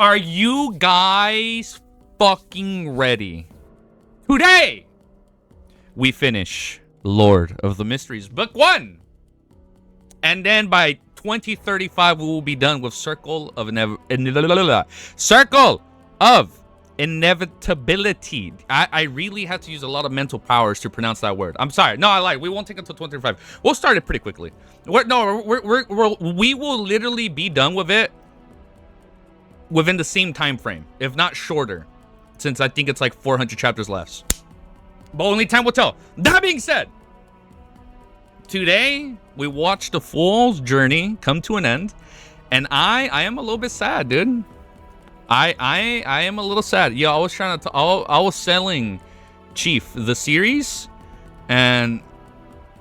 Are you guys fucking ready? Today, we finish Lord of the Mysteries, Book 1. And then by 2035, we will be done with Circle of Inevitability. I really had to use a lot of mental powers to pronounce that word. I'm sorry. No, I lied. We won't take it until 2035. We'll start it pretty quickly. We will literally be done with it within the same time frame, if not shorter, since I think it's like 400 chapters left. But only time will tell. That being said, today we watched the Fool's journey come to an end, and I am a little bit sad, dude. I am a little sad. Yeah, I was trying to. I was selling Chief the series, and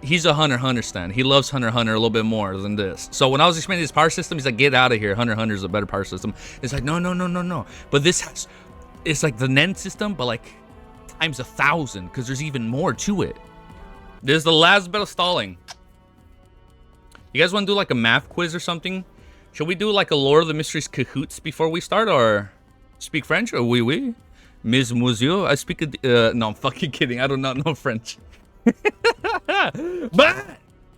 he's a Hunter x Hunter stan. He loves Hunter x Hunter a little bit more than this. So when I was explaining his power system, he's like, "Get out of here! Hunter x Hunter is a better power system." It's like, no. But this has, it's like the Nen system, but like times 1,000, because there's even more to it. This is the last bit of stalling. You guys want to do like a math quiz or something? Should we do like a Lord of the Mysteries cahoots before we start, or speak French? Or oui? Ms. Monsieur, I speak. No, I'm fucking kidding. I do not know French. But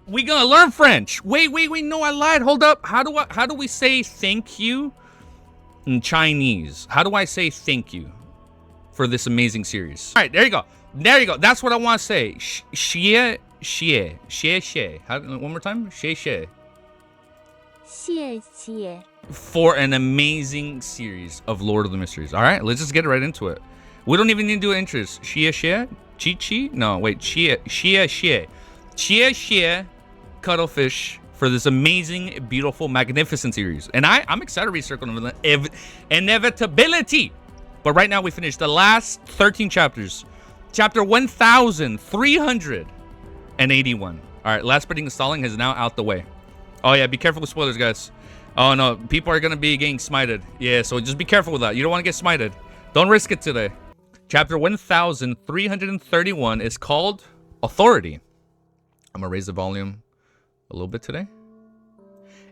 we gonna learn French. Wait. No, I lied. Hold up. How do we say thank you in Chinese? How do I say thank you for this amazing series? All right, there you go. That's what I want to say. Xie. One more time. Xie. For an amazing series of Lord of the Mysteries. All right, let's just get right into it. We don't even need to do intros. Xie. Chi. No, wait. Xie. Cuttlefish for this amazing, beautiful, magnificent series. And I'm excited to read Circle of Inevitability. But right now we finished the last 13 chapters. Chapter 1381. All right, last bidding stalling is now out the way. Oh yeah, be careful with spoilers, guys. Oh no, people are gonna be getting smited. Yeah, so just be careful with that. You don't want to get smited. Don't risk it today. Chapter 1331 is called Authority. I'm gonna raise the volume a little bit today.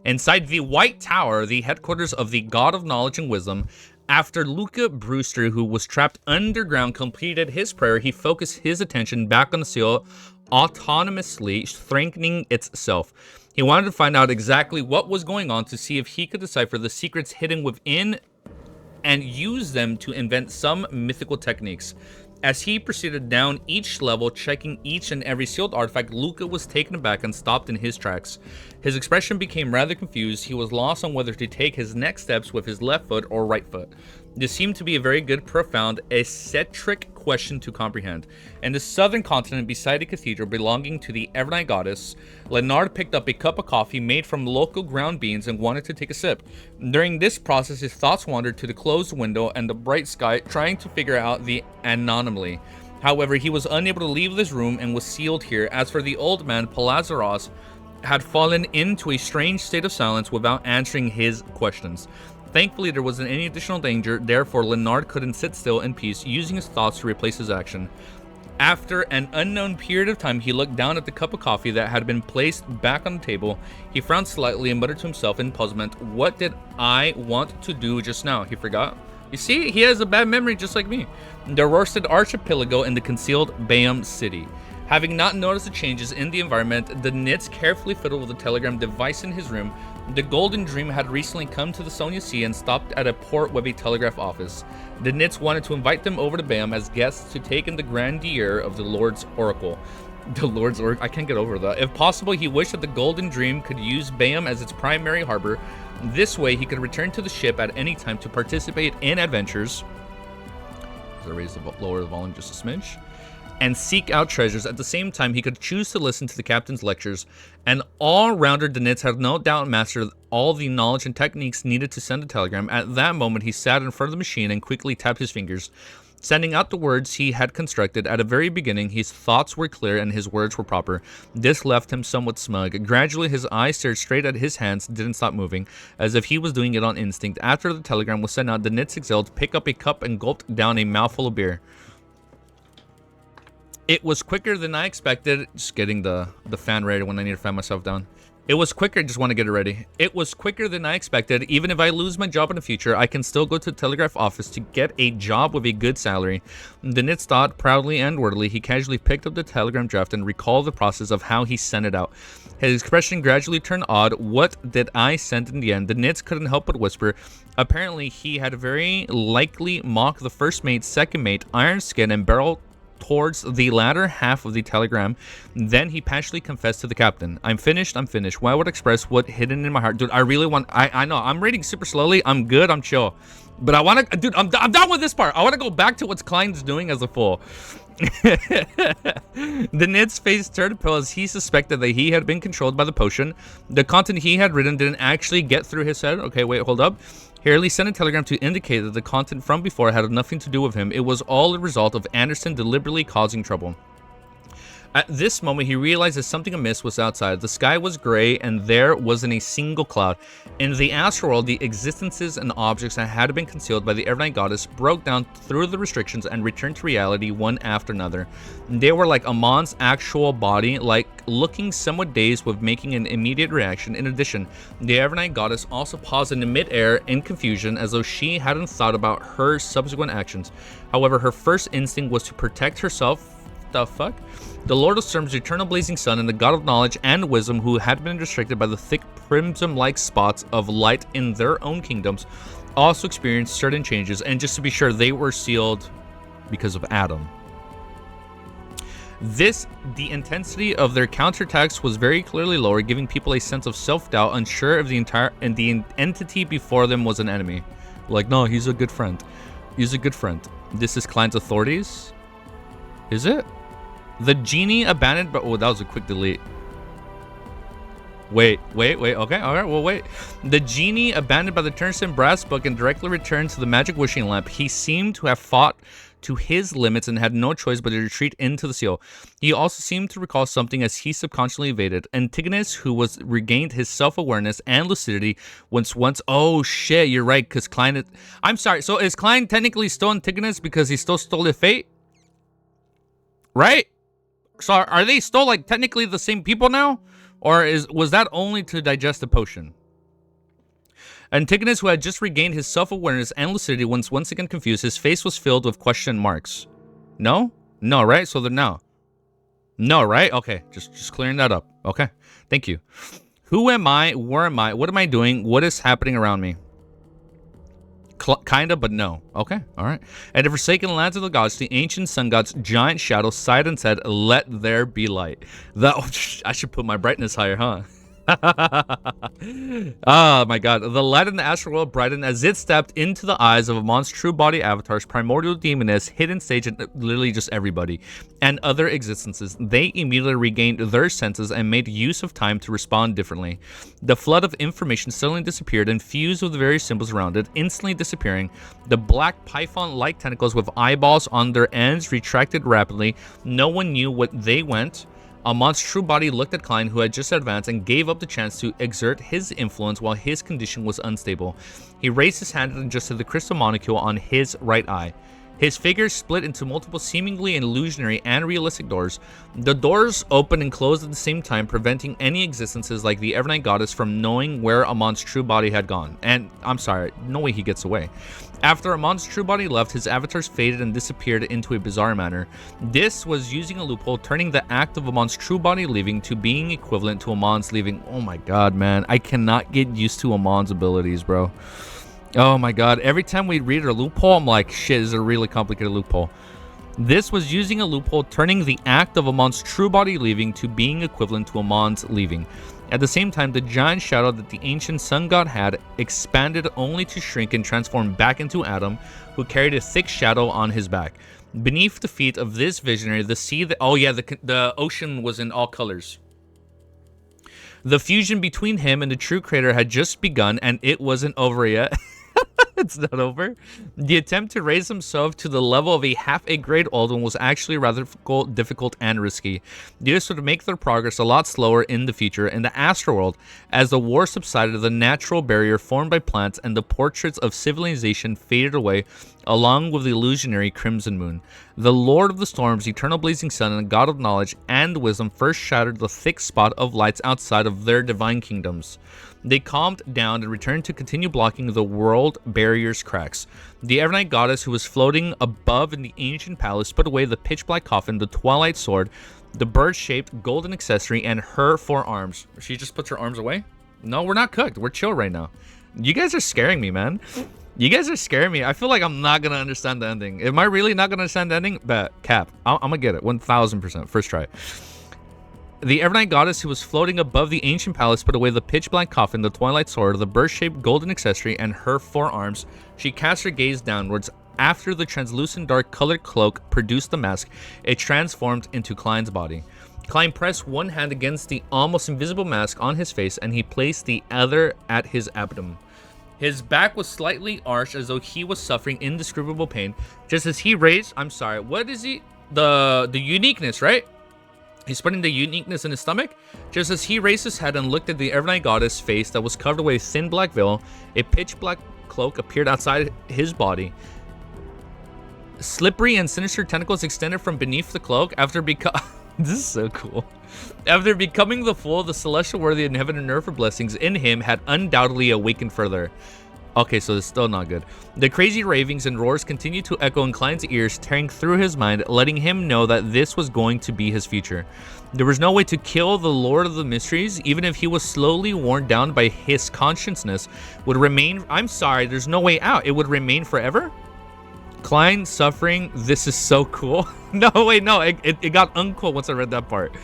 Inside the White Tower, the headquarters of the God of Knowledge and Wisdom, after Luca Brewster, who was trapped underground, completed his prayer, he focused his attention back on the seal, autonomously strengthening itself. He wanted to find out exactly what was going on to see if he could decipher the secrets hidden within and use them to invent some mythical techniques. As he proceeded down each level, checking each and every sealed artifact, Luca was taken aback and stopped in his tracks. His expression became rather confused. He was lost on whether to take his next steps with his left foot or right foot. This seemed to be a very good, profound, eccentric question to comprehend. In the southern continent, beside a cathedral belonging to the Evernight goddess, Leonard picked up a cup of coffee made from local ground beans and wanted to take a sip. During this process, his thoughts wandered to the closed window and the bright sky, trying to figure out the anomaly. However, he was unable to leave this room and was sealed here. As for the old man, Palazaros had fallen into a strange state of silence without answering his questions. Thankfully, there wasn't any additional danger, therefore Leonard couldn't sit still in peace, using his thoughts to replace his action. After an unknown period of time, he looked down at the cup of coffee that had been placed back on the table. He frowned slightly and muttered to himself in puzzlement, "What did I want to do just now?" He forgot. You see, he has a bad memory just like me. The roasted archipelago in the concealed Bayam city. Having not noticed the changes in the environment, the Nits carefully fiddled with the telegram device in his room. The Golden Dream had recently come to the Sonia Sea and stopped at a port with a telegraph office. The Nits wanted to invite them over to Bayam as guests to take in the grandeur of the Lord's Oracle. The Lord's Oracle? I can't get over that. If possible, he wished that the Golden Dream could use Bayam as its primary harbor. This way, he could return to the ship at any time to participate in adventures. I'll lower the volume just a smidge. And seek out treasures. At the same time, he could choose to listen to the captain's lectures. An all-rounder Danitz had no doubt mastered all the knowledge and techniques needed to send a telegram. At that moment, he sat in front of the machine and quickly tapped his fingers, sending out the words he had constructed. At the very beginning, his thoughts were clear and his words were proper. This left him somewhat smug. Gradually, his eyes stared straight at his hands, didn't stop moving, as if he was doing it on instinct. After the telegram was sent out, Danitz exhaled, picked up a cup, and gulped down a mouthful of beer. It was quicker than I expected. Just getting the fan ready when I need to fan myself down. It was quicker, just want to get it ready. It was quicker than I expected. Even if I lose my job in the future, I can still go to the telegraph office to get a job with a good salary. The Nits thought, proudly and wordily, he casually picked up the telegram draft and recalled the process of how he sent it out. His expression gradually turned odd. What did I send in the end? The Nits couldn't help but whisper. Apparently, he had very likely mocked the first mate, second mate, iron skin, and barrel towards the latter half of the telegram. Then he passionately confessed to the captain, I'm finished. Why would express what hidden in my heart? Dude, I really want, I know, I'm reading super slowly. I'm good, I'm chill. But I want to, dude, I'm done with this part. I want to go back to what Klein's doing as a fool. The Nid's face turned pale as he suspected that he had been controlled by the potion. The content he had written didn't actually get through his head. Okay, wait, hold up. Harley sent a telegram to indicate that the content from before had nothing to do with him. It was all a result of Anderson deliberately causing trouble. At this moment, he realized that something amiss was outside. The sky was gray, and there wasn't a single cloud. In the astral world, the existences and objects that had been concealed by the Evernight Goddess broke down through the restrictions and returned to reality one after another. They were like Amon's actual body, like looking somewhat dazed with making an immediate reaction. In addition, the Evernight Goddess also paused in midair in confusion, as though she hadn't thought about her subsequent actions. However, her first instinct was to protect herself. The fuck? The Lord of Storms, eternal blazing sun, and the God of knowledge and wisdom, who had been restricted by the thick prism-like spots of light in their own kingdoms, also experienced certain changes. And just to be sure, they were sealed because of Adam. The intensity of their counterattacks was very clearly lower, giving people a sense of self-doubt, unsure if the entity before them was an enemy. Like, no, he's a good friend. He's a good friend. This is Klein's authorities. Is it? The genie abandoned, but oh, that was a quick delete. Wait, okay, alright, well, wait. The genie abandoned by the turnstone brass book and directly returned to the magic wishing lamp. He seemed to have fought to his limits and had no choice but to retreat into the seal. He also seemed to recall something as he subconsciously evaded. Antigonus, who was regained his self-awareness and lucidity once, oh shit, you're right, because Klein, I'm sorry, so is Klein technically still Antigonus because he still stole the fate? Right? So are they still like technically the same people now? Or was that only to digest the potion? Antigonus, who had just regained his self-awareness and lucidity, once again confused, his face was filled with question marks. No? No, right? So they're no. No, right? Okay, just clearing that up. Okay, thank you. Who am I? Where am I? What am I doing? What is happening around me? Kinda, but no. Okay, all right. And the forsaken lands of the gods, the ancient sun god's giant shadow sighed and said, "Let there be light." I should put my brightness higher, huh? Oh my god. The light in the astral world brightened as it stepped into the eyes of Amon's true body avatars, primordial demoness, hidden sage, and literally just everybody, and other existences. They immediately regained their senses and made use of time to respond differently. The flood of information suddenly disappeared and fused with the various symbols around it, instantly disappearing. The black python-like tentacles with eyeballs on their ends retracted rapidly. No one knew what they went. Amon's true body looked at Klein, who had just advanced, and gave up the chance to exert his influence while his condition was unstable. He raised his hand and adjusted the crystal molecule on his right eye. His figure split into multiple seemingly illusionary and realistic doors. The doors opened and closed at the same time, preventing any existences like the Evernight Goddess from knowing where Amon's true body had gone. And I'm sorry, no way he gets away. After Amon's true body left, his avatars faded and disappeared into a bizarre manner. This was using a loophole, turning the act of Amon's true body leaving to being equivalent to Amon's leaving. Oh my god, man. I cannot get used to Amon's abilities, bro. Oh my god. Every time we read a loophole, I'm like, shit, this is a really complicated loophole. This was using a loophole, turning the act of Amon's true body leaving to being equivalent to Amon's leaving. At the same time, the giant shadow that the ancient sun god had expanded only to shrink and transform back into Adam, who carried a thick shadow on his back. Beneath the feet of this visionary, the sea, the ocean was in all colors. The fusion between him and the true creator had just begun, and it wasn't over yet. It's not over. The attempt to raise himself to the level of a half-a-grade old one was actually rather difficult and risky. This would make their progress a lot slower in the future. In the astral world, as the war subsided, the natural barrier formed by plants and the portraits of civilization faded away, along with the illusionary crimson moon. The Lord of the Storms, eternal blazing sun, and God of knowledge and wisdom first shattered the thick spot of lights outside of their divine kingdoms. They calmed down and returned to continue blocking the world barrier's cracks. The Evernight goddess, who was floating above in the ancient palace, put away the pitch-black coffin, the twilight sword, the bird-shaped golden accessory, and her forearms. She just puts her arms away? No, we're not cooked. We're chill right now. You guys are scaring me, man. You guys are scaring me. I feel like I'm not going to understand the ending. Am I really not going to understand the ending? Bet. Cap. I'm going to get it. 1000%. First try. The Evernight goddess, who was floating above the ancient palace, put away the pitch-black coffin, the twilight sword, the bird-shaped golden accessory, and her forearms. She cast her gaze downwards. After the translucent dark colored cloak produced the mask, it transformed into Klein's body. Klein pressed one hand against the almost invisible mask on his face, and he placed the other at his abdomen. His back was slightly arched as though he was suffering indescribable pain. Just as he raised... I'm sorry, what is he? The uniqueness, right? He's putting the uniqueness in his stomach. Just as he raised his head and looked at the Evernight goddess' face that was covered with a thin black veil, a pitch-black cloak appeared outside his body. Slippery and sinister tentacles extended from beneath the cloak after This is so cool. After becoming the fool, the celestial worthy in heaven and earth for blessings in him had undoubtedly awakened further. Okay, so it's still not good. The crazy ravings and roars continued to echo in Klein's ears, tearing through his mind, letting him know that this was going to be his future. There was no way to kill the Lord of the Mysteries, even if he was slowly worn down by his consciousness, would remain... I'm sorry, there's no way out. It would remain forever? Klein suffering, this is so cool. No, wait, no, it got uncool once I read that part.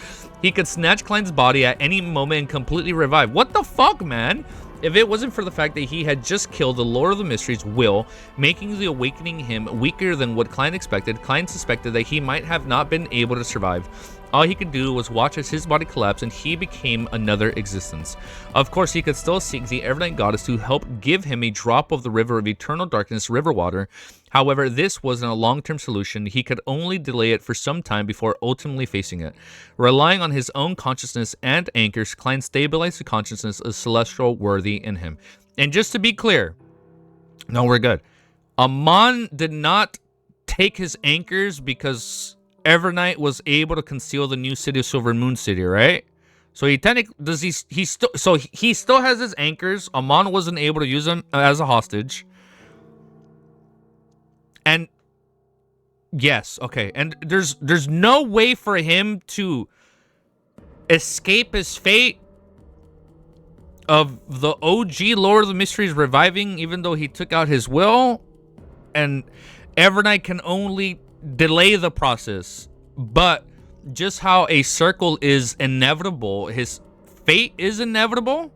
He could snatch Klein's body at any moment and completely revive. What the fuck, man? If it wasn't for the fact that he had just killed the Lord of the Mysteries, Will, making the awakening him weaker than what Klein expected, Klein suspected that he might have not been able to survive. All he could do was watch as his body collapsed and he became another existence. Of course, he could still seek the Evernight goddess to help give him a drop of the river of eternal darkness, river water. However, this wasn't a long-term solution. He could only delay it for some time before ultimately facing it. Relying on his own consciousness and anchors, Klein stabilized the consciousness of celestial worthy in him. And just to be clear, no, we're good. Amon did not take his anchors because Evernight was able to conceal the new city of Silver Moon City, right? So he still has his anchors. Amon wasn't able to use them as a hostage. And yes, okay. And there's no way for him to escape his fate of the OG Lord of the Mysteries reviving, even though he took out his will. And Evernight can only delay the process. But just how a circle is inevitable, his fate is inevitable.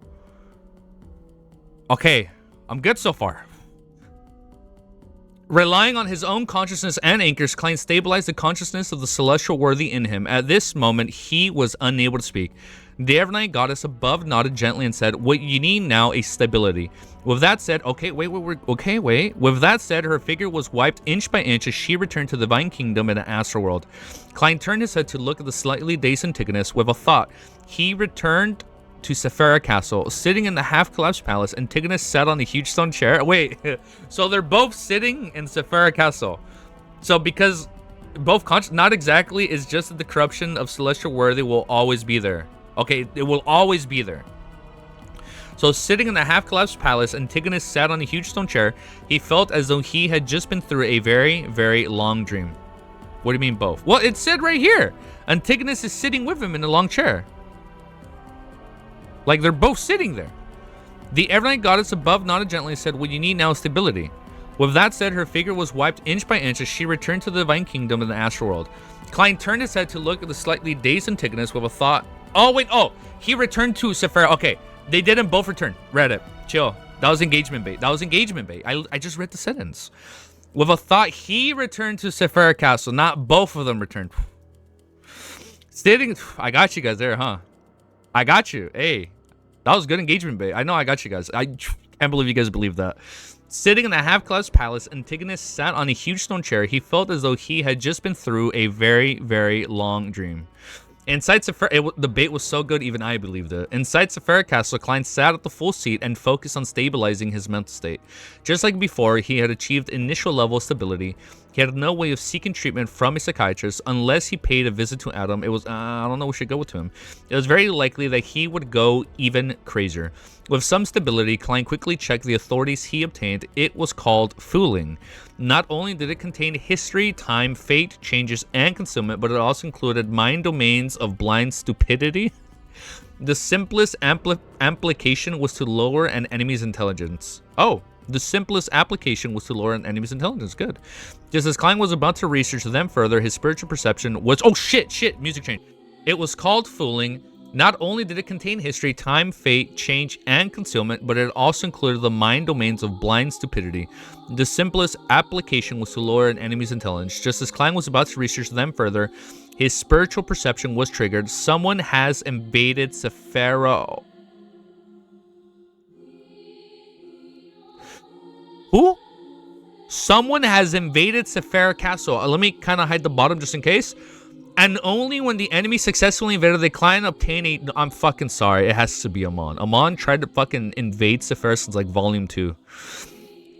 Okay, I'm good so far. Relying on his own consciousness and anchors, Klein stabilized the consciousness of the celestial worthy in him. At this moment, he was unable to speak. The Evernight goddess above nodded gently and said, "What you need now is stability." With that said, With that said, her figure was wiped inch by inch as she returned to the divine kingdom in the astral world. Klein turned his head to look at the slightly dazed Antigonus. With a thought, he returned to Sephira Castle. Sitting in the half-collapsed palace, Antigonus sat on a huge stone chair. Wait, so they're both sitting in Sephira Castle. So because both not exactly, it's just that the corruption of celestial worthy will always be there. Okay, it will always be there. So sitting in the half-collapsed palace, Antigonus sat on a huge stone chair. He felt as though he had just been through a very, very long dream. What do you mean both? Well, it said right here. Antigonus is sitting with him in a long chair. Like, they're both sitting there. The Evernight goddess above nodded gently and said, "What you need now is stability." With that said, her figure was wiped inch by inch as she returned to the divine kingdom in the astral world. Klein turned his head to look at the slightly dazed Antigonus with a thought. Oh, wait. Oh, he returned to Sephira. Okay, they didn't both return. Read it. Chill. That was engagement bait. That was engagement bait. I just read the sentence. With a thought, he returned to Sephira Castle. Not both of them returned. Sitting. I got you guys there, huh? I got you. Hey, that was good engagement bait. I know I got you guys. I can't believe you guys believe that. Sitting in the half-collapsed palace, Antigonus sat on a huge stone chair. He felt as though he had just been through a very, very long dream. Inside Sephira, the bait was so good, even I believed it. Inside Sephira Castle, Klein sat at the full seat and focused on stabilizing his mental state. Just like before, he had achieved initial level of stability. He had no way of seeking treatment from a psychiatrist unless he paid a visit to Adam. It was, I don't know, we should go to him. It was very likely that he would go even crazier. With some stability, Klein quickly checked the authorities he obtained. It was called fooling. Not only did it contain history, time, fate, changes, and concealment, but it also included mind domains of blind stupidity. The simplest application was to lower an enemy's intelligence. Oh, the simplest application was to lower an enemy's intelligence. Good. Just as Klein was about to research them further, his spiritual perception was... Oh, shit, music change. It was called fooling. Not only did it contain history, time, fate, change, and concealment, but it also included the mind domains of blind stupidity. The simplest application was to lower an enemy's intelligence. Just as Klein was about to research them further, his spiritual perception was triggered. Someone has invaded Sephara. Who? Someone has invaded Sephara Castle. Let me kind of hide the bottom just in case. And only when the enemy successfully invaded, the client obtained a... I'm fucking sorry. It has to be Amon. Amon tried to fucking invade Sephara since like volume 2.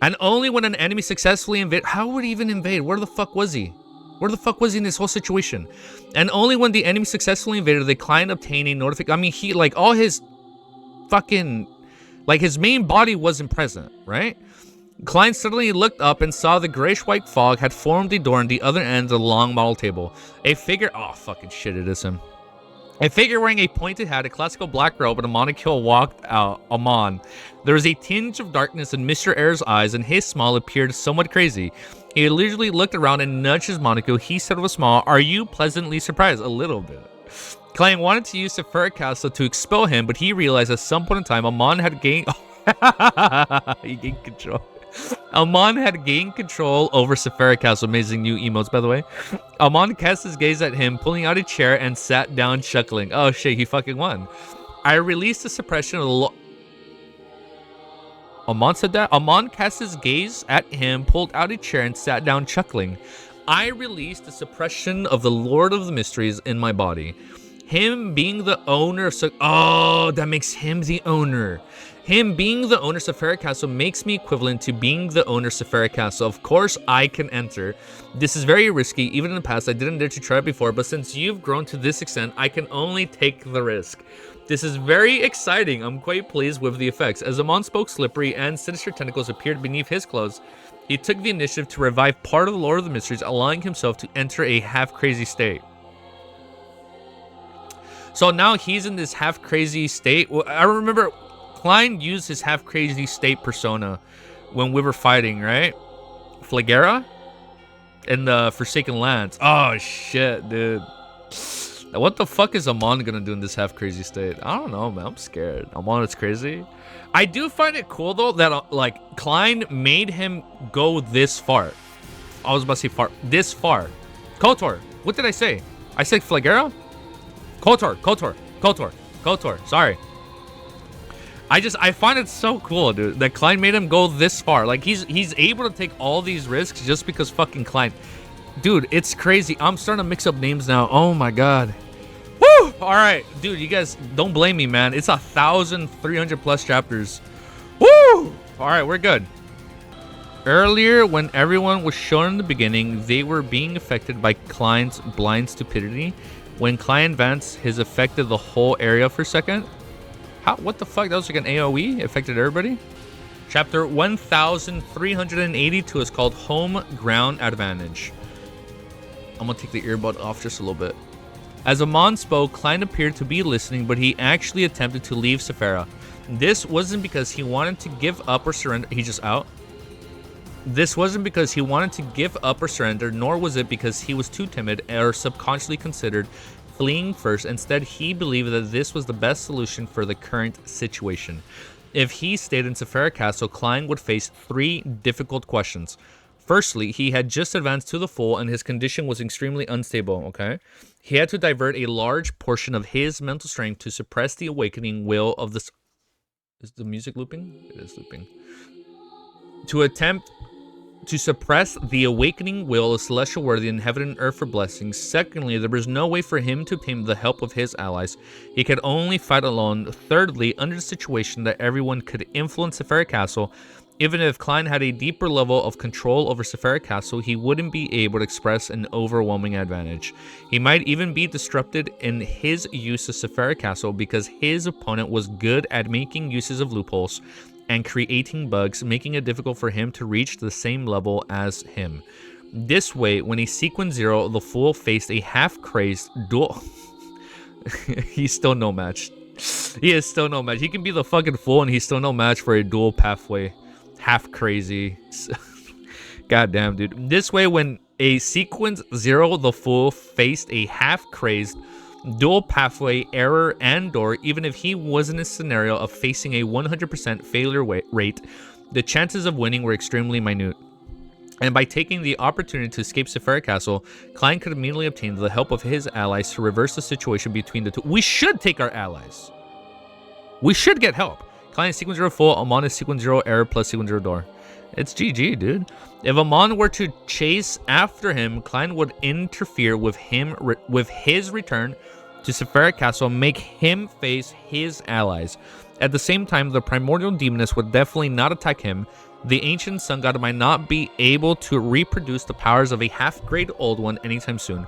And only when an enemy successfully invaded... How would he even invade? Where the fuck was he? Where the fuck was he in this whole situation? And only when the enemy successfully invaded, the client obtained a notification. I mean, he... Like, all his fucking... Like, his main body wasn't present, right? Klein suddenly looked up and saw the grayish-white fog had formed a door on the other end of the long model table. A figure... Oh, fucking shit, it is him. A figure wearing a pointed hat, a classical black robe, and a monocle walked out. Amon. There was a tinge of darkness in Mr. Ayer's eyes, and his smile appeared somewhat crazy. He leisurely looked around and nudged his monocle. He said with a smile, "Are you pleasantly surprised?" A little bit. Klein wanted to use Sephara Castle to expel him, but he realized at some point in time, Amon had gained... he gained control. Amon had gained control over Sephara Castle. Amazing new emotes, by the way. Amon cast his gaze at him, pulling out a chair, and sat down, chuckling. Oh shit, he fucking won. I released the suppression of the Amon said that? Amon cast his gaze at him, pulled out a chair, and sat down, chuckling. I released the suppression of the Lord of the Mysteries in my body. Him being the owner of... Oh, that makes him the owner. Him being the owner of Sephara Castle makes me equivalent to being the owner of Sephara Castle. Of course, I can enter. This is very risky. Even in the past, I didn't dare to try it before, but since you've grown to this extent, I can only take the risk. This is very exciting. I'm quite pleased with the effects. As Amon spoke, slippery and sinister tentacles appeared beneath his clothes. He took the initiative to revive part of the Lord of the Mysteries, allowing himself to enter a half-crazy state. So now he's in this half-crazy state. I remember... Klein used his half-crazy state persona when we were fighting, right? Flagera? In the Forsaken Lands. Oh, shit, dude. What the fuck is Amon gonna do in this half-crazy state? I don't know, man. I'm scared. Amon is crazy. I do find it cool, though, that, like, Klein made him go this far. I was about to say far. This far. KOTOR. What did I say? I said Flagera? KOTOR. Sorry. I find it so cool, dude, that Klein made him go this far. Like, he's able to take all these risks just because fucking Klein. Dude, it's crazy. I'm starting to mix up names now. Oh my god. Woo! Alright, dude, you guys don't blame me, man. It's 1,300 plus chapters. Woo! Alright, we're good. Earlier, when everyone was shown in the beginning, they were being affected by Klein's blind stupidity. When Klein advanced, his affected the whole area for a second. How? What the fuck? That was like an AoE? Affected everybody? Chapter 1382 is called Home Ground Advantage. I'm gonna take the earbud off just a little bit. As Amon spoke, Klein appeared to be listening, but he actually attempted to leave Sephara. This wasn't because he wanted to give up or surrender. He's just out. This wasn't because he wanted to give up or surrender, nor was it because he was too timid or subconsciously considered fleeing first. Instead, he believed that this was the best solution for the current situation. If he stayed in Sephara Castle, Klein would face 3 difficult questions. Firstly, he had just advanced to the full and his condition was extremely unstable, okay? He had to divert a large portion of his mental strength to suppress the awakening will of the... Is the music looping? It is looping. To attempt to suppress the awakening will of celestial worthy in heaven and earth for blessings. Secondly, there was no way for him to obtain the help of his allies. He could only fight alone. Thirdly, under the situation that everyone could influence Sephara Castle, Even if Klein had a deeper level of control over Sephira Castle, he wouldn't be able to express an overwhelming advantage. He might even be disrupted in his use of Sephira Castle because his opponent was good at making uses of loopholes and creating bugs, making it difficult for him to reach the same level as him. This way, when he sequenced 0, the fool faced a half-crazed dual... He's still no match. He is still no match. He can be the fucking fool and he's still no match for a dual pathway. Half crazy. Goddamn, dude. This way, when a sequence 0, the fool faced a half-crazed dual pathway error and or even if he was in a scenario of facing a 100% failure rate, the chances of winning were extremely minute. And by taking the opportunity to escape Sephira Castle, Klein could immediately obtain the help of his allies to reverse the situation between the two. We should take our allies. We should get help. Klein is sequence 0 full, Amon is sequence 0 error plus sequence 0 door. It's GG, dude. If Amon were to chase after him, Klein would interfere with his return to Sephira Castle, make him face his allies. At the same time, the primordial demoness would definitely not attack him. The ancient sun god might not be able to reproduce the powers of a half-grade old one anytime soon.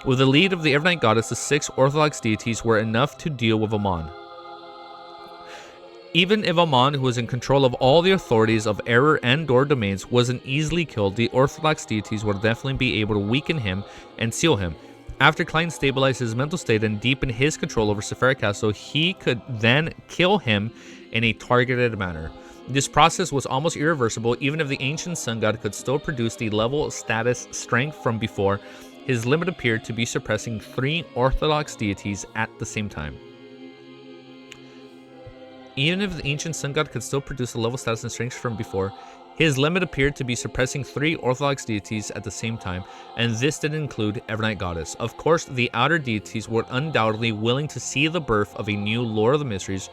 With the lead of the Evernight goddess, the 6 orthodox deities were enough to deal with Amon. Even if Amon, who was in control of all the authorities of error and or domains, wasn't easily killed, the orthodox deities would definitely be able to weaken him and seal him. After Klein stabilized his mental state and deepened his control over Sephira Castle, he could then kill him in a targeted manner. This process was almost irreversible. Even if the ancient sun god could still produce the level, status, strength from before, his limit appeared to be suppressing 3 orthodox deities at the same time. Even if the ancient sun god could still produce the level, status, and strength from before, his limit appeared to be suppressing 3 orthodox deities at the same time, and this didn't include Evernight goddess. Of course, the outer deities were undoubtedly willing to see the birth of a new Lord of the Mysteries.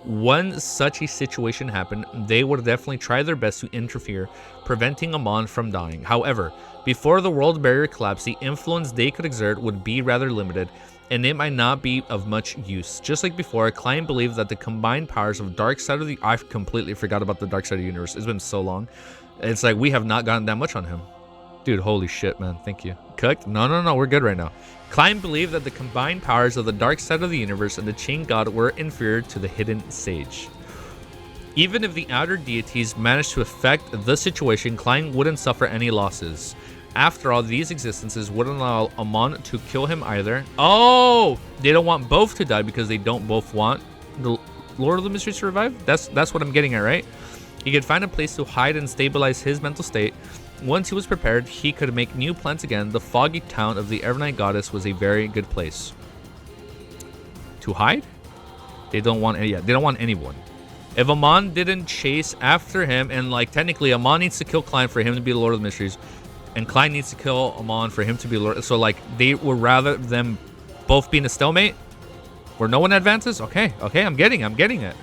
When such a situation happened, they would definitely try their best to interfere, preventing Amon from dying. However, before the world barrier collapsed, the influence they could exert would be rather limited, and it might not be of much use. Just like before, Klein believed that the combined powers of Dark Side of the... I completely forgot about the Dark Side of the Universe. It's been so long. It's like we have not gotten that much on him. Dude, holy shit, man. Thank you. Cooked? No. We're good right now. Klein believed that the combined powers of the Dark Side of the Universe and the Chain God were inferior to the Hidden Sage. Even if the outer deities managed to affect the situation, Klein wouldn't suffer any losses. After all, these existences wouldn't allow Amon to kill him either. Oh! They don't want both to die because they don't both want the Lord of the Mysteries to revive? That's what I'm getting at, right? He could find a place to hide and stabilize his mental state. Once he was prepared, he could make new plans again. The foggy town of the Evernight goddess was a very good place. To hide? They don't want anyone. If Amon didn't chase after him, and like technically Amon needs to kill Klein for him to be the Lord of the Mysteries, and Klein needs to kill Amon for him to be Lord. So like they would rather them both be in a stalemate where no one advances. Okay, I'm getting it.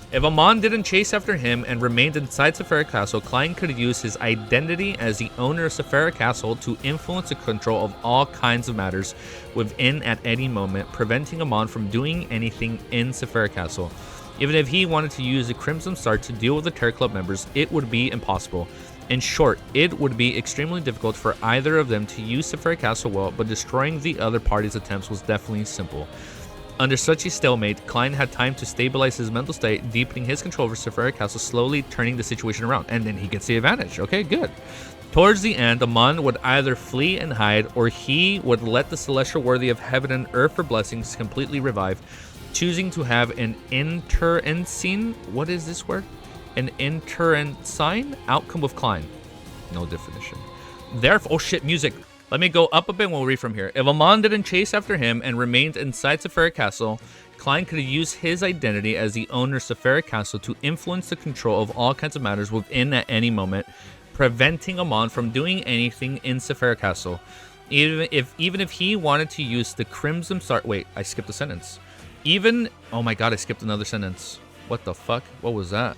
If Amon didn't chase after him and remained inside Sephira Castle, Klein could use his identity as the owner of Sephira Castle to influence the control of all kinds of matters within at any moment, preventing Amon from doing anything in Sephira Castle. Even if he wanted to use the Crimson Star to deal with the Terror Club members, it would be impossible. In short, it would be extremely difficult for either of them to use Sephira Castle well, but destroying the other party's attempts was definitely simple. Under such a stalemate, Klein had time to stabilize his mental state, deepening his control over Sephira Castle, slowly turning the situation around, and then he gets the advantage. Okay, good. Towards the end, Amon would either flee and hide, or he would let the celestial worthy of heaven and earth for blessings completely revive, choosing to have an internecine, what is this word? An internecine outcome with Klein. No definition. Therefore, oh shit, music. Let me go up a bit and we'll read from here. If Amon didn't chase after him and remained inside Sephira Castle, Klein could use his identity as the owner of Sephira Castle to influence the control of all kinds of matters within at any moment, preventing Amon from doing anything in Sephira Castle. Even if he wanted to use the Crimson Star... Wait, I skipped a sentence. Oh my god, I skipped another sentence. What the fuck? What was that?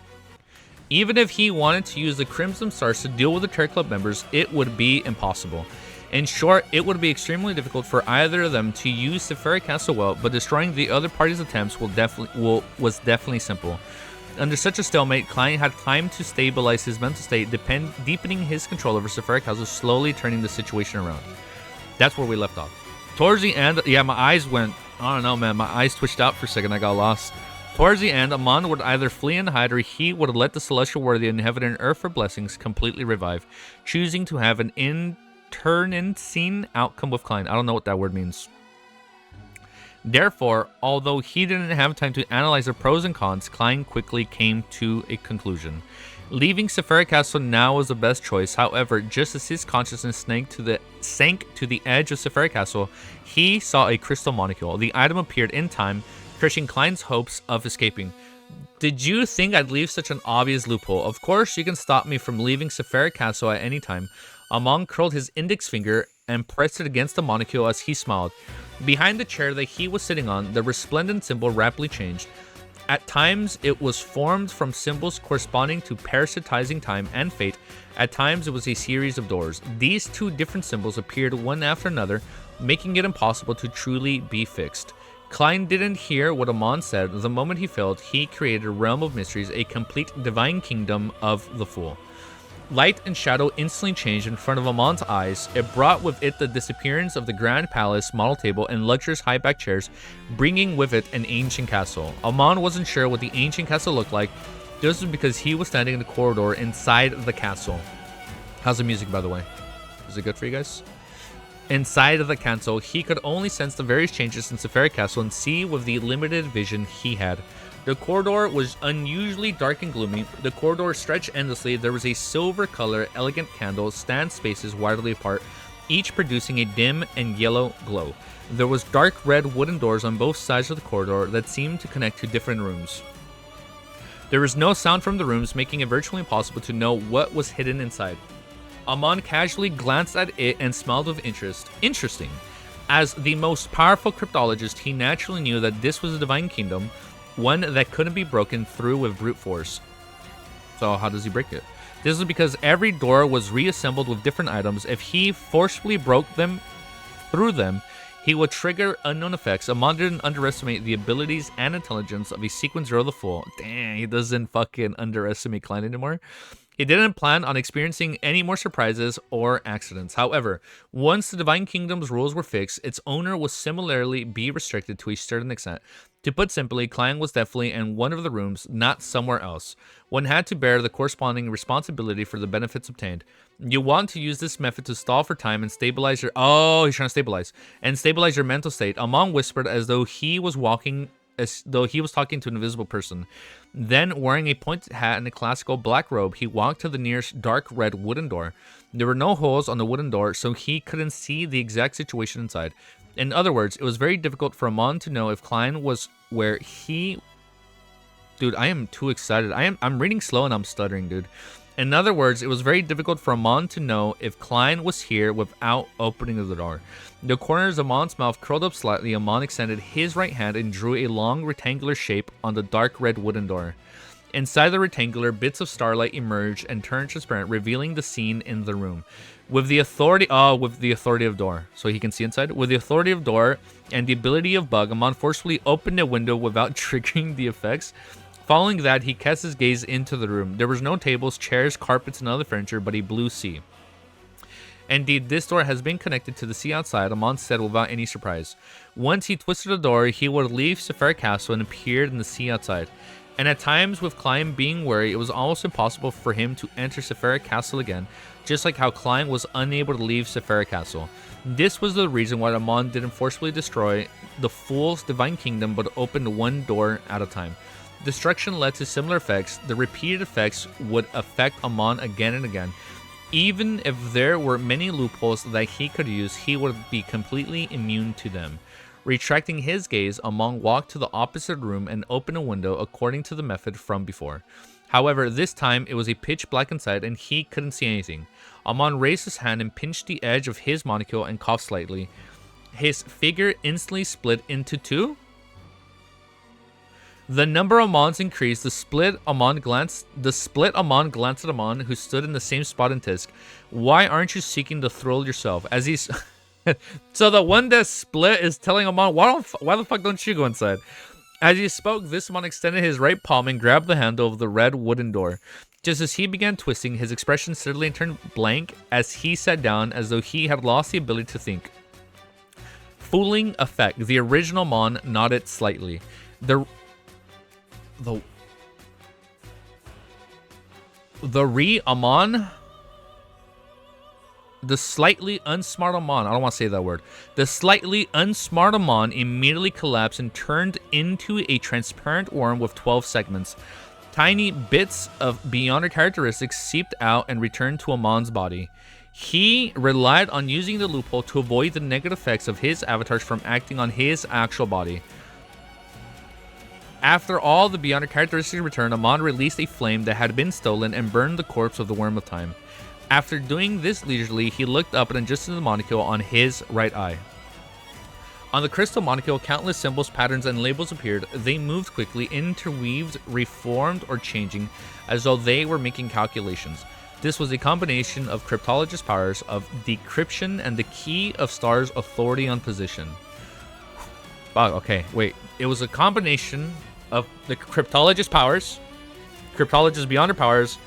Even if he wanted to use the Crimson Stars to deal with the Terror Club members, it would be impossible. In short, it would be extremely difficult for either of them to use Sephira Castle well, but destroying the other party's attempts was definitely simple. Under such a stalemate, Klein had time to stabilize his mental state, deepening his control over Sephiric Castle, slowly turning the situation around. That's where we left off. Towards the end, yeah, my eyes went, I don't know, man, my eyes twitched out for a second, I got lost. Towards the end, Amon would either flee and hide, or he would let the celestial worthy in heaven and earth for blessings completely revive, choosing to have an internecine outcome with Klein. I don't know what that word means. Therefore, although he didn't have time to analyze the pros and cons, Klein quickly came to a conclusion. Leaving Sephiric Castle now was the best choice. However, just as his consciousness sank to the edge of Sephiric Castle, he saw a crystal molecule. The item appeared in time, crushing Klein's hopes of escaping. Did you think I'd leave such an obvious loophole? Of course, you can stop me from leaving Sephiric Castle at any time. Amon curled his index finger and pressed it against the molecule as he smiled. Behind the chair that he was sitting on, the resplendent symbol rapidly changed. At times, it was formed from symbols corresponding to parasitizing time and fate. At times, it was a series of doors. These two different symbols appeared one after another, making it impossible to truly be fixed. Klein didn't hear what Amon said. The moment he failed, he created a realm of mysteries, a complete divine kingdom of the Fool. Light and shadow instantly changed in front of Amon's eyes. It brought with it the disappearance of the Grand Palace, model table, and luxurious high-back chairs, bringing with it an ancient castle. Amon wasn't sure what the ancient castle looked like. This was because he was standing in the corridor inside the castle. How's the music, by the way? Is it good for you guys? Inside of the castle, he could only sense the various changes in Sephiric Castle and see with the limited vision he had. The corridor was unusually dark and gloomy. The corridor stretched endlessly. There was a silver color, elegant candle, stand spaces widely apart, each producing a dim and yellow glow. There was dark red wooden doors on both sides of the corridor that seemed to connect to different rooms. There was no sound from the rooms, making it virtually impossible to know what was hidden inside. Amon casually glanced at it and smiled with interest. Interesting. As the most powerful cryptologist, he naturally knew that this was a divine kingdom, one that couldn't be broken through with brute force. So how does he break it? This is because every door was reassembled with different items. If he forcefully broke them through them, he would trigger unknown effects. Amon didn't underestimate the abilities and intelligence of a Sequence Zero the Fool. Damn, he doesn't fucking underestimate Klein anymore. He didn't plan on experiencing any more surprises or accidents. However, once the Divine Kingdom's rules were fixed, its owner would similarly be restricted to a certain extent. To put simply, Klein was definitely in one of the rooms, not somewhere else. One had to bear the corresponding responsibility for the benefits obtained. You want to use this method to stall for time and stabilize your... Oh, he's trying to stabilize. And stabilize your mental state. Amon whispered as though he was talking to an invisible person. Then, wearing a pointed hat and a classical black robe, he walked to the nearest dark red wooden door. There were no holes on the wooden door, so he couldn't see the exact situation inside. In other words, it was very difficult for Amon to know if Klein was where he... Dude, I am too excited. I'm reading slow and I'm stuttering, dude. In other words, it was very difficult for Amon to know if Klein was here without opening the door. The corners of Amon's mouth curled up slightly. Amon extended his right hand and drew a long rectangular shape on the dark red wooden door. Inside the rectangular, bits of starlight emerged and turned transparent, revealing the scene in the room. With the authority of door, so he can see inside. With the authority of door and the ability of bug, Amon forcefully opened a window without triggering the effects. Following that, he cast his gaze into the room. There was no tables, chairs, carpets, and other furniture, but a blue sea. Indeed, this door has been connected to the sea outside, Amon said without any surprise. Once he twisted the door, he would leave Sephiric Castle and appeared in the sea outside. And at times, with Klein being wary, it was almost impossible for him to enter Sephiric Castle again, just like how Klein was unable to leave Sephiric Castle. This was the reason why Amon didn't forcibly destroy the Fool's Divine Kingdom, but opened one door at a time. Destruction led to similar effects. The repeated effects would affect Amon again and again. Even if there were many loopholes that he could use, he would be completely immune to them. Retracting his gaze, Amon walked to the opposite room and opened a window according to the method from before. However, this time it was a pitch black inside and he couldn't see anything. Amon raised his hand and pinched the edge of his monocle and coughed slightly. His figure instantly split into two. The number of Amons increased. The split Amon glanced at Amon, who stood in the same spot in Tisk. Why aren't you seeking the thrill yourself? As he's so the one that split is telling Amon, why the fuck don't you go inside? As he spoke, this Amon extended his right palm and grabbed the handle of the red wooden door. Just as he began twisting, his expression suddenly turned blank as he sat down as though he had lost the ability to think. Fooling effect. The original Amon nodded slightly. The Amon? The slightly unsmart Amon, I don't want to say that word. The slightly unsmart Amon immediately collapsed and turned into a transparent worm with 12 segments. Tiny bits of Beyonder characteristics seeped out and returned to Amon's body. He relied on using the loophole to avoid the negative effects of his avatars from acting on his actual body. After all the Beyonder characteristics returned, Amon released a flame that had been stolen and burned the corpse of the Worm of Time. After doing this leisurely, he looked up and adjusted the monocle on his right eye. On the crystal monocle, countless symbols, patterns, and labels appeared. They moved quickly, interweaved, reformed, or changing, as though they were making calculations. This was a combination of cryptologist powers of decryption and the key of stars' authority on position. Wow, okay, wait. It was a combination of the cryptologist powers, cryptologist Beyonder powers,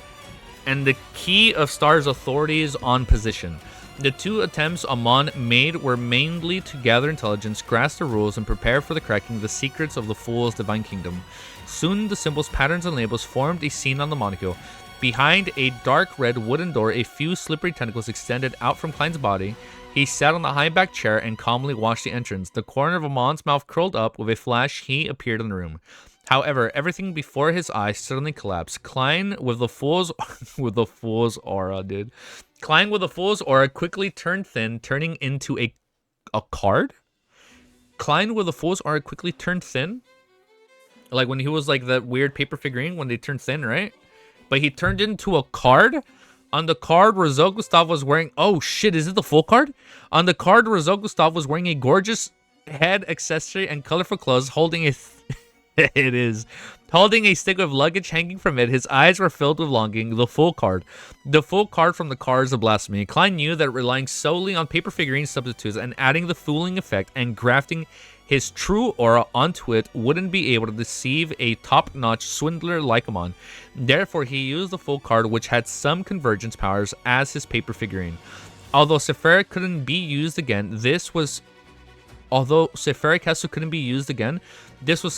and the key of stars' authorities on position. The two attempts Amon made were mainly to gather intelligence, grasp the rules, and prepare for the cracking the secrets of the Fool's divine kingdom. Soon the symbols, patterns, and labels formed a scene on the monocle. Behind a dark red wooden door, a few slippery tentacles extended out from Klein's body. He sat on the high-backed chair and calmly watched the entrance. The corner of Amon's mouth curled up. With a flash, he appeared in the room. However, everything before his eyes suddenly collapsed. Klein, with the fool's aura, dude. Klein, with the fool's aura, quickly turned thin, turning into a card? Klein, with the fool's aura, quickly turned thin? Like when he was like that weird paper figurine when they turned thin, right? But he turned into a card? On the card, Rosal Gustav was wearing... Oh, shit, is it the full card? On the card, Rosal Gustav was wearing a gorgeous head accessory and colorful clothes, holding a... It is. Holding a stick of luggage hanging from it, his eyes were filled with longing. The full card. The full card from the cards of blasphemy. Klein knew that relying solely on paper figurine substitutes and adding the fooling effect and grafting his true aura onto it wouldn't be able to deceive a top-notch swindler like Amon. Therefore, he used the full card, which had some convergence powers, as his paper figurine. Although Sephira couldn't be used again, this was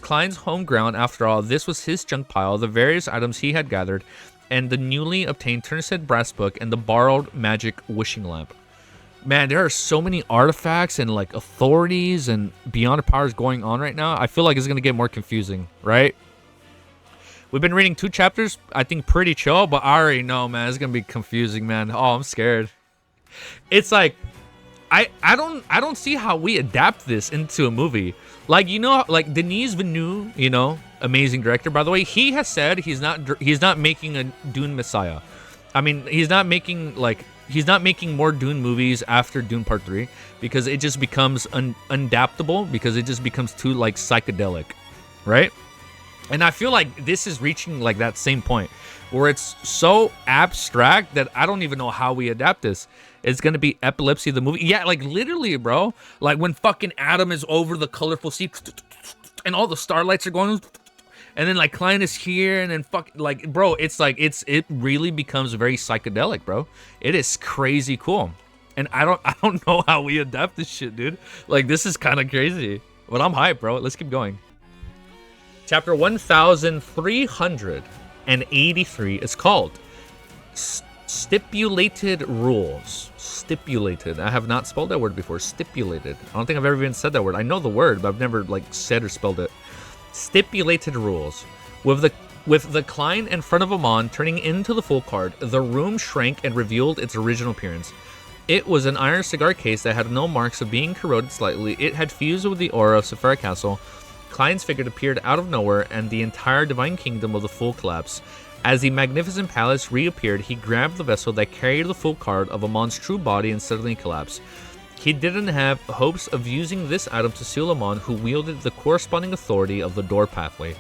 Klein's home ground after all. This was his junk pile, the various items he had gathered, and the newly obtained Turnset brass book and the borrowed magic wishing lamp. Man, there are so many artifacts and like authorities and beyond powers going on right now. I feel like it's going to get more confusing, right? We've been reading 2 chapters, I think pretty chill, but I already know, man, it's going to be confusing, man. Oh, I'm scared. It's like, I don't see how we adapt this into a movie. Like, you know, like Denis Villeneuve, you know, amazing director, by the way, he has said he's not making a Dune Messiah. I mean, he's not making more Dune movies after Dune Part 3 because it just becomes unadaptable, because it just becomes too like psychedelic, right? And I feel like this is reaching like that same point where it's so abstract that I don't even know how we adapt this. It's gonna be Epilepsy the movie. Yeah, like literally, bro. Like when fucking Adam is over the colorful sea and all the starlights are going, and then like Klein is here, and then like, bro, it's like it really becomes very psychedelic, bro. It is crazy cool. And I don't know how we adapt this shit, dude. Like this is kind of crazy. But I'm hyped, bro. Let's keep going. Chapter 1383 is called Stipulated Rules. Stipulated. I have not spelled that word before. Stipulated. I don't think I've ever even said that word. I know the word, but I've never like said or spelled it. Stipulated Rules. With the Klein in front of Amon turning into the full card, the room shrank and revealed its original appearance. It was an iron cigar case that had no marks of being corroded slightly. It had fused with the aura of Sephira Castle. Klein's figure appeared out of nowhere, and the entire divine kingdom of the Fool collapsed. As the magnificent palace reappeared, he grabbed the vessel that carried the full card of Amon's true body and suddenly collapsed. He didn't have hopes of using this item to seal Amon, who wielded the corresponding authority of the door pathway.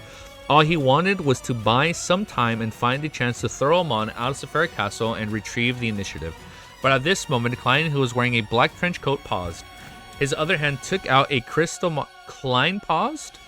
All he wanted was to buy some time and find a chance to throw Amon out of Sephira Castle and retrieve the initiative. But at this moment, Klein, who was wearing a black trench coat, paused. His other hand took out a crystal Klein paused?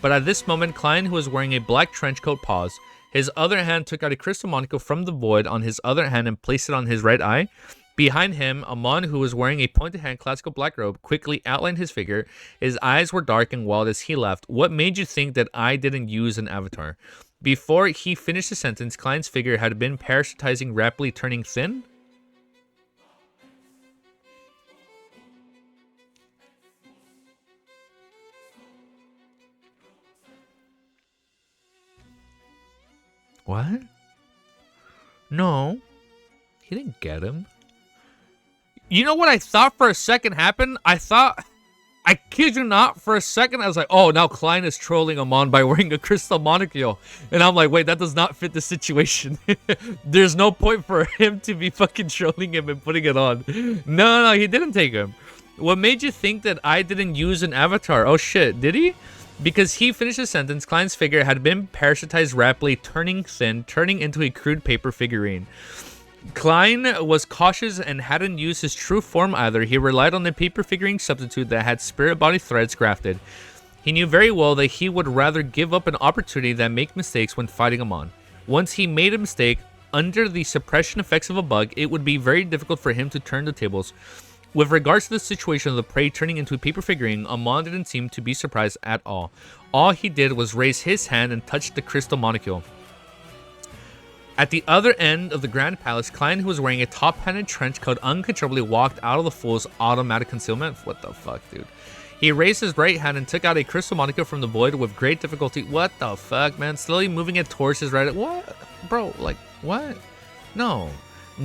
But at this moment, Klein, who was wearing a black trench coat, paused. His other hand took out a crystal monocle from the void on his other hand and placed it on his right eye. Behind him, Amon, who was wearing a pointed hand classical black robe, quickly outlined his figure. His eyes were dark and wild as he laughed. What made you think that I didn't use an avatar? Before he finished the sentence, Klein's figure had been parasitizing, rapidly turning thin. What? No. He didn't get him. You know what I thought for a second happened? I kid you not, for a second, I was like, oh, now Klein is trolling Amon by wearing a crystal monocle. And I'm like, wait, that does not fit the situation. There's no point for him to be fucking trolling him and putting it on. No, he didn't take him. What made you think that I didn't use an avatar? Oh, shit, did he? Because he finished his sentence, Klein's figure had been parasitized rapidly, turning thin, turning into a crude paper figurine. Klein was cautious and hadn't used his true form either. He relied on the paper figurine substitute that had spirit body threads grafted. He knew very well that he would rather give up an opportunity than make mistakes when fighting Amon. Once he made a mistake, under the suppression effects of a bug, it would be very difficult for him to turn the tables. With regards to the situation of the prey turning into a paper figurine, Amon didn't seem to be surprised at all. All he did was raise his hand and touch the crystal monocle. At the other end of the Grand Palace, Klein, who was wearing a top-hatted trench coat, uncontrollably walked out of the fool's automatic concealment. What the fuck, dude? He raised his right hand and took out a crystal monocle from the void with great difficulty. What the fuck, man? Slowly moving it towards his right. What? Bro, like, what? No.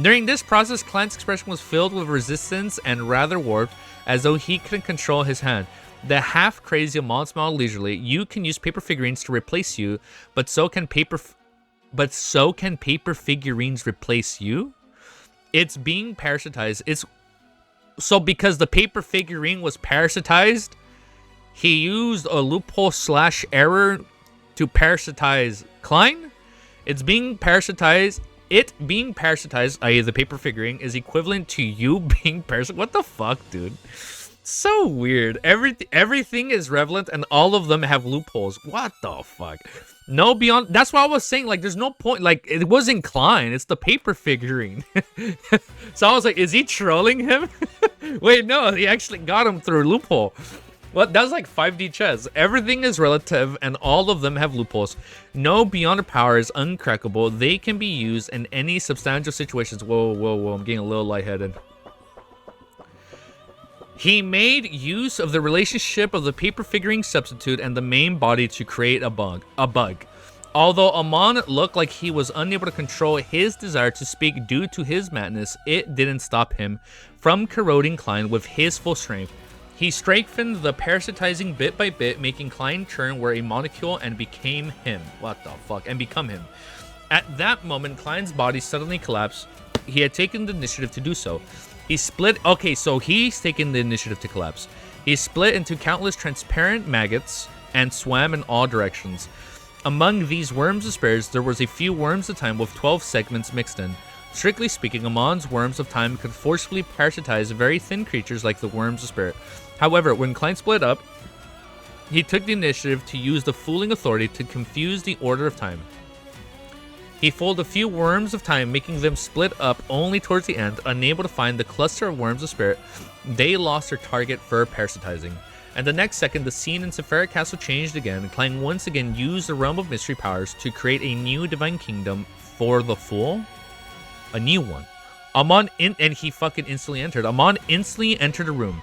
During this process, Klein's expression was filled with resistance and rather warped, as though he couldn't control his hand. The half-crazy Amon smiled leisurely. You can use paper figurines to replace you, but so can paper figurines replace you? It's being parasitized. So because the paper figurine was parasitized, he used a loophole / error to parasitize Klein? It's being parasitized. It being parasitized, i.e. the paper figurine, is equivalent to you being parasitized. What the fuck, dude? So weird. Everything is relevant and all of them have loopholes. What the fuck? No, beyond. That's why I was saying, like, there's no point. Like, it wasn't Klein. It's the paper figurine. So I was like, is he trolling him? Wait, no, he actually got him through a loophole. What? That's like 5D chess. Everything is relative and all of them have loopholes. No beyond power is uncrackable. They can be used in any substantial situations. Whoa. I'm getting a little lightheaded. He made use of the relationship of the paper figurine substitute and the main body to create a bug. Although Amon looked like he was unable to control his desire to speak due to his madness, it didn't stop him from corroding Klein with his full strength. He strengthened the parasitizing bit by bit, making Klein turn where a molecule and became him. What the fuck? And become him. At that moment, Klein's body suddenly collapsed. He had taken the initiative to do so. He split. Okay, so he's taken the initiative to collapse. He split into countless transparent maggots and swam in all directions. Among these worms of spirits, there was a few worms of time with 12 segments mixed in. Strictly speaking, Amon's worms of time could forcibly parasitize very thin creatures like the worms of spirit. However, when Klein split up, he took the initiative to use the fooling authority to confuse the order of time. He folded a few worms of time, making them split up only towards the end. Unable to find the cluster of worms of spirit, they lost their target for parasitizing. And the next second, the scene in Sephira Castle changed again. Klein once again used the realm of mystery powers to create a new divine kingdom for the fool. A new one. And he fucking instantly entered. Amon instantly entered the room.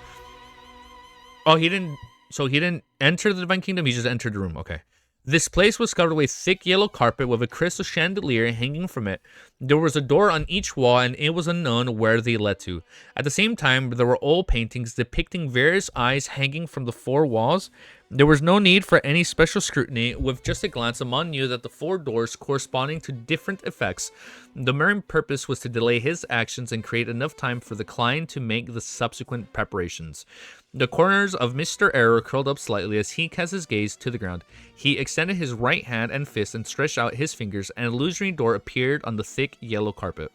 Oh, he didn't enter the divine kingdom, he just entered the room. Okay. This place was covered with thick yellow carpet with a crystal chandelier hanging from it. There was a door on each wall and it was unknown where they led to. At the same time, there were old paintings depicting various eyes hanging from the four walls. There was no need for any special scrutiny. With just a glance, Amon knew that the four doors corresponding to different effects. The main purpose was to delay his actions and create enough time for the client to make the subsequent preparations. The corners of Mr. Arrow curled up slightly as he cast his gaze to the ground. He extended his right hand and fist and stretched out his fingers, and an illusory door appeared on the thick yellow carpet.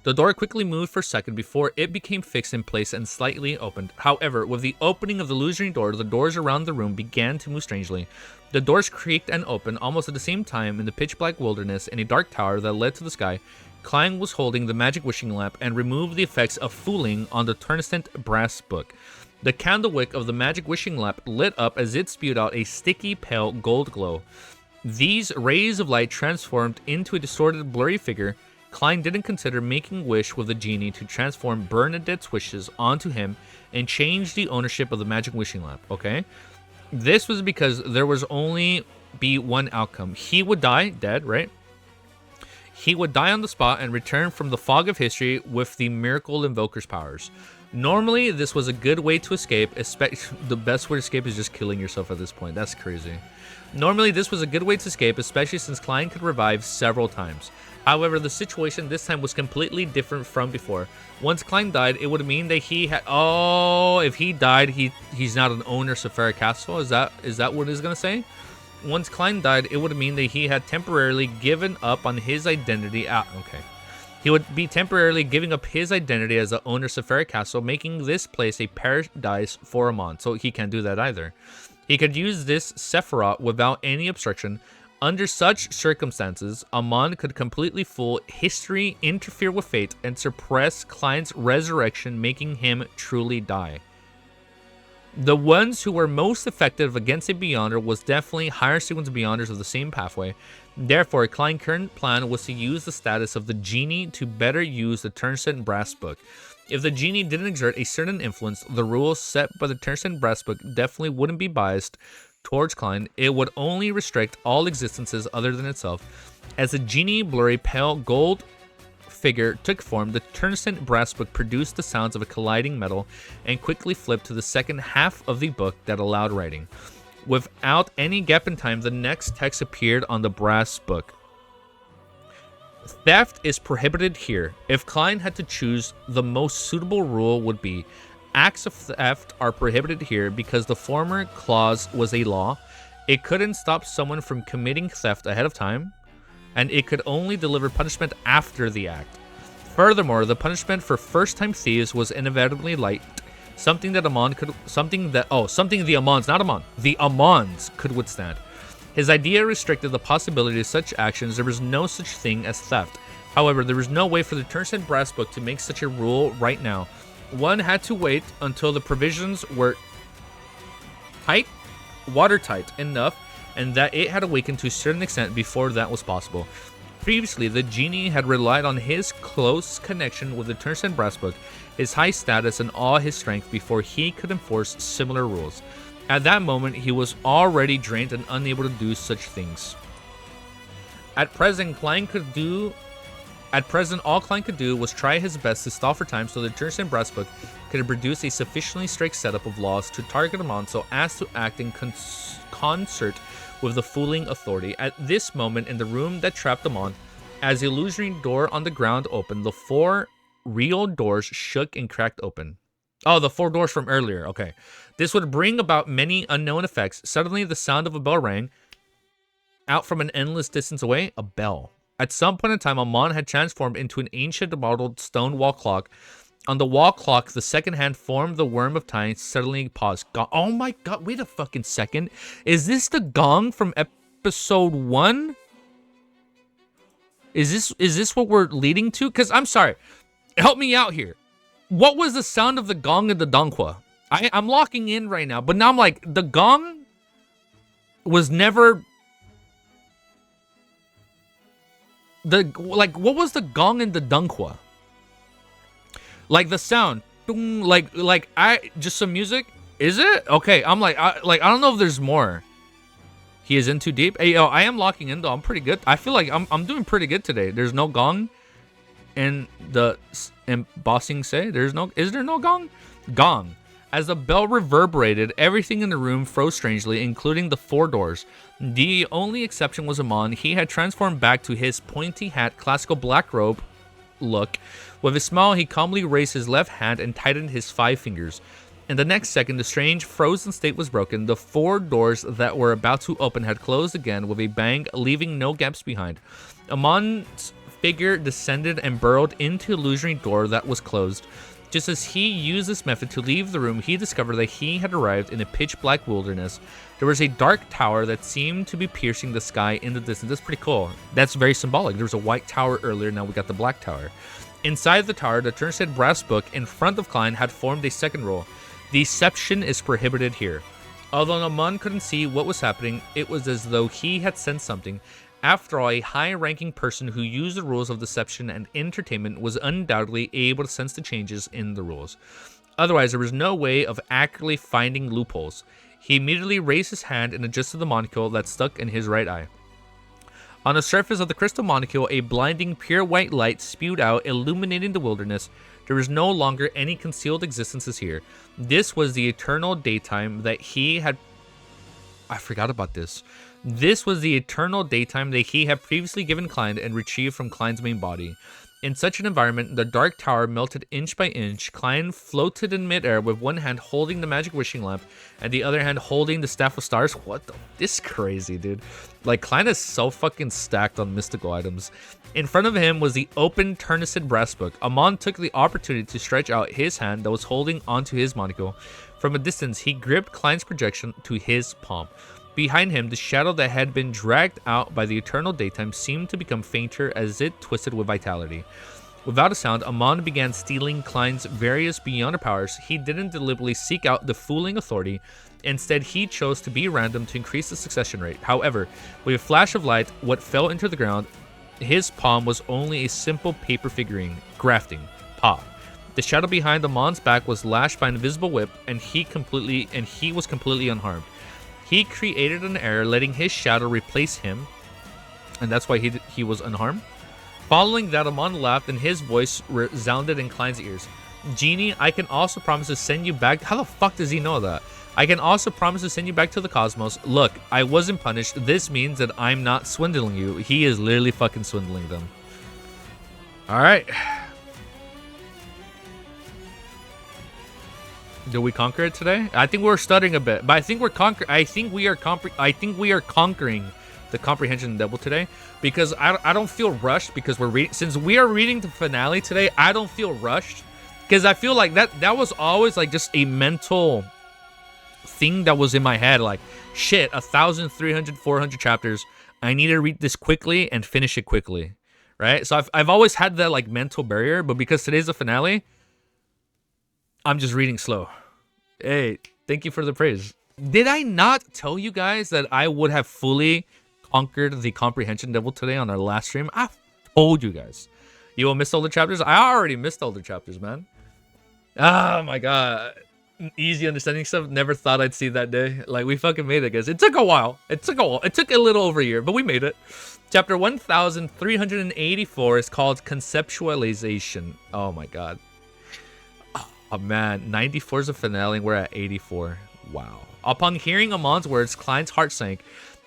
The door quickly moved for a second before it became fixed in place and slightly opened. However, with the opening of the illusory door, the doors around the room began to move strangely. The doors creaked and opened almost at the same time in the pitch-black wilderness in a dark tower that led to the sky. Klein was holding the magic wishing lamp and removed the effects of fooling on the turnstile brass book. The candle wick of the magic wishing lamp lit up as it spewed out a sticky, pale gold glow. These rays of light transformed into a distorted, blurry figure. Klein didn't consider making a wish with the genie to transform Bernadette's wishes onto him and change the ownership of the magic wishing lamp, okay? This was because there was only be one outcome. He would die, dead, right? He would die on the spot and return from the fog of history with the miracle invoker's powers. Normally, this was a good way to escape. The best way to escape is just killing yourself at this point. That's crazy. Normally, this was a good way to escape, especially since Klein could revive several times. However, the situation this time was completely different from before. Once Klein died, it would mean that he had... Oh, if he died, he's not an owner of Sephira Castle? Is that what it's going to say? Once Klein died, it would mean that he had temporarily given up on his identity. Okay. He would be temporarily giving up his identity as the owner of Sephira Castle, making this place a paradise for Amon. So he can't do that either. He could use this Sephiroth without any obstruction. Under such circumstances, Amon could completely fool history, interfere with fate, and suppress Klein's resurrection, making him truly die. The ones who were most effective against a Beyonder was definitely higher sequence Beyonders of the same pathway. Therefore, Klein's current plan was to use the status of the genie to better use the turnstile brass book. If the genie didn't exert a certain influence, the rules set by the turnstile brass book definitely wouldn't be biased towards Klein. It would only restrict all existences other than itself. As the genie, blurry, pale gold figure took form, the turnstile brass book produced the sounds of a colliding metal and quickly flipped to the second half of the book that allowed writing. Without any gap in time, the next text appeared on the brass book. Theft is prohibited here. If Klein had to choose, the most suitable rule would be acts of theft are prohibited here because the former clause was a law. It couldn't stop someone from committing theft ahead of time, and it could only deliver punishment after the act. Furthermore, the punishment for first-time thieves was inevitably light, something the Amons, the Amons could withstand. His idea restricted the possibility of such actions. There was no such thing as theft. However, there was no way for the turnstile brass book to make such a rule right now. One had to wait until the provisions were watertight enough, and that it had awakened to a certain extent before that was possible. Previously, the genie had relied on his close connection with the turnstile brass book, his high status, and all his strength before he could enforce similar rules. At that moment, he was already drained and unable to do such things. At present, all Klein could do was try his best to stall for time so the turnstile brass book could produce a sufficiently strict setup of laws to target Amon so as to act in concert with the fooling authority. At this moment, in the room that trapped Amon, as the illusory door on the ground opened, the four real doors shook and cracked open. Oh, the four doors from earlier. Okay. This would bring about many unknown effects. Suddenly, the sound of a bell rang. Out from an endless distance away, a bell. At some point in time, Amon had transformed into an ancient modeled stone wall clock. On the wall clock, the second hand formed the worm of time, suddenly paused. Oh my god, wait a fucking second. Is this the gong from episode 1? Is this what we're leading to? Because I'm sorry. Help me out here. What was the sound of the gong in the Donghua? I'm locking in right now, but now I'm like, the gong was never... what was the gong in the Donghua? Like the sound, just some music. Is it okay? I'm like, I don't know if there's more. He is in too deep. Hey, yo, I am locking in though. I'm pretty good. I feel like I'm doing pretty good today. There's no gong in the embossing. Say is there no gong? Gong. As the bell reverberated, everything in the room froze strangely, including the four doors. The only exception was Amon. He had transformed back to his pointy hat, classical black robe look. With a smile, he calmly raised his left hand and tightened his 5 fingers. In the next second, the strange, frozen state was broken. The four doors that were about to open had closed again with a bang, leaving no gaps behind. Amon's figure descended and burrowed into the illusionary door that was closed. Just as he used this method to leave the room, he discovered that he had arrived in a pitch-black wilderness. There was a dark tower that seemed to be piercing the sky in the distance. That's pretty cool. That's very symbolic. There was a white tower earlier, now we got the black tower. Inside the tower, the turned brass book in front of Klein had formed a second rule. Deception is prohibited here. Although Amon couldn't see what was happening, it was as though he had sensed something. After all, a high-ranking person who used the rules of deception and entertainment was undoubtedly able to sense the changes in the rules. Otherwise, there was no way of accurately finding loopholes. He immediately raised his hand and adjusted the monocle that stuck in his right eye. On the surface of the crystal monocle, a blinding, pure white light spewed out, illuminating the wilderness. There was no longer any concealed existences here. This was the eternal daytime that he had... I forgot about this. This was the eternal daytime that he had previously given Klein and retrieved from Klein's main body. In such an environment, the dark tower melted inch by inch. Klein floated in midair with one hand holding the magic wishing lamp and the other hand holding the staff of stars. What the? This is crazy, dude. Like, Klein is so fucking stacked on mystical items. In front of him was the open Turnacid brass book. Amon took the opportunity to stretch out his hand that was holding onto his monocle. From a distance, he gripped Klein's projection to his palm. Behind him, the shadow that had been dragged out by the eternal daytime seemed to become fainter as it twisted with vitality. Without a sound, Amon began stealing Klein's various beyonder powers. He didn't deliberately seek out the fooling authority. Instead, he chose to be random to increase the succession rate. However, with a flash of light, what fell into the ground, his palm was only a simple paper figurine. Grafting. Pop. The shadow behind Amon's back was lashed by an invisible whip, and he was completely unharmed. He created an error, letting his shadow replace him, and that's why he was unharmed. Following that, Amon laughed, and his voice resounded in Klein's ears. Genie, I can also promise to send you back... How the fuck does he know that? I can also promise to send you back to the cosmos. Look, I wasn't punished. This means that I'm not swindling you. He is literally fucking swindling them. Alright. Did we conquer it today? I think we're stuttering a bit, but I think we are conquering the comprehension level today, because I don't feel rushed, because since we are reading the finale today. I don't feel rushed, because I feel like that was always like just a mental thing that was in my head, like, shit, 1,300, 400 chapters. I need to read this quickly and finish it quickly, right? So I've always had that like mental barrier, but because today's the finale, I'm just reading slow. Hey, thank you for the praise. Did I not tell you guys that I would have fully conquered the comprehension level today on our last stream? I told you guys. You will miss all the chapters? I already missed all the chapters, man. Oh my god. Easy understanding stuff. Never thought I'd see that day. Like, we fucking made it, guys. It took a while. It took a little over a year, but we made it. Chapter 1384 is called Conceptualization. Oh my god. Oh man, 94 is a finale and we're at 84. Wow. Upon hearing Amon's words, Klein's heart sank.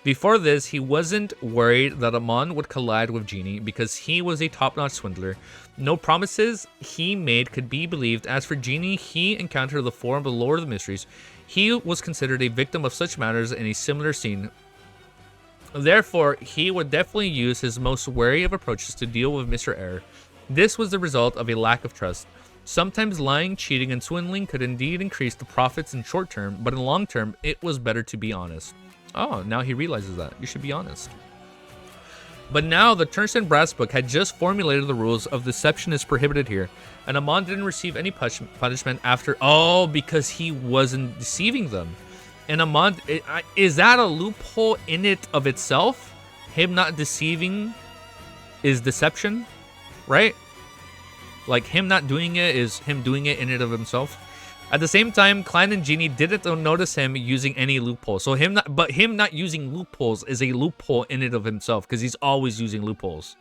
Before this, he wasn't worried that Amon would collide with Genie because he was a top-notch swindler. No promises he made could be believed. As for Genie, he encountered the form of the Lord of the Mysteries. He was considered a victim of such matters in a similar scene. Therefore, he would definitely use his most wary of approaches to deal with Mr. Error. This was the result of a lack of trust. Sometimes lying, cheating, and swindling could indeed increase the profits in short term, but in long term, it was better to be honest. Oh, now he realizes that. You should be honest. But now, the Turnacid Brass Book had just formulated the rules of deception is prohibited here, and Amon didn't receive any punishment after... Oh, because he wasn't deceiving them. And Amon... Is that a loophole in it of itself? Him not deceiving is deception, right? Like, him not doing it is him doing it in and of himself. At the same time, Klein and Genie didn't notice him using any loopholes. So him not using loopholes is a loophole in and of himself, because he's always using loopholes.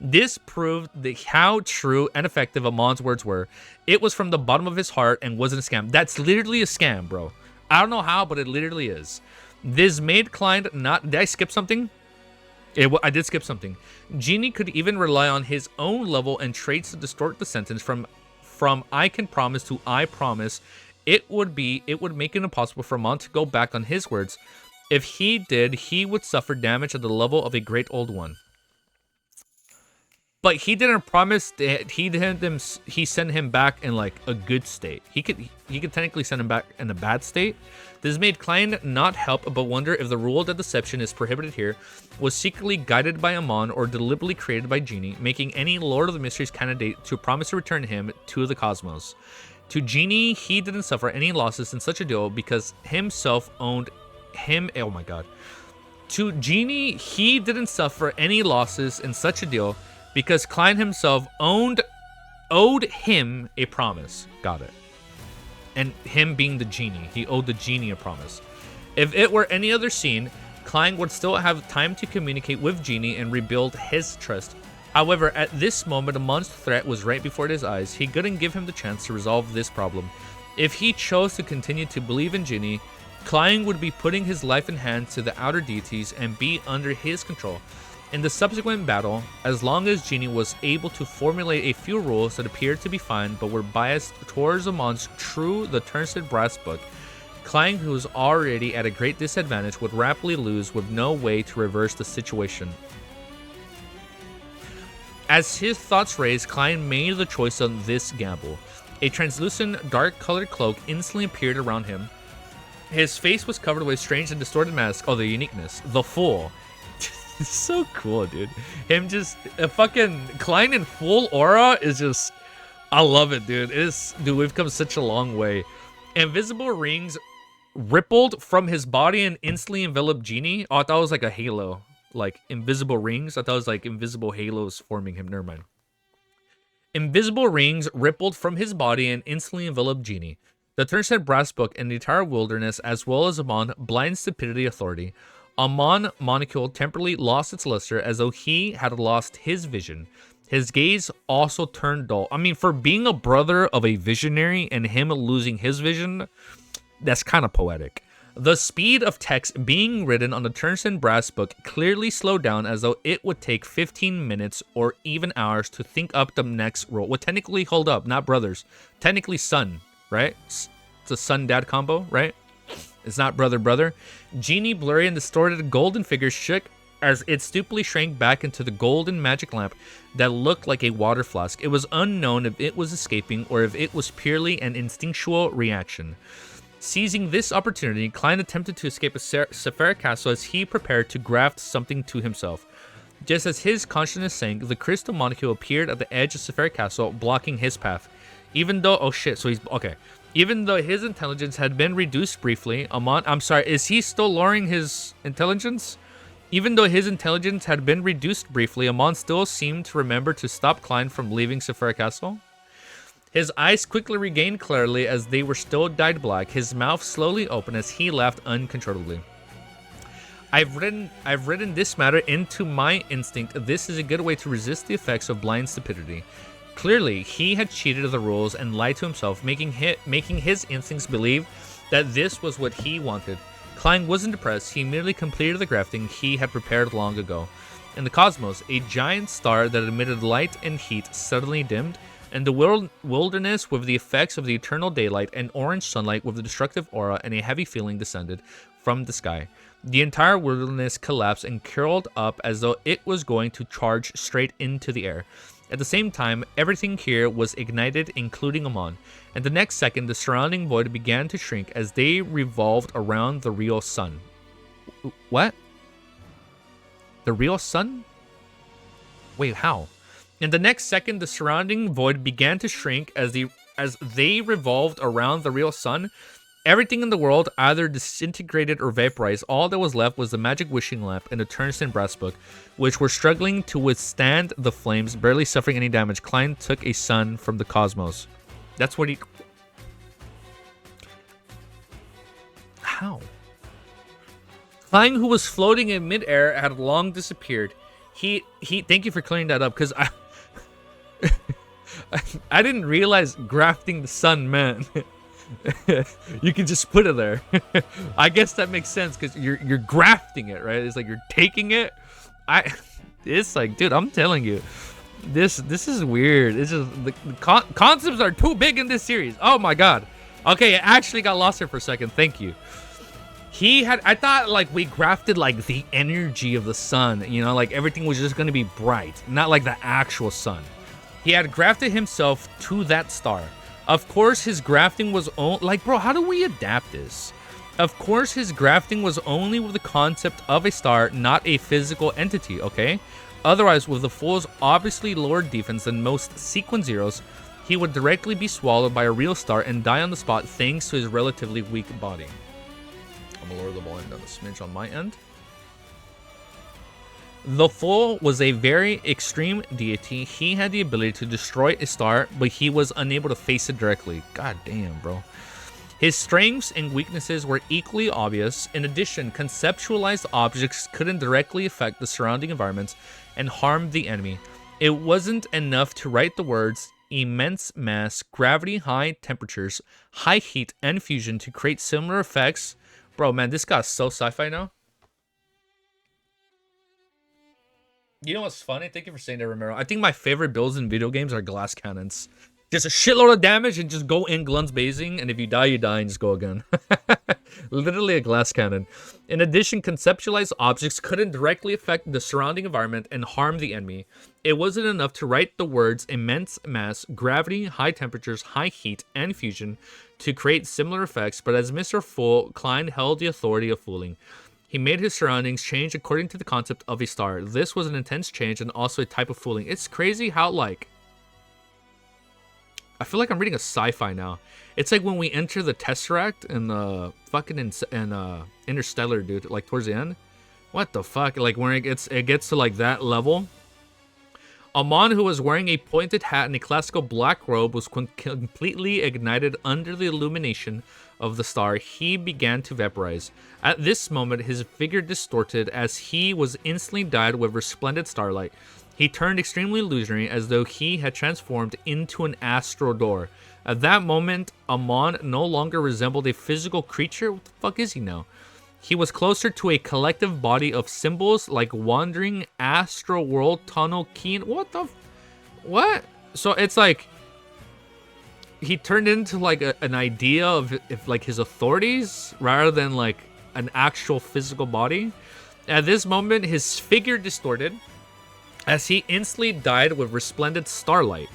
This proved how true and effective Amon's words were. It was from the bottom of his heart and wasn't a scam. That's literally a scam, bro. I don't know how, but it literally is. This made Klein not... Did I skip something? I did skip something. Genie could even rely on his own level and traits to distort the sentence from I can promise to I promise. It would make it impossible for Amon to go back on his words. If he did, he would suffer damage at the level of a great old one. But he didn't promise that he sent him back in like a good state. He could technically send him back in a bad state. This made Klein not help but wonder if the rule that deception is prohibited here was secretly guided by Amon or deliberately created by Genie, making any Lord of the Mysteries candidate to promise to return him to the cosmos. To Genie, he didn't suffer any losses in such a deal because himself owned him. Oh my god. To Genie, he didn't suffer any losses in such a deal because Klein himself owed him a promise. Got it. And him being the genie, he owed the genie a promise. If it were any other scene, Klein would still have time to communicate with Genie and rebuild his trust. However, at this moment, Amon's threat was right before his eyes. He couldn't give him the chance to resolve this problem. If he chose to continue to believe in Genie, Klein would be putting his life in hands to the outer deities and be under his control. In the subsequent battle, as long as Genie was able to formulate a few rules that appeared to be fine but were biased towards Amon's the Turnsid Brass Book, Klein, who was already at a great disadvantage, would rapidly lose with no way to reverse the situation. As his thoughts raced, Klein made the choice on this gamble. A translucent, dark-colored cloak instantly appeared around him. His face was covered with a strange and distorted mask. Oh, the uniqueness. The Fool. It's so cool, dude. Him just a fucking Klein in full aura is just, I love it, dude. Dude, we've come such a long way. Invisible rings rippled from his body and instantly enveloped Genie. Oh, I thought it was like a halo, like invisible rings. I thought it was like invisible halos forming him. Never mind. Invisible rings rippled from his body and instantly enveloped Genie. The Turnsid Brass Book and the entire wilderness, as well as Amon, blind stupidity authority. Amon molecule temporarily lost its luster as though he had lost his vision. His gaze also turned dull. I mean, for being a brother of a visionary and him losing his vision, that's kind of poetic. The speed of text being written on the Turnsid Brass Book clearly slowed down as though it would take 15 minutes or even hours to think up the next rule. Well, technically, hold up, not brothers. Technically son, right? It's a son-dad combo, right? It's not brother-brother. Genie, blurry and distorted golden figure shook as it stupidly shrank back into the golden magic lamp that looked like a water flask. It was unknown if it was escaping or if it was purely an instinctual reaction. Seizing this opportunity, Klein attempted to escape a Sephira castle as he prepared to graft something to himself. Just as his consciousness sank, the crystal molecule appeared at the edge of Sephira castle, blocking his path. Even though, oh shit, so he's, okay. Even though his intelligence had been reduced briefly, I'm sorry, is he still lowering his intelligence? Even though his intelligence had been reduced briefly, Amon still seemed to remember to stop Klein from leaving Sephira Castle. His eyes quickly regained clarity as they were still dyed black. His mouth slowly opened as he laughed uncontrollably. I've written this matter into my instinct. This is a good way to resist the effects of blind stupidity. Clearly, he had cheated the rules and lied to himself, making his instincts believe that this was what he wanted. Klein wasn't depressed. He merely completed the grafting he had prepared long ago. In the cosmos, a giant star that emitted light and heat suddenly dimmed, and the wilderness with the effects of the eternal daylight and orange sunlight with the destructive aura and a heavy feeling descended from the sky. The entire wilderness collapsed and curled up as though it was going to charge straight into the air. At the same time, everything here was ignited, including Amon, and the next second, the surrounding void began to shrink as they revolved around the real sun. What? The real sun? Wait, how? In the next second, the surrounding void began to shrink as they revolved around the real sun. Everything in the world either disintegrated or vaporized. All that was left was the magic wishing lamp and the Turnsid Brass Book, which were struggling to withstand the flames, barely suffering any damage. Klein took a sun from the cosmos. That's what he... How? Klein, who was floating in midair, had long disappeared. He thank you for clearing that up, because I didn't realize grafting the sun, man. You can just put it there. I guess that makes sense because you're grafting it, right? It's like you're taking it. It's like, dude, I'm telling you, this is weird. It's just the concepts are too big in this series. Oh my god. Okay, I actually got lost here for a second. Thank you. I thought like we grafted like the energy of the sun, you know, like everything was just gonna be bright, not like the actual sun. He had grafted himself to that star. Of course, his grafting was like, bro, how do we adapt this? Of course, his grafting was only with the concept of a star, not a physical entity, okay? Otherwise, with the fool's obviously lower defense than most sequence zeros, he would directly be swallowed by a real star and die on the spot thanks to his relatively weak body. I'm gonna lower the volume down a smidge on my end. The Fool was a very extreme deity. He had the ability to destroy a star, but he was unable to face it directly. God damn, bro. His strengths and weaknesses were equally obvious. In addition, conceptualized objects couldn't directly affect the surrounding environments and harm the enemy. It wasn't enough to write the words immense mass, gravity, high temperatures, high heat, and fusion to create similar effects. Bro, man, this guy's so sci-fi now. You know what's funny? Thank you for saying that, Romero. I think my favorite builds in video games are glass cannons. Just a shitload of damage and just go in guns blazing, and if you die, you die and just go again. Literally a glass cannon. In addition, conceptualized objects couldn't directly affect the surrounding environment and harm the enemy. It wasn't enough to write the words immense mass, gravity, high temperatures, high heat, and fusion to create similar effects, but as Mr. Fool, Klein held the authority of fooling. He made his surroundings change according to the concept of a star. This was an intense change and also a type of fooling. It's crazy how, like, I feel like I'm reading a sci-fi now. It's like when we enter the Tesseract in the fucking Interstellar, dude, like towards the end. What the fuck? Like when it gets to like that level. Amon, who was wearing a pointed hat and a classical black robe, was completely ignited under the illumination of the star. He began to vaporize. At this moment, his figure distorted as he was instantly dyed with resplendent starlight. He turned extremely illusionary, as though he had transformed into an astral door. At that moment, Amon no longer resembled a physical creature. What the fuck is he now? He was closer to a collective body of symbols, like wandering astral world tunnel key. What the? What? So it's like he turned into like an idea of if like his authorities rather than like an actual physical body. At this moment, his figure distorted as he instantly died with resplendent starlight.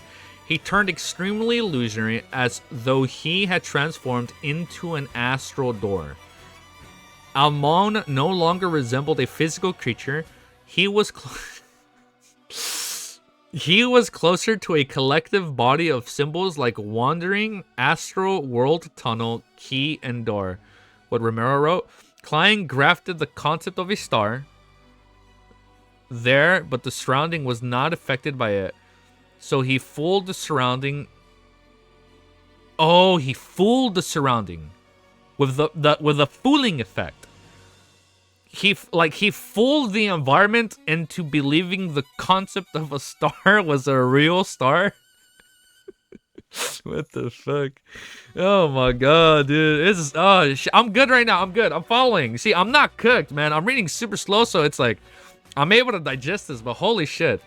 He turned extremely illusionary, as though he had transformed into an astral door. Amon no longer resembled a physical creature. He was he was closer to a collective body of symbols like wandering astral world tunnel key and door. What Romero wrote. Klein grafted the concept of a star there, but the surrounding was not affected by it. So he fooled the surrounding. Oh, he fooled the surrounding with the fooling effect. He fooled the environment into believing the concept of a star was a real star. What the fuck? Oh my god, dude. This is I'm good right now. I'm good. I'm following. See, I'm not cooked, man. I'm reading super slow, so it's like I'm able to digest this, but holy shit.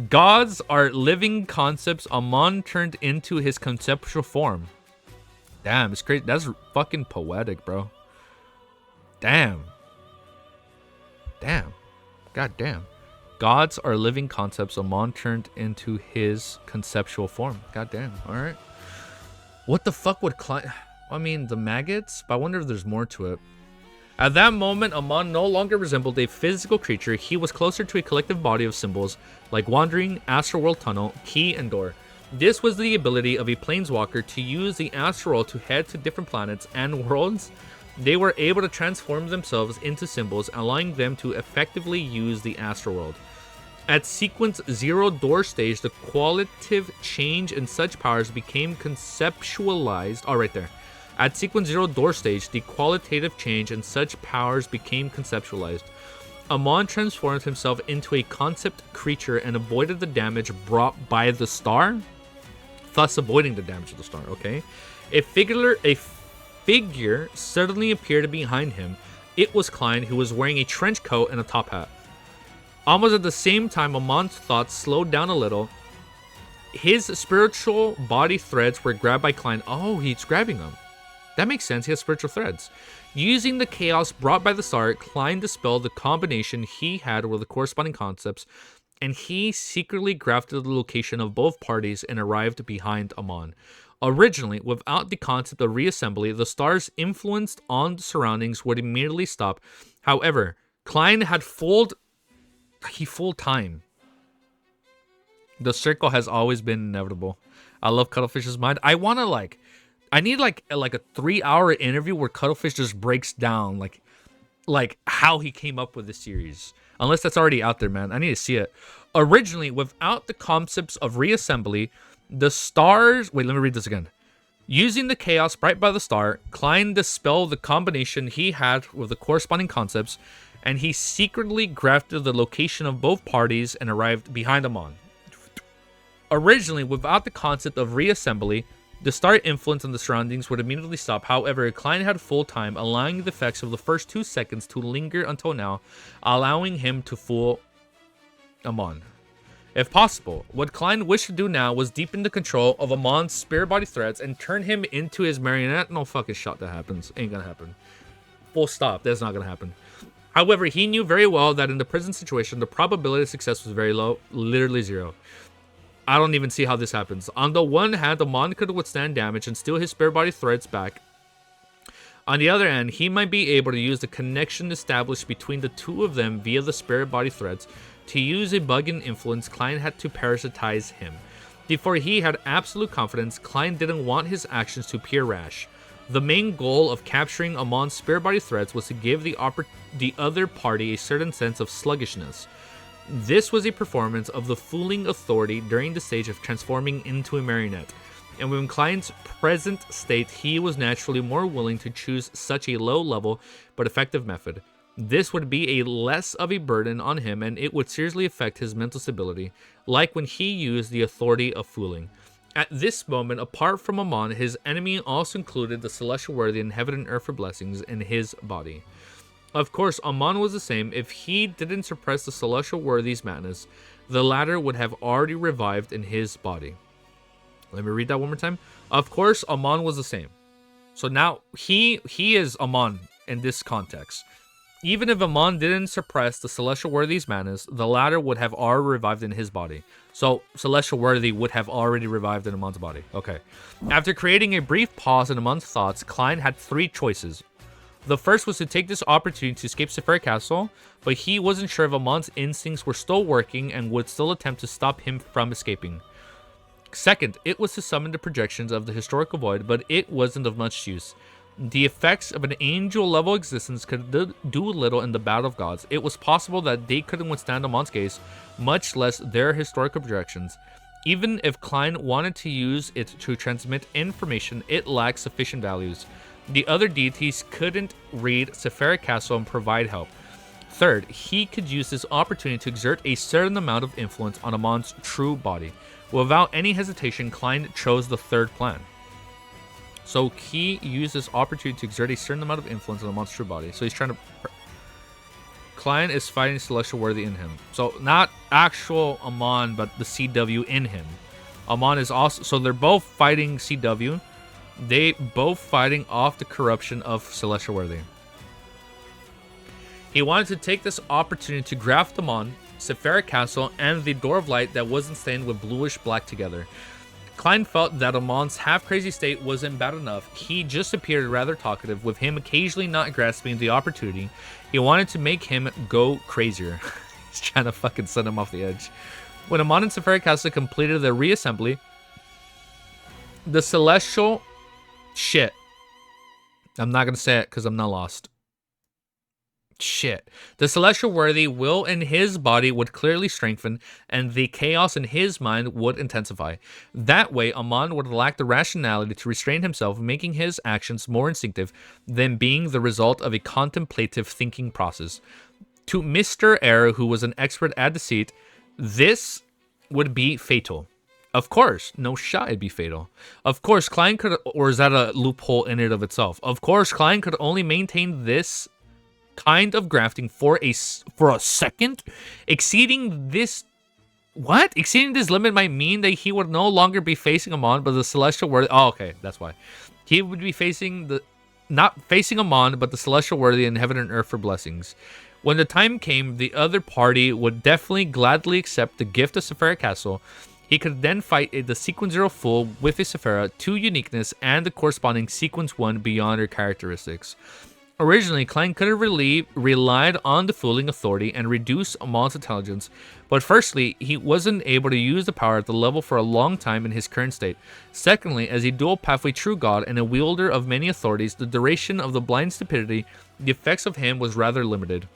Gods are living concepts Amon turned into his conceptual form. Damn, it's crazy. That's fucking poetic, bro. Damn. Damn. God damn. Gods are living concepts Amon turned into his conceptual form. God damn. Alright. What the fuck would Klein... I mean, the maggots? But I wonder if there's more to it. At that moment, Amon no longer resembled a physical creature. He was closer to a collective body of symbols, like wandering, astral world tunnel, key, and door. This was the ability of a planeswalker to use the astral world to head to different planets and worlds. They were able to transform themselves into symbols, allowing them to effectively use the astral world. At sequence 0 door stage, the qualitative change in such powers became conceptualized. Oh, right there. At sequence 0 door stage, the qualitative change in such powers became conceptualized. Amon transformed himself into a concept creature and avoided the damage brought by the star, thus avoiding the damage of the star, okay? A figure suddenly appeared behind him. It was Klein, who was wearing a trench coat and a top hat. Almost at the same time, Amon's thoughts slowed down a little. His spiritual body threads were grabbed by Klein. Oh, he's grabbing them. That makes sense. He has spiritual threads. Using the chaos brought by the star, Klein dispelled the combination he had with the corresponding concepts, and he secretly grafted the location of both parties and arrived behind Amon. Originally, without the concept of reassembly, the star's influence on the surroundings would immediately stop. However, Klein had fooled time. The circle has always been inevitable. I love Cuttlefish's mind. I need like a 3-hour interview where Cuttlefish just breaks down like how he came up with the series. Unless that's already out there, man. I need to see it. Originally, without the concepts of reassembly, the stars... Wait, let me read this again. Using the chaos brought by the star, Klein dispelled the combination he had with the corresponding concepts, and he secretly grafted the location of both parties and arrived behind Amon. Originally, without the concept of reassembly, the star influence on the surroundings would immediately stop. However, Klein had full time, allowing the effects of the first 2 seconds to linger until now, allowing him to fool Amon. If possible, what Klein wished to do now was deepen the control of Amon's spirit body threads and turn him into his marionette. No fucking shot that happens. Ain't gonna happen. Full stop. That's not gonna happen. However, he knew very well that in the present situation, the probability of success was very low, literally 0. I don't even see how this happens. On the one hand, Amon could withstand damage and steal his spirit body threads back. On the other hand, he might be able to use the connection established between the two of them via the spirit body threads. To use a bug and influence, Klein had to parasitize him. Before he had absolute confidence, Klein didn't want his actions to appear rash. The main goal of capturing Amon's spirit body threads was to give the other party a certain sense of sluggishness. This was a performance of the fooling authority during the stage of transforming into a marionette, and with Klein's present state, he was naturally more willing to choose such a low-level but effective method. This would be a less of a burden on him, and it would seriously affect his mental stability, like when he used the authority of fooling. At this moment, apart from Amon, his enemy also included the Celestial Worthy and Heaven and Earth for Blessings in his body. Of course, Amon was the same. If he didn't suppress the Celestial Worthy's madness, the latter would have already revived in his body. Let me read that one more time. Of course, Amon was the same. So now, he is Amon in this context. Even if Amon didn't suppress the Celestial Worthy's madness, the latter would have already revived in his body. So, Celestial Worthy would have already revived in Amon's body. Okay. After creating a brief pause in Amon's thoughts, Klein had 3 choices. The first was to take this opportunity to escape Sephira Castle, but he wasn't sure if Amon's instincts were still working and would still attempt to stop him from escaping. Second, it was to summon the projections of the historical void, but it wasn't of much use. The effects of an angel-level existence could do little in the Battle of Gods. It was possible that they couldn't withstand Amon's gaze, much less their historical projections. Even if Klein wanted to use it to transmit information, it lacked sufficient values. The other deities couldn't read Sephira Castle and provide help. Third, he could use this opportunity to exert a certain amount of influence on Amon's true body. Without any hesitation, Klein chose the third plan. So he used this opportunity to exert a certain amount of influence on Amon's true body. So he's trying to... Klein is fighting Celestial Worthy in him. So not actual Amon, but the CW in him. Amon is also... So they're both fighting CW. They both fighting off the corruption of Celestial Worthy. He wanted to take this opportunity to graft Amon, Sephira Castle, and the Door of Light that wasn't stained with bluish black together. Klein felt that Amon's half-crazy state wasn't bad enough. He just appeared rather talkative, with him occasionally not grasping the opportunity. He wanted to make him go crazier. He's trying to fucking send him off the edge. When Amon and Sephira Castle completed their reassembly, the Celestial... Shit. I'm not going to say it because I'm not lost. Shit. The Celestial Worthy will in his body would clearly strengthen, and the chaos in his mind would intensify. That way, Amon would lack the rationality to restrain himself, making his actions more instinctive than being the result of a contemplative thinking process. To Mr. Air, who was an expert at deceit, this would be fatal. Of course, no shot it'd be fatal. Of course, Klein could, or is that a loophole in and of itself? Of course, Klein could only maintain this kind of grafting for a second. Exceeding this limit might mean that he would no longer be facing Amon, but the Celestial Worthy. Oh, okay, that's why. He would be facing the... not facing Amon, but the celestial worthy in heaven and earth for blessings. When the time came, the other party would definitely gladly accept the gift of Sephara Castle. He could then fight the Sequence 0 full with a Sephara, 2 uniqueness, and the corresponding Sequence 1 beyond her characteristics. Originally, Klein could have relied on the fooling authority and reduce Amon's intelligence, but firstly, he wasn't able to use the power at the level for a long time in his current state. Secondly, as a dual pathway true god and a wielder of many authorities, the duration of the blind stupidity, the effects of him was rather limited.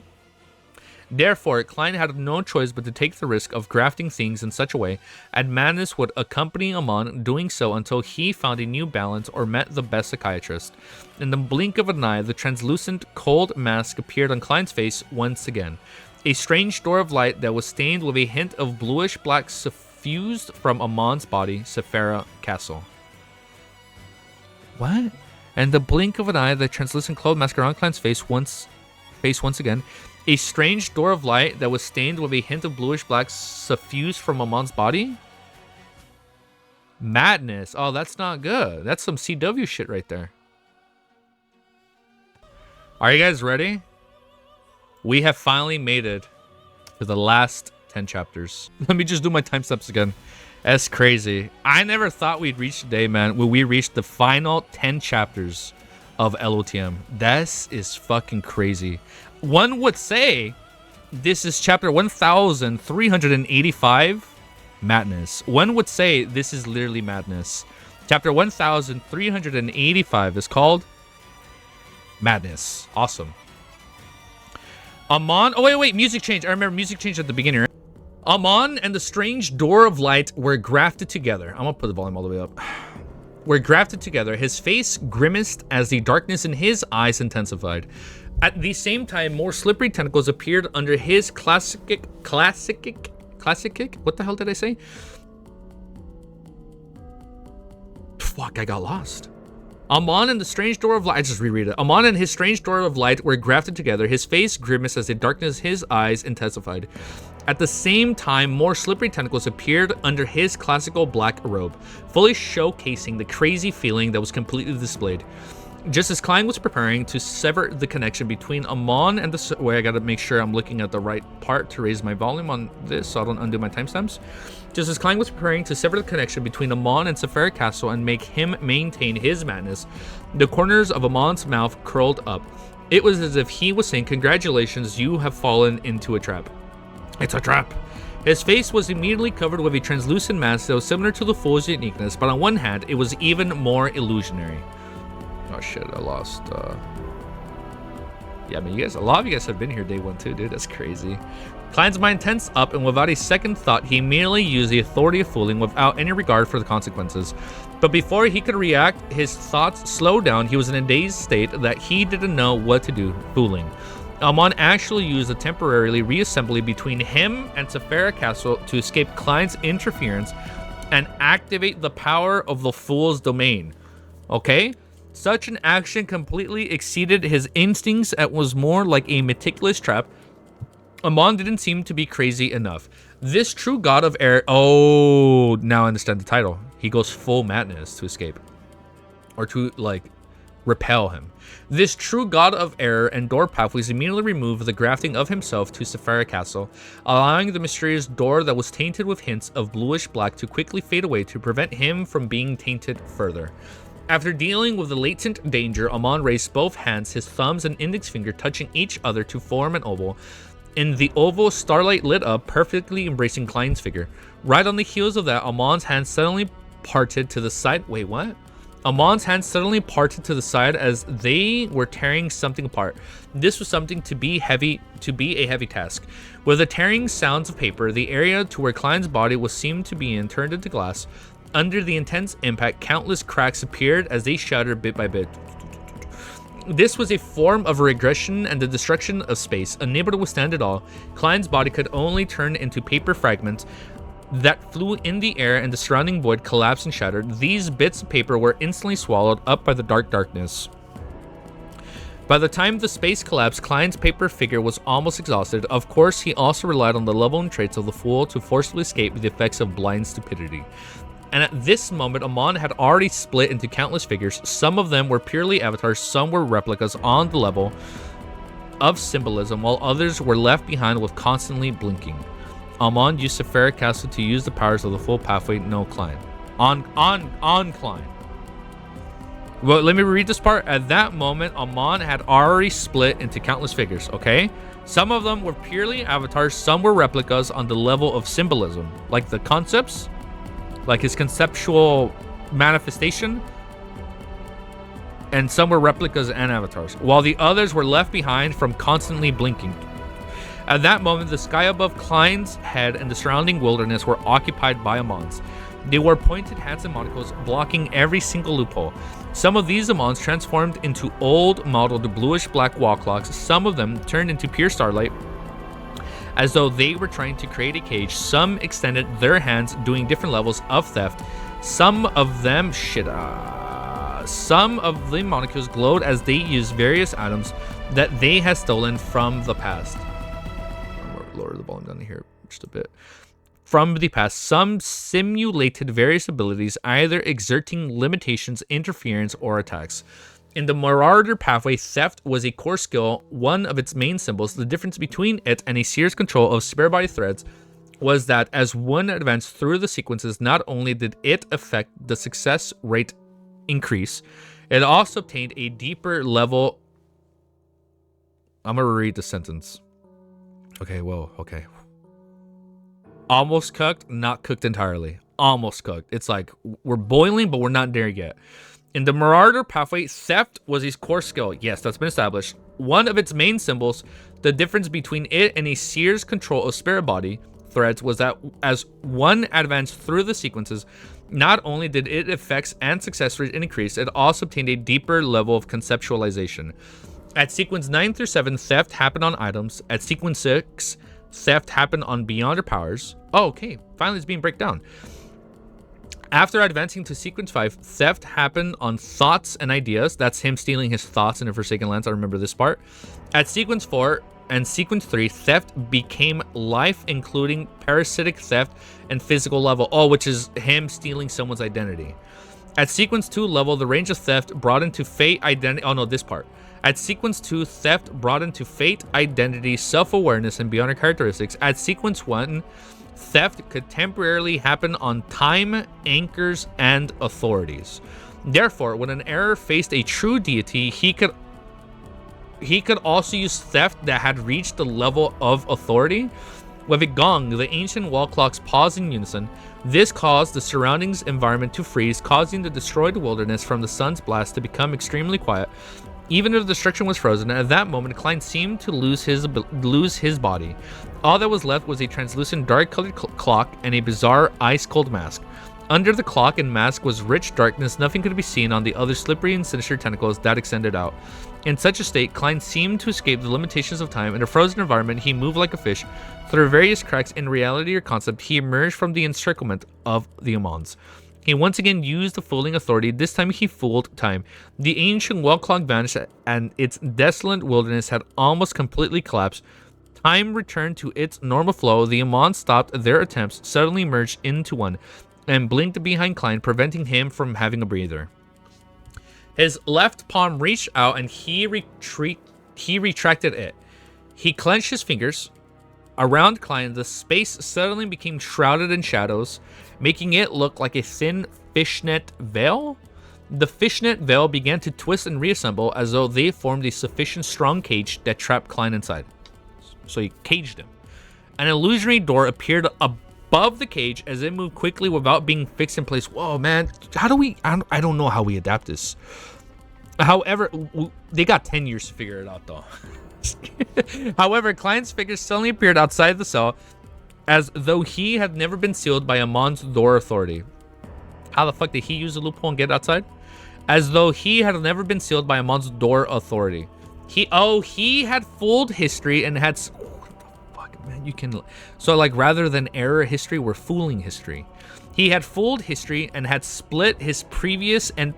Therefore, Klein had no choice but to take the risk of grafting things in such a way, and madness would accompany Amon doing so until he found a new balance or met the best psychiatrist. In the blink of an eye, the translucent, cold mask appeared on Klein's face once again. A strange door of light that was stained with a hint of bluish-black suffused from Amon's body, Sephara Castle. What? And the blink of an eye, the translucent cloud mask around Klein's face once again. A strange door of light that was stained with a hint of bluish-black suffused from Amon's body? Madness. Oh, that's not good. That's some CW shit right there. Are you guys ready? We have finally made it to the last 10 chapters. Let me just do my timestamps again. That's crazy. I never thought we'd reach the day, man, where we reached the final 10 chapters of LOTM. This is fucking crazy. One would say this is chapter 1385, madness. One would say this is literally madness. Chapter 1385 is called madness. Awesome. Amon, oh wait, music change. I remember music change at the beginning, right? Amon and the strange door of light were grafted together. I'm gonna put the volume all the way up. Were grafted together. His face grimaced as the darkness in his eyes intensified. At the same time, more slippery tentacles appeared under his classic, what the hell did I say? Fuck, I got lost. Amon and the strange door of light, I just reread it. Amon and his strange door of light were grafted together. His face grimaced as the darkness in his eyes intensified. At the same time, more slippery tentacles appeared under his classical black robe, fully showcasing the crazy feeling that was completely displayed. Just as Klein was preparing to sever the connection between Amon and the... Wait, I gotta make sure I'm looking at the right part to raise my volume on this so I don't undo my timestamps. Just as Klein was preparing to sever the connection between Amon and Sephara Castle and make him maintain his madness, the corners of Amon's mouth curled up. It was as if he was saying, "Congratulations, you have fallen into a trap." It's a trap. His face was immediately covered with a translucent mask that was similar to the Fool's uniqueness, but on one hand, it was even more illusionary. Oh shit, I lost, yeah, I mean, a lot of you guys have been here day one too, dude. That's crazy. Klein's mind tensed up, and without a second thought, he immediately used the authority of fooling without any regard for the consequences. But before he could react, his thoughts slowed down. He was in a dazed state that he didn't know what to do, fooling. Amon actually used a temporarily reassembly between him and Sephara Castle to escape Klein's interference and activate the power of the Fool's domain. Okay? Such an action completely exceeded his instincts and was more like a meticulous trap. Amon didn't seem to be crazy enough. This true god of error... Oh, now I understand the title. He goes full madness to escape. Or to, like, repel him. This true god of error and door pathways immediately removed the grafting of himself to Sephara Castle, allowing the mysterious door that was tainted with hints of bluish black to quickly fade away to prevent him from being tainted further. After dealing with the latent danger, Amon raised both hands, his thumbs and index finger touching each other to form an oval. In the oval, starlight lit up, perfectly embracing Klein's figure. Right on the heels of that, Amon's hands suddenly parted to the side. Wait, what? Amon's hands suddenly parted to the side as they were tearing something apart. This was something to be a heavy task. With the tearing sounds of paper, the area to where Klein's body was seemed to be in turned into glass. Under the intense impact, countless cracks appeared as they shattered bit by bit. This was a form of regression and the destruction of space. Unable to withstand it all, Klein's body could only turn into paper fragments that flew in the air, and the surrounding void collapsed and shattered. These bits of paper were instantly swallowed up by the darkness. By the time the space collapsed, Klein's paper figure was almost exhausted. Of course, he also relied on the leveling traits of the Fool to forcibly escape the effects of blind stupidity. And at this moment, Amon had already split into countless figures. Some of them were purely avatars, some were replicas on the level of symbolism, while others were left behind with constantly blinking. Amon used Sephiric Castle to use the powers of the full pathway. No, Klein. On Klein. Well, let me read this part. At that moment, Amon had already split into countless figures, okay? Some of them were purely avatars, some were replicas on the level of symbolism, like the concepts, like his conceptual manifestation, and some were replicas and avatars, while the others were left behind from constantly blinking. At that moment, the sky above Klein's head and the surrounding wilderness were occupied by Amons. They wore pointed hats and monocles, blocking every single loophole. Some of these Amons transformed into old modeled bluish-black wall clocks. Some of them turned into pure starlight, as though they were trying to create a cage. Some extended their hands, doing different levels of theft. Some of them some of the monocles glowed as they used various items that they had stolen from the past. Lower the volume down here just a bit. From the past, some simulated various abilities, either exerting limitations, interference, or attacks. In the Marauder pathway, theft was a core skill, one of its main symbols. The difference between it and a Seer's control of spare body threads was that as one advanced through the sequences, not only did it affect the success rate increase, it also obtained a deeper level. I'm gonna read the sentence. Okay, whoa, okay. Almost cooked, not cooked entirely. Almost cooked. It's like we're boiling, but we're not there yet. In the Marauder pathway, theft was his core skill. Yes, that's been established. One of its main symbols, the difference between it and a Seer's control of spirit body threads was that as one advanced through the sequences, not only did its effects and success rate increase, it also obtained a deeper level of conceptualization. At sequence 9 through 7, theft happened on items. At sequence 6, theft happened on Beyonder powers. Oh, okay. Finally, it's being break down. After advancing to sequence 5, theft happened on thoughts and ideas. That's him stealing his thoughts in a Forsaken Lands. I remember this part. At sequence 4 and sequence 3, theft became life, including parasitic theft and physical level. Oh, which is him stealing someone's identity. At sequence 2 level, the range of theft brought into fate, identity. Oh no, this part. At sequence 2, theft brought into fate, identity, self-awareness, and beyond characteristics. At sequence 1, theft could temporarily happen on time, anchors, and authorities. Therefore, when an error faced a true deity, he could also use theft that had reached the level of authority. With a gong, the ancient wall clocks paused in unison. This caused the surroundings environment to freeze, causing the destroyed wilderness from the sun's blast to become extremely quiet. Even if the destruction was frozen, at that moment, Klein seemed to lose his body. All that was left was a translucent dark-colored clock and a bizarre ice-cold mask. Under the clock and mask was rich darkness. Nothing could be seen on the other slippery and sinister tentacles that extended out. In such a state, Klein seemed to escape the limitations of time. In a frozen environment, he moved like a fish. Through various cracks in reality or concept, he emerged from the encirclement of the Amons. He once again used the fooling authority. This time he fooled time. The ancient wall clock vanished and its desolate wilderness had almost completely collapsed. Time returned to its normal flow. The Amons stopped their attempts, suddenly merged into one, and blinked behind Klein, preventing him from having a breather. His left palm reached out and he retracted it. He clenched his fingers. Around Klein, the space suddenly became shrouded in shadows, making it look like a thin fishnet veil. The fishnet veil began to twist and reassemble as though they formed a sufficient strong cage that trapped Klein inside. So he caged him. An illusionary door appeared above the cage as it moved quickly without being fixed in place. Whoa, man. How do we... I don't know how we adapt this. However, they got 10 years to figure it out, though. However, Klein's figure suddenly appeared outside the cell as though he had never been sealed by Amon's door authority. How the fuck did he use the loophole and get outside? As though he had never been sealed by Amon's door authority. He had fooled history and had... What the fuck, man? You can... So, like, rather than error history, we're fooling history. He had fooled history and had split his previous and...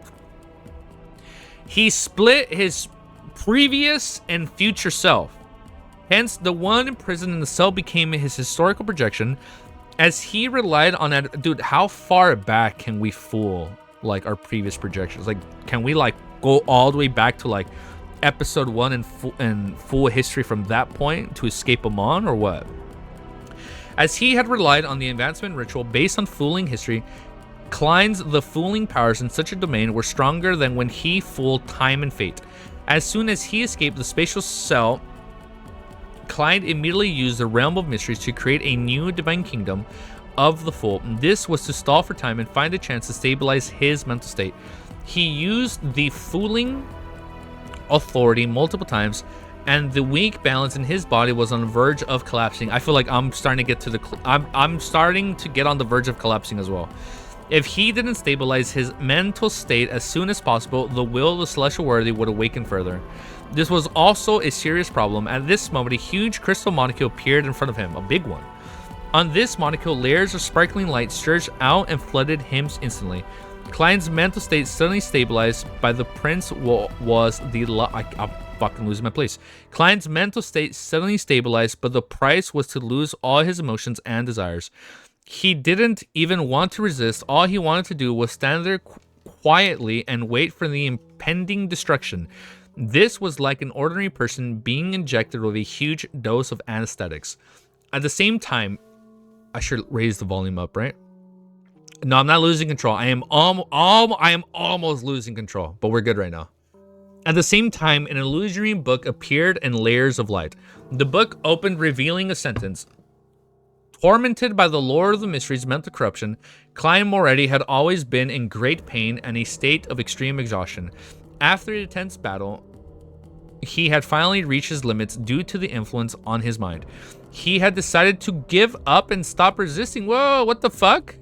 He split his previous and future self. Hence, the one imprisoned in the cell became his historical projection. As he relied on that, dude, how far back can we fool like our previous projections? Like, can we like go all the way back to like episode 1 and full history from that point to escape Amon, or what? As he had relied on the advancement ritual based on fooling history, Klein's the fooling powers in such a domain were stronger than when he fooled time and fate. As soon as he escaped the spatial cell, Klein immediately used the realm of mysteries to create a new divine kingdom of the fool. This was to stall for time and find a chance to stabilize his mental state. He used the fooling authority multiple times, and the weak balance in his body was on the verge of collapsing. I feel like I'm starting to get to the I'm starting to get on the verge of collapsing as well. If he didn't stabilize his mental state as soon as possible, the will of the celestial worthy would awaken further. This was also a serious problem. At this moment, a huge crystal molecule appeared in front of him, a big one. On this molecule, layers of sparkling light surged out and flooded him instantly. Klein's mental state suddenly stabilized by the prince was the... I'm fucking losing my place. Klein's mental state suddenly stabilized, but the price was to lose all his emotions and desires. He didn't even want to resist. All he wanted to do was stand there quietly and wait for the impending destruction. This was like an ordinary person being injected with a huge dose of anesthetics. At the same time, I should raise the volume up, right? No, I'm not losing control. I am almost losing control, but we're good right now. At the same time, an illusory book appeared in layers of light. The book opened, revealing a sentence. Tormented by the Lord of the Mysteries' mental corruption, Klein Moretti had always been in great pain and a state of extreme exhaustion. After a intense battle, he had finally reached his limits due to the influence on his mind. He had decided to give up and stop resisting. Whoa, what the fuck?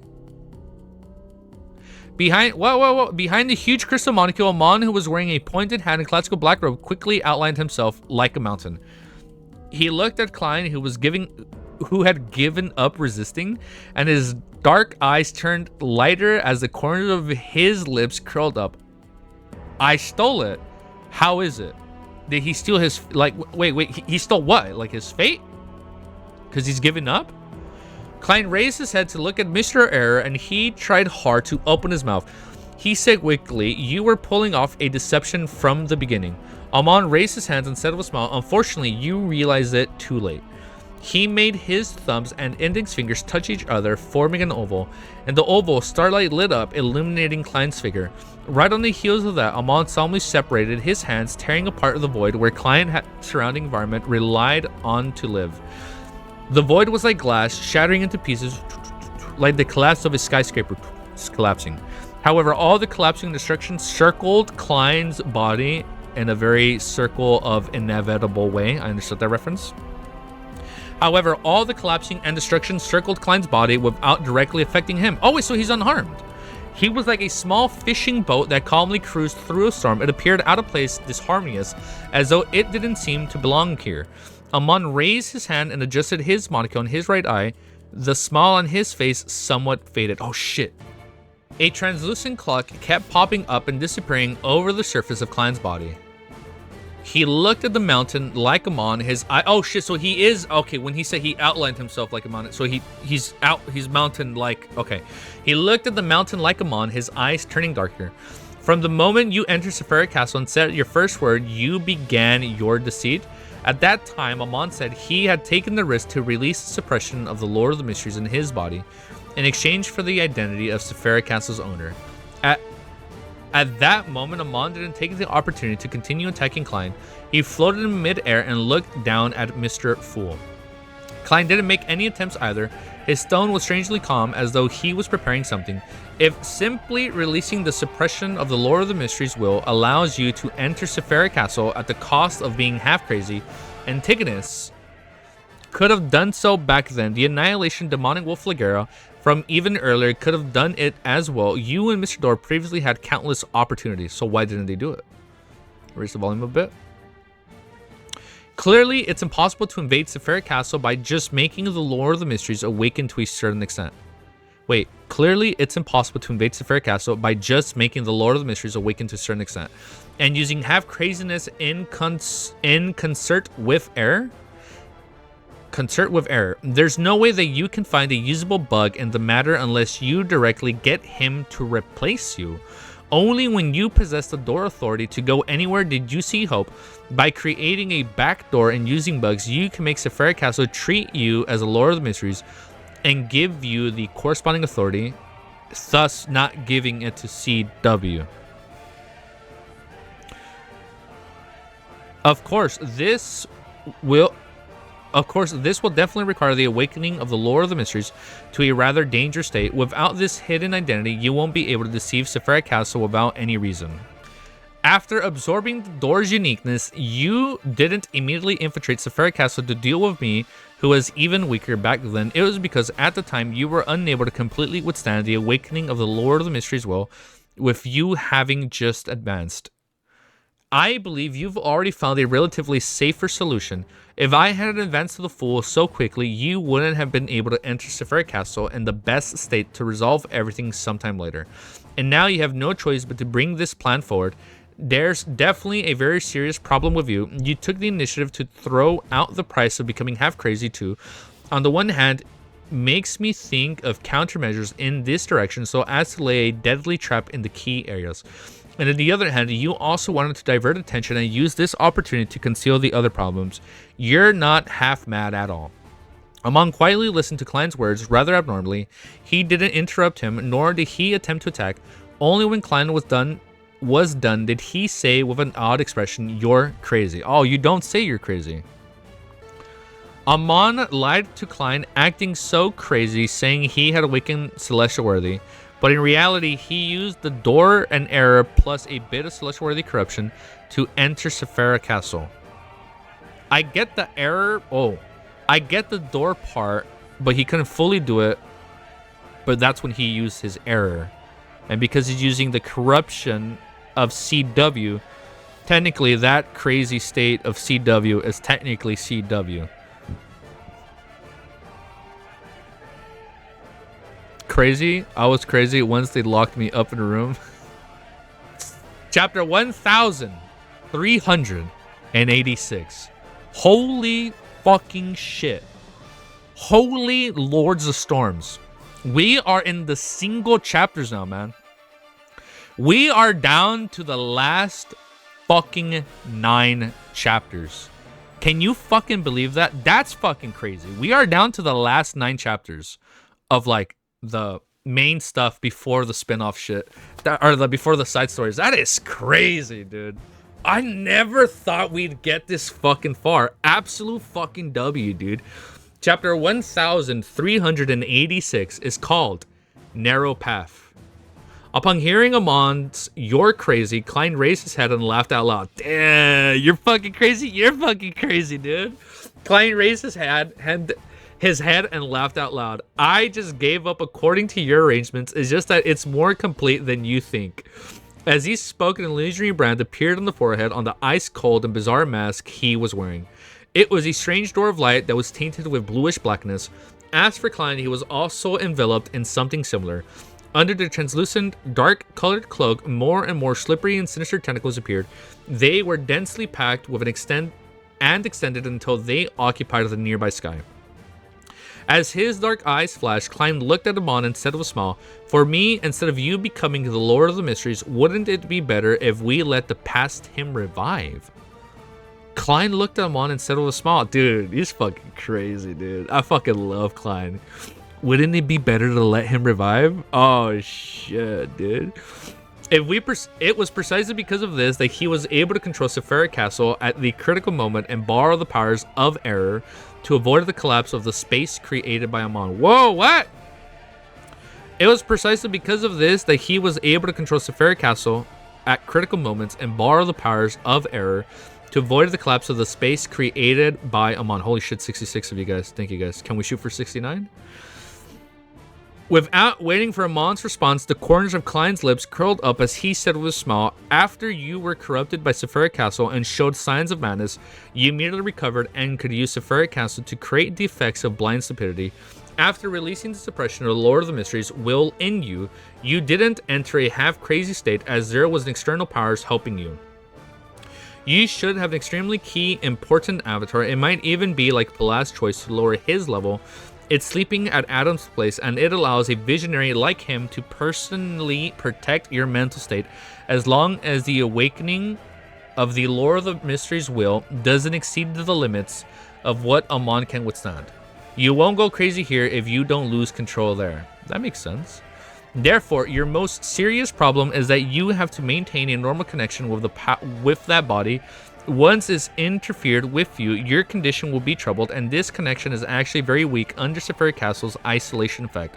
Behind the huge crystal molecule, Amon, who was wearing a pointed hat and classical black robe, quickly outlined himself like a mountain. He looked at Klein, who had given up resisting, and his dark eyes turned lighter as the corners of his lips curled up. I stole it. How is it? Did he steal his... Wait, he stole what? Like his fate? Because he's given up? Klein raised his head to look at Mr. Error, and he tried hard to open his mouth. He said quickly, "You were pulling off a deception from the beginning." Amon raised his hands instead of a smile. "Unfortunately, you realized it too late." He made his thumbs and index fingers touch each other, forming an oval. In the oval, starlight lit up, illuminating Klein's figure. Right on the heels of that, Amon solemnly separated his hands, tearing apart the void where Klein's surrounding environment relied on to live. The void was like glass, shattering into pieces, like the collapse of a skyscraper collapsing. However, all the collapsing destruction circled Klein's body in a very circle of inevitable way. I understood that reference. However, all the collapsing and destruction circled Klein's body without directly affecting him. Oh, wait, so he's unharmed. He was like a small fishing boat that calmly cruised through a storm. It appeared out of place, disharmonious, as though it didn't seem to belong here. Amon raised his hand and adjusted his monocle on his right eye. The smile on his face somewhat faded. Oh, shit. A translucent clock kept popping up and disappearing over the surface of Klein's body. He looked at the mountain like Amon. His eye... Oh, shit. So he is... Okay, when he said he outlined himself like a mountain. So he's mountain like... Okay. He looked at the mountain like Amon, his eyes turning darker. From the moment you entered Sephira Castle and said your first word, you began your deceit. At that time, Amon said he had taken the risk to release the suppression of the Lord of the Mysteries in his body in exchange for the identity of Sephira Castle's owner. At that moment, Amon didn't take the opportunity to continue attacking Klein. He floated in midair and looked down at Mr. Fool. Klein didn't make any attempts either. His tone was strangely calm, as though he was preparing something. If simply releasing the suppression of the Lord of the Mysteries will allows you to enter Sephira Castle at the cost of being half crazy, Antigonus could have done so back then. The Annihilation demonic wolf Flagera from even earlier could have done it as well. You and Mr. Door previously had countless opportunities, so why didn't they do it? Raise the volume a bit. Clearly, it's impossible to invade Sephira Castle by just making the Lord of the Mysteries awaken to a certain extent. Wait, clearly it's impossible to invade Sephira Castle by just making the Lord of the Mysteries awaken to a certain extent. And using half craziness in concert with error? concert with error. There's no way that you can find a usable bug in the matter unless you directly get him to replace you. Only when you possess the door authority to go anywhere did you see hope. By creating a backdoor and using bugs, you can make Sephira Castle treat you as a Lord of the Mysteries and give you the corresponding authority, thus not giving it to CW. Of course, this will definitely require the awakening of the Lord of the Mysteries to a rather dangerous state. Without this hidden identity, you won't be able to deceive Sephira Castle without any reason. After absorbing the door's uniqueness, you didn't immediately infiltrate Sephira Castle to deal with me, who was even weaker back then. It was because at the time you were unable to completely withstand the awakening of the Lord of the Mysteries will, with you having just advanced. I believe you've already found a relatively safer solution. If I hadn't advanced to the full so quickly, you wouldn't have been able to enter Sephira Castle in the best state to resolve everything sometime later. And now you have no choice but to bring this plan forward. There's definitely a very serious problem with you. You took the initiative to throw out the price of becoming half crazy too. On the one hand, makes me think of countermeasures in this direction so as to lay a deadly trap in the key areas. And on the other hand, you also wanted to divert attention and use this opportunity to conceal the other problems. You're not half mad at all. Amon quietly listened to Klein's words rather abnormally. He didn't interrupt him, nor did he attempt to attack. Only when Klein was done did he say with an odd expression, "You're crazy." Oh, you don't say you're crazy. Amon lied to Klein, acting so crazy, saying he had awakened Celestial Worthy. But in reality, he used the door and error plus a bit of Celestial Worthy corruption to enter Sephira Castle. I get the error. Oh, I get the door part, but he couldn't fully do it. But that's when he used his error. And because he's using the corruption of CW, technically that crazy state of CW is technically CW. Crazy? I was crazy once they locked me up in a room. Chapter 1386. Holy fucking shit. Holy Lords of Storms. We are in the single chapters now, man. We are down to the last fucking 9 chapters. Can you fucking believe that? That's fucking crazy. We are down to the last 9 chapters of like the main stuff before the spin-off shit, before the side stories. That is crazy, dude. I never thought we'd get this fucking far. Absolute fucking W, dude. Chapter 1386 is called Narrow Path. Upon hearing Amon's "You're crazy," Klein raised his head and laughed out loud. Damn, you're fucking crazy. You're fucking crazy, dude. Klein raised his head and laughed out loud. I just gave up according to your arrangements. It's just that it's more complete than you think. As he spoke, an illusory brand appeared on the forehead on the ice-cold and bizarre mask he was wearing. It was a strange door of light that was tainted with bluish blackness. As for Klein, he was also enveloped in something similar. Under the translucent, dark-colored cloak, more and more slippery and sinister tentacles appeared. They were densely packed with extended until they occupied the nearby sky. As his dark eyes flashed, Klein looked at Amon and said with a smile, "For me, instead of you becoming the Lord of the Mysteries, wouldn't it be better if we let the past him revive?" Klein looked at Amon and said with a smile, "Dude, he's fucking crazy, dude. I fucking love Klein. Wouldn't it be better to let him revive?" Oh, shit, dude. It was precisely because of this that he was able to control Sephira Castle at the critical moment and borrow the powers of error to avoid the collapse of the space created by Amon. Whoa, what? It was precisely because of this that he was able to control Sephira Castle at critical moments and borrow the powers of error to avoid the collapse of the space created by Amon. Holy shit, 66 of you guys. Thank you, guys. Can we shoot for 69? Without waiting for Amon's response, the corners of Klein's lips curled up as he said with a smile, "After you were corrupted by Sephira Castle and showed signs of madness, you immediately recovered and could use Sephira Castle to create the effects of blind stupidity. After releasing the suppression of the Lord of the Mysteries will in you, you didn't enter a half-crazy state as there was an external powers helping you. You should have an extremely key, important avatar. It might even be like Palad's choice to lower his level. It's sleeping at Adam's place, and it allows a visionary like him to personally protect your mental state as long as the awakening of the Lord of the Mysteries will doesn't exceed the limits of what Amon can withstand. You won't go crazy here if you don't lose control there. That makes sense. Therefore, your most serious problem is that you have to maintain a normal connection with that body. Once it's interfered with you, your condition will be troubled, and this connection is actually very weak under Sephira Castle's isolation effect.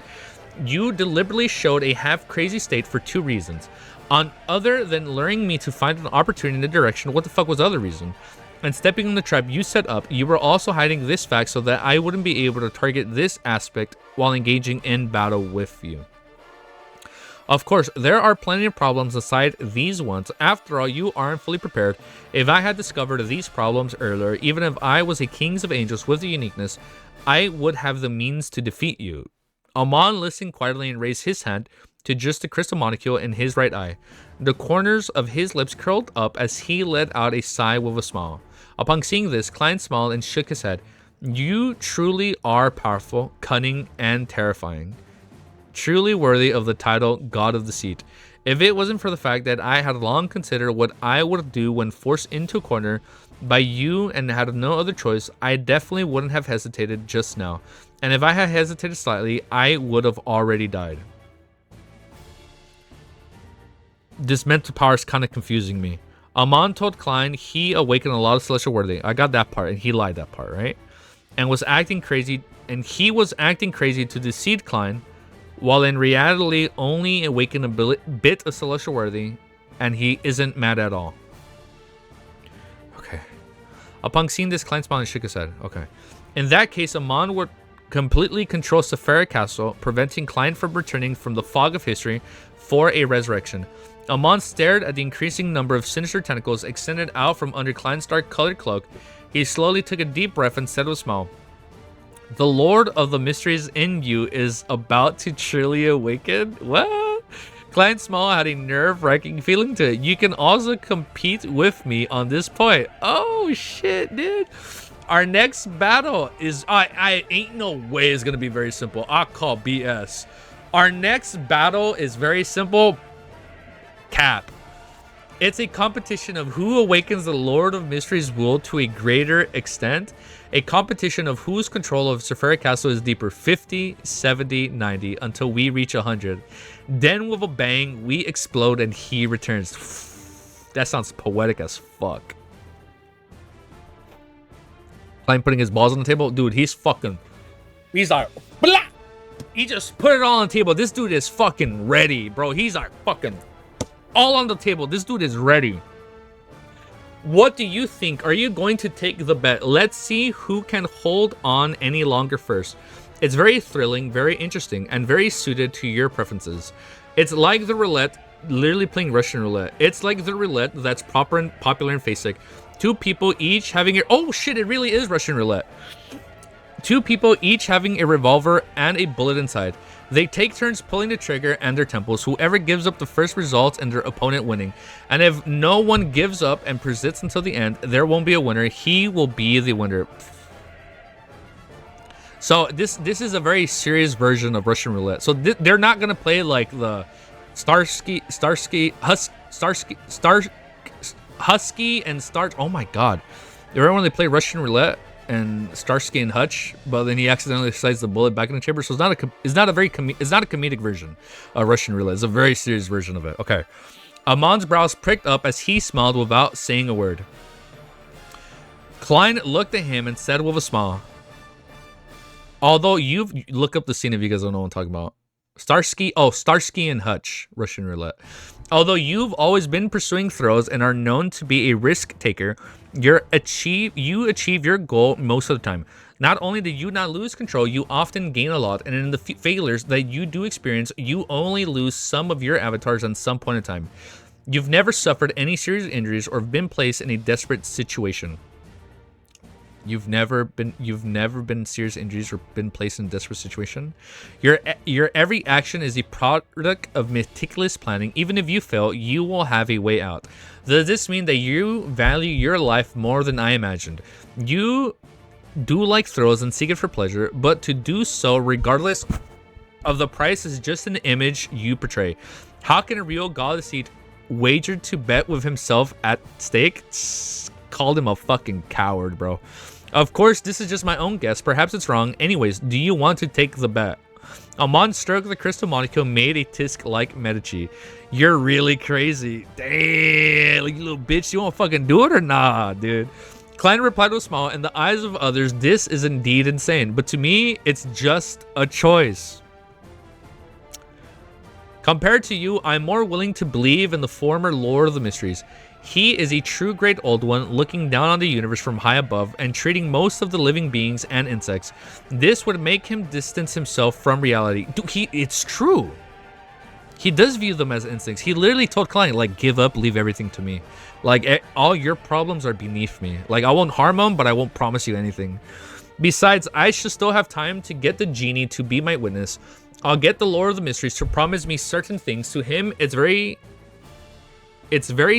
You deliberately showed a half-crazy state for 2 reasons. Other than luring me to find an opportunity in the direction, what the fuck was the other reason? And stepping in the trap you set up, you were also hiding this fact so that I wouldn't be able to target this aspect while engaging in battle with you. Of course, there are plenty of problems aside these ones. After all, you aren't fully prepared. If I had discovered these problems earlier, even if I was a Kings of Angels with the uniqueness, I would have the means to defeat you. Amon listened quietly and raised his hand to just the crystal molecule in his right eye. The corners of his lips curled up as he let out a sigh with a smile. Upon seeing this, Klein smiled and shook his head. You truly are powerful, cunning, and terrifying. Truly worthy of the title God of Deceit. If it wasn't for the fact that I had long considered what I would do when forced into a corner by you and had no other choice, I definitely wouldn't have hesitated just now. And if I had hesitated slightly, I would have already died. This mental power is kind of confusing me. Amon told Klein he awakened a lot of celestial worthy. I got that part, and he lied that part, right? And was acting crazy, and he was acting crazy to deceive Klein, while in reality only awakened a bit of celestial worthy, and he isn't mad at all. Okay. Upon seeing this, Klein smiled and shook his head. Okay. In that case, Amon would completely control Sephira Castle, preventing Klein from returning from the fog of history for a resurrection. Amon stared at the increasing number of sinister tentacles extended out from under Klein's dark-colored cloak. He slowly took a deep breath and said with a smile, "The Lord of the Mysteries in you is about to truly awaken." What? Klein's smile had a nerve-wracking feeling to it. You can also compete with me on this point. Oh shit, dude. Our next battle is I ain't no way it's gonna be very simple. I'll call BS. Our next battle is very simple. Cap. It's a competition of who awakens the Lord of Mysteries will to a greater extent. A competition of whose control of Sephira Castle is deeper. 50, 70, 90 until we reach 100. Then with a bang, we explode and he returns. That sounds poetic as fuck. Klein putting his balls on the table. Dude, he's like, blah! He just put it all on the table. This dude is fucking ready, bro. He's like fucking all on the table. This dude is ready. What do you think? Are you going to take the bet? Let's see who can hold on any longer first. It's very thrilling, very interesting, and very suited to your preferences. It's like the roulette, literally playing Russian roulette. It's like the roulette that's popular in Facebook. 2 people each having a... Oh shit, it really is Russian roulette. 2 people each having a revolver and a bullet inside. They take turns pulling the trigger and their temples. Whoever gives up the first results and their opponent winning. And if no one gives up and persists until the end, there won't be a winner. He will be the winner. So this is a very serious version of Russian roulette. So they're not gonna play like the Husky and Star. Oh my god! Remember when they play Russian roulette and Starsky and Hutch, but then he accidentally slides the bullet back in the chamber. So it's not a comedic version of Russian roulette. It's a very serious version of it. Okay. Amon's brows pricked up as he smiled without saying a word. Klein looked at him and said with a smile, although look up the scene if you guys don't know what I'm talking about. Starsky and Hutch, Russian roulette. Although you've always been pursuing thrills and are known to be a risk taker, you achieve your goal most of the time. Not only do you not lose control, you often gain a lot, and in the failures that you do experience, you only lose some of your avatars at some point in time. You've never suffered any serious injuries or been placed in a desperate situation. You've never been serious injuries or been placed in a desperate situation. Your every action is a product of meticulous planning. Even if you fail, you will have a way out. Does this mean that you value your life more than I imagined? You do like thrills and seek it for pleasure, but to do so regardless of the price is just an image you portray. How can a real god seed wagered to bet with himself at stake? Called him a fucking coward, bro. Of course, this is just my own guess. Perhaps it's wrong. Anyways, do you want to take the bet? Amon stroked the crystal molecule, made a tisk-like Medici. You're really crazy. Damn, like, you little bitch. You want to fucking do it or nah, dude? Klein replied with a smile. In the eyes of others, this is indeed insane. But to me, it's just a choice. Compared to you, I'm more willing to believe in the former Lord of the Mysteries. He is a true great old one, looking down on the universe from high above and treating most of the living beings and insects. This would make him distance himself from reality. Dude, it's true. He does view them as instincts. He literally told Klein, like, give up, leave everything to me. Like, all your problems are beneath me. Like, I won't harm them, but I won't promise you anything. Besides, I should still have time to get the genie to be my witness. I'll get the Lord of the Mysteries to promise me certain things. To him, it's very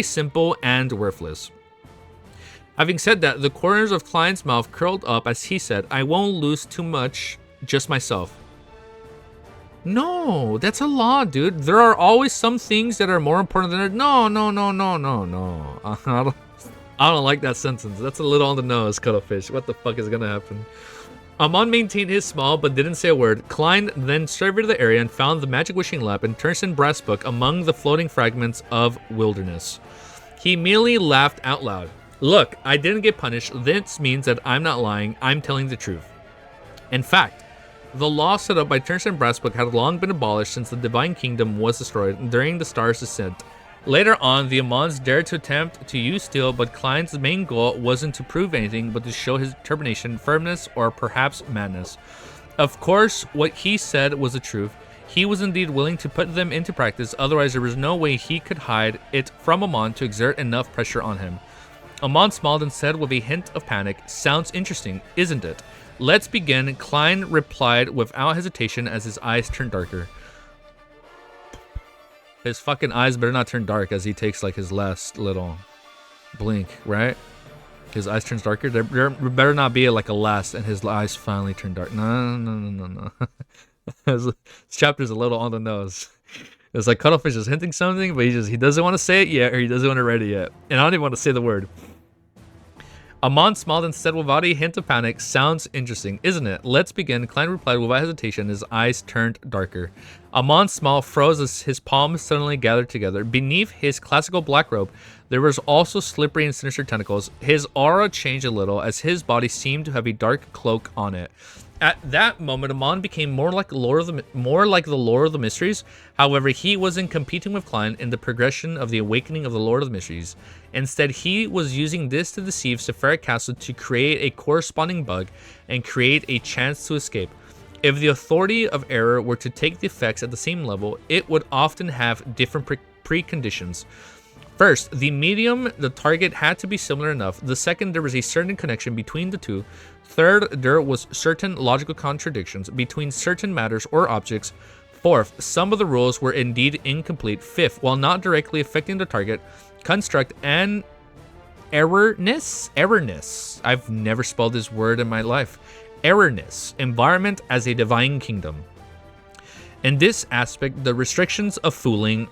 simple and worthless. Having said that, the corners of Klein's mouth curled up as he said, I won't lose too much, just myself. No, that's a lot, dude. There are always some things that are more important than no. I don't like that sentence. That's a little on the nose, Cuttlefish. What the fuck is gonna happen? Amon maintained his smile but didn't say a word. Klein then surveyed the area and found the magic wishing lamp and Turnstone brass book among the floating fragments of wilderness. He merely laughed out loud. Look, I didn't get punished. This means that I'm not lying. I'm telling the truth. In fact, the law set up by Turnstone brass book had long been abolished since the Divine Kingdom was destroyed during the Star's descent. Later on, the Amons dared to attempt to use steel, but Klein's main goal wasn't to prove anything, but to show his determination, firmness, or perhaps madness. Of course, what he said was the truth. He was indeed willing to put them into practice, otherwise there was no way he could hide it from Amon to exert enough pressure on him. Amon smiled and said with a hint of panic, sounds interesting, isn't it? Let's begin, Klein replied without hesitation as his eyes turned darker. His fucking eyes better not turn dark as he takes like his last little blink, right? His eyes turns darker. There better not be like a last and his eyes finally turn dark. No. This chapter's a little on the nose. It's like Cuttlefish is hinting something, but he doesn't want to say it yet, or he doesn't want to read it yet. And I don't even want to say the word. Amon smiled and said without a hint of panic, sounds interesting, isn't it? Let's begin. Klein replied without hesitation. His eyes turned darker. Amon's smile froze as his palms suddenly gathered together. Beneath his classical black robe, there was also slippery and sinister tentacles. His aura changed a little as his body seemed to have a dark cloak on it. At that moment, Amon became more like the Lord of the Mysteries. However, he wasn't competing with Klein in the progression of the awakening of the Lord of the Mysteries. Instead, he was using this to deceive Sephiric Castle to create a corresponding bug and create a chance to escape. If the authority of error were to take the effects at the same level, it would often have different preconditions. First, the medium, the target, had to be similar enough. The second, there was a certain connection between the two. Third, there was certain logical contradictions between certain matters or objects. Fourth, some of the rules were indeed incomplete. Fifth, while not directly affecting the target, construct an errorness. I've never spelled this word in my life. Errorness, environment as a divine kingdom. In this aspect, the restrictions of fooling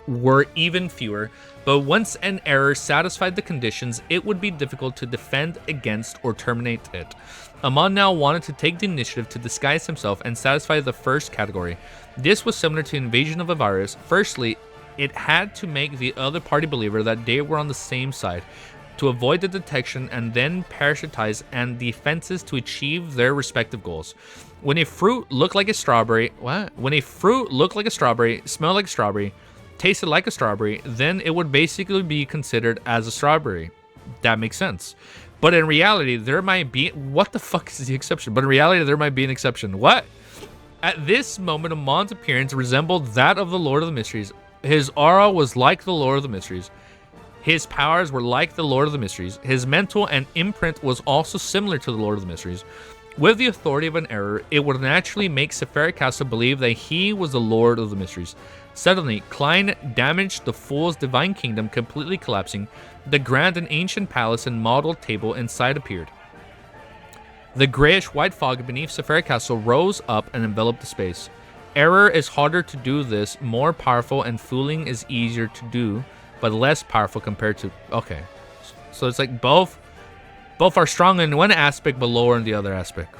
were even fewer, but once an error satisfied the conditions, it would be difficult to defend against or terminate it. Amon now wanted to take the initiative to disguise himself and satisfy the first category. This was similar to invasion of a virus. Firstly, it had to make the other party believer that they were on the same side, to avoid the detection, and then parasitize and defenses to achieve their respective goals. When a fruit looked like a strawberry, When a fruit looked like a strawberry, smelled like a strawberry, tasted like a strawberry, then it would basically be considered as a strawberry. That makes sense. But in reality, there might be... What the fuck is the exception? But in reality, there might be an exception. What? At this moment, Amon's appearance resembled that of the Lord of the Mysteries. His aura was like the Lord of the Mysteries. His powers were like the Lord of the Mysteries. His mental and imprint was also similar to the Lord of the Mysteries. With the authority of an error, it would naturally make Sepharic Castle believe that he was the Lord of the Mysteries. Suddenly, Klein damaged the Fool's divine kingdom, completely collapsing. The grand and ancient palace and model table inside appeared. The grayish-white fog beneath Sepharic Castle rose up and enveloped the space. Error is harder to do this, more powerful, and fooling is easier to do, but less powerful compared to... Okay. So it's like both are strong in one aspect, but lower in the other aspect.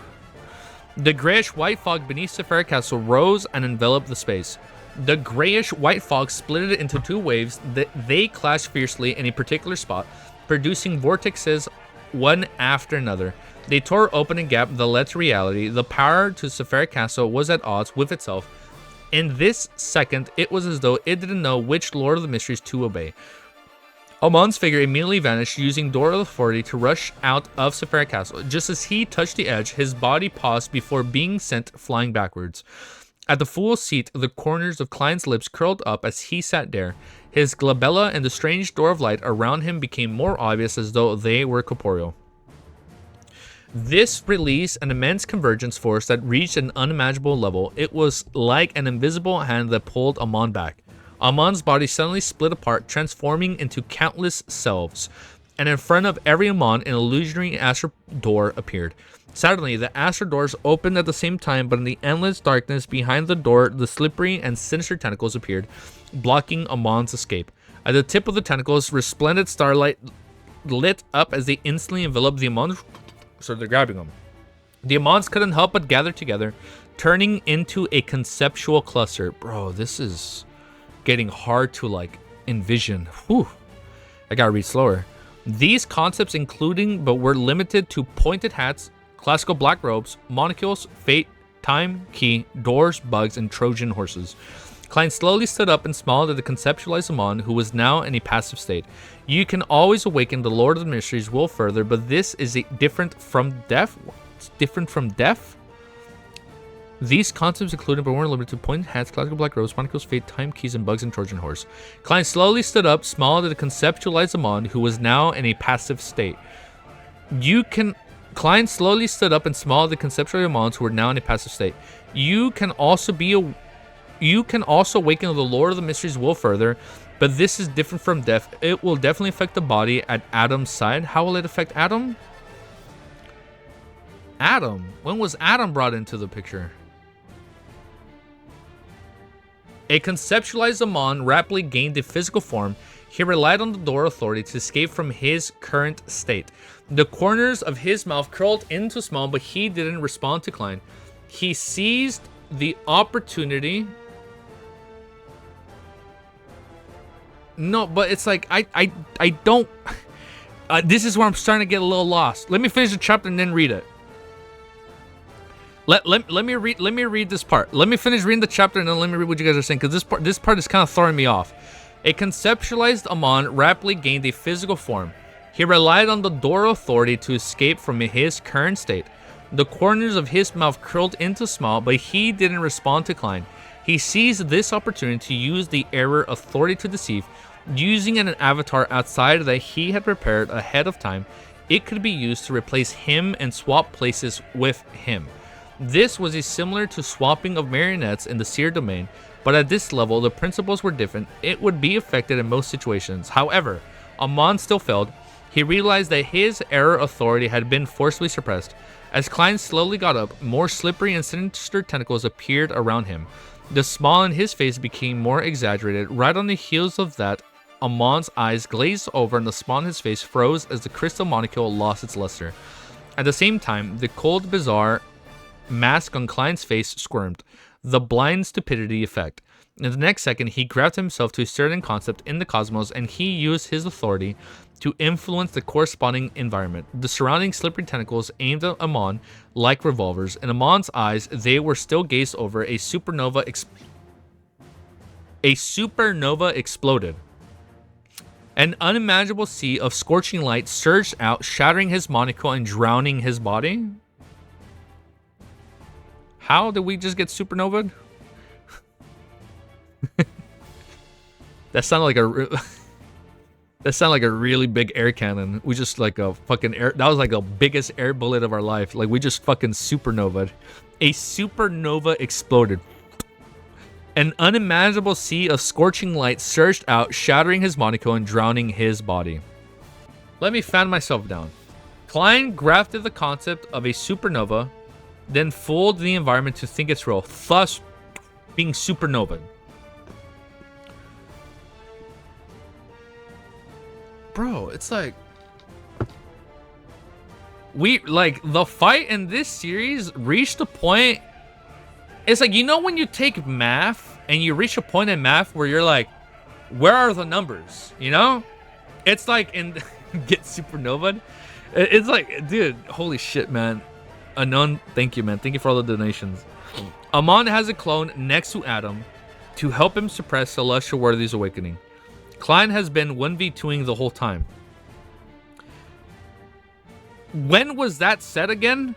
The grayish-white fog beneath Sepharic Castle rose and enveloped the space. The grayish-white fog split it into two waves that they clashed fiercely in a particular spot, producing vortexes one after another. They tore open a gap that led to reality. The power to Sepharic Castle was at odds with itself. In this second, it was as though it didn't know which Lord of the Mysteries to obey. Amon's figure immediately vanished, using Door of Authority to rush out of Sepharic Castle. Just as he touched the edge, his body paused before being sent flying backwards. At the Fool's seat, the corners of Klein's lips curled up as he sat there. His glabella and the strange door of light around him became more obvious, as though they were corporeal. This released an immense convergence force that reached an unimaginable level. It was like an invisible hand that pulled Amon back. Amon's body suddenly split apart, transforming into countless selves, and in front of every Amon, an illusionary astral door appeared. Suddenly, the astral doors opened at the same time, but in the endless darkness behind the door, the slippery and sinister tentacles appeared, blocking Amon's escape. At the tip of the tentacles, resplendent starlight lit up as they instantly enveloped the Amon. So they're grabbing them. The Amons couldn't help but gather together, turning into a conceptual cluster. Bro, this is getting hard to like envision. Whew. I gotta read slower. These concepts including but were limited to pointed hats, classical black robes, monocles, fate, time, key, doors, bugs, and Trojan horses. Klein slowly stood up and smiled at the conceptualized Amon, who was now in a passive state. You can always awaken the Lord of the Mysteries will further, but this is different from death. It's different from death? These concepts included but weren't limited to pointed hats, classical black robes, monocles, fate, time, keys, and bugs, and Trojan horse. Klein slowly stood up, smiled at the conceptualized Amon, who was now in a passive state. Klein slowly stood up and smiled at the conceptualized Amons, who were now in a passive state. You can also awaken the Lord of the Mysteries will further, but this is different from death. It will definitely affect the body at Adam's side. How will it affect Adam? Adam? When was Adam brought into the picture? A conceptualized Amon rapidly gained a physical form. He relied on the Door Authority to escape from his current state. The corners of his mouth curled into a smile, but he didn't respond to Klein. He seized the opportunity. No, but it's like I don't. This is where I'm starting to get a little lost. Let me finish the chapter and then read it. Let me read this part. Let me finish reading the chapter and then let me read what you guys are saying, because this part is kind of throwing me off. A conceptualized Amon rapidly gained a physical form. He relied on the Door Authority to escape from his current state. The corners of his mouth curled into a smile, but he didn't respond to Klein. He seized this opportunity to use the error Authority to deceive, using an avatar outside that he had prepared ahead of time. It could be used to replace him and swap places with him. This was similar to swapping of marionettes in the Seer domain, but at this level the principles were different. It would be effective in most situations. However, Amon still failed. He realized that his error Authority had been forcibly suppressed. As Klein slowly got up, more slippery and sinister tentacles appeared around him. The smile on his face became more exaggerated. Right on the heels of that, Amon's eyes glazed over and the smile on his face froze as the crystal monocle lost its luster. At the same time, the cold, bizarre mask on Klein's face squirmed. The blind stupidity effect. In the next second, he grabbed himself to a certain concept in the cosmos and he used his authority to influence the corresponding environment. The surrounding slippery tentacles aimed at Amon like revolvers. In Amon's eyes, they were still gazed over. A supernova exploded. An unimaginable sea of scorching light surged out, shattering his monocle and drowning his body. How did we just get supernovaed? That sounded like a... That sounded like a really big air cannon. We just like a fucking air. That was like the biggest air bullet of our life. Like we just fucking supernovaed. A supernova exploded. An unimaginable sea of scorching light surged out, shattering his monocle and drowning his body. Let me fan myself down. Klein grafted the concept of a supernova, then fooled the environment to think it's real, thus being supernova. Bro, it's like the fight in this series reached a point. It's like, you know, when you take math and you reach a point in math where you're like, where are the numbers? You know, it's like in get supernova. It's like, dude, holy shit, man. Unknown, thank you, man. Thank you for all the donations. Amon has a clone next to Adam to help him suppress Celestial Worthy's awakening. Klein has been 1v2ing the whole time. When was that said again?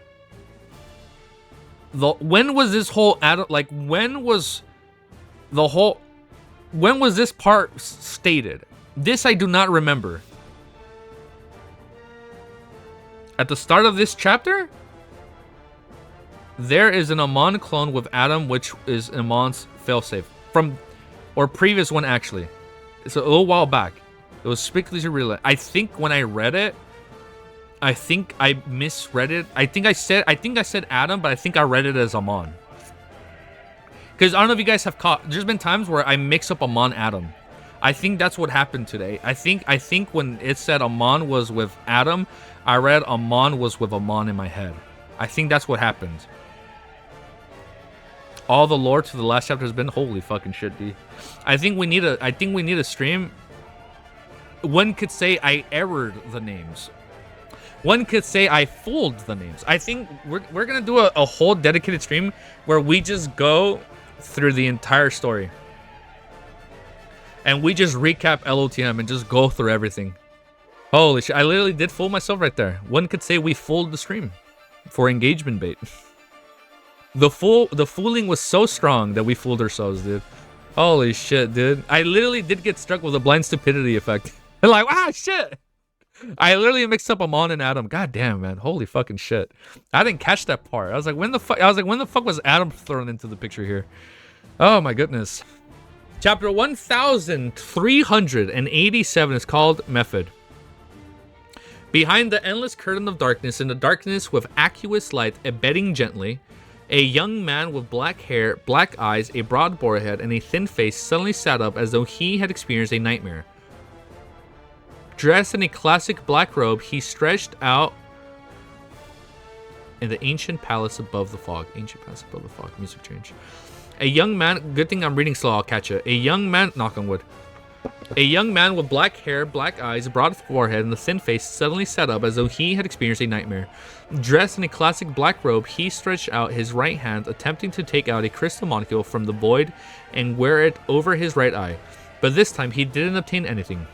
When was this whole like when was this part stated? This I do not remember. At the start of this chapter, there is an Amon clone with Adam, which is Amon's failsafe from, or previous one actually. It's a little while back. It was strictly real. I think when I read it, I think I misread it. I think I said Adam, but I think I read it as Amon. Because I don't know if you guys have caught. There's been times where I mix up Amon Adam. I think that's what happened today. I think when it said Amon was with Adam, I read Amon was with Amon in my head. I think that's what happened. All the lore to the last chapter has been holy fucking shit, dude. I think we need a stream. One could say I errored the names. One could say I fooled the names. I think we're gonna do a whole dedicated stream where we just go through the entire story. And we just recap LOTM and just go through everything. Holy shit, I literally did fool myself right there. One could say we fooled the stream for engagement bait. The fooling was so strong that we fooled ourselves, dude. Holy shit, dude. I literally did get struck with a blind stupidity effect. Like, wow, shit. I literally mixed up Amon and Adam. God damn, man. Holy fucking shit. I didn't catch that part. I was like, when the fuck was Adam thrown into the picture here? Oh my goodness. Chapter 1387 is called Method. Behind the endless curtain of darkness, in the darkness with aqueous light abetting gently, a young man with black hair, black eyes, a broad forehead, and a thin face suddenly sat up as though he had experienced a nightmare. Dressed in a classic black robe, he stretched out in the ancient palace above the fog. Ancient palace above the fog. Music change. A young man... Good thing I'm reading slow, I'll catch it. A young man... Knock on wood. A young man with black hair, black eyes, broad forehead, and a thin face suddenly sat up as though he had experienced a nightmare. Dressed in a classic black robe, he stretched out his right hand, attempting to take out a crystal molecule from the void and wear it over his right eye. But this time, he didn't obtain anything.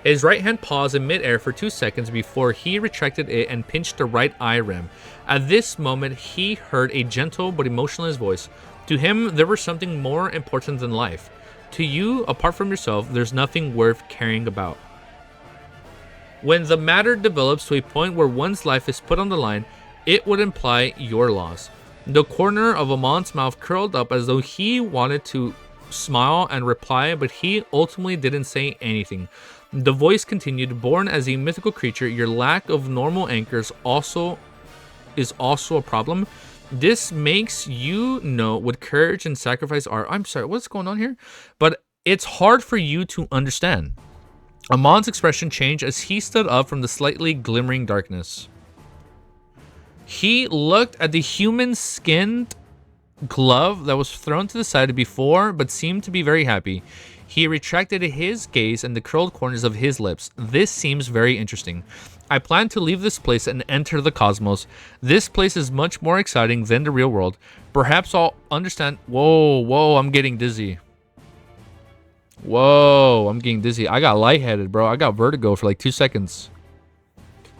His right hand paused in midair for 2 seconds before he retracted it and pinched the right eye rim. At this moment, he heard a gentle but emotionless voice. To him, there was something more important than life. To you, apart from yourself, there's nothing worth caring about. When the matter develops to a point where one's life is put on the line, it would imply your loss. The corner of Amon's mouth curled up as though he wanted to smile and reply, but he ultimately didn't say anything. The voice continued, born as a mythical creature, your lack of normal anchors is also a problem. This makes you know what courage and sacrifice are. I'm sorry, what's going on here? But it's hard for you to understand. Amon's expression changed as he stood up from the slightly glimmering darkness. He looked at the human-skinned glove that was thrown to the side before, but seemed to be very happy. He retracted his gaze and the curled corners of his lips. This seems very interesting. I plan to leave this place and enter the cosmos. This place is much more exciting than the real world. Perhaps I'll understand. Whoa, I'm getting dizzy. Whoa, I'm getting dizzy. I got lightheaded, bro. I got vertigo for like 2 seconds.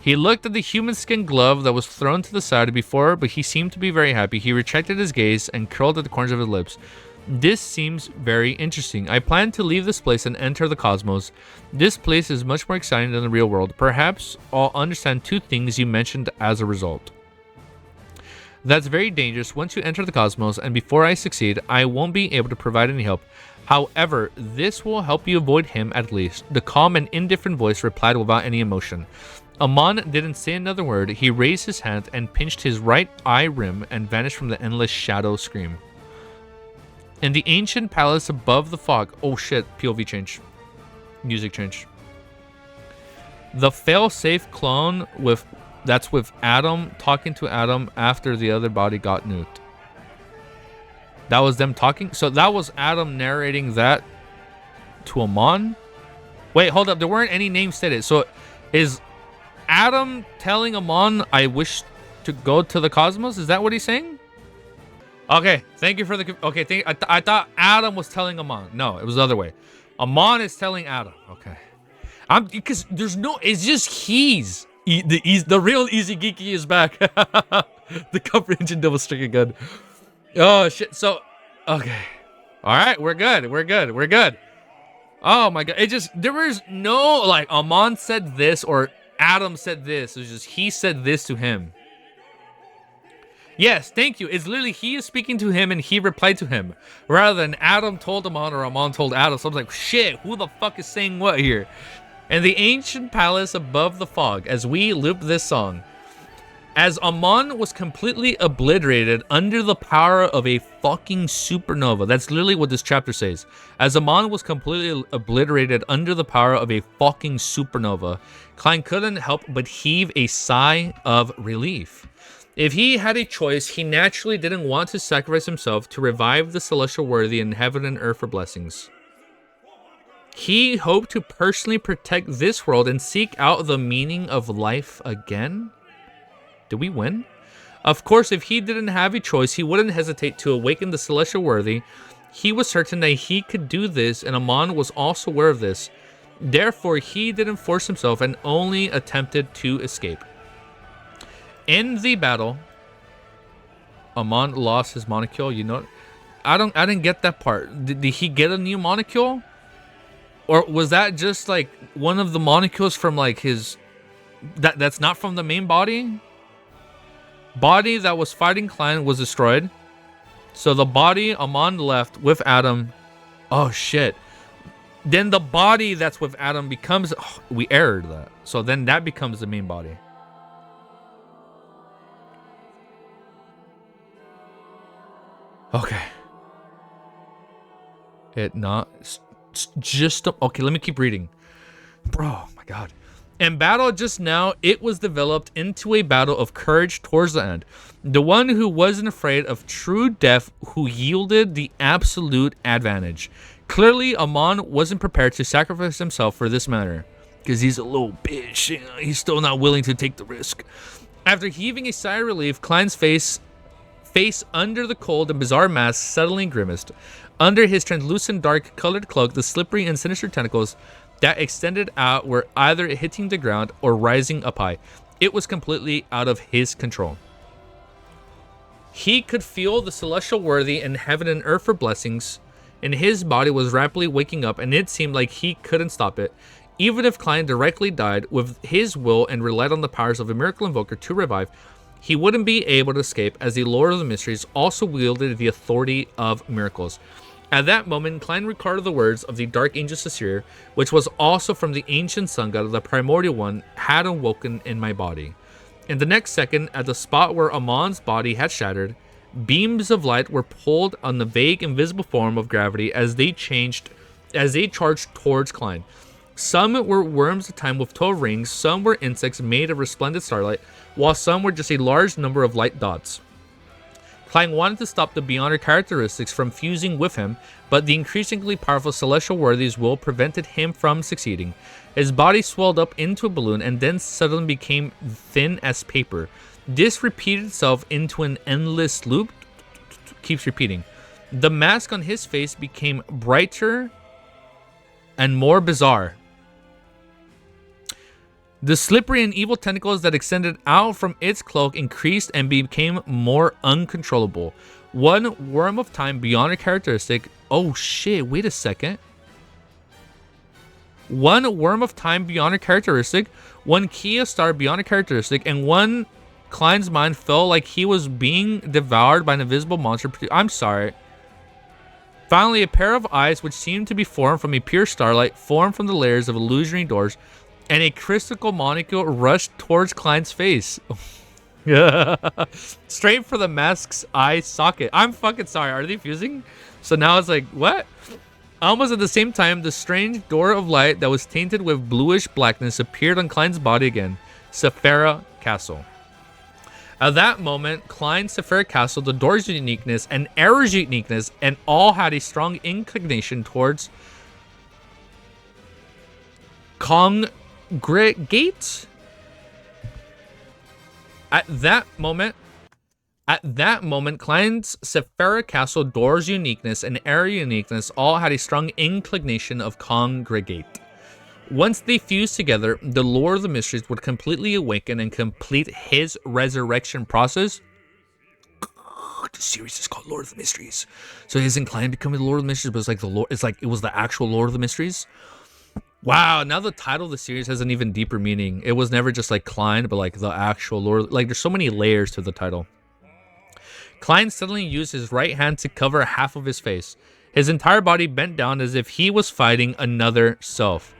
He looked at the human skin glove that was thrown to the side before, but he seemed to be very happy. He retracted his gaze and curled at the corners of his lips. This seems very interesting. I plan to leave this place and enter the cosmos. This place is much more exciting than the real world. Perhaps I'll understand 2 things you mentioned as a result. That's very dangerous. Once you enter the cosmos, and before I succeed, I won't be able to provide any help. However, this will help you avoid him at least. The calm and indifferent voice replied without any emotion. Amon didn't say another word. He raised his hand and pinched his right eye rim and vanished from the endless shadow scream. In the ancient palace above the fog. Oh shit, POV change. Music change. The fail-safe clone with Adam talking to Adam after the other body got nuked. That was them talking? So that was Adam narrating that to Amon? Wait, hold up. There weren't any names stated. So is Adam telling Amon, I wish to go to the cosmos? Is that what he's saying? Okay, thank you for the... Okay, I thought Adam was telling Amon. No, it was the other way. Amon is telling Adam. Okay. Because there's no... It's just he's... The real Easy Geeky is back. The cover engine double stick again. Oh, shit. So, okay. All right, we're good. We're good. We're good. Oh, my God. It just... There was no... Like, Amon said this or Adam said this. It was just he said this to him. Yes, thank you. It's literally he is speaking to him and he replied to him. Rather than Adam told Amon or Amon told Adam. So I was like, shit, who the fuck is saying what here? In the ancient palace above the fog, as we loop this song, as Amon was completely obliterated under the power of a fucking supernova. That's literally what this chapter says. As Amon was completely obliterated under the power of a fucking supernova, Klein couldn't help but heave a sigh of relief. If he had a choice, he naturally didn't want to sacrifice himself to revive the celestial worthy in heaven and earth for blessings. He hoped to personally protect this world and seek out the meaning of life again. Did we win? Of course, if he didn't have a choice, he wouldn't hesitate to awaken the celestial worthy. He was certain that he could do this, and Amon was also aware of this. Therefore, he didn't force himself and only attempted to escape. In the battle, Amon lost his molecule. You know, I didn't get that part. Did he get a new molecule? Or was that just like one of the molecules from like his... That's not from the main body? Body that was fighting Klein was destroyed. So the body Amon left with Adam... Oh shit. Then the body that's with Adam becomes... Oh, we errored that. So then that becomes the main body. Okay. It not... Just... Okay, let me keep reading. Bro, oh my God. In battle just now, it was developed into a battle of courage towards the end. The one who wasn't afraid of true death, who yielded the absolute advantage. Clearly, Amon wasn't prepared to sacrifice himself for this matter. Because he's a little bitch. You know, he's still not willing to take the risk. After heaving a sigh of relief, Klein's face under the cold and bizarre mask suddenly grimaced. Under his translucent dark-colored cloak, the slippery and sinister tentacles that extended out were either hitting the ground or rising up high. It was completely out of his control. He could feel the celestial worthy in heaven and earth for blessings, and his body was rapidly waking up, and it seemed like he couldn't stop it. Even if Klein directly died with his will and relied on the powers of a miracle invoker to revive, he wouldn't be able to escape, as the Lord of the Mysteries also wielded the authority of miracles. At that moment, Klein recorded the words of the Dark Angel Sasir, which was also from the ancient sun god, the primordial one, had awoken in my body. In the next second, at the spot where Amon's body had shattered, beams of light were pulled on the vague invisible form of gravity as they charged towards Klein. Some were worms of time with 12 rings, some were insects made of resplendent starlight, while some were just a large number of light dots. Klein wanted to stop the Beyonder characteristics from fusing with him, but the increasingly powerful celestial worthy's will prevented him from succeeding. His body swelled up into a balloon and then suddenly became thin as paper. This repeated itself into an endless loop. Keeps repeating. The mask on his face became brighter and more bizarre. The slippery and evil tentacles that extended out from its cloak increased and became more uncontrollable. One worm of time beyond a characteristic. Oh shit, wait a second. One worm of time beyond a characteristic, one Kia star beyond a characteristic, and one Klein's mind felt like he was being devoured by an invisible monster. I'm sorry. Finally, a pair of eyes which seemed to be formed from a pure starlight formed from the layers of illusionary doors, and a crystal molecule rushed towards Klein's face. Straight for the mask's eye socket. I'm fucking sorry. Are they fusing? So now it's like, what? Almost at the same time, the strange door of light that was tainted with bluish blackness appeared on Klein's body again. Sephara Castle. At that moment, Klein's Sephara Castle, the door's uniqueness, and Error's uniqueness, and all had a strong inclination towards congregate. At that moment, Klein's Sephara Castle, door's uniqueness, and Error uniqueness all had a strong inclination of congregate. Once they fused together, the Lord of the Mysteries would completely awaken and complete his resurrection process. The series is called Lord of the Mysteries. So he's inclined becoming the Lord of the Mysteries, but it's like the Lord, it's like it was the actual Lord of the Mysteries. Wow, now the title of the series has an even deeper meaning. It was never just like Klein, but like the actual Lord. Like there's so many layers to the title. Klein suddenly used his right hand to cover half of his face. His entire body bent down as if he was fighting another self.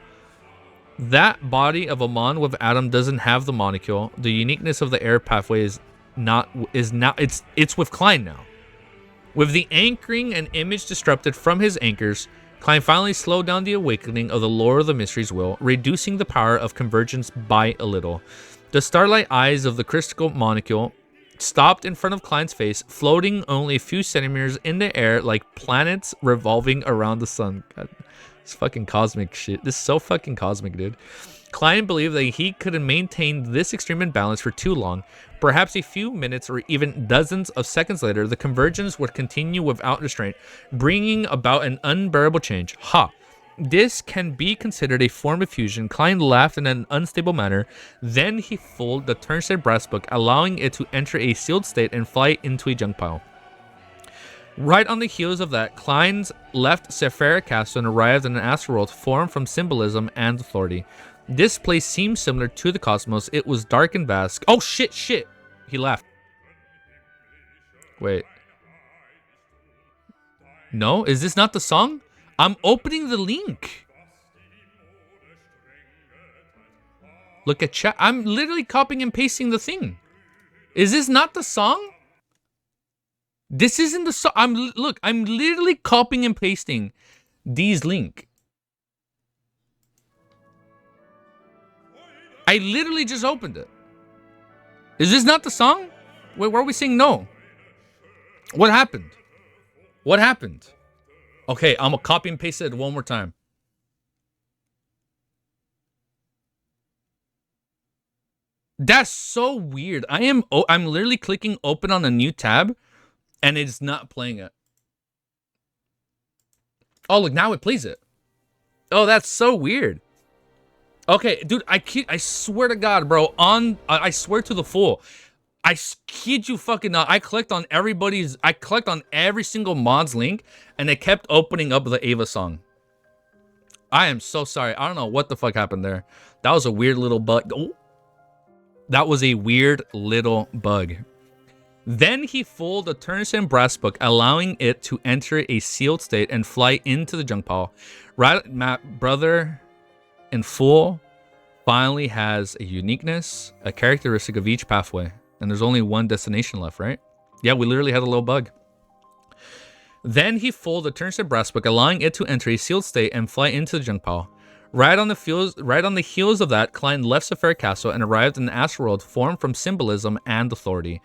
That body of Amon with Adam doesn't have the molecule. The uniqueness of the air pathway it's with Klein now. With the anchoring and image disrupted from his anchors, Klein finally slowed down the awakening of the Lord of the Mysteries will, reducing the power of convergence by a little. The starlight eyes of the crystal molecule stopped in front of Klein's face, floating only a few centimeters in the air like planets revolving around the sun. God, this fucking cosmic shit. This is so fucking cosmic, dude. Klein believed that he couldn't maintain this extreme imbalance for too long. Perhaps a few minutes or even dozens of seconds later, the convergence would continue without restraint, bringing about an unbearable change. Ha! This can be considered a form of fusion. Klein laughed in an unstable manner. Then he folded the turnstile brass book, allowing it to enter a sealed state and fly into a junk pile. Right on the heels of that, Klein's left Sephara Castle and arrived in an asteroid formed from symbolism and authority. This place seemed similar to the cosmos. It was dark and vast. Oh, shit. He left. Wait. No? Is this not the song? I'm opening the link. Look at chat. I'm literally copying and pasting the thing. Is this not the song? This isn't the song. I'm literally copying and pasting these link. I literally just opened it. Is this not the song? Wait, why are we saying no? What happened? What happened? Okay, I'm gonna copy and paste it one more time. That's so weird. I'm literally clicking open on a new tab and it's not playing it. Oh, look, now it plays it. Oh, that's so weird. Okay, dude, I swear to God, bro, I swear to the fool. I kid you fucking not. I clicked on every single mod's link and it kept opening up the Ava song. I am so sorry. I don't know what the fuck happened there. That was a weird little bug. Oh, that was a weird little bug. Then he folded the turnstile brass book, allowing it to enter a sealed state and fly into the junk pile. Right, my brother in full finally has a uniqueness, a characteristic of each pathway. And there's only one destination left, right? Yeah, we literally had a little bug. Then he folded the turnstile brass book, allowing it to enter a sealed state and fly into the junk pile. Right on the heels of that, Klein left Sephara Castle and arrived in an asteroid formed from symbolism and authority.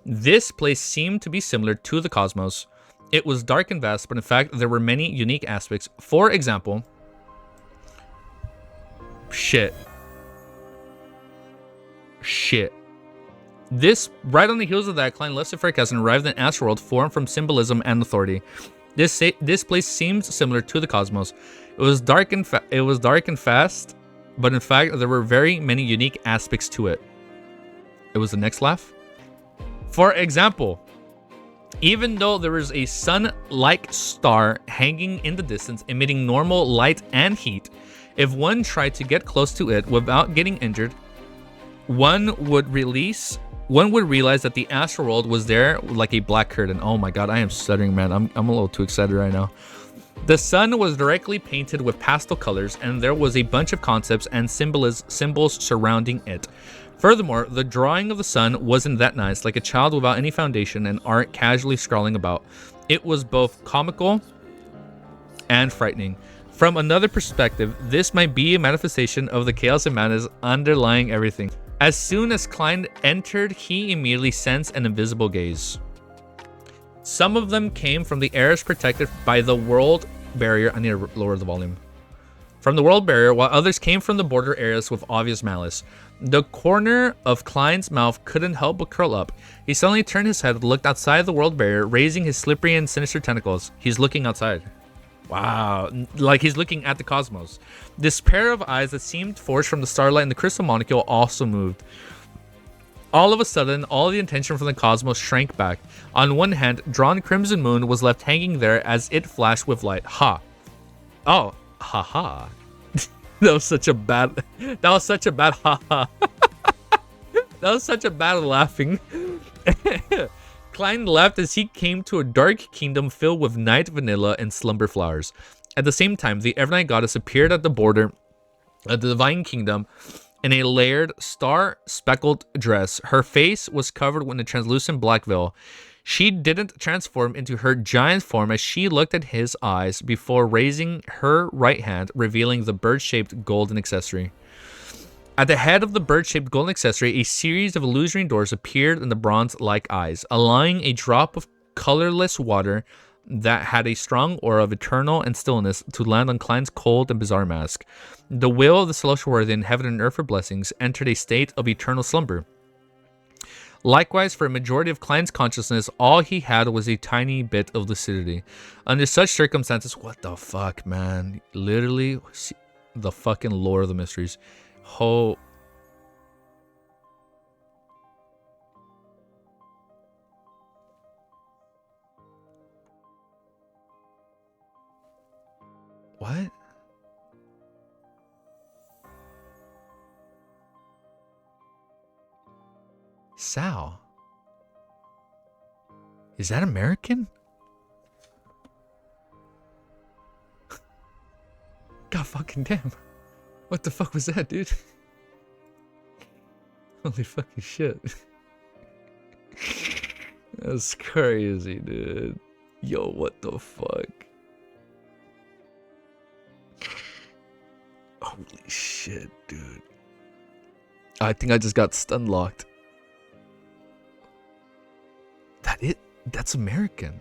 This place seemed to be similar to the cosmos. It was dark and vast, but in fact, there were many unique aspects. For example, shit. This, right on the heels of that, Klein left Sephara Castle and arrived in an asteroid formed from symbolism and authority. This place seems similar to the cosmos. It was dark and fast, but in fact, there were very many unique aspects to it. It was the next laugh. For example, Even though there was a sun-like star hanging in the distance, emitting normal light and heat, if one tried to get close to it without getting injured, one would realize that the astral world was there like a black curtain. Oh my god, I am stuttering, man. I'm a little too excited right now. The sun was directly painted with pastel colors, and there was a bunch of concepts and symbols surrounding it. Furthermore, the drawing of the sun wasn't that nice, like a child without any foundation and art casually scrawling about. It was both comical and frightening. From another perspective, this might be a manifestation of the chaos and madness underlying everything. As soon as Klein entered, he immediately sensed an invisible gaze. Some of them came from the areas protected by the world barrier. I need to lower the volume. From the world barrier, while others came from the border areas with obvious malice. The corner of Klein's mouth couldn't help but curl up. He suddenly turned his head, looked outside the world barrier, raising his slippery and sinister tentacles. He's looking outside. Wow, like he's looking at the cosmos. This pair of eyes that seemed forged from the starlight and the crystal molecule also moved. All of a sudden, all the attention from the cosmos shrank back. On one hand, drawn crimson moon was left hanging there as it flashed with light. Ha. Oh, haha. That was such a bad haha. That was such a bad laughing. Klein left as he came to a dark kingdom filled with night vanilla and slumber flowers. At the same time, the Evernight goddess appeared at the border of the divine kingdom in a layered, star-speckled dress. Her face was covered with a translucent black veil. She didn't transform into her giant form as she looked at his eyes before raising her right hand, revealing the bird-shaped golden accessory. At the head of the bird-shaped golden accessory, a series of illusory doors appeared in the bronze-like eyes, allowing a drop of colorless water that had a strong aura of eternal and stillness to land on Klein's cold and bizarre mask. The will of the celestial worthy in heaven and earth for blessings entered a state of eternal slumber. Likewise, for a majority of Klein's consciousness, all he had was a tiny bit of lucidity. Under such circumstances, what the fuck, man? Literally, the fucking lore of the mysteries. What? Sal? Is that American? God fucking damn. What the fuck was that, dude? Holy fucking shit. That's crazy, dude. Yo, what the fuck? Holy shit, dude. I think I just got stun locked. That's American.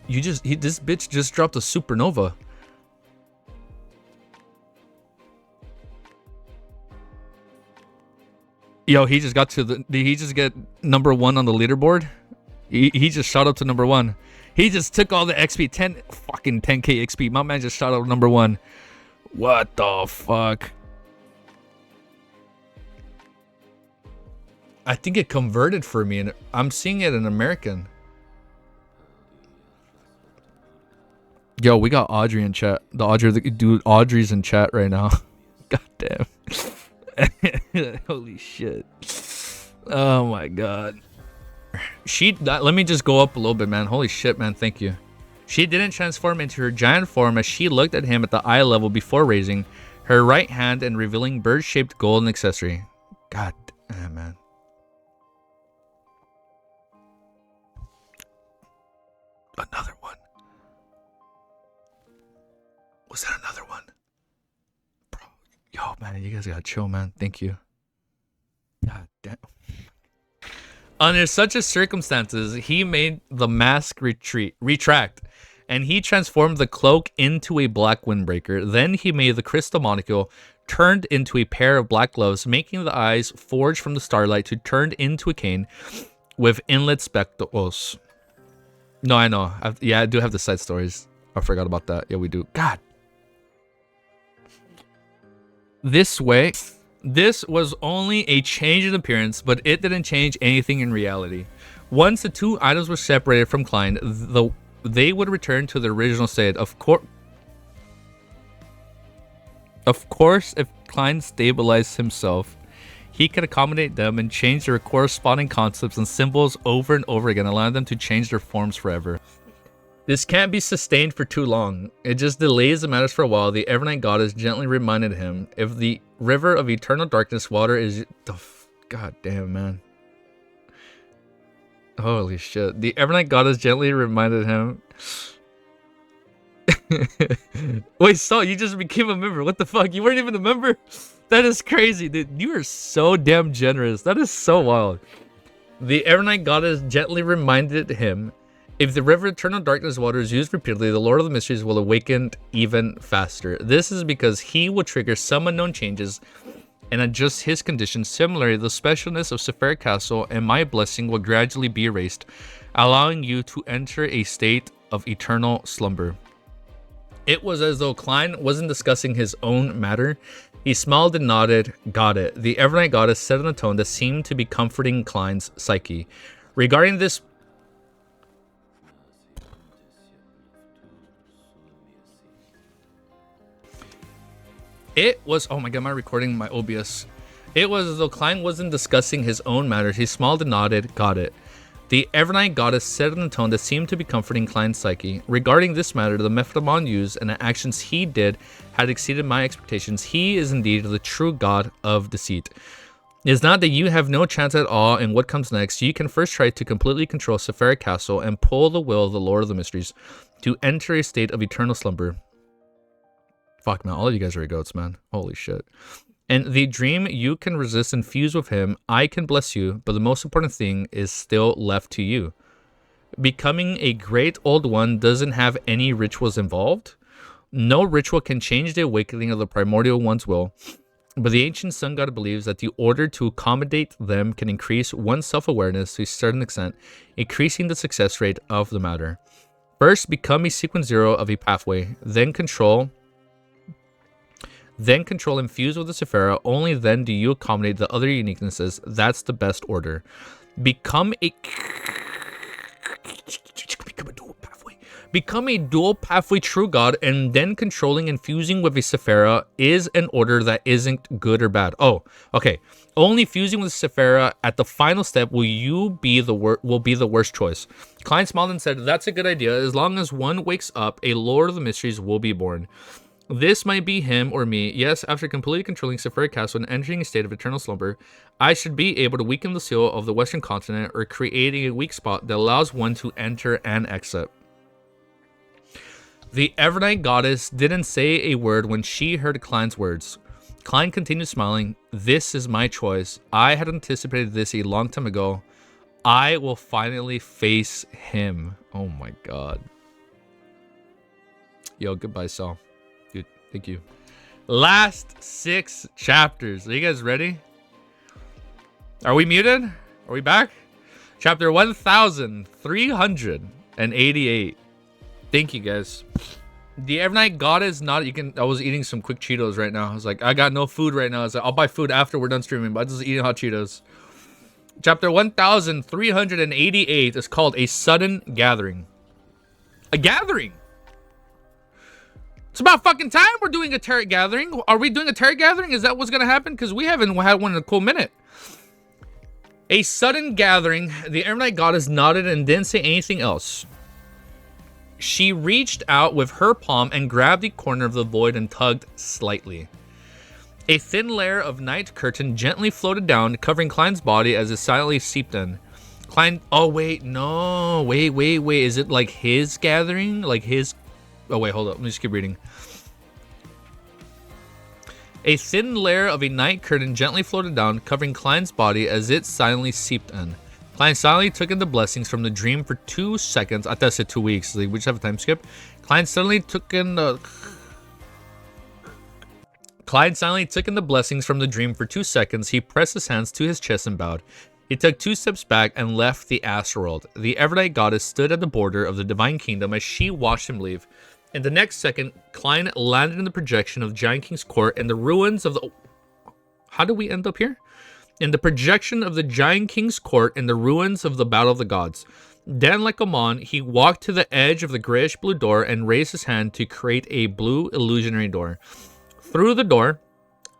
This bitch just dropped a supernova. Yo, he just got to did he just get #1 on the leaderboard? He just shot up to #1. He just took all the XP, 10k XP. My man just shot up #1. What the fuck? I think it converted for me, and I'm seeing it in American. Yo, we got Audrey in chat. Audrey's in chat right now. God damn. Holy shit. Oh my god. Let me just go up a little bit, man. Holy shit, man. Thank you. She didn't transform into her giant form as she looked at him at the eye level before raising her right hand and revealing bird-shaped golden accessory. God damn, man. Another one. Was that another one? Bro, yo, man, you guys gotta chill, man. Thank you. God damn. Under such a circumstances, he made the mask retract, and he transformed the cloak into a black windbreaker. Then he made the crystal molecule turned into a pair of black gloves, making the eyes forged from the starlight to turned into a cane with inlet spectacles. No, I know. I do have the side stories. I forgot about that. Yeah, we do. God. This way, This was only a change in appearance, but it didn't change anything in reality. Once the two items were separated from Klein, they would return to their original state. Of course, if Klein stabilized himself, he could accommodate them and change their corresponding concepts and symbols over and over again, allowing them to change their forms forever. This can't be sustained for too long. It just delays the matters for a while. The Evernight goddess gently reminded him, if the river of eternal darkness water is... God damn, man. Holy shit. The Evernight goddess gently reminded him... Wait, so you just became a member? What the fuck? You weren't even a member? That is crazy, dude. You are so damn generous. That is so wild. The Evernight goddess gently reminded him, if the river eternal darkness water is used repeatedly, the Lord of the Mysteries will awaken even faster. This is because he will trigger some unknown changes and adjust his conditions. Similarly, the specialness of Sephira Castle and my blessing will gradually be erased, allowing you to enter a state of eternal slumber. It was as though Klein wasn't discussing his own matter. He smiled and nodded. Got it. The Evernight goddess said in a tone that seemed to be comforting Klein's psyche. Regarding this... It was... Oh my god, am I recording my OBS? It was as though Klein wasn't discussing his own matters. He smiled and nodded. Got it. The Evernight goddess said in a tone that seemed to be comforting Klein's psyche. Regarding this matter, the method Amon used and the actions he did had exceeded my expectations. He is indeed the true god of deceit. It is not that you have no chance at all in what comes next. You can first try to completely control Sephira Castle and pull the will of the Lord of the Mysteries to enter a state of eternal slumber. Fuck, man. All of you guys are goats, man. Holy shit. And the dream you can resist and fuse with him, I can bless you, but the most important thing is still left to you. Becoming a great old one doesn't have any rituals involved. No ritual can change the awakening of the primordial one's will, but the ancient sun god believes that the order to accommodate them can increase one's self-awareness to a certain extent, increasing the success rate of the matter. First, become a sequence 0 of a pathway, then control and fuse with the Sephira. Only then do you accommodate the other uniquenesses. That's the best order. Become a dual pathway true god, and then controlling and fusing with a Sephira is an order that isn't good or bad. Oh, okay. Only fusing with Sephira at the final step will be the worst choice. Klein smiled and said, "That's a good idea. As long as one wakes up, a Lord of the Mysteries will be born. This might be him or me. Yes, after completely controlling Sephira Castle and entering a state of eternal slumber, I should be able to weaken the seal of the Western continent or creating a weak spot that allows one to enter and exit." The Evernight goddess didn't say a word when she heard Klein's words. Klein continued smiling. This is my choice. I had anticipated this a long time ago. I will finally face him. Oh my god. Yo, goodbye, Saul. Dude, thank you. Last 6 chapters. Are you guys ready? Are we muted? Are we back? Chapter 1388. Thank you, guys. The Evernight goddess not. I was eating some quick Cheetos right now. I was like, I got no food right now. I was like, I'll buy food after we're done streaming, but I'm just eating hot Cheetos. Chapter 1388 is called A Sudden Gathering. A gathering? It's about fucking time we're doing a Tarot gathering. Are we doing a Tarot gathering? Is that what's gonna happen? Because we haven't had one in a cool minute. A sudden gathering. The Evernight goddess nodded and didn't say anything else. She reached out with her palm and grabbed the corner of the void and tugged slightly. A thin layer of night curtain gently floated down, covering Klein's body as it silently seeped in. Klein... Oh, wait. No. Wait. Is it like his gathering? Like his... Oh, wait. Hold up. Let me just keep reading. A thin layer of a night curtain gently floated down, covering Klein's body as it silently seeped in. Klein silently took in the blessings from the dream for 2 seconds. I thought I said 2 weeks. Like, we just have a time skip. Klein silently took in the blessings from the dream for 2 seconds. He pressed his hands to his chest and bowed. He took 2 steps back and left the astral world. The Evernight goddess stood at the border of the divine kingdom as she watched him leave. In the next second, Klein landed in the projection of Giant King's court and the ruins of the... How do we end up here? In the projection of the Giant King's court in the ruins of the Battle of the Gods. Then, like a mon, he walked to the edge of the grayish-blue door and raised his hand to create a blue illusionary door. Through the door,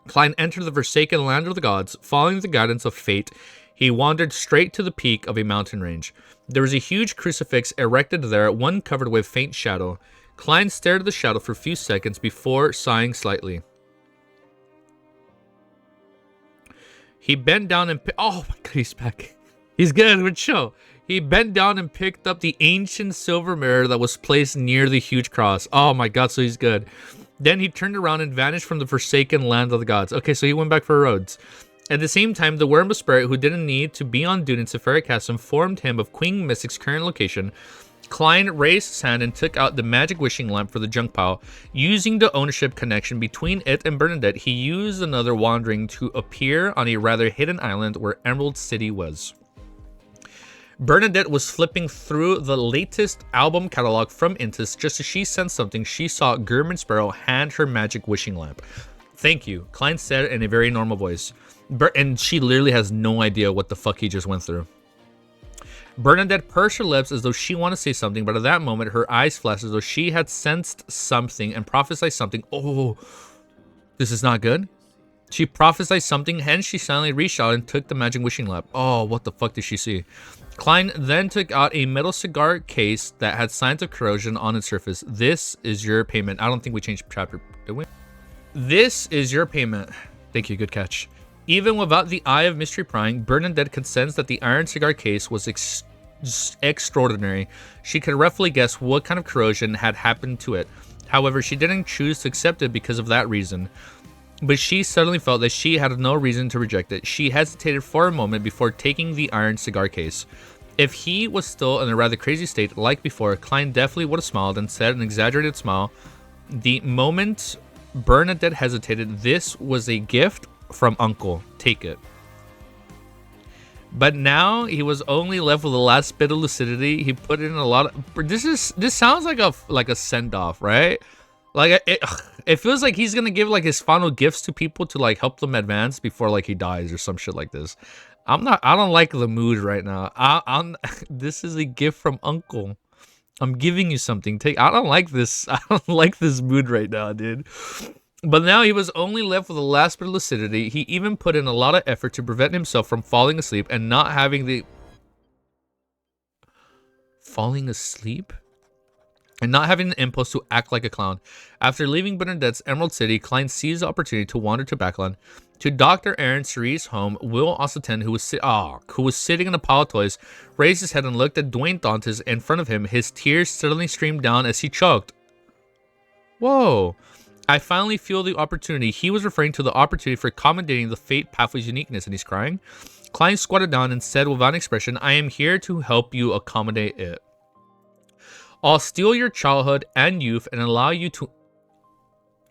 Klein entered the forsaken land of the gods. Following the guidance of fate, he wandered straight to the peak of a mountain range. There was a huge crucifix erected there, one covered with faint shadow. Klein stared at the shadow for a few seconds before sighing slightly. He bent down and... Oh my god, he's back. He's good, good show. He bent down and picked up the ancient silver mirror that was placed near the huge cross. Oh my god, so he's good. Then he turned around and vanished from the forsaken land of the gods. Okay, so he went back for Rhodes. At the same time, the worm of spirit, who didn't need to be on duty in Sephiric Castle, informed him of Queen Mystic's current location. Klein raised his hand and took out the magic wishing lamp for the junk pile. Using the ownership connection between it and Bernadette, he used another wandering to appear on a rather hidden island where Emerald City was. Bernadette was flipping through the latest album catalog from Intis. Just as she sensed something, she saw German Sparrow hand her magic wishing lamp. Thank you, Klein said in a very normal voice. And she literally has no idea what the fuck he just went through. Bernadette pursed her lips as though she wanted to say something, but at that moment, her eyes flashed as though she had sensed something and prophesied something. Oh, this is not good. She prophesied something, hence she silently reached out and took the magic wishing lamp. Oh, what the fuck did she see? Klein then took out a metal cigar case that had signs of corrosion on its surface. This is your payment. I don't think we changed chapter, did we? This is your payment. Thank you, good catch. Even without the eye of mystery prying, Bernadette could sense that the iron cigar case was extraordinary. She could roughly guess what kind of corrosion had happened to it. However, she didn't choose to accept it because of that reason. But she suddenly felt that she had no reason to reject it. She hesitated for a moment before taking the iron cigar case. If he was still in a rather crazy state like before, Klein definitely would have smiled and said an exaggerated smile. The moment Bernadette hesitated, this was a gift from Uncle. Take it. But now he was only left with the last bit of lucidity. He put in a lot of... This sounds like a send-off, right? Like it feels like he's gonna give like his final gifts to people to like help them advance before like he dies or some shit like this. I don't like the mood right now. This is a gift from Uncle. I'm giving you something. I don't like this. I don't like this mood right now, dude. But now he was only left with the last bit of lucidity. He even put in a lot of effort to prevent himself from falling asleep and not having the... Falling asleep? And not having the impulse to act like a clown. After leaving Bernadette's Emerald City, Klein seized the opportunity to wander to Backland. To Dr. Aaron Cerie's home, Will Osseten, who was sitting in a pile of toys, raised his head and looked at Dwayne Dantes in front of him. His tears suddenly streamed down as he choked. Whoa. I finally feel the opportunity. He was referring to the opportunity for accommodating the fate pathway's uniqueness, and he's crying. Klein squatted down and said without expression, I am here to help you accommodate it. I'll steal your childhood and youth and allow you to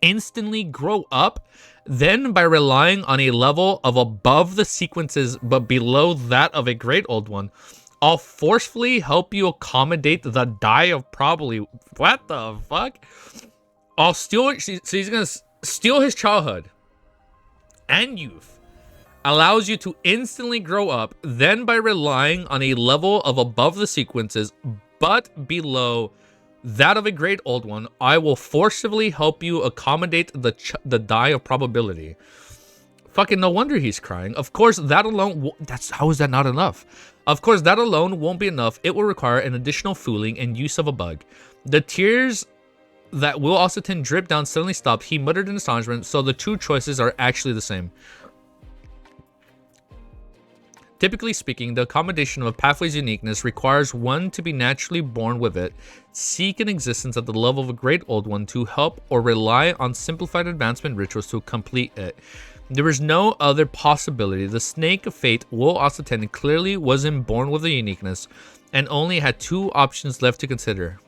instantly grow up. Then by relying on a level of above the sequences but below that of a great old one, I'll forcefully help you accommodate the die of probably... What the fuck? I'll steal... So he's gonna steal his childhood and youth. Allows you to instantly grow up. Then by relying on a level of above the sequences but below that of a great old one, I will forcibly help you accommodate the die of probability. Fucking no wonder he's crying. Of course, that alone... How is that not enough? Of course, that alone won't be enough. It will require an additional fooling and use of a bug. The tears that Will Osseten dripped down suddenly stopped. He muttered in astonishment, so the two choices are actually the same. Typically speaking, the accommodation of a pathway's uniqueness requires one to be naturally born with it, seek an existence at the level of a great old one to help, or rely on simplified advancement rituals to complete it. There was no other possibility. The snake of fate, Will Osseten, clearly wasn't born with a uniqueness, and only had two options left to consider.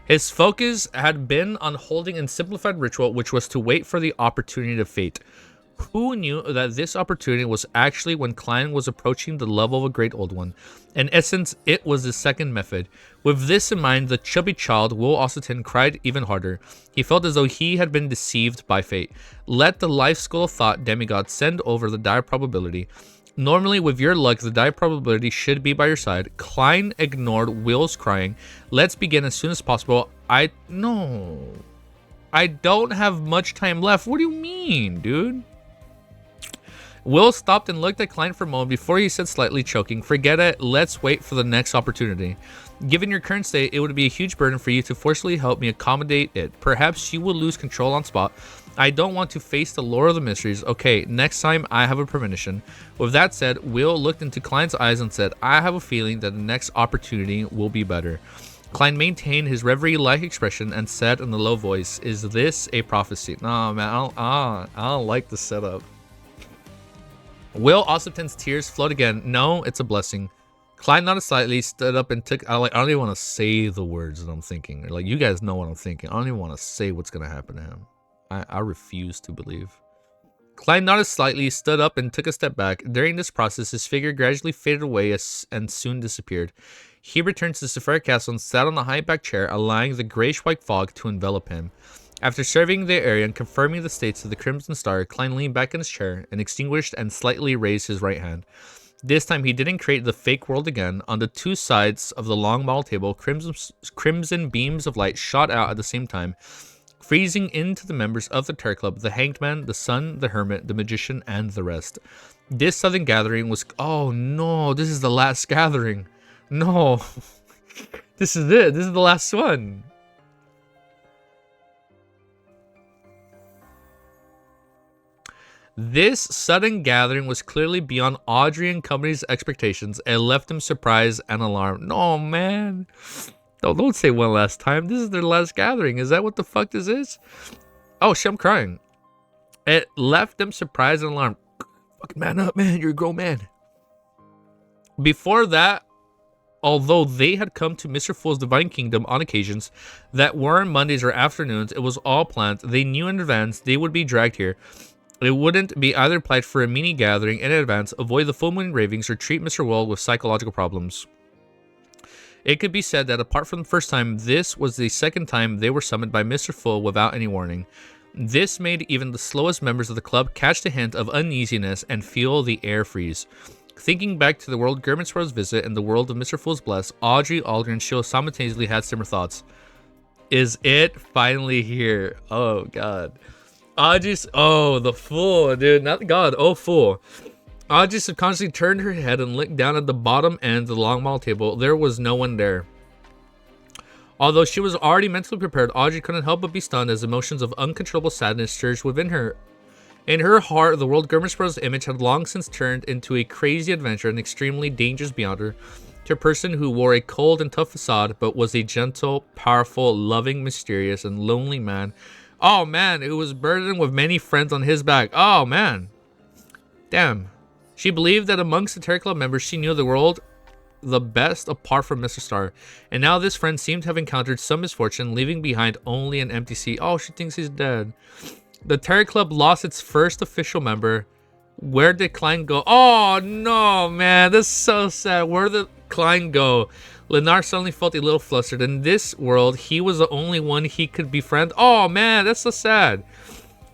His focus had been on holding a simplified ritual, which was to wait for the opportunity of fate. Who knew that this opportunity was actually when Klein was approaching the level of a great old one? In essence, it was the second method. With this in mind, the chubby child, Will Osterton, cried even harder. He felt as though he had been deceived by fate. Let the life school of thought demigod send over the dire probability. Normally, with your luck, the die probability should be by your side. Klein ignored Will's crying. Let's begin as soon as possible. No. I don't have much time left. What do you mean, dude? Will stopped and looked at Klein for a moment before he said, slightly choking, forget it, let's wait for the next opportunity. Given your current state, it would be a huge burden for you to forcefully help me accommodate it. Perhaps you will lose control on spot. I don't want to face the lore of the mysteries. Okay, next time I have a premonition. With that said, Will looked into Klein's eyes and said, I have a feeling that the next opportunity will be better. Klein maintained his reverie-like expression and said in a low voice, is this a prophecy? Nah, man, I don't like the setup. Will Ossipton's tears flowed again. No, it's a blessing. Klein nodded slightly, stood up and took... I don't even want to say the words that I'm thinking. Like, you guys know what I'm thinking. I don't even want to say what's going to happen to him. I refuse to believe. Klein nodded slightly, stood up, and took a step back. During this process, his figure gradually faded away and soon disappeared. He returned to the Safari Castle and sat on the high-back chair, allowing the grayish-white fog to envelop him. After surveying the area and confirming the states of the Crimson Star, Klein leaned back in his chair and extinguished and slightly raised his right hand. This time, he didn't create the fake world again. On the two sides of the long model table, crimson beams of light shot out at the same time, freezing into the members of the Terror Club, the Hanged Man, the Sun, the Hermit, the Magician, and the rest. This sudden gathering was... Oh, no. This is the last gathering. No. This is it. This is the last one. This sudden gathering was clearly beyond Audrey and company's expectations and left them surprised and alarmed. No, man. No, don't say one last time. This is their last gathering. Is that what the fuck this is? Oh, shit, I'm crying. It left them surprised and alarmed. Fucking man up, man. You're a grown man. Before that, although they had come to Mr. Fool's Divine Kingdom on occasions that were on Mondays or afternoons, it was all planned. They knew in advance they would be dragged here. It wouldn't be either applied for a mini gathering in advance, avoid the full moon ravings, or treat Mr. Wall with psychological problems. It could be said that apart from the first time, this was the second time they were summoned by Mr. Full without any warning. This made even the slowest members of the club catch the hint of uneasiness and feel the air freeze. Thinking back to the world Gurmitsworth's visit and the world of Mr. Fool's Bless, Audrey, Aldrin, and Shield simultaneously had similar thoughts. Is it finally here? Oh, God. Audrey, oh, the Fool, dude, not God, oh, Fool. Audrey subconsciously turned her head and looked down at the bottom end of the long model table. There was no one there. Although she was already mentally prepared, Audrey couldn't help but be stunned as emotions of uncontrollable sadness surged within her. In her heart, the world Gurmitsworth's image had long since turned into a crazy adventure and extremely dangerous beyond her. To a person who wore a cold and tough facade, but was a gentle, powerful, loving, mysterious, and lonely man. Oh man, who was burdened with many friends on his back. Oh man. Damn. She believed that amongst the Terror Club members, she knew the world the best apart from Mr. Star. And now this friend seemed to have encountered some misfortune, leaving behind only an empty seat. Oh, she thinks he's dead. The Terror Club lost its first official member. Where did Klein go? Oh, no, man. That's so sad. Where did Klein go? Lennar suddenly felt a little flustered. In this world, he was the only one he could befriend. Oh, man, that's so sad.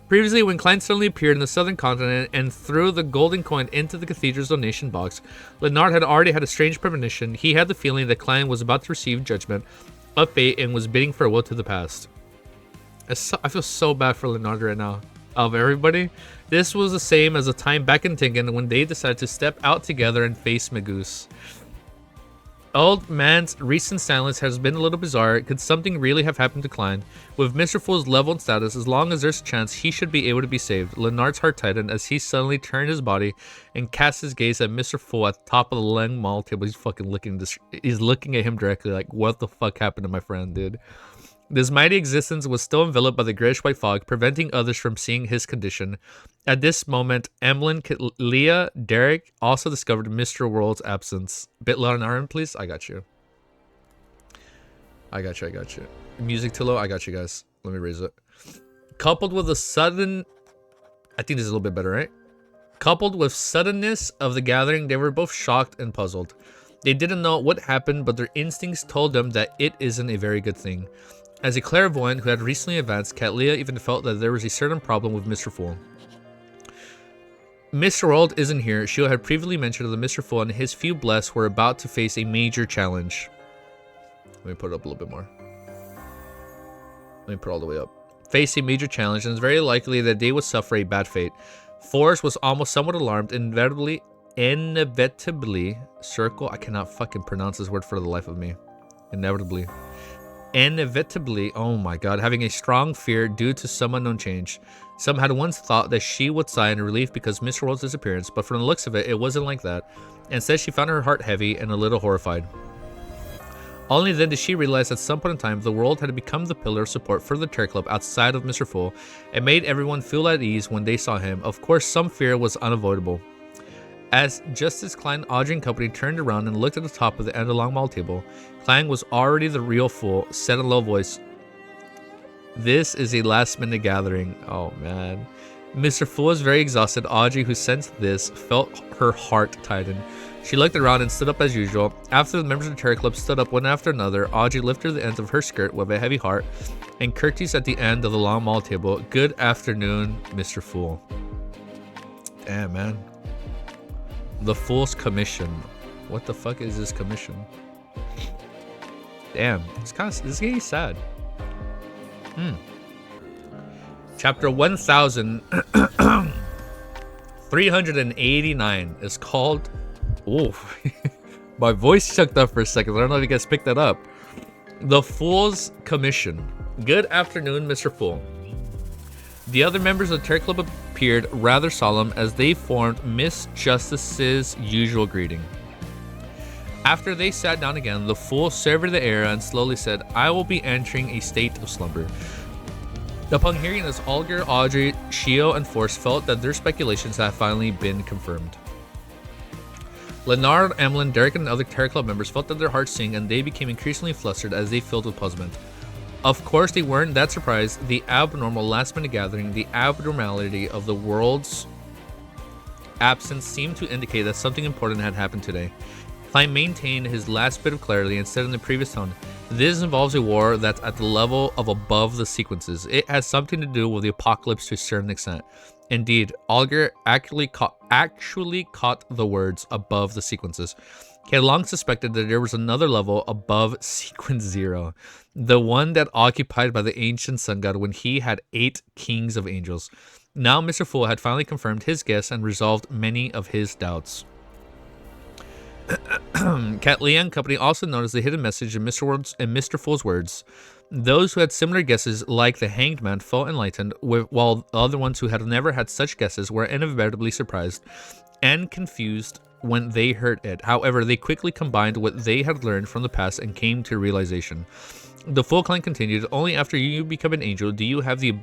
Previously, when Klein suddenly appeared in the southern continent and threw the golden coin into the cathedral's donation box, Lennar had already had a strange premonition. He had the feeling that Klein was about to receive judgment of fate and was bidding farewell to the past. I feel so bad for Lennar right now. Of everybody, this was the same as the time back in Tingen when they decided to step out together and face Magoose. Old man's recent silence has been a little bizarre. Could something really have happened to Klein? With Mr. Fool's level and status, as long as there's a chance, he should be able to be saved. Lennart's heart tightened as he suddenly turned his body and cast his gaze at Mr. Fool at the top of the long mall table. He's fucking he's looking at him directly like, what the fuck happened to my friend, dude? This mighty existence was still enveloped by the grayish-white fog, preventing others from seeing his condition. At this moment, Emlyn, Leah, Derek also discovered Mr. World's absence. Bit louder on RM, please. I got you. I got you. Music too low. I got you guys. Let me raise it. Coupled with a sudden I think this is a little bit better, right? Coupled with suddenness of the gathering, they were both shocked and puzzled. They didn't know what happened, but their instincts told them that it isn't a very good thing. As a clairvoyant who had recently advanced, Katlia even felt that there was a certain problem with Mr. Fool. Mr. World isn't here. Shio had previously mentioned that Mr. Fool and his few blessed were about to face a major challenge. Let me put it up a little bit more. Let me put it all the way up. Face a major challenge, and it's very likely that they would suffer a bad fate. Forrest was almost somewhat alarmed, inevitably, circle. I cannot fucking pronounce this word for the life of me. Inevitably, oh my god, having a strong fear due to some unknown change. Some had once thought that she would sigh in relief because Mr. World's disappearance, but from the looks of it, it wasn't like that. Instead, she found her heart heavy and a little horrified. Only then did she realize at some point in time the world had become the pillar of support for the Terror Club outside of Mr. Fool. It made everyone feel at ease when they saw him. Of course, some fear was unavoidable. As Justice Klein, Audrey and company turned around and looked at the top of the end of the long mall table, Klein was already the real Fool, said in a low voice, "This is a last-minute gathering." Oh man. Mr. Fool was very exhausted. Audrey, who sensed this, felt her heart tighten. She looked around and stood up as usual. After the members of the Terror Club stood up one after another, Audrey lifted the ends of her skirt with a heavy heart and curtsied at the end of the long mall table. "Good afternoon, Mr. Fool." Damn, man. The Fool's Commission. What the fuck is this commission? Damn, this is getting sad. Chapter 1389 is called... Oh, my voice chucked up for a second. I don't know if you guys picked that up. The Fool's Commission. Good afternoon, Mr. Fool. The other members of the Terror Club appeared rather solemn as they formed Miss Justice's usual greeting. After they sat down again, the Fool surveyed the air and slowly said, "I will be entering a state of slumber." Upon hearing this, Olger, Audrey, Shio, and Force felt that their speculations had finally been confirmed. Leonard, Emlyn, Derek, and other Terror Club members felt that their hearts sing, and they became increasingly flustered as they filled with puzzlement. Of course, they weren't that surprised. The abnormal last-minute gathering, the abnormality of the world's absence seemed to indicate that something important had happened today. Klein maintained his last bit of clarity and said in the previous tone, "This involves a war that's at the level of above the sequences. It has something to do with the apocalypse to a certain extent." Indeed, Olger actually caught the words "above the sequences." He had long suspected that there was another level above Sequence 0, the one that occupied by the ancient sun god when he had 8 kings of angels. Now Mr. Fool had finally confirmed his guess and resolved many of his doubts. Cat Lee and company also noticed the hidden message in Mr. Fool's words. Those who had similar guesses, like the Hanged Man, felt enlightened, while the other ones who had never had such guesses were inevitably surprised and confused when they heard it. However, they quickly combined what they had learned from the past and came to realization. The Fool Clan continued, "Only after you become an angel do you have the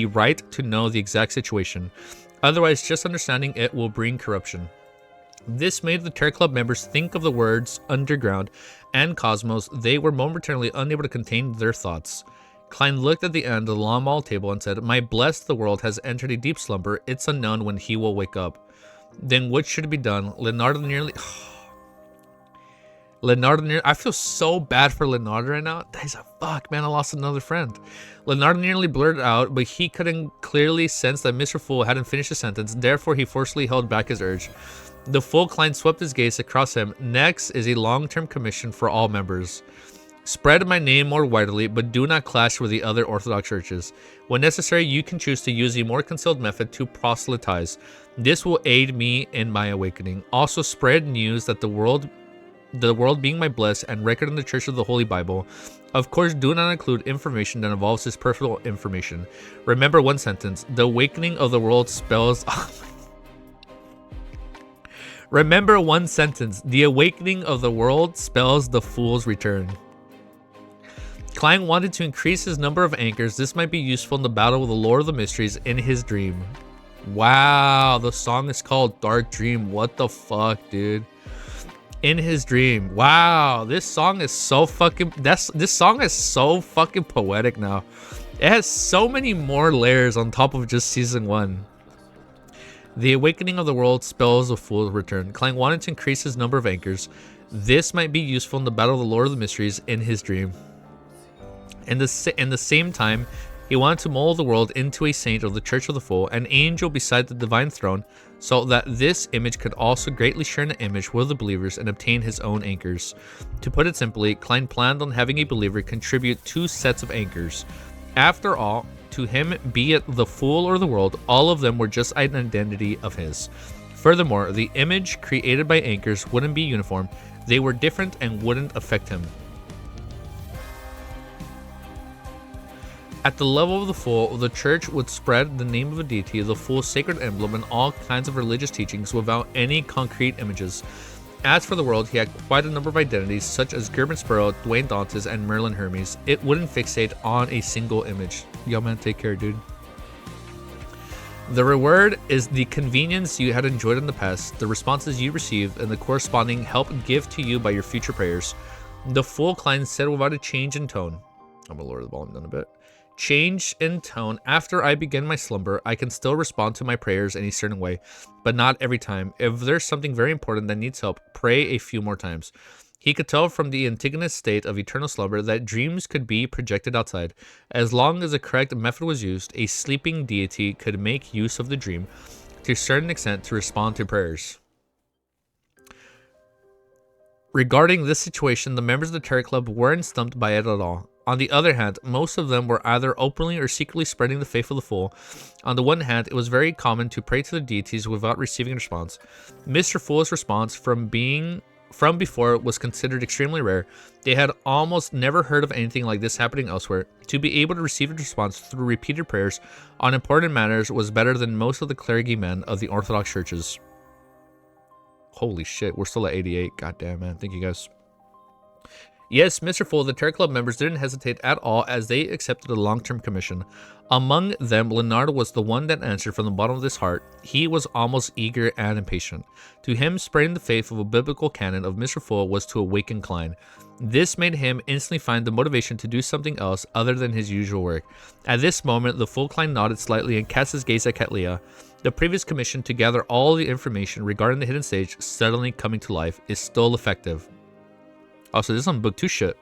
right to know the exact situation. Otherwise, just understanding it will bring corruption." This made the Terror Club members think of the words underground and cosmos. They were momentarily unable to contain their thoughts. Klein looked at the end of the long mall table and said, "My blessed the world has entered a deep slumber. It's unknown when he will wake up." Then what should be done? Leonardo nearly... I feel so bad for Leonardo right now. He's like, fuck, man, I lost another friend. Leonardo nearly blurted out, but he couldn't clearly sense that Mr. Fool hadn't finished his sentence. Therefore, he forcefully held back his urge. The Fool Klein swept his gaze across him. "Next is a long-term commission for all members. Spread my name more widely, but do not clash with the other Orthodox churches. When necessary, you can choose to use a more concealed method to proselytize. This will aid me in my awakening. Also, spread news that the world being my blessed and record in the Church of the Holy Bible. Of course, do not include information that involves his personal information. Remember one sentence. The awakening of the world spells..." Remember one sentence. The awakening of the world spells the Fool's return. Klein wanted to increase his number of anchors. This might be useful in the battle with the Lord of the Mysteries in his dream. Wow, the song is called Dark Dream. What the fuck, dude? In his dream. Wow, this song is so fucking... This song is so fucking poetic now. It has so many more layers on top of just season 1. The awakening of the world spells a fool's return. Klein wanted to increase his number of anchors. This might be useful in the battle of the Lord of the Mysteries in his dream. In the same time, he wanted to mold the world into a saint of the Church of the Fool, an angel beside the divine throne, so that this image could also greatly share an image with the believers and obtain his own anchors. To put it simply, Klein planned on having a believer contribute 2 sets of anchors. After all, to him, be it the fool or the world, all of them were just an identity of his. Furthermore, the image created by anchors wouldn't be uniform. They were different and wouldn't affect him. At the level of the fool, the church would spread the name of a deity, the fool's sacred emblem, and all kinds of religious teachings without any concrete images. As for the world, he had quite a number of identities, such as Gerben Sparrow, Dwayne Dantes, and Merlin Hermes. It wouldn't fixate on a single image. Yo, man, take care, dude. The reward is the convenience you had enjoyed in the past, the responses you received, and the corresponding help give to you by your future prayers. The fool Klein said without a change in tone. I'm gonna lower the volume down a bit. Change in tone. After I begin my slumber, I can still respond to my prayers in a certain way, but not every time. If there's something very important that needs help, pray a few more times. He could tell from the antigonous state of eternal slumber that dreams could be projected outside. As long as the correct method was used, a sleeping deity could make use of the dream to a certain extent to respond to prayers. Regarding this situation, the members of the Terror Club weren't stumped by it at all. On the other hand, most of them were either openly or secretly spreading the faith of the fool. On the one hand, it was very common to pray to the deities without receiving a response. Mr. Fool's response from before was considered extremely rare. They had almost never heard of anything like this happening elsewhere. To be able to receive a response through repeated prayers on important matters was better than most of the clergymen of the Orthodox churches. Holy shit, we're still at 88. Goddamn, man. Thank you, guys. Yes, Mr. Fool, the Terror Club members didn't hesitate at all as they accepted a long-term commission. Among them, Leonardo was the one that answered from the bottom of his heart. He was almost eager and impatient. To him, spreading the faith of a biblical canon of Mr. Fool was to awaken Klein. This made him instantly find the motivation to do something else other than his usual work. At this moment, the Fool Klein nodded slightly and cast his gaze at Katlia. The previous commission to gather all the information regarding the hidden stage suddenly coming to life is still effective. Also, this is on book 2 shit.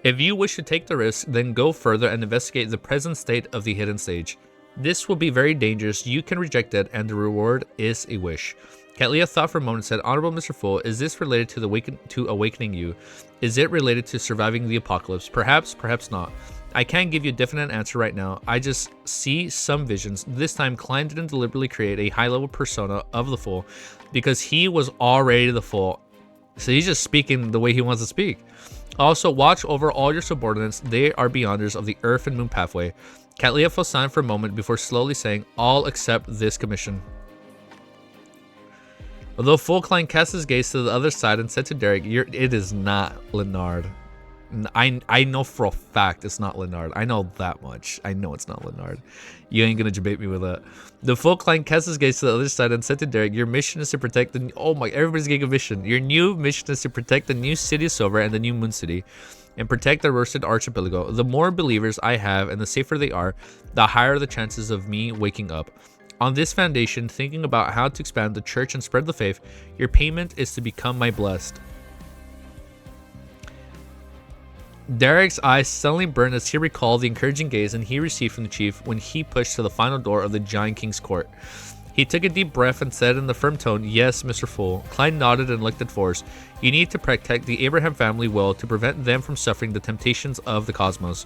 If you wish to take the risk, then go further and investigate the present state of the hidden stage. This will be very dangerous. You can reject it, and the reward is a wish. Katlia thought for a moment and said, Honorable Mr. Fool, is this related to awakening you? Is it related to surviving the apocalypse? Perhaps, perhaps not. I can't give you a definite answer right now. I just see some visions. This time, Klein didn't deliberately create a high-level persona of the Fool because he was already the Fool. So he's just speaking the way he wants to speak. Also, watch over all your subordinates. They are beyonders of the Earth and Moon pathway. Katlia fell silent for a moment before slowly saying, all accept this commission. Although Fool Klein cast his gaze to the other side and said to Derek, it is not Leonard. I know for a fact it's not Leonard. I know that much. I know it's not Leonard. You ain't gonna debate me with that. The Fool Klein cast his gaze to the other side and said to Derek, your mission is to protect the... Oh my, everybody's getting a mission. Your new mission is to protect the new city of Silver and the new Moon City. And protect the Roasted Archipelago. The more believers I have and the safer they are, the higher the chances of me waking up. On this foundation, thinking about how to expand the church and spread the faith, your payment is to become my blessed. Derek's eyes suddenly burned as he recalled the encouraging gaze and he received from the chief when he pushed to the final door of the Giant King's court. He took a deep breath and said in a firm tone, yes, Mr. Fool. Klein nodded and looked at Forrest. You need to protect the Abraham family well to prevent them from suffering the temptations of the cosmos.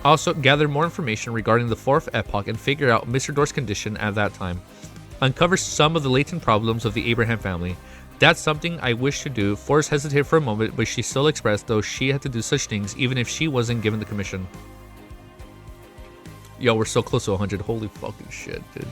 Also, gather more information regarding the fourth epoch and figure out Mr. Door's condition at that time. Uncover some of the latent problems of the Abraham family. That's something I wish to do. Forrest hesitated for a moment, but she still expressed though she had to do such things even if she wasn't given the commission. Yo, we're so close to 100. Holy fucking shit, dude.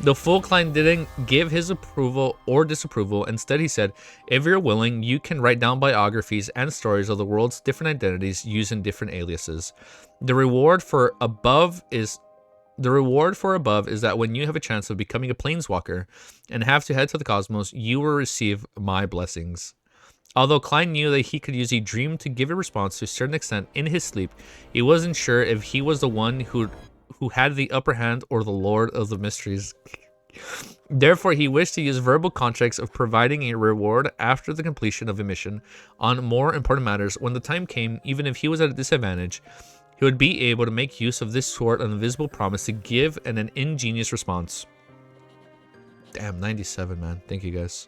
The Fool Klein didn't give his approval or disapproval. Instead, he said, if you're willing, you can write down biographies and stories of the world's different identities using different aliases. The reward for above is that when you have a chance of becoming a planeswalker and have to head to the cosmos, you will receive my blessings. Although Klein knew that he could use a dream to give a response to a certain extent in his sleep, he wasn't sure if he was the one who'd who had the upper hand or the Lord of the Mysteries. Therefore, he wished to use verbal contracts of providing a reward after the completion of a mission on more important matters. When the time came, even if he was at a disadvantage, he would be able to make use of this sort of invisible promise to give an ingenious response. Damn, 97, man. Thank you, guys.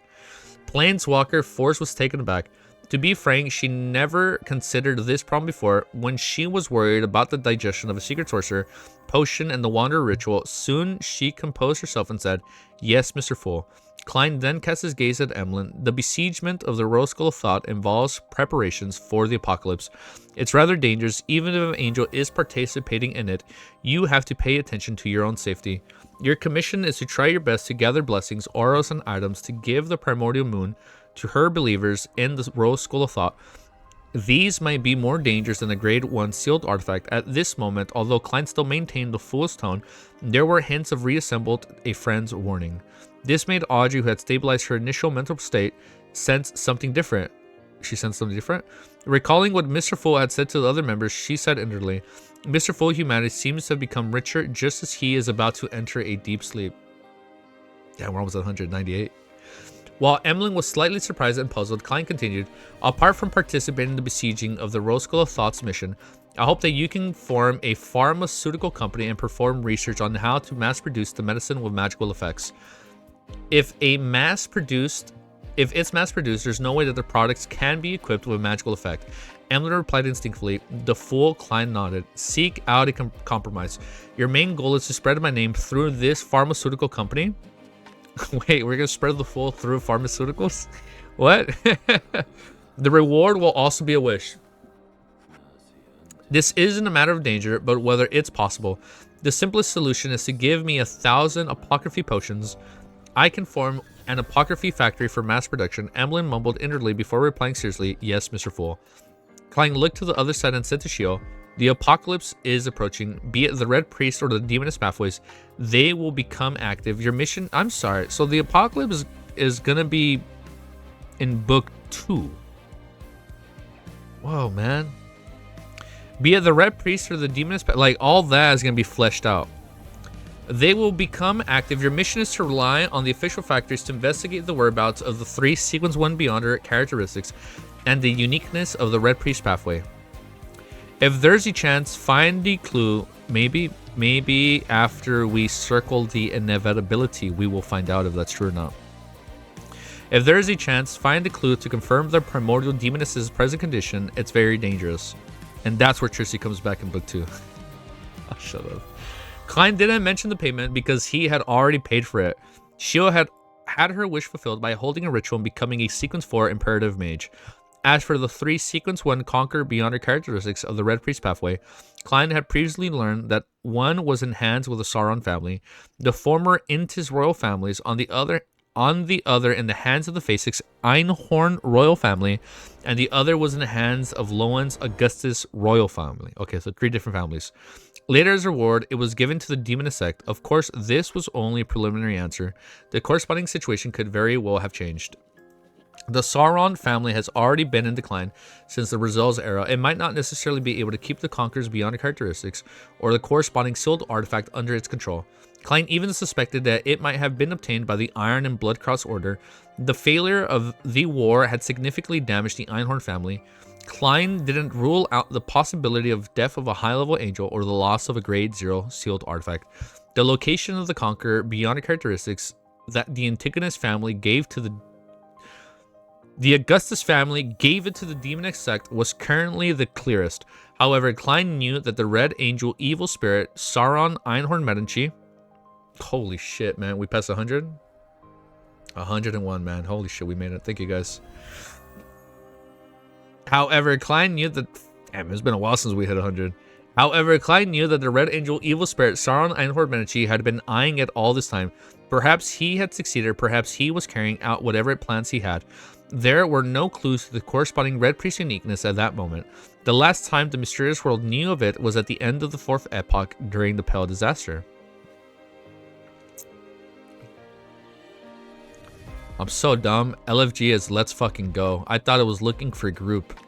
Planeswalker Force was taken aback. To be frank, she never considered this problem before. When she was worried about the digestion of a secret sorcerer potion and the Wanderer ritual, soon she composed herself and said, "Yes, Mr. Fool." Klein then cast his gaze at Emlyn. The besiegement of the Rose Skull of Thought involves preparations for the apocalypse. It's rather dangerous. Even if an angel is participating in it, you have to pay attention to your own safety. Your commission is to try your best to gather blessings, auras, and items to give the primordial moon to her believers in the Rose Skull of Thought. These might be more dangerous than a grade 1 sealed artifact. At this moment, although Klein still maintained the fool's tone, there were hints of reassembled a friend's warning. This made Audrey, who had stabilized her initial mental state, sense something different. She sensed something different? Recalling what Mr. Fool had said to the other members, she said inwardly, "Mr. Fool humanity seems to have become richer just as he is about to enter a deep sleep." Damn, we're almost at 198. While Emlyn was slightly surprised and puzzled, Klein continued, "Apart from participating in the besieging of the Rose Skull of Thought's mission, I hope that you can form a pharmaceutical company and perform research on how to mass produce the medicine with magical effects. If it's mass produced, there's no way that the products can be equipped with a magical effect." Emlyn replied instinctively. The Fool, Klein nodded. "Seek out a compromise. Your main goal is to spread my name through this pharmaceutical company?" Wait, we're gonna spread the Fool through pharmaceuticals? What? The reward will also be a wish. This isn't a matter of danger, but whether it's possible. The simplest solution is to give me 1,000 apocryphy potions. I can form an apocryphy factory for mass production. Emlyn mumbled inwardly before replying seriously, "Yes, Mr. Fool." Klein looked to the other side and said to Shio, "The apocalypse is approaching. Be it the Red Priest or the Demoness Pathways, they will become active. Your mission..." I'm sorry. So the apocalypse is gonna be in book 2. Whoa, man. Be it the Red Priest or the Demoness, like all that is gonna be fleshed out. They will become active. Your mission is to rely on the official factories to investigate the whereabouts of the 3 Sequence 1 Beyonder characteristics and the uniqueness of the Red Priest pathway. If there's a chance, find the clue. Maybe after we circle the inevitability, we will find out if that's true or not. If there is a chance, find the clue to confirm the primordial demoness's present condition. It's very dangerous. And that's where Trissy comes back in book 2. Oh, shut up. Klein didn't mention the payment because he had already paid for it. Shio had her wish fulfilled by holding a ritual and becoming a Sequence 4 imperative mage. As for the 3 Sequence 1 Conquer Beyonder characteristics of the Red Priest pathway, Klein had previously learned that one was in hands with the Sauron family, the former Intis royal families, on the other in the hands of the Phasix Einhorn royal family, and the other was in the hands of Lowen's Augustus royal family. Okay, so 3 different families. Later, as a reward, it was given to the Demoness sect. Of course, this was only a preliminary answer. The corresponding situation could very well have changed. The Sauron family has already been in decline since the Rizal's era. It might not necessarily be able to keep the Conqueror's Beyonder characteristics or the corresponding sealed artifact under its control. Klein even suspected that it might have been obtained by the Iron and Blood Cross Order. The failure of the war had significantly damaged the Einhorn family. Klein didn't rule out the possibility of death of a high-level angel or the loss of a grade 0 sealed artifact. The location of the Conqueror Beyonder characteristics that the Antigonus family gave to the Augustus family gave it to the Demoness sect was currently the clearest. However, Klein knew that the Red Angel evil spirit, Sauron Einhorn Medici... Holy shit, man. We passed 100? 101, man. Holy shit, we made it. Thank you, guys. However, Klein knew that... Damn, it's been a while since we hit 100. However, Klein knew that the Red Angel evil spirit, Sauron Einhorn Medici, had been eyeing it all this time. Perhaps he had succeeded. Perhaps he was carrying out whatever plans he had. There were no clues to the corresponding Red Priest uniqueness at that moment. The last time the mysterious world knew of it was at the end of the 4th epoch during the Pale Disaster. I'm so dumb. LFG is let's fucking go. I thought it was looking for group.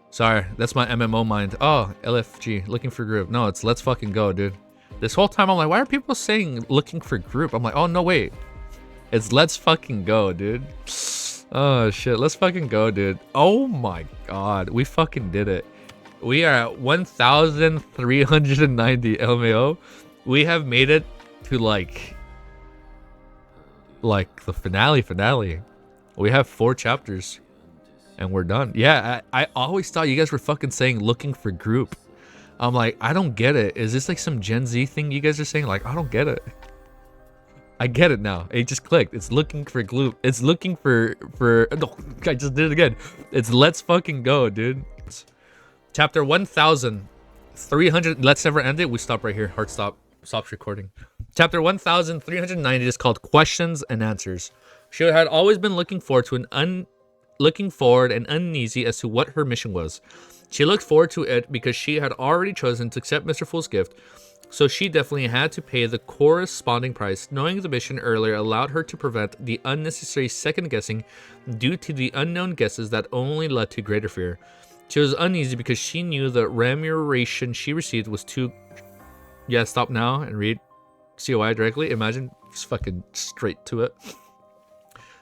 Sorry, that's my MMO mind. Oh, LFG, looking for group. No, it's let's fucking go, dude. This whole time I'm like, why are people saying looking for group? I'm like, oh no, wait. It's let's fucking go, dude. Oh shit, let's fucking go, dude. Oh my god, we fucking did it. We are at 1,390 LMAO. We have made it to like the finale. We have 4 chapters and we're done. Yeah, I always thought you guys were fucking saying looking for group. I'm like, I don't get it. Is this like some Gen Z thing you guys are saying? Like, I don't get it. I get it now. It just clicked. It's looking for group. It's looking for no, I just did it again. It's let's fucking go, dude. Chapter 1,300. Let's never end it. We stop right here. Hard stop. Stops recording. Chapter 1,390 is called Questions and Answers. She had always been looking forward and uneasy as to what her mission was. She looked forward to it because she had already chosen to accept Mr. Fool's gift, so she definitely had to pay the corresponding price. Knowing the mission earlier allowed her to prevent the unnecessary second guessing due to the unknown guesses that only led to greater fear. She was uneasy because she knew the remuneration she received was too... Yeah, stop now and read COI directly. Imagine, just fucking straight to it.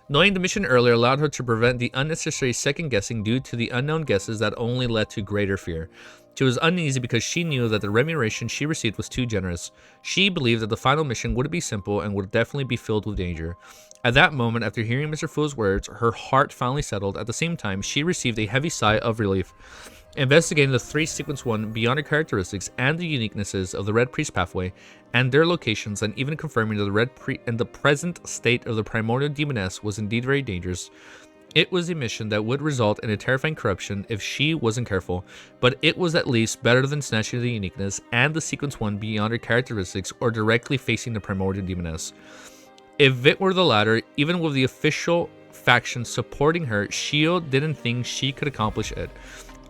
Knowing the mission earlier allowed her to prevent the unnecessary second guessing due to the unknown guesses that only led to greater fear. She was uneasy because she knew that the remuneration she received was too generous. She believed that the final mission would be simple and would definitely be filled with danger. At that moment, after hearing Mr. Fool's words, her heart finally settled. At the same time, she received a heavy sigh of relief. Investigating the 3 Sequence 1 beyond her characteristics and the uniquenesses of the Red Priest pathway and their locations, and even confirming that the present state of the primordial demoness was indeed very dangerous. It was a mission that would result in a terrifying corruption if she wasn't careful, but it was at least better than snatching the uniqueness and the Sequence 1 beyond her characteristics or directly facing the primordial demoness. If it were the latter, even with the official faction supporting her, Shio didn't think she could accomplish it.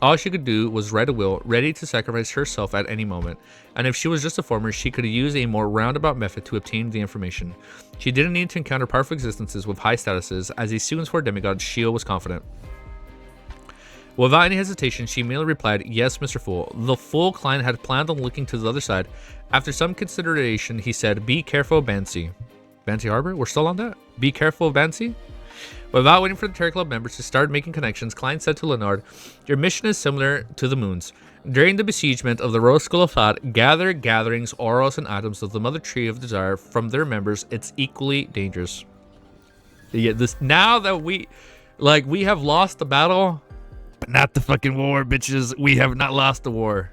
All she could do was write a will, ready to sacrifice herself at any moment, and if she was just a farmer, she could use a more roundabout method to obtain the information. She didn't need to encounter powerful existences with high statuses. As a Sequence 4 demigod, Shio was confident. Without any hesitation, she immediately replied, "Yes, Mr. Fool." The Fool client had planned on looking to the other side. After some consideration, he said, "Be careful of Bansi." Bansi Harbor? We're still on that? Be careful of Bansi? Without waiting for the Terror Club members to start making connections, Klein said to Leonard, "Your mission is similar to the Moon's. During the besiegement of the Royal School of Thought, gather gatherings, auras, and items of the Mother Tree of Desire from their members. It's equally dangerous." Yeah, this now that we have lost the battle, but not the fucking war, bitches. We have not lost the war.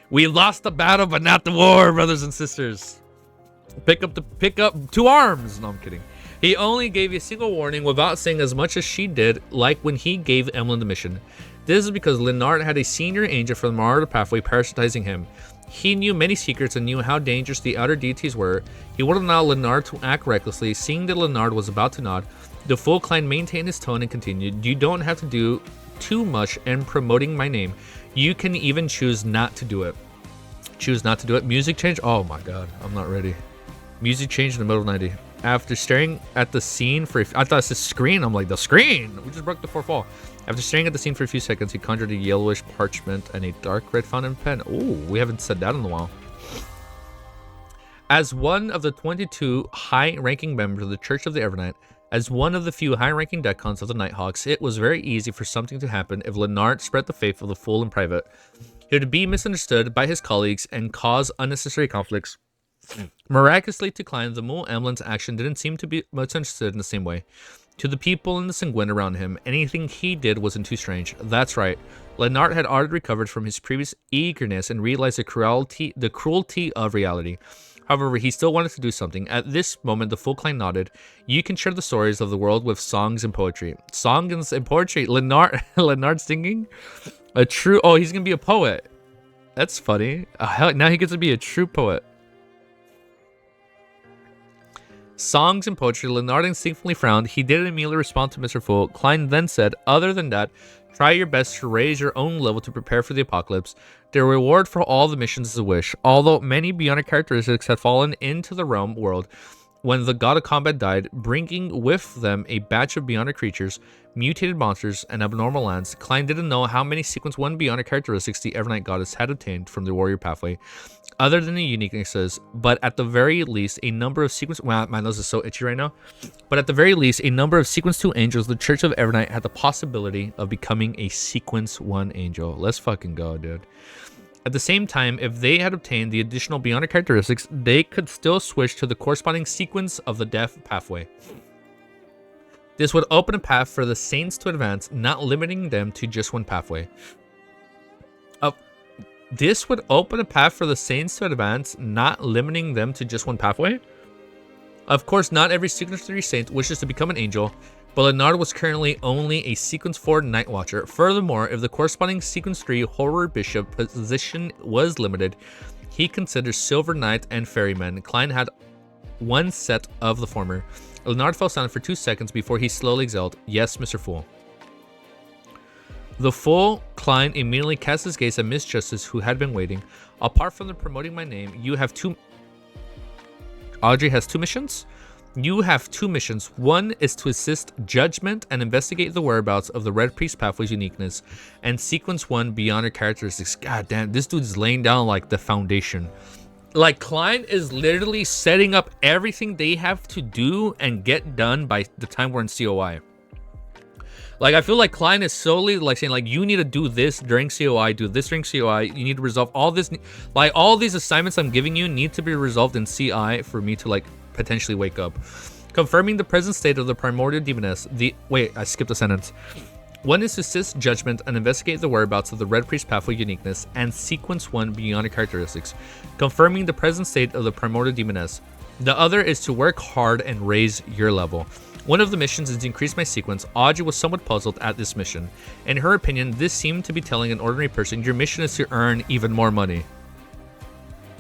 We lost the battle, but not the war, brothers and sisters. Pick up 2 arms. No, I'm kidding. He only gave a single warning without saying as much as she did, like when he gave Emlyn the mission. This is because Leonard had a senior angel from the Marauder pathway parasitizing him. He knew many secrets and knew how dangerous the outer deities were. He wouldn't allow Leonard to act recklessly. Seeing that Leonard was about to nod, the Full Klein maintained his tone and continued, "You don't have to do too much in promoting my name. You can even choose not to do it." Choose not to do it? Music change? Oh my god, I'm not ready. Music change in the middle of 90. After staring at the scene for I thought it's the screen. I'm like, the screen! We just broke the 4th wall. After staring at the scene for a few seconds, he conjured a yellowish parchment and a dark red fountain pen. Ooh, we haven't said that in a while. As one of the 22 high-ranking members of the Church of the Evernight, as one of the few high-ranking decons of the Nighthawks, it was very easy for something to happen if Leonard spread the faith of the Fool in private. He would be misunderstood by his colleagues and cause unnecessary conflicts. Miraculously to Klein, the Mule Emlyn's action didn't seem to be much understood in the same way. To the people in the Sanguine around him, anything he did wasn't too strange. That's right. Leonard had already recovered from his previous eagerness and realized the cruelty of reality. However, he still wanted to do something. At this moment, the Full Klein nodded. "You can share the stories of the world with songs and poetry." Songs and poetry? Leonard singing? A true... Oh, he's gonna be a poet. That's funny. Now he gets to be a true poet. Songs and poetry. Leonard instinctively frowned. He didn't immediately respond to Mr. Fool. Klein then said, "Other than that, try your best to raise your own level to prepare for the apocalypse. The reward for all the missions is a wish." Although many bionic characteristics had fallen into the realm world when the god of combat died, bringing with them a batch of bionic creatures, mutated monsters, and abnormal lands, Klein didn't know how many Sequence 1 bionic characteristics the Evernight goddess had obtained from the warrior pathway. other than the uniquenesses, but at the very least, a number of sequence. Wow, my nose is so itchy right now. But at the very least, a number of sequence 2 angels. The Church of Evernight had the possibility of becoming a sequence 1 angel. Let's fucking go, dude. At the same time, if they had obtained the additional Beyonder characteristics, they could still switch to the corresponding sequence of the death pathway. This would open a path for the Saints to advance, not limiting them to just one pathway. This would open a path for the Saints to advance, not limiting them to just one pathway? Of course, not every Sequence 3 Saint wishes to become an angel, but Leonardo was currently only a Sequence 4 Night Watcher. Furthermore, if the corresponding Sequence 3 Horror Bishop position was limited, he considers Silver Knight and Ferryman. Klein had one set of the former. Leonardo fell silent for 2 seconds before he slowly exhaled, "Yes, Mr. Fool." The Fool, Klein, immediately cast his gaze at Miss Justice, who had been waiting. "Apart from the promoting my name, you have 2... Audrey has 2 missions? You have 2 missions. One is to assist Judgment and investigate the whereabouts of the Red Priest Pathway's uniqueness, and Sequence 1 beyond her characteristics." God damn, this dude's laying down like the foundation. Like, Klein is literally setting up everything they have to do and get done by the time we're in COI. Like, I feel like Klein is solely like saying, like, you need to do this during COI, do this during COI. You need to resolve all this. Like, all these assignments I'm giving you need to be resolved in CI for me to, like, potentially wake up. Confirming the present state of the primordial demoness. Wait, I skipped a sentence. One is to assist Judgment and investigate the whereabouts of the Red Priest Pathway uniqueness and Sequence 1 beyond her characteristics. Confirming the present state of the primordial demoness. The other is to work hard and raise your level. One of the missions is to increase my sequence. Audrey was somewhat puzzled at this mission. In her opinion, this seemed to be telling an ordinary person, your mission is to earn even more money.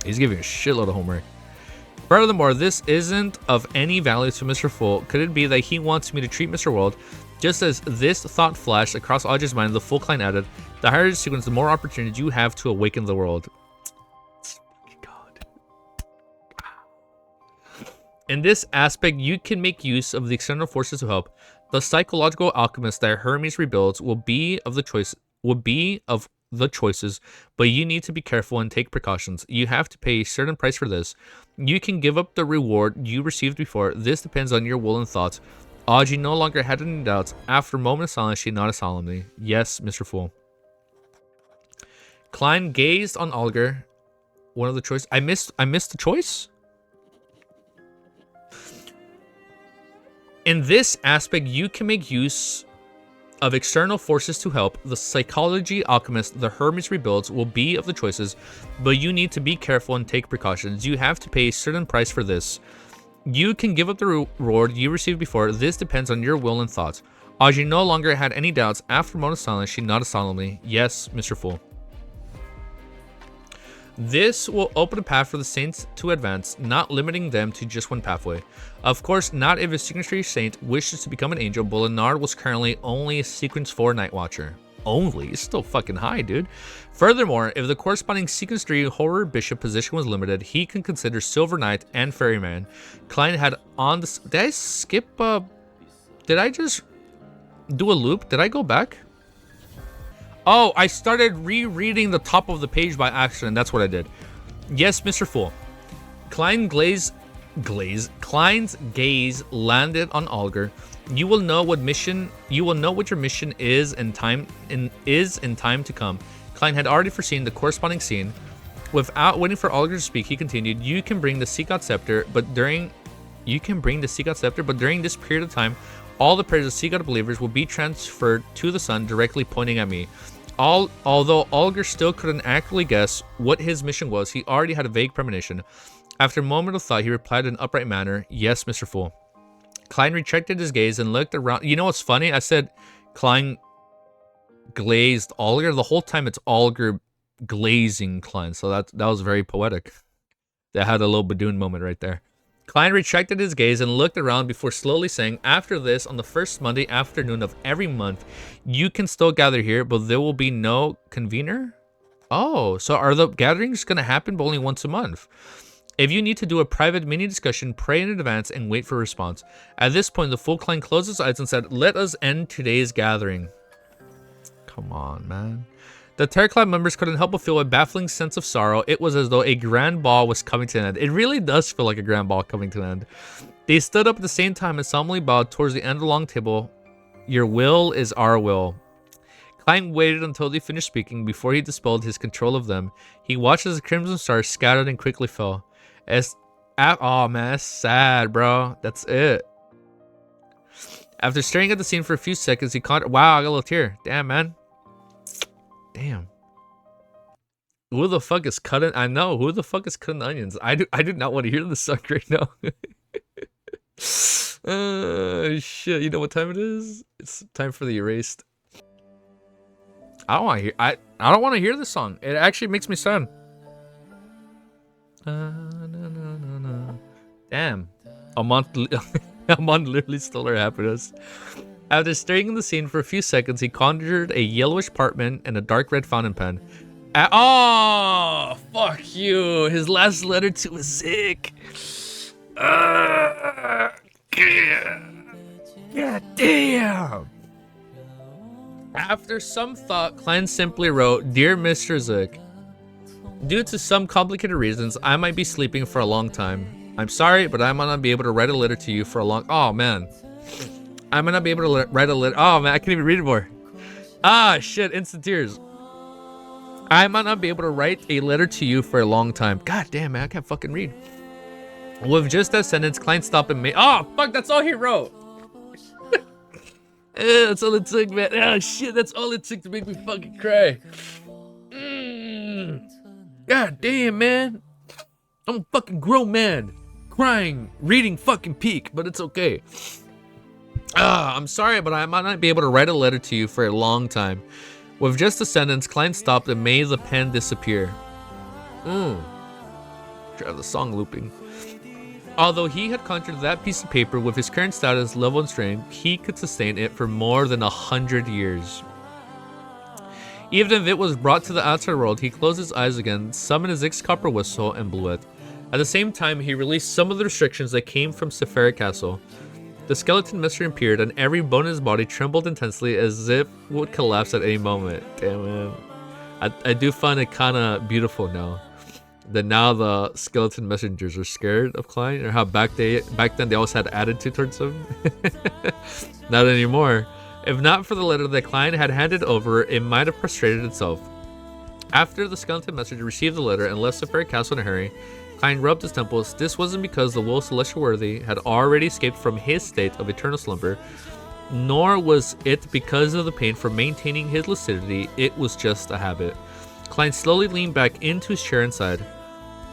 He's giving a shitload of homework. Furthermore, this isn't of any value to Mr. Fool. Could it be that he wants me to treat Mr. World? Just as this thought flashed across Audrey's mind, the Fool Klein added, the higher the sequence, the more opportunities you have to awaken the world. In this aspect, you can make use of the external forces to help. The psychological alchemist that Hermes rebuilds will be of the choices, but you need to be careful and take precautions. You have to pay a certain price for this. You can give up the reward you received before. This depends on your will and thoughts. Audrey no longer had any doubts. After a moment of silence, she nodded solemnly. Yes, Mr. Fool. Klein gazed on Olger. One of the choices. I missed the choice? In this aspect, you can make use of external forces to help. The psychology alchemist the Hermes rebuilds will be of the choices, but you need to be careful and take precautions. You have to pay a certain price for this. You can give up the reward you received before. This depends on your will and thoughts. Audrey no longer had any doubts. After a moment of silence, she nodded solemnly. Yes, Mr. Fool. This will open a path for the Saints to advance, not limiting them to just one pathway. Of course, not if a Sequence Saint wishes to become an angel, but Leonard was currently only a Sequence 4 Night Watcher. Only? It's still fucking high, dude. Furthermore, if the corresponding Sequence 3 Horror Bishop position was limited, he can consider Silver Knight and Ferryman. Klein had on the... Did I skip... Did I just do a loop? Did I go back? Oh, I started rereading the top of the page by accident. That's what I did. Yes, Mr. Fool. Klein's gaze landed on Olger. You will know what your mission is in time to come. Klein had already foreseen the corresponding scene. Without waiting for Olger to speak, he continued, You can bring the Seagot Scepter, but during this period of time, all the prayers of Seagot believers will be transferred to the sun, directly pointing at me. Although Olger still couldn't accurately guess what his mission was, he already had a vague premonition. After a moment of thought, he replied in an upright manner, Yes, Mr. Fool. Klein retracted his gaze and looked around. You know what's funny? I said Klein glazed Olger. The whole time it's Olger glazing Klein. So that was very poetic. That had a little Badoon moment right there. Klein retracted his gaze and looked around before slowly saying, After this, on the first Monday afternoon of every month, you can still gather here, but there will be no convener? Oh, so are the gatherings going to happen but only once a month? If you need to do a private mini discussion, pray in advance and wait for a response. At this point, the Fool Klein closed his eyes and said, Let us end today's gathering. Come on, man. The Terror Clan members couldn't help but feel a baffling sense of sorrow. It was as though a grand ball was coming to an end. It really does feel like a grand ball coming to an end. They stood up at the same time and solemnly bowed towards the end of the long table. Your will is our will. Klein waited until they finished speaking before he dispelled his control of them. He watched as the crimson stars scattered and quickly fell. Oh man, that's sad, bro. That's it. After staring at the scene for a few seconds, he caught. Wow, I got a little tear. Damn, man. Damn. Who the fuck is cutting? I know. Who the fuck is cutting onions? I do not want to hear this song right now. Shit. You know what time it is? It's time for the erased. I don't want to hear. I don't want to hear this song. It actually makes me sad. Damn. Amon literally stole our happiness. After staring at the scene for a few seconds, he conjured a yellowish apartment and a dark red fountain pen. Oh, fuck you. His last letter to was sick. God damn. After some thought, Klein simply wrote, Dear Mr. Zook, due to some complicated reasons, I might be sleeping for a long time. I'm sorry, but I might not be able to write a letter to you for a long... Oh, man. I might not be able to write a letter... Oh, man, I can't even read it more. Ah, shit, instant tears. I might not be able to write a letter to you for a long time. God damn, man, I can't fucking read. With just that sentence, Klein stopped and made... Oh, fuck, that's all he wrote. That's all it took, man. Oh, shit, that's all it took to make me fucking cry. God damn, man. I'm a fucking grown man. Crying, reading fucking Peak, but it's okay. I'm sorry, but I might not be able to write a letter to you for a long time. With just a sentence, Klein stopped and made the pen disappear. Try the song looping. Although he had conjured that piece of paper with his current status, level, and strength, he could sustain it for more than 100 years. Even if it was brought to the outside world, he closed his eyes again, summoned his copper whistle, and blew it. At the same time, he released some of the restrictions that came from Sephira Castle. The skeleton mystery appeared, and every bone in his body trembled intensely as if it would collapse at any moment. Damn, man. I do find it kind of beautiful now. That now the skeleton messengers are scared of Klein, or how back then they always had attitude towards him. Not anymore. If not for the letter that Klein had handed over, it might have prostrated itself. After the skeleton messenger received the letter and left Sephira Castle in a hurry, Klein rubbed his temples. This wasn't because the will celestial worthy had already escaped from his state of eternal slumber, nor was it because of the pain from maintaining his lucidity. It was just a habit. Klein slowly leaned back into his chair and sighed.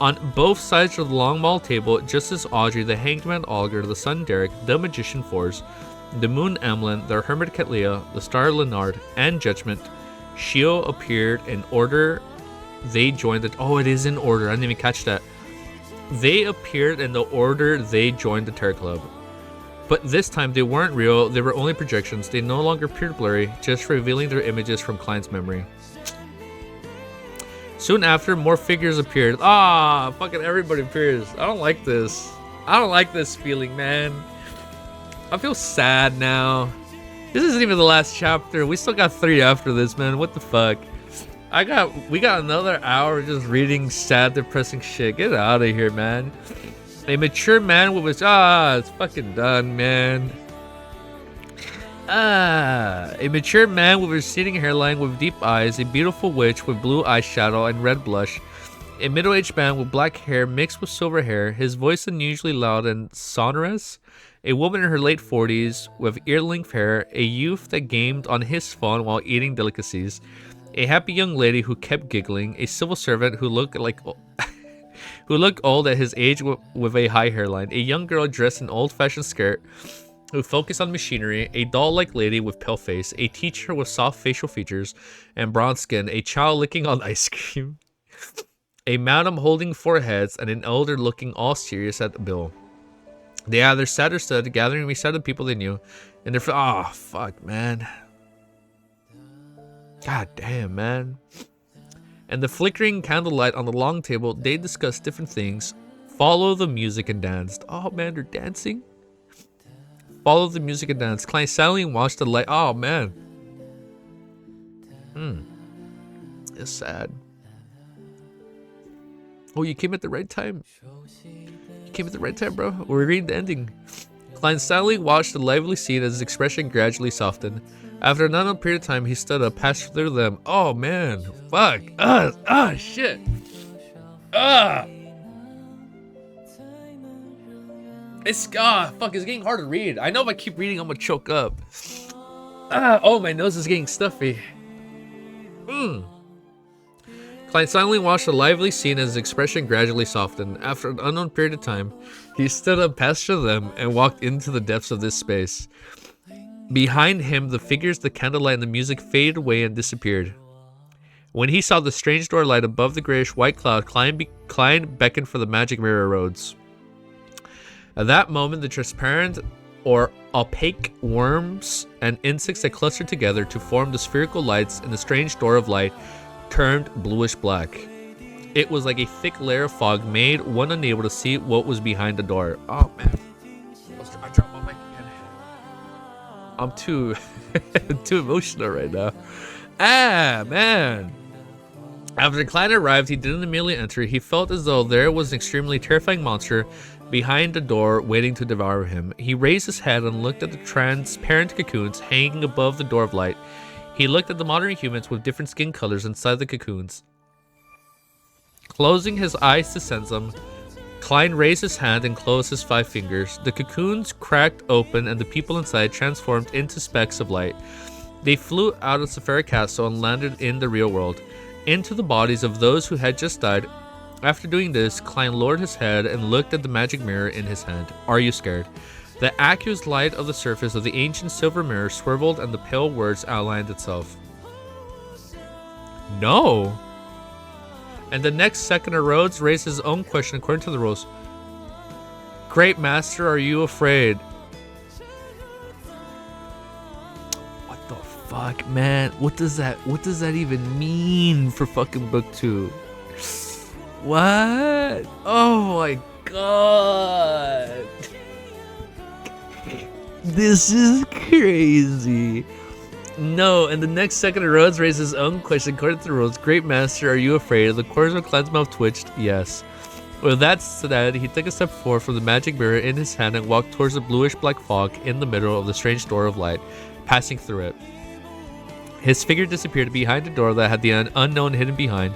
On both sides of the long mall table, just as Audrey, the hangman Augur, the sun Derek, the magician Fors, the moon Emlyn, the hermit Ketlia, the star Leonard, and Judgment, Shio appeared in order. They joined it. Oh, it is in order. I didn't even catch that. They appeared in the order they joined the Terror Club. But this time, they weren't real. They were only projections. They no longer appeared blurry, just revealing their images from Klein's memory. Soon after, more figures appeared. Ah, fucking everybody appears. I don't like this. I don't like this feeling, man. I feel sad now. This isn't even the last chapter. We still got 3 after this, man. What the fuck? We got another hour just reading sad, depressing shit. Get out of here, man. A mature man with his... it's fucking done, man. A mature man with a receding hairline with deep eyes, a beautiful witch with blue eyeshadow and red blush, a middle-aged man with black hair mixed with silver hair, his voice unusually loud and sonorous, a woman in her late 40s with ear-length hair, a youth that gamed on his phone while eating delicacies, a happy young lady who kept giggling, a civil servant who looked like who looked old at his age with a high hairline, a young girl dressed in old-fashioned skirt who focused on machinery, a doll-like lady with pale face, a teacher with soft facial features and bronze skin, a child licking on ice cream, a madam holding 4 heads, and an elder looking all serious at the bill. They either sat or stood, gathering beside the people they knew, and their fuck, man. God damn, man. And the flickering candlelight on the long table, they discussed different things. Follow the music and danced. Oh man, they're dancing. Follow the music and dance. Klein silently watched the light. Oh man. It's sad. Oh, you came at the right time. You came at the right time, bro. We're reading the ending. Klein silently watched the lively scene as his expression gradually softened. After an unknown period of time, he stood up, passed through them. Oh, man. Fuck. Shit. Fuck, it's getting hard to read. I know if I keep reading, I'm gonna choke up. Oh, my nose is getting stuffy. Klein silently watched the lively scene as his expression gradually softened. After an unknown period of time, he stood up past them and walked into the depths of this space. Behind him, the figures, the candlelight, and the music faded away and disappeared. When he saw the strange door light above the grayish-white cloud, Klein beckoned for the magic mirror roads. At that moment, the transparent or opaque worms and insects that clustered together to form the spherical lights in the strange door of light turned bluish-black. It was like a thick layer of fog made one unable to see what was behind the door. Oh, man. I dropped my mic again. I'm too emotional right now. Man. After Klein arrived, he didn't immediately enter. He felt as though there was an extremely terrifying monster behind the door waiting to devour him. He raised his head and looked at the transparent cocoons hanging above the door of light. He looked at the modern humans with different skin colors inside the cocoons. Closing his eyes to sense them, Klein raised his hand and closed his 5 fingers. The cocoons cracked open and the people inside transformed into specks of light. They flew out of Safari Castle and landed in the real world, into the bodies of those who had just died. After doing this, Klein lowered his head and looked at the magic mirror in his hand. Are you scared? The aqueous light of the surface of the ancient silver mirror swiveled and the pale words outlined itself. No. And the next second arose, raised his own question according to the rules. Great master, are you afraid? What the fuck, man? What does that even mean for fucking book 2? What? Oh my god. This is crazy. No, and the next second arose, raised his own question according to the rules. Great master, are you afraid? The corners of Klein's mouth twitched. Yes. With that said, he took a step forward from the magic mirror in his hand and walked towards the bluish-black fog in the middle of the strange door of light, passing through it. His figure disappeared behind a door that had the unknown hidden behind.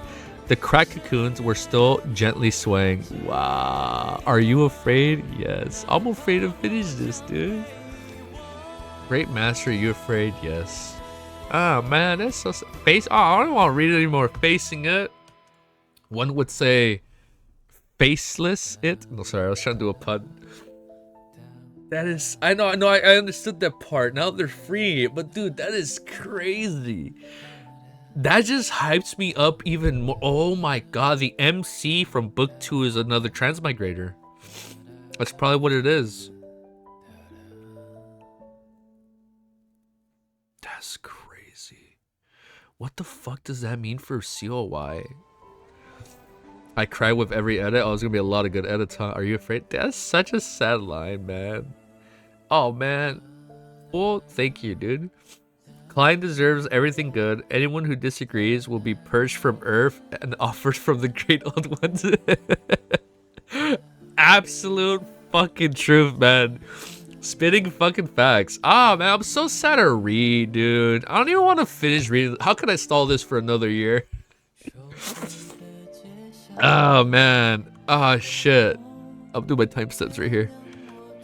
The cracked cocoons were still gently swaying. Wow. Are you afraid? Yes. I'm afraid to finish this, dude. Great master, are you afraid? Yes. Oh man, that's so face. Oh, I don't want to read it anymore. Facing it. One would say faceless it. No, sorry, I was trying to do a pun. That is, I know, I understood that part. Now they're free, but dude, that is crazy. That just hypes me up even more. Oh my god, the MC from book 2 is another transmigrator. That's probably what it is. That's crazy. What the fuck does that mean for COY? I cry with every edit. Oh, there's gonna be a lot of good edits, huh? Are you afraid? That's such a sad line, man. Oh, man. Well, thank you, dude. Klein deserves everything good. Anyone who disagrees will be purged from Earth and offered from the Great Old Ones. Absolute fucking truth, man. Spitting fucking facts. Ah, man, I'm so sad to read, dude. I don't even want to finish reading. How can I stall this for another year? Oh, man. Oh, shit. I'll do my timestamps right here.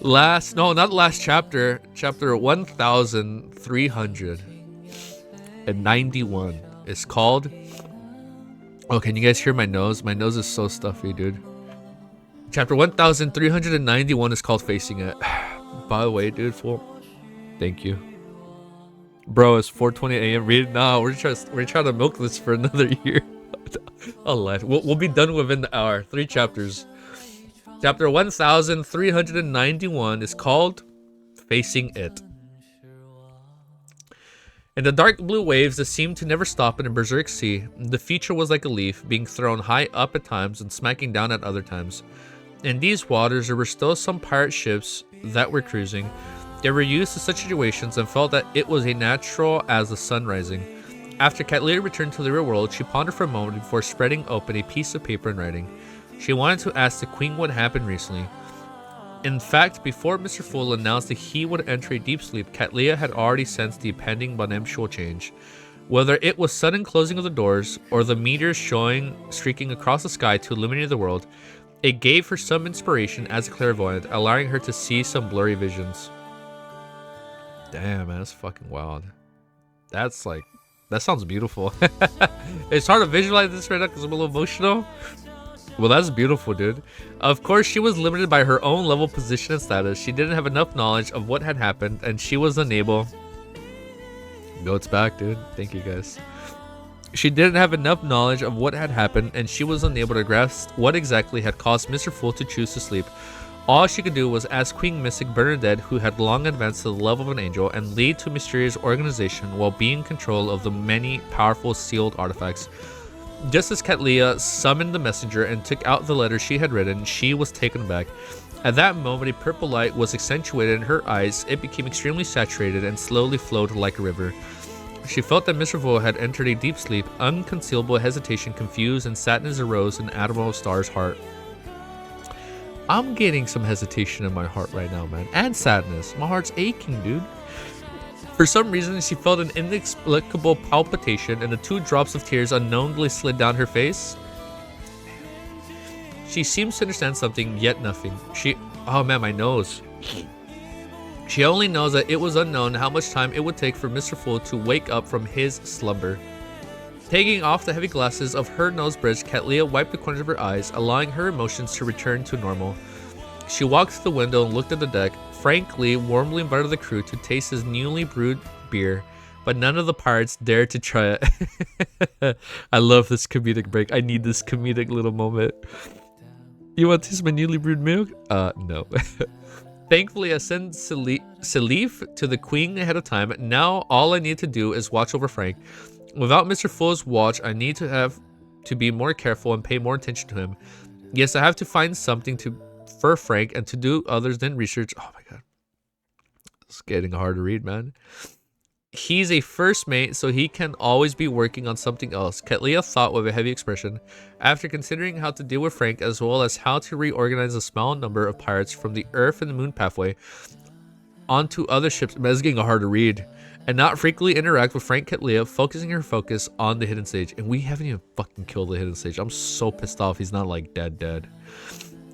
No, not last chapter. Chapter 1391 is called... Oh, can you guys hear my nose? My nose is so stuffy, dude. Chapter 1391 is called Facing It. By the way, dude, fool. Thank you. Bro, it's 4:20 a.m. Read now. We're trying to milk this for another year. I'll lie. We'll be done within the hour. 3 chapters. Chapter 1391 is called Facing It. In the dark blue waves that seemed to never stop in a berserk sea, the future was like a leaf, being thrown high up at times and smacking down at other times. In these waters, there were still some pirate ships that were cruising. They were used to such situations and felt that it was as natural as the sun rising. After Cattleya returned to the real world, she pondered for a moment before spreading open a piece of paper and writing. She wanted to ask the Queen what happened recently. In fact, before Mr. Fool announced that he would enter a deep sleep, Cattleya had already sensed the impending beneficial change. Whether it was sudden closing of the doors, or the meteors streaking across the sky to illuminate the world, it gave her some inspiration as a clairvoyant, allowing her to see some blurry visions. Damn, man, that's fucking wild. That's like, that sounds beautiful. It's hard to visualize this right now because I'm a little emotional. Well, that's beautiful, dude. Of course, she was limited by her own level, position, and status. She didn't have enough knowledge of what had happened, and she was unable... Goat's back, dude. Thank you, guys. She didn't have enough knowledge of what had happened, and she was unable to grasp what exactly had caused Mr. Fool to choose to sleep. All she could do was ask Queen Mystic Bernadette, who had long advanced to the level of an angel, and lead to a mysterious organization while being in control of the many powerful sealed artifacts. Just as Cattleya summoned the messenger and took out the letter she had written, she was taken aback. At that moment, a purple light was accentuated in her eyes. It became extremely saturated and slowly flowed like a river. She felt that Mr. Vo had entered a deep sleep. Unconcealable hesitation, confused, and sadness arose in Admiral Star's heart. I'm getting some hesitation in my heart right now, man. And sadness. My heart's aching, dude. For some reason, she felt an inexplicable palpitation, and the 2 drops of tears unknowingly slid down her face. She seems to understand something, yet nothing. Oh man, my nose. She only knows that it was unknown how much time it would take for Mr. Fool to wake up from his slumber. Taking off the heavy glasses of her nose bridge, Cattleya wiped the corners of her eyes, allowing her emotions to return to normal. She walked to the window and looked at the deck. Frank Lee warmly invited the crew to taste his newly brewed beer, but none of the pirates dared to try it. I love this comedic break. I need this comedic little moment. You want to taste my newly brewed milk? No. Thankfully, I sent Salif to the Queen ahead of time. Now, all I need to do is watch over Frank. Without Mr. Fool's watch, I need to be more careful and pay more attention to him. Yes, I have to find something for Frank and to do others than research. Oh my god. It's getting hard to read, man. He's a first mate, so he can always be working on something else. Cattleya thought with a heavy expression. After considering how to deal with Frank, as well as how to reorganize a small number of pirates from the Earth and the Moon pathway onto other ships, man, it's getting hard to read, and not frequently interact with Frank, Cattleya, focusing her focus on the hidden stage. And we haven't even fucking killed the hidden stage. I'm so pissed off he's not like dead.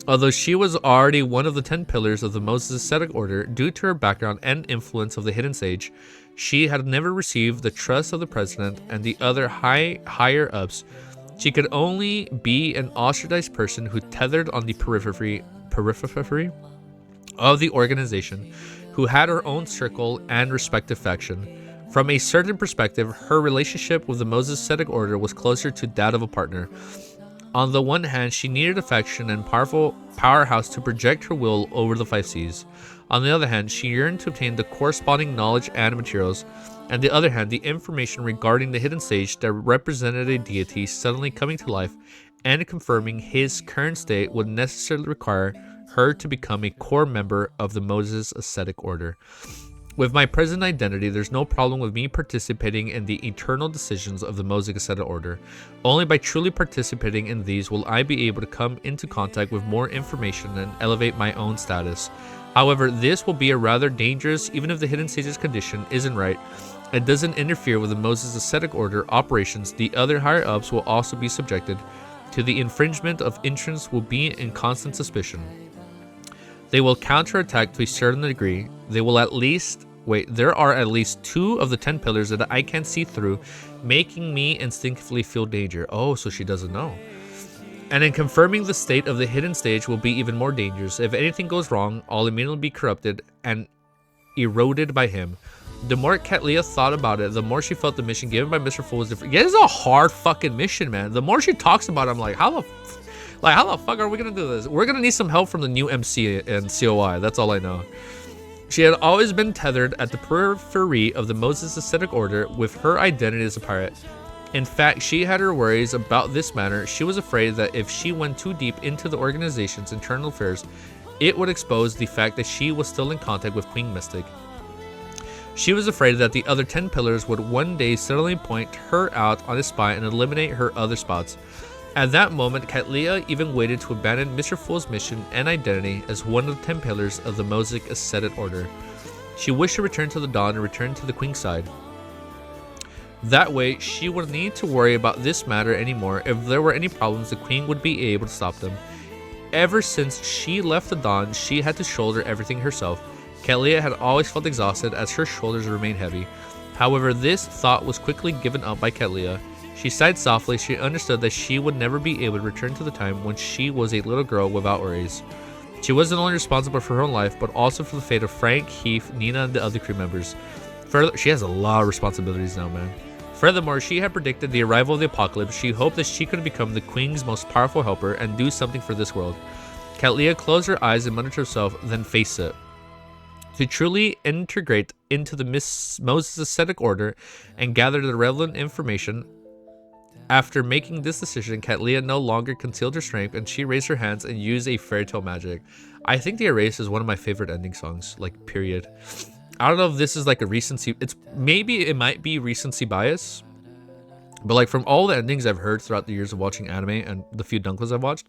Although she was already one of the 10 pillars of the Moses Ascetic Order, due to her background and influence of the Hidden Sage, she had never received the trust of the president and the other higher-ups. She could only be an ostracized person who tethered on the periphery of the organization, who had her own circle and respective faction. From a certain perspective, her relationship with the Moses Ascetic Order was closer to that of a partner. On the one hand, she needed a faction and powerful powerhouse to project her will over the 5 seas. On the other hand, she yearned to obtain the corresponding knowledge and materials. On the other hand, the information regarding the hidden sage that represented a deity suddenly coming to life and confirming his current state would necessarily require her to become a core member of the Moses Ascetic Order. With my present identity, there's no problem with me participating in the eternal decisions of the Moses Ascetic Order. Only by truly participating in these will I be able to come into contact with more information and elevate my own status. However, this will be a rather dangerous, even if the Hidden Sage's condition isn't right. It doesn't interfere with the Moses Ascetic Order operations. The other higher-ups will also be subjected to the infringement of entrance, will be in constant suspicion. They will counterattack to a certain degree. They will at least... Wait, there are at least 2 of the 10 pillars that I can see through, making me instinctively feel danger. Oh, so she doesn't know. And in confirming the state of the hidden stage will be even more dangerous. If anything goes wrong, I'll immediately be corrupted and eroded by him. The more Cattleya thought about it, the more she felt the mission given by Mr. Fool was different. Yeah, this is a hard fucking mission, man. The more she talks about it, I'm like, how the fuck are we gonna do this? We're gonna need some help from the new MC and COI. That's all I know. She had always been tethered at the periphery of the Moses Ascetic Order with her identity as a pirate. In fact, she had her worries about this matter. She was afraid that if she went too deep into the organization's internal affairs, it would expose the fact that she was still in contact with Queen Mystic. She was afraid that the other 10 pillars would one day suddenly point her out on a spot and eliminate her other spots. At that moment, Katlia even waited to abandon Mr. Fool's mission and identity as one of the 10 pillars of the Mosaic Ascetic Order. She wished to return to the dawn and return to the Queen's side. That way, she wouldn't need to worry about this matter anymore. If there were any problems, the Queen would be able to stop them. Ever since she left the dawn, she had to shoulder everything herself. Katlia had always felt exhausted as her shoulders remained heavy. However, this thought was quickly given up by Katlia. She sighed softly. She understood that she would never be able to return to the time when she was a little girl without worries. She wasn't only responsible for her own life, but also for the fate of Frank, Heath, Nina, and the other crew members. Further, she has a lot of responsibilities now, man. Furthermore, she had predicted the arrival of the apocalypse. She hoped that she could become the Queen's most powerful helper and do something for this world. Katlia closed her eyes and muttered to herself, then faced it. To truly integrate into the Moses Ascetic Order and gather the relevant information. After making this decision, Katlia no longer concealed her strength and she raised her hands and used a fairy tale magic. I think The Erase is one of my favorite ending songs, like, period. I don't know if this is like a recency, it might be recency bias, but like from all the endings I've heard throughout the years of watching anime and the few Dunklers I've watched,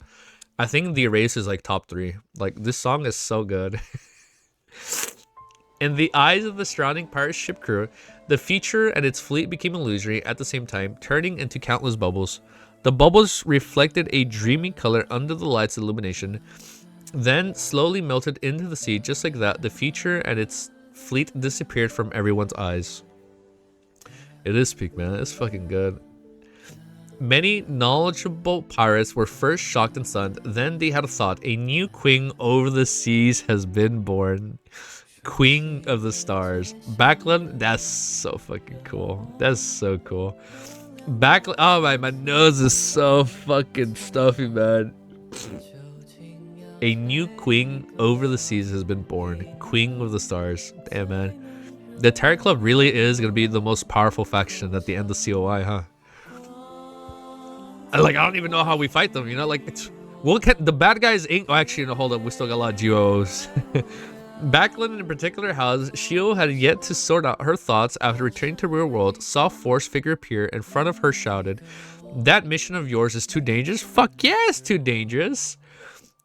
I think The Erase is like top 3. Like, this song is so good. In the eyes of the surrounding pirate ship crew, the feature and its fleet became illusory at the same time, turning into countless bubbles. The bubbles reflected a dreamy color under the light's illumination, then slowly melted into the sea. Just like that, the feature and its fleet disappeared from everyone's eyes. It is peak, man. It's fucking good. Many knowledgeable pirates were first shocked and stunned. Then they had a thought. A new queen over the seas has been born. Queen of the Stars. Backland, that's so fucking cool. That's so cool. Backland, oh my nose is so fucking stuffy, man. A new queen over the seas has been born. Queen of the Stars. Damn, man. The Terror Club really is going to be the most powerful faction at the end of COI, huh? Like, I don't even know how we fight them, you know? Like, we'll get the bad guys ain't. Oh, actually, no, hold up. We still got a lot of GOs. Backland in particular, house, Shio had yet to sort out her thoughts after returning to the real world. Saw Force figure appear in front of her, shouted, "That mission of yours is too dangerous." Fuck yeah, it's too dangerous.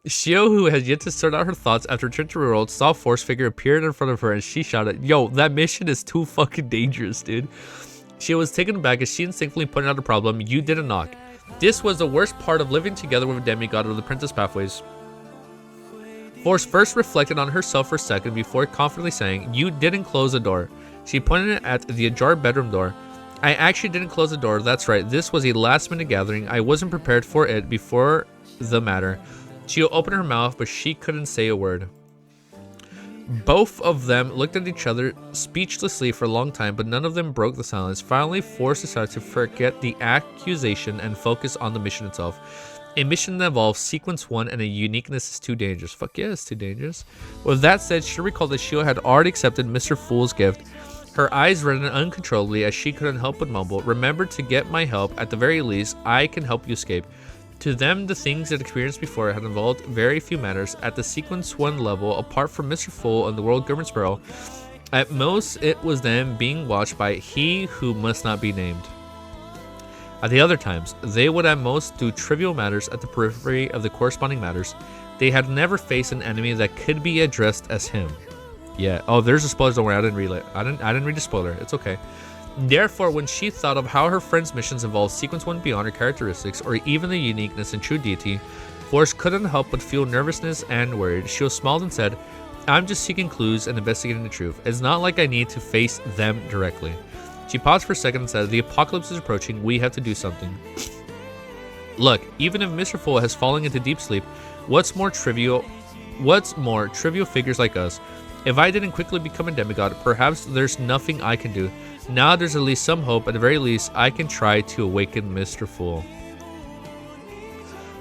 Shio, who had yet to sort out her thoughts after returning to the real world, saw Force figure appeared in front of her and she shouted, "Yo, that mission is too fucking dangerous, dude." Shio was taken aback as she instinctively pointed out a problem. You didn't knock. This was the worst part of living together with a demigod of the Princess Pathways. Force first reflected on herself for a second before confidently saying, "You didn't close the door." She pointed at the ajar bedroom door. "I actually didn't close the door. That's right. This was a last-minute gathering. I wasn't prepared for it before the matter." She opened her mouth, but she couldn't say a word. Both of them looked at each other speechlessly for a long time, but none of them broke the silence. Finally, Force decided to forget the accusation and focus on the mission itself. A mission that involves Sequence 1 and a uniqueness is too dangerous. Fuck yeah, it's too dangerous. With that said, she recalled that Shio had already accepted Mr. Fool's gift. Her eyes reddened uncontrollably as she couldn't help but mumble, "Remember to get my help. At the very least, I can help you escape." To them, the things they'd experienced before had involved very few matters. At the Sequence 1 level, apart from Mr. Fool and the World Government Sparrow, at most it was them being watched by he who must not be named. At the other times, they would at most do trivial matters at the periphery of the corresponding matters. They had never faced an enemy that could be addressed as him. Yeah. Oh, there's a spoiler. Don't worry, I didn't read it. I didn't read the spoiler. It's okay. Therefore, when she thought of how her friend's missions involved Sequence 1 beyond her characteristics, or even the uniqueness and true deity, Force couldn't help but feel nervousness and worried. She smiled and said, "I'm just seeking clues and investigating the truth. It's not like I need to face them directly." She paused for a second and said, "The apocalypse is approaching. We have to do something." Look, even if Mr. Fool has fallen into deep sleep, what's more trivial figures like us? If I didn't quickly become a demigod, perhaps there's nothing I can do. Now there's at least some hope. At the very least, I can try to awaken Mr. Fool.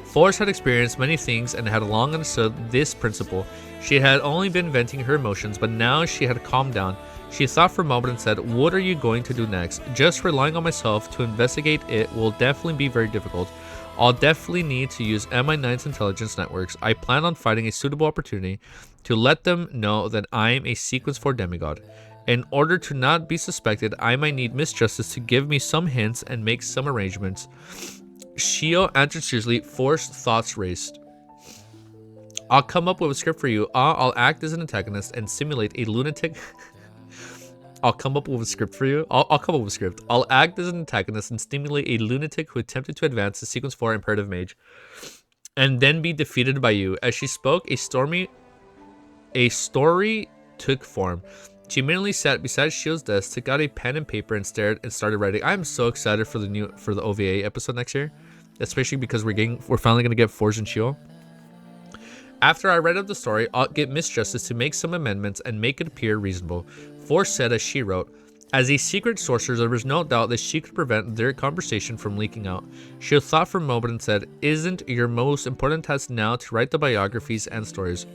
Force had experienced many things and had long understood this principle. She had only been venting her emotions, but now she had calmed down. She thought for a moment and said, "What are you going to do next?" "Just relying on myself to investigate it will definitely be very difficult. I'll definitely need to use MI9's intelligence networks. I plan on finding a suitable opportunity to let them know that I'm a Sequence 4 demigod. In order to not be suspected, I might need Miss Justice to give me some hints and make some arrangements. Shio answered seriously, forced thoughts raced. I'll come up with a script for you. I'll act as an antagonist and simulate a lunatic. I'll come up with a script for you. I'll come up with a script. I'll act as an antagonist and stimulate a lunatic who attempted to advance the sequence 4 imperative mage, and then be defeated by you. As she spoke, a story took form. She immediately sat beside Shio's desk, took out a pen and paper, and started writing. I'm so excited for the OVA episode next year, especially because we're finally gonna get Forge and Shio. After I read up the story, I'll get Miss Justice to make some amendments and make it appear reasonable. Forge said as she wrote, as a secret sorcerer, there was no doubt that she could prevent their conversation from leaking out. She thought for a moment and said, isn't your most important task now to write the biographies and stories?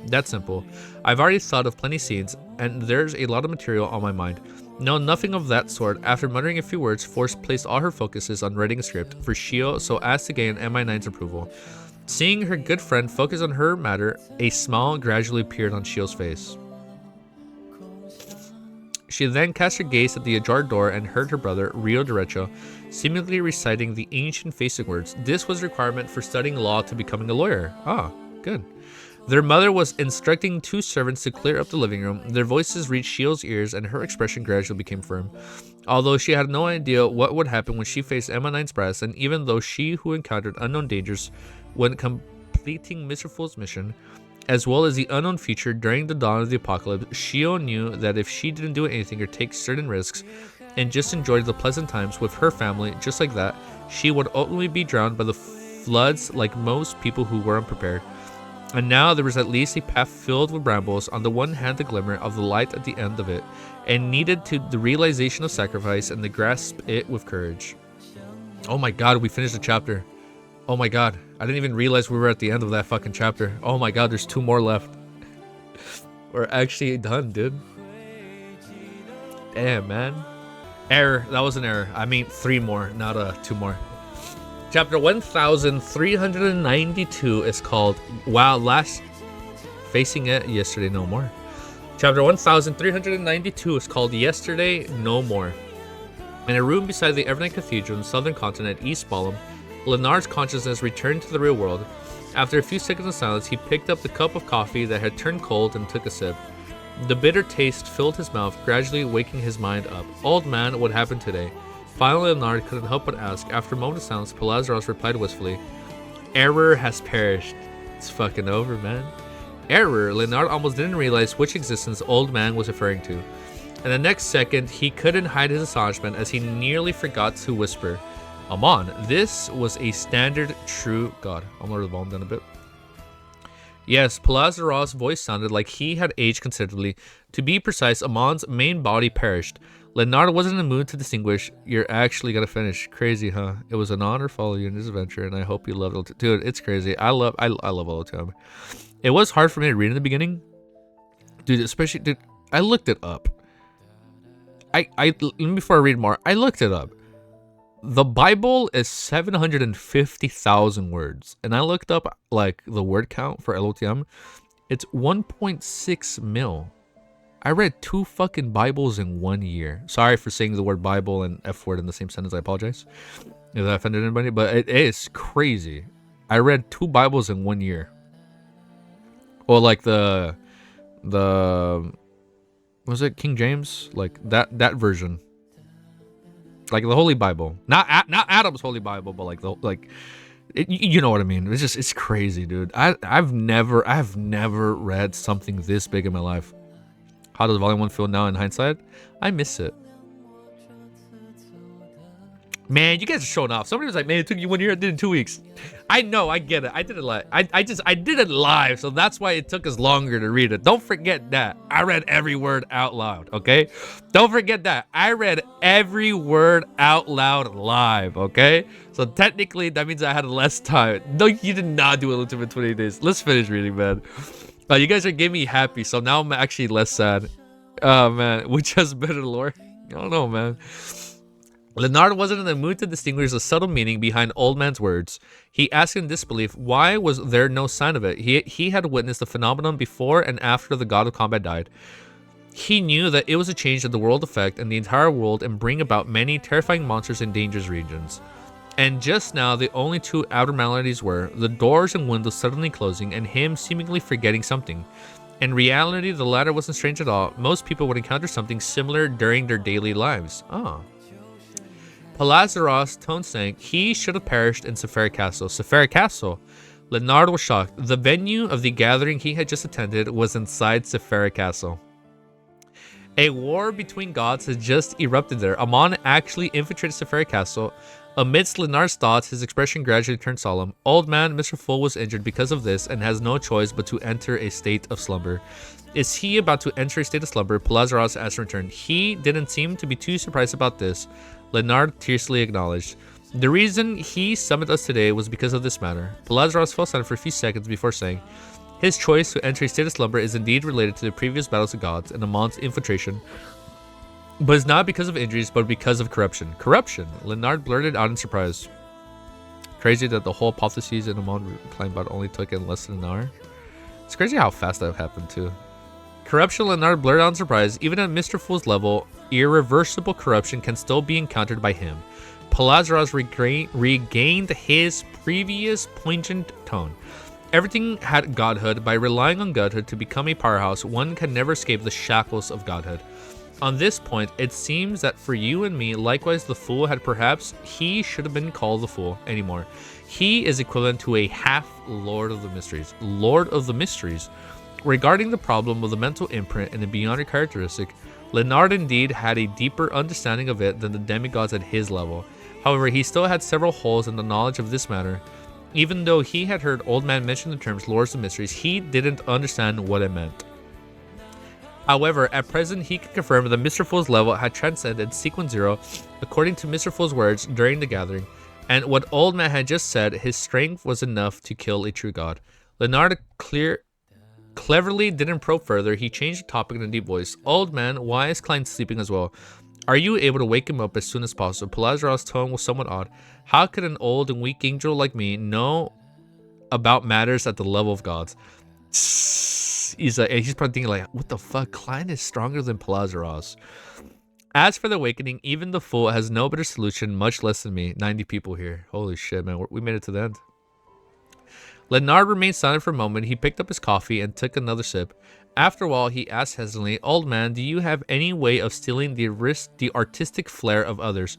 That's simple. I've already thought of plenty scenes, and there's a lot of material on my mind. No, nothing of that sort. After muttering a few words, Force placed all her focuses on writing a script for Shio so as to gain MI9's approval. Seeing her good friend focus on her matter, a smile gradually appeared on Shio's face. She then cast her gaze at the ajar door and heard her brother, Rio Derecho, seemingly reciting the ancient facing words. This was a requirement for studying law to becoming a lawyer. Good. Their mother was instructing 2 servants to clear up the living room. Their voices reached Shio's ears and her expression gradually became firm. Although she had no idea what would happen when she faced MI9's brass, and even though she who encountered unknown dangers when completing Mr. Fool's mission, as well as the unknown future during the dawn of the apocalypse, Shio knew that if she didn't do anything or take certain risks and just enjoyed the pleasant times with her family just like that, she would ultimately be drowned by the floods like most people who were unprepared. And now there was at least a path filled with brambles, on the one hand the glimmer of the light at the end of it, and needed to the realization of sacrifice and to grasp it with courage. Oh my god, we finished the chapter. Oh my god, I didn't even realize we were at the end of that fucking chapter. Oh my god, there's 2 more left. We're actually done, dude. Damn, man. Error, that was an error. I mean 3 more, not 2 more. Chapter 1392 is called Facing It Yesterday No More. Chapter 1392 is called Yesterday No More. In a room beside the Evernight Cathedral in the southern continent, East Balham, Lenard's consciousness returned to the real world. After a few seconds of silence, he picked up the cup of coffee that had turned cold and took a sip. The bitter taste filled his mouth, gradually waking his mind up. Old man, what happened today? Finally, Lenard couldn't help but ask. After a moment of silence, Palazaros replied wistfully, error has perished. It's fucking over, man. Error? Lenard almost didn't realize which existence Old Man was referring to. And the next second, he couldn't hide his astonishment as he nearly forgot to whisper, Amon, this was a standard true god. I'll lower the volume down a bit. Yes, Palazaros' voice sounded like he had aged considerably. To be precise, Amon's main body perished. Lenard wasn't in the mood to distinguish. You're actually gonna finish. Crazy, huh? It was an honor to follow you in this adventure, and I hope you loved it. Dude, it's crazy. I love all the time. It was hard for me to read in the beginning. Dude, especially, dude, I looked it up. Before I read more, I looked it up. The Bible is 750,000 words, and I looked up like the word count for LOTM. It's 1.6 mil. I read 2 fucking Bibles in 1 year. Sorry for saying the word Bible and F word in the same sentence. I apologize if that offended anybody, but it is crazy. I read 2 Bibles in 1 year. Or like the was it King James? Like that version. Like the Holy Bible, not Adam's Holy Bible, but like you know what I mean. It's crazy, dude. I've never read something this big in my life. How does Volume 1 feel now in hindsight? I miss it. Man, you guys are showing off. Somebody was like, man, it took you 1 year, I did it in 2 weeks. I know, I get it. I did it live. I did it live, so that's why it took us longer to read it. Don't forget that. I read every word out loud, okay? Don't forget that. I read every word out loud live, okay? So technically, that means I had less time. No, you did not do it in 28 days. Let's finish reading, man. You guys are getting me happy, so now I'm actually less sad. Oh, man. Which has better lore? I don't know, man. Lenard wasn't in the mood to distinguish the subtle meaning behind Old Man's words. He asked in disbelief, why was there no sign of it? He had witnessed the phenomenon before and after the god of combat died. He knew that it was a change that the world affect and the entire world and bring about many terrifying monsters in dangerous regions. And just now, the only two abnormalities were the doors and windows suddenly closing and him seemingly forgetting something. In reality, the latter wasn't strange at all. Most people would encounter something similar during their daily lives. Palazaros' tone sank. He should have perished in Safari Castle. Safari Castle? Leonard was shocked. The venue of the gathering he had just attended was inside Safari Castle. A war between gods had just erupted there. Amon actually infiltrated Safari Castle. Amidst Leonard's thoughts, his expression gradually turned solemn. Old man, Mr. Fool was injured because of this and has no choice but to enter a state of slumber. Is he about to enter a state of slumber? Palazaros asked in return. He didn't seem to be too surprised about this. Leonard tersely acknowledged. The reason he summoned us today was because of this matter. Palazaros fell silent for a few seconds before saying, his choice to enter a state of slumber is indeed related to the previous battles of gods and Amon's infiltration, but it's not because of injuries, but because of corruption. Corruption? Leonard blurted out in surprise. Crazy that the whole hypothesis in Amon climb bot only took in less than an hour. It's crazy how fast that happened too. Corruption, Leonard blurted out in surprise. Even at Mr. Fool's level, irreversible corruption can still be encountered by him. Palazaros regained his previous poignant tone. Everything had godhood. By relying on godhood to become a powerhouse, one can never escape the shackles of godhood. On this point, it seems that for you and me, likewise the fool had perhaps he should have been called the fool anymore. He is equivalent to a half Lord of the Mysteries. Lord of the Mysteries. Regarding the problem of the mental imprint and the beyonder characteristic, Leonard indeed had a deeper understanding of it than the demigods at his level. However, he still had several holes in the knowledge of this matter. Even though he had heard Old Man mention the terms Lords of Mysteries, he didn't understand what it meant. However, at present, he could confirm that Mr. Fool's level had transcended Sequence 0, according to Mr. Fool's words during the gathering, and what Old Man had just said, his strength was enough to kill a true god. Leonard cleverly didn't probe further. He changed the topic in a deep voice. Old Man, why is Klein sleeping as well? Are you able to wake him up as soon as possible? Palazaros' tone was somewhat odd. How could an old and weak angel like me know about matters at the level of gods? He's probably thinking like, what the fuck? Klein is stronger than Palazaros. As for the awakening, even the fool has no better solution, much less than me. 90 people here. Holy shit, man. We made it to the end. Leonard remained silent for a moment. He picked up his coffee and took another sip. After a while, he asked hesitantly, Old Man, do you have any way of stealing the artistic flair of others?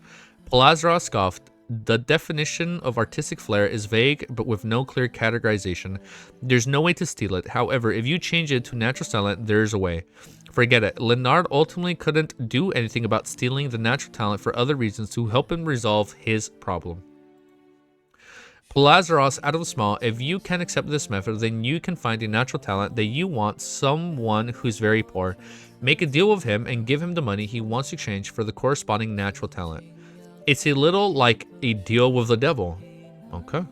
Palazaros scoffed. The definition of artistic flair is vague, but with no clear categorization. There's no way to steal it. However, if you change it to natural talent, there's a way. Forget it. Leonard ultimately couldn't do anything about stealing the natural talent for other reasons to help him resolve his problem. Palazaros out of the small, if you can accept this method, then you can find a natural talent that you want, someone who's very poor. Make a deal with him and give him the money he wants to exchange for the corresponding natural talent. It's a little like a deal with the devil. Okay.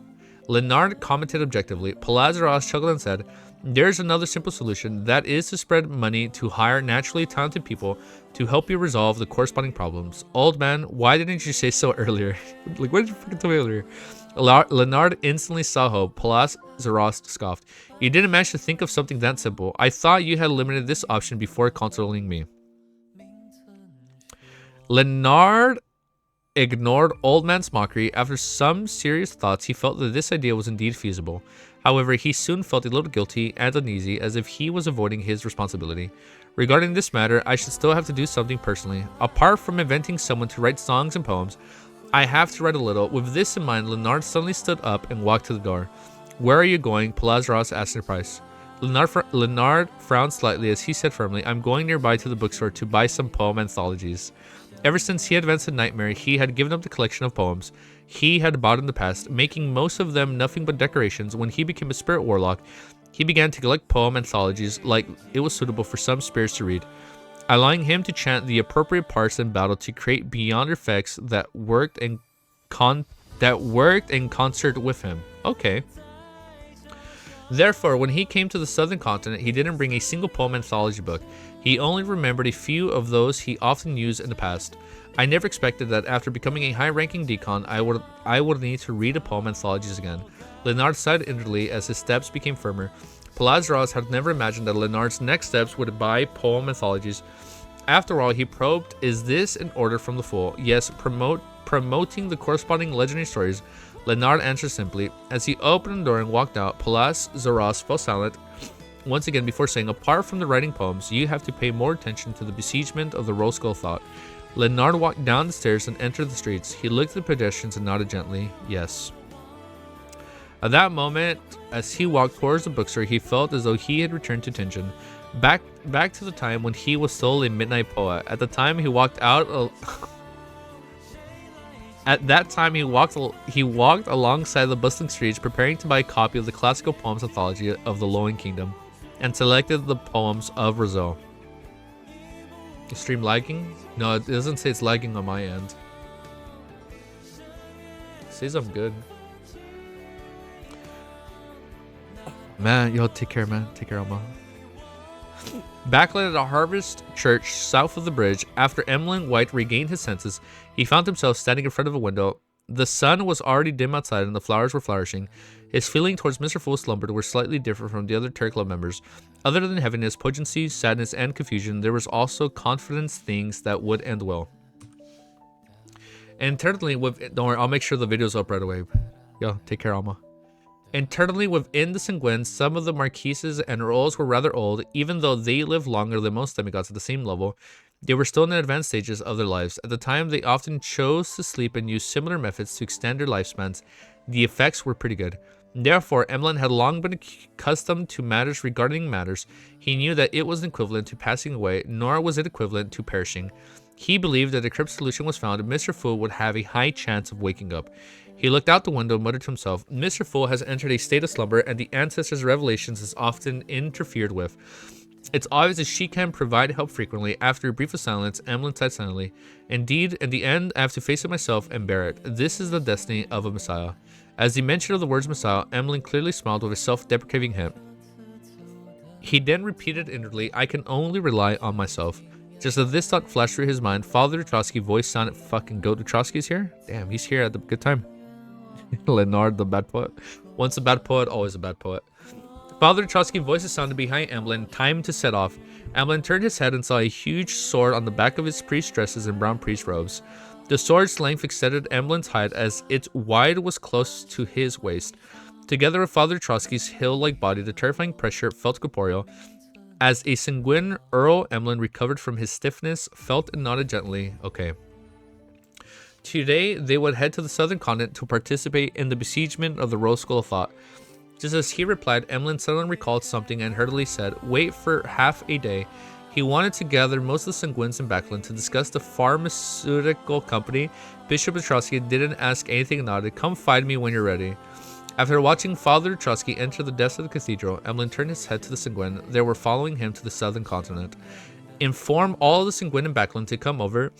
Leonard commented objectively. Palazaros chuckled and said, there's another simple solution. That is to spread money to hire naturally talented people to help you resolve the corresponding problems. Old Man, why didn't you say so earlier? Like, what did you fucking tell me earlier? Leonard instantly saw hope. Palazaros scoffed. You didn't manage to think of something that simple. I thought you had eliminated this option before consulting me. Leonard ignored Old Man's mockery. After some serious thoughts, he felt that this idea was indeed feasible. However, he soon felt a little guilty and uneasy, as if he was avoiding his responsibility. Regarding this matter, I should still have to do something personally. Apart from inventing someone to write songs and poems, I have to write a little. With this in mind, Leonard suddenly stood up and walked to the door. Where are you going? Palazaros asked in surprise. Leonard frowned slightly as he said firmly, I'm going nearby to the bookstore to buy some poem anthologies. Ever since he advanced in Nightmare, he had given up the collection of poems he had bought in the past, making most of them nothing but decorations. When he became a spirit warlock, he began to collect poem anthologies like it was suitable for some spirits to read, allowing him to chant the appropriate parts in battle to create beyond effects that worked in concert with him. Okay. Therefore, when he came to the southern continent, he didn't bring a single poem anthology book. He only remembered a few of those he often used in the past. I never expected that after becoming a high-ranking decon, I would need to read the poem anthologies again. Leonard sighed inwardly as his steps became firmer. Palazuros had never imagined that Leonard's next steps would buy poem anthologies. After all, he probed, is this an order from the fool? Yes, promoting the corresponding legendary stories. Leonard answered simply. As he opened the door and walked out, Palazuros fell silent once again before saying, apart from the writing poems, you have to pay more attention to the besiegement of the Rose Skull thought. Leonard walked down the stairs and entered the streets. He looked at the pedestrians and nodded gently, yes. At that moment, as he walked towards the bookstore, he felt as though he had returned to Tingen. Back to the time when he was still a midnight poet. At that time, he walked alongside the bustling streets, preparing to buy a copy of the classical poems anthology of the Lowen Kingdom, and selected the poems of Rizzo. Is stream lagging? No, it doesn't say it's lagging on my end. It says I'm good. Man, yo, take care, man. Take care, Alma. Backlit at a harvest church south of the bridge, after Emlyn White regained his senses, he found himself standing in front of a window. The sun was already dim outside and the flowers were flourishing. His feeling towards Mr. Fool Slumbered were slightly different from the other Terror Club members. Other than heaviness, pugency, sadness, and confusion, there was also confidence things that would end well. Internally, don't worry, I'll make sure the video's up right away. Yo, take care, Alma. Internally within the Sanguines, some of the marquises and earls were rather old. Even though they lived longer than most demigods at the same level, they were still in the advanced stages of their lives. At the time, they often chose to sleep and use similar methods to extend their lifespans. The effects were pretty good. Therefore, Emlyn had long been accustomed to matters regarding matters. He knew that it wasn't equivalent to passing away, nor was it equivalent to perishing. He believed that if a crypt solution was found, Mr. Fool would have a high chance of waking up. He looked out the window and muttered to himself, Mr. Fool has entered a state of slumber, and the ancestors' revelations is often interfered with. It's obvious that she can provide help frequently. After a brief of silence, Emlyn sighed silently. Indeed, in the end, I have to face it myself and bear it. This is the destiny of a Messiah. As he mentioned of the words Messiah, Emlyn clearly smiled with a self-deprecating hint. He then repeated inwardly, I can only rely on myself. Just as this thought flashed through his mind, Father Trotsky's voice sounded, fucking goat. Trotsky's here? Damn, he's here at the good time. Leonard, the bad poet. Once a bad poet, always a bad poet. Father Trotsky's voice sounded behind Emlyn. Time to set off. Emlyn turned his head and saw a huge sword on the back of his priest dresses and brown priest robes. The sword's length exceeded Emlyn's height as its wide was close to his waist. Together with Father Trotsky's hill-like body, the terrifying pressure felt corporeal. As a sanguine Earl, Emlyn recovered from his stiffness, felt and nodded gently. Okay. Today, they would head to the southern continent to participate in the besiegement of the Rose Skull of Thought. Just as he replied, Emlyn suddenly recalled something and hurriedly said, wait for half a day. He wanted to gather most of the Sanguines in Backland to discuss the pharmaceutical company. Bishop Trotsky didn't ask anything and nodded, come find me when you're ready. After watching Father Trotsky enter the depths of the cathedral, Emlyn turned his head to the Sanguine. They were following him to the southern continent. Inform all the Sanguine in Backland to come over.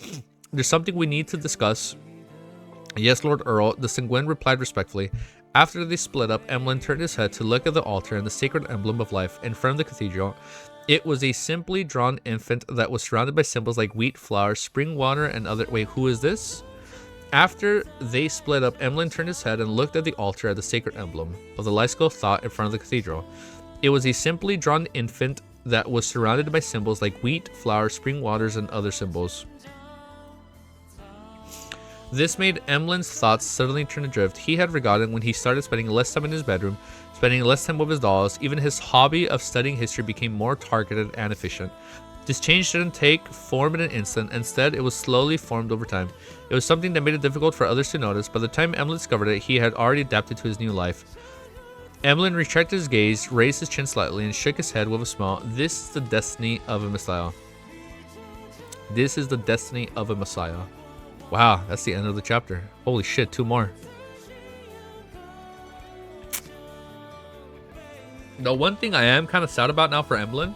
There's something we need to discuss. Yes, Lord Earl, the Sanguine replied respectfully. After they split up, Emlyn turned his head to look at the altar and the sacred emblem of life in front of the cathedral. It was a simply drawn infant that was surrounded by symbols like wheat, flour, spring water, and other... Wait, who is this? After they split up, Emlyn turned his head and looked at the altar at the sacred emblem of the Lysical Thought in front of the cathedral. It was a simply drawn infant that was surrounded by symbols like wheat, flour, spring waters, and other symbols. This made Emlyn's thoughts suddenly turn adrift. He had forgotten when he started spending less time in his bedroom, spending less time with his dolls. Even his hobby of studying history became more targeted and efficient. This change didn't take form in an instant. Instead, it was slowly formed over time. It was something that made it difficult for others to notice. By the time Emlyn discovered it, he had already adapted to his new life. Emlyn retracted his gaze, raised his chin slightly, and shook his head with a smile. This is the destiny of a Messiah. This is the destiny of a Messiah. Wow, that's the end of the chapter. Holy shit, 2 more. The one thing I am kind of sad about now for Emlyn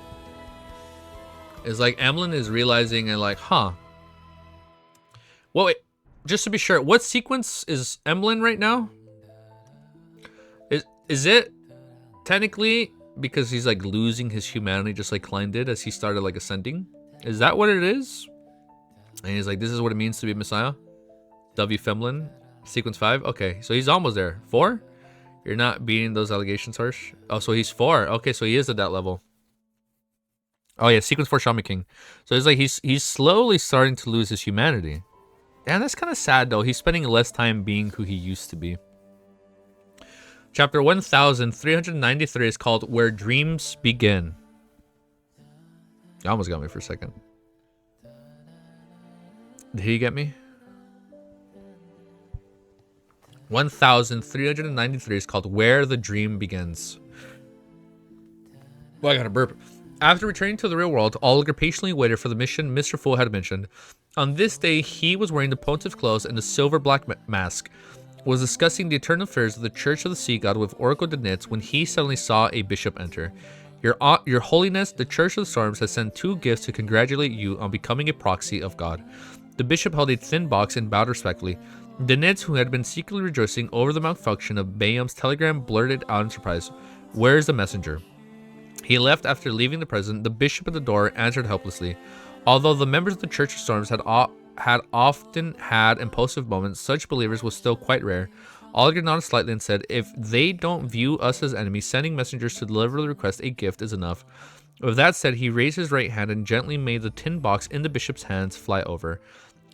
is like Emlyn is realizing and like, huh. Well, wait, just to be sure, what sequence is Emlyn right now? Is it technically because he's like losing his humanity just like Klein did as he started like ascending? Is that what it is? And he's like, this is what it means to be a Messiah. W. Femlin, sequence 5. Okay, so he's almost there. 4? You're not beating those allegations, Harsh. Oh, so he's 4. Okay, so he is at that level. Oh yeah, sequence 4 Shaman King. So it's like he's slowly starting to lose his humanity. Damn, that's kind of sad though. He's spending less time being who he used to be. Chapter 1393 is called Where Dreams Begin. You almost got me for a second. Did he get me? 1393 is called Where the Dream Begins. Well, I got a burp. After returning to the real world, Olger patiently waited for the mission Mr. Fool had mentioned. On this day, he was wearing the pontiff's clothes and the silver black mask, was discussing the eternal affairs of the Church of the Sea God with Oracle Denitz when he suddenly saw a bishop enter. Your Holiness, the Church of the Storms has sent 2 gifts to congratulate you on becoming a proxy of God. The bishop held a thin box and bowed respectfully. Denitz, who had been secretly rejoicing over the malfunction of Bayham's telegram, blurted out in surprise, "Where is the messenger?" He left after leaving the present. The bishop at the door answered helplessly. Although the members of the Church of Storms had often had impulsive moments, such believers was still quite rare. Olger nodded slightly and said, "If they don't view us as enemies, sending messengers to deliver the request a gift is enough." With that said, he raised his right hand and gently made the tin box in the bishop's hands fly over.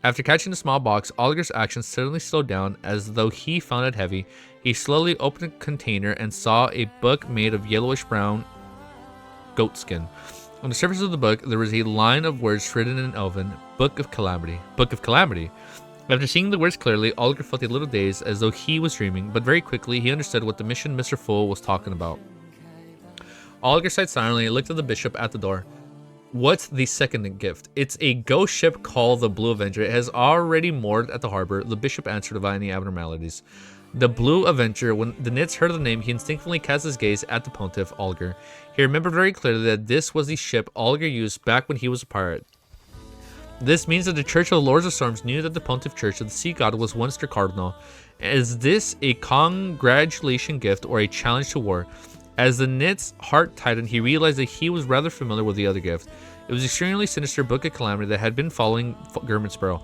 After catching the small box, Olger's actions suddenly slowed down as though he found it heavy. He slowly opened the container and saw a book made of yellowish-brown goat skin. On the surface of the book, there was a line of words written in Elven, Book of Calamity. Book of Calamity. After seeing the words clearly, Olger felt a little dazed, as though he was dreaming, but very quickly he understood what the mission Mr. Fool was talking about. Olger sighed silently and looked at the bishop at the door. "What's the second gift?" "It's a ghost ship called the Blue Avenger. It has already moored at the harbor." The bishop answered without any abnormalities. The Blue Avenger. When the Nitz heard the name, he instinctively cast his gaze at the pontiff, Olger. He remembered very clearly that this was the ship Olger used back when he was a pirate. This means that the Church of the Lords of Storms knew that the pontiff Church of the Sea God was once their cardinal. Is this a congratulation gift or a challenge to war? As the Nit's heart tightened, he realized that he was rather familiar with the other gift. It was an extremely sinister Book of Calamity that had been following German Sparrow.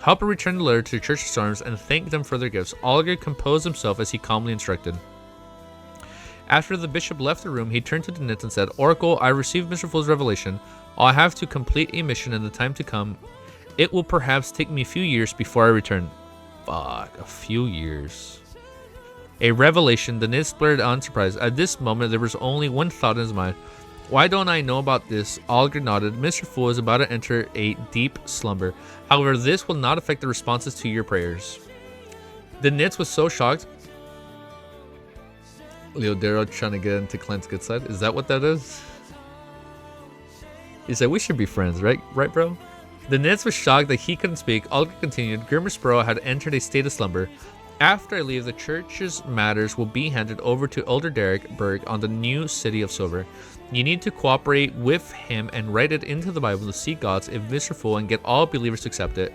Help her return the letter to the Church of Storms and thank them for their gifts. Olger composed himself as he calmly instructed. After the bishop left the room, he turned to the Nitz and said, "Oracle, I received Mr. Fool's revelation. I'll have to complete a mission in the time to come. It will perhaps take me a few years before I return." Fuck, a few years. A revelation, the Nitz blurted out in surprise. At this moment, there was only one thought in his mind. "Why don't I know about this?" Olger nodded. "Mr. Fool is about to enter a deep slumber. However, this will not affect the responses to your prayers." The Nitz was so shocked. Leodero trying to get into Clint's good side. Is that what that is? He said, "We should be friends, right? Right, bro?" The Nitz was shocked that he couldn't speak. Olger continued. "Grimmer Sparrow had entered a state of slumber. After I leave, the church's matters will be handed over to Elder Derek Berg on the new city of Silver. You need to cooperate with him and write it into the Bible to seek God's if Mr. Fool and get all believers to accept it.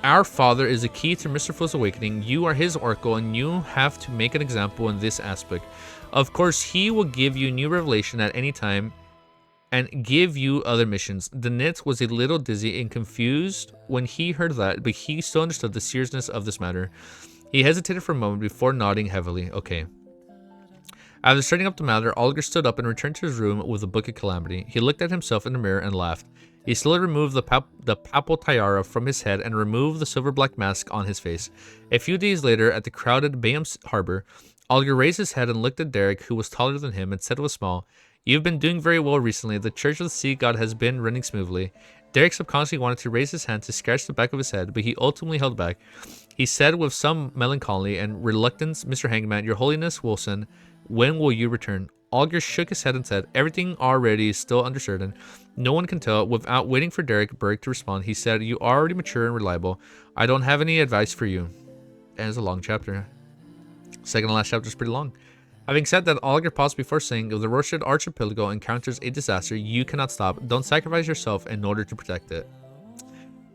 Our Father is the key to Mr. Fool's awakening. You are his oracle and you have to make an example in this aspect. Of course, he will give you new revelation at any time and give you other missions." The Nitz was a little dizzy and confused when he heard that, but he still understood the seriousness of this matter. He hesitated for a moment before nodding heavily. "Okay." After starting up the matter, Olger stood up and returned to his room with the Book of Calamity. He looked at himself in the mirror and laughed. He slowly removed the papal tiara from his head and removed the silver black mask on his face. A few days later, at the crowded Bayham's harbor, Olger raised his head and looked at Derek, who was taller than him, and said with a smile, "You've been doing very well recently. The Church of the Sea God has been running smoothly." Derek subconsciously wanted to raise his hand to scratch the back of his head, but he ultimately held back. He said with some melancholy and reluctance, "Mr. Hangman, Your Holiness Wilson, when will you return?" Olger shook his head and said, "Everything already is still uncertain. No one can tell." Without waiting for Derek Berg to respond, he said, "You are already mature and reliable. I don't have any advice for you." That is a long chapter. Second and last chapter is pretty long. Having said that, Olger paused before saying, "If the Rothschild Archipelago encounters a disaster, you cannot stop. Don't sacrifice yourself in order to protect it."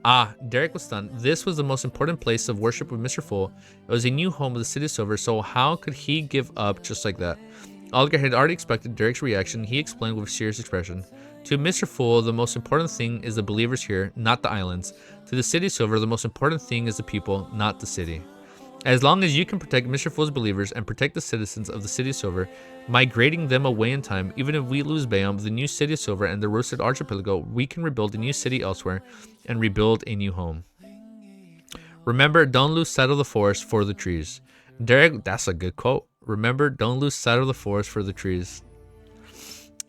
Ah, Derek was stunned. This was the most important place of worship with Mr. Fool. It was a new home of the City of Silver, so how could he give up just like that? Olger had already expected Derek's reaction. He explained with a serious expression. "To Mr. Fool, the most important thing is the believers here, not the islands. To the City of Silver, the most important thing is the people, not the city." As long as you can protect Mr. Fool's believers and protect the citizens of the City of Silver, migrating them away in time, even if we lose Bayam, the new City of Silver, and the Roasted Archipelago, we can rebuild a new city elsewhere and rebuild a new home. Remember, don't lose sight of the forest for the trees. Derek, that's a good quote. Remember, don't lose sight of the forest for the trees.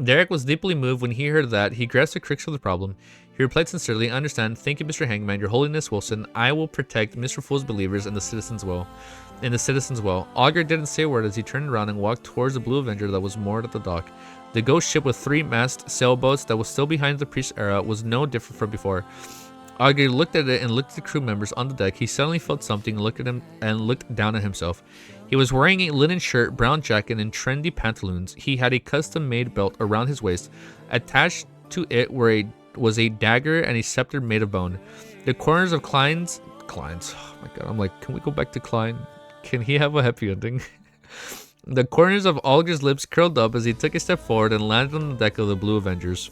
Derek was deeply moved when he heard that. He grasped the crux of the problem. He replied sincerely, I understand. Thank you, Mr. Hangman, Your Holiness Wilson. I will protect Mr. Fool's believers and the citizens well. Augur didn't say a word as he turned around and walked towards the Blue Avenger that was moored at the dock. The ghost ship with 3 mast sailboats that was still behind the priest era was no different from before. Augur looked at it and looked at the crew members on the deck. He suddenly felt something, looked at him, and looked down at himself. He was wearing a linen shirt, brown jacket, and trendy pantaloons. He had a custom-made belt around his waist. Attached to it was a dagger and a scepter made of bone. The corners of Klein's, oh my god, I'm like, can we go back to Klein? Can he have a happy ending? The corners of Augur's lips curled up as he took a step forward and landed on the deck of the Blue Avengers.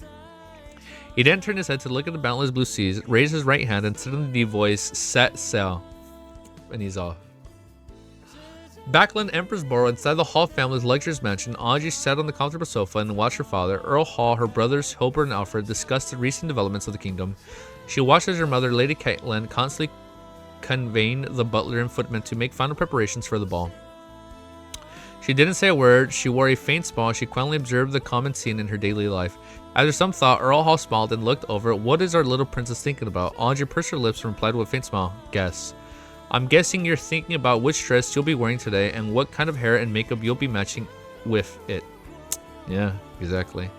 He then turned his head to look at the boundless blue seas, raised his right hand, and suddenly the voice, set sail. And he's off. Back in Emperor's Borough, inside the Hall family's luxurious mansion, Audrey sat on the comfortable sofa and watched her father, Earl Hall, her brothers, Hilbert and Alfred, discuss the recent developments of the kingdom. She watched as her mother, Lady Caitlin, constantly conveying the butler and footman to make final preparations for the ball. She didn't say a word. She wore a faint smile. She quietly observed the common scene in her daily life. After some thought, Earl Hall smiled and looked over. What is our little princess thinking about? Audrey pursed her lips and replied with a faint smile. Guess. I'm guessing you're thinking about which dress you'll be wearing today and what kind of hair and makeup you'll be matching with it. Yeah, exactly.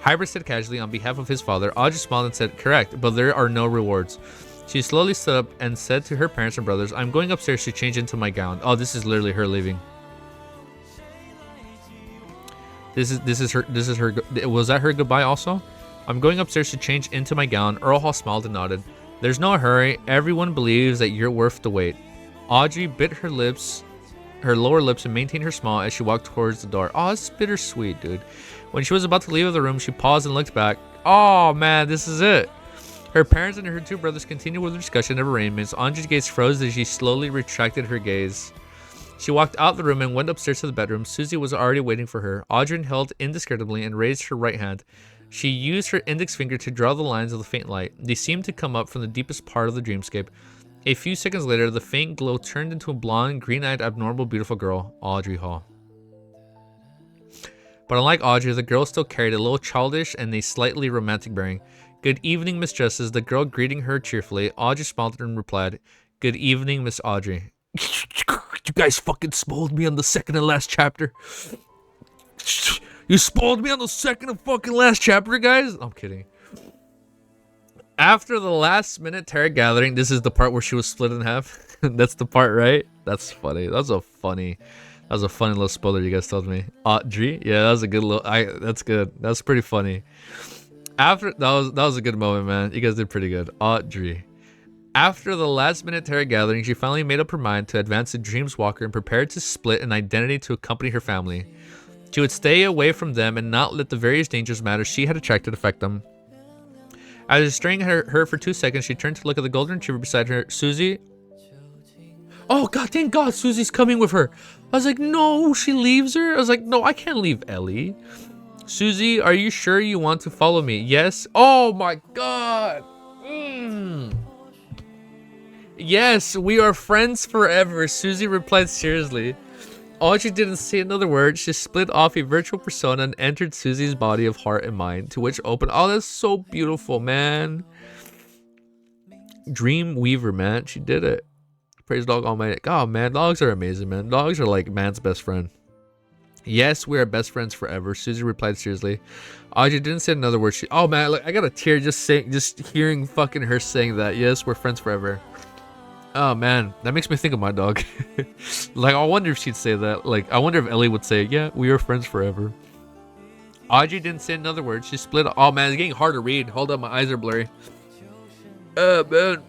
Hybrid said casually on behalf of his father. Audrey smiled and said, correct, but there are no rewards. She slowly stood up and said to her parents and brothers, I'm going upstairs to change into my gown. Oh, this is literally her leaving. This is her. Was that her goodbye also? I'm going upstairs to change into my gown. Earl Hall smiled and nodded. There's no hurry. Everyone believes that you're worth the wait. Audrey bit her lower lips, and maintained her smile as she walked towards the door. Oh, it's bittersweet, dude. When she was about to leave the room, she paused and looked back. Oh man, this is it. Her parents and her 2 brothers continued with their discussion of arrangements. Audrey's gaze froze as she slowly retracted her gaze. She walked out the room and went upstairs to the bedroom. Susie was already waiting for her. Audrey inhaled indiscriminately and raised her right hand. She used her index finger to draw the lines of the faint light. They seemed to come up from the deepest part of the dreamscape. A few seconds later, the faint glow turned into a blonde, green-eyed, abnormal, beautiful girl, Audrey Hall. But unlike Audrey, the girl still carried a little childish and a slightly romantic bearing. Good evening, Miss Justice, the girl greeting her cheerfully. Audrey smiled and replied, good evening, Miss Audrey. You guys fucking spoiled me on the second and last chapter. You spoiled me on the second and fucking last chapter, guys. I'm kidding. After the last minute tarot gathering, this is the part where she was split in half. That's the part, right? That's funny. That was a funny little spoiler you guys told me. Audrey? Yeah, that was a good little. That's good. That's pretty funny. After that was a good moment, man. You guys did pretty good. Audrey. After the last minute tarot gathering, she finally made up her mind to advance the Dreams Walker and prepared to split an identity to accompany her family. She would stay away from them and not let the various dangerous matters she had attracted affect them. After staring at her for 2 seconds, she turned to look at the golden retriever beside her. Susie? Oh god, thank god Susie's coming with her. I was like, no, she leaves her? I was like, no, I can't leave Ellie. Susie, are you sure you want to follow me? Yes. Oh my god. Yes, we are friends forever, Susie replied seriously. Audrey didn't say another word. She split off a virtual persona and entered Susie's body of heart and mind, to which opened. Oh, that's so beautiful, man. Dream Weaver, man. She did it. Praise dog almighty. God, man, dogs are amazing, man. Dogs are like man's best friend. Yes, we are best friends forever, Susie replied seriously. Audrey didn't say another word. Oh man, like, I got a tear just hearing fucking her saying that. Yes, we're friends forever. Oh man, that makes me think of my dog. Like, I wonder if she'd say that. Like, I wonder if Ellie would say, yeah, we are friends forever. Audrey didn't say another word. She split. Oh man, it's getting hard to read. Hold up, my eyes are blurry. Man.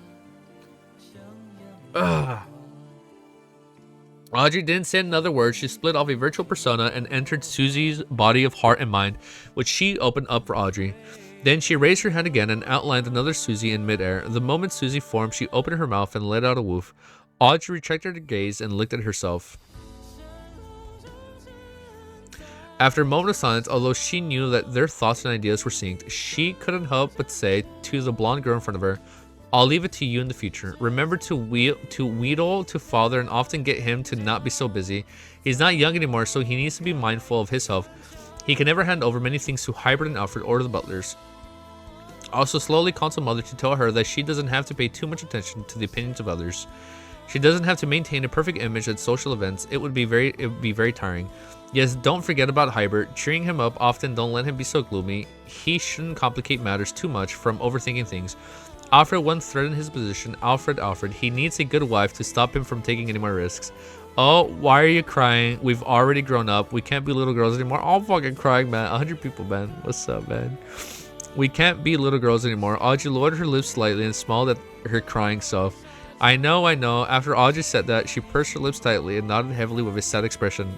Audrey didn't say another word. She split off a virtual persona and entered Susie's body of heart and mind, which she opened up for Audrey. Then she raised her hand again and outlined another Susie in midair. The moment Susie formed, she opened her mouth and let out a woof. Audrey retracted her gaze and looked at herself. After a moment of silence, although she knew that their thoughts and ideas were synced, she couldn't help but say to the blonde girl in front of her, "I'll leave it to you in the future. Remember to wheedle to father and often get him to not be so busy. He's not young anymore, so he needs to be mindful of his health. He can never hand over many things to Hybrid and Alfred or the butlers. Also, slowly console mother to tell her that she doesn't have to pay too much attention to the opinions of others. She doesn't have to maintain a perfect image at social events. It would be very tiring. Yes, don't forget about Hybrid. Cheering him up often, don't let him be so gloomy. He shouldn't complicate matters too much from overthinking things. Alfred once threatened his position. Alfred, he needs a good wife to stop him from taking any more risks. Oh, why are you crying? We've already grown up. We can't be little girls anymore. I'm fucking crying, man. 100 people, man. What's up, man? We can't be little girls anymore. Audrey lowered her lips slightly and smiled at her crying self. I know. After Audrey said that, she pursed her lips tightly and nodded heavily with a sad expression.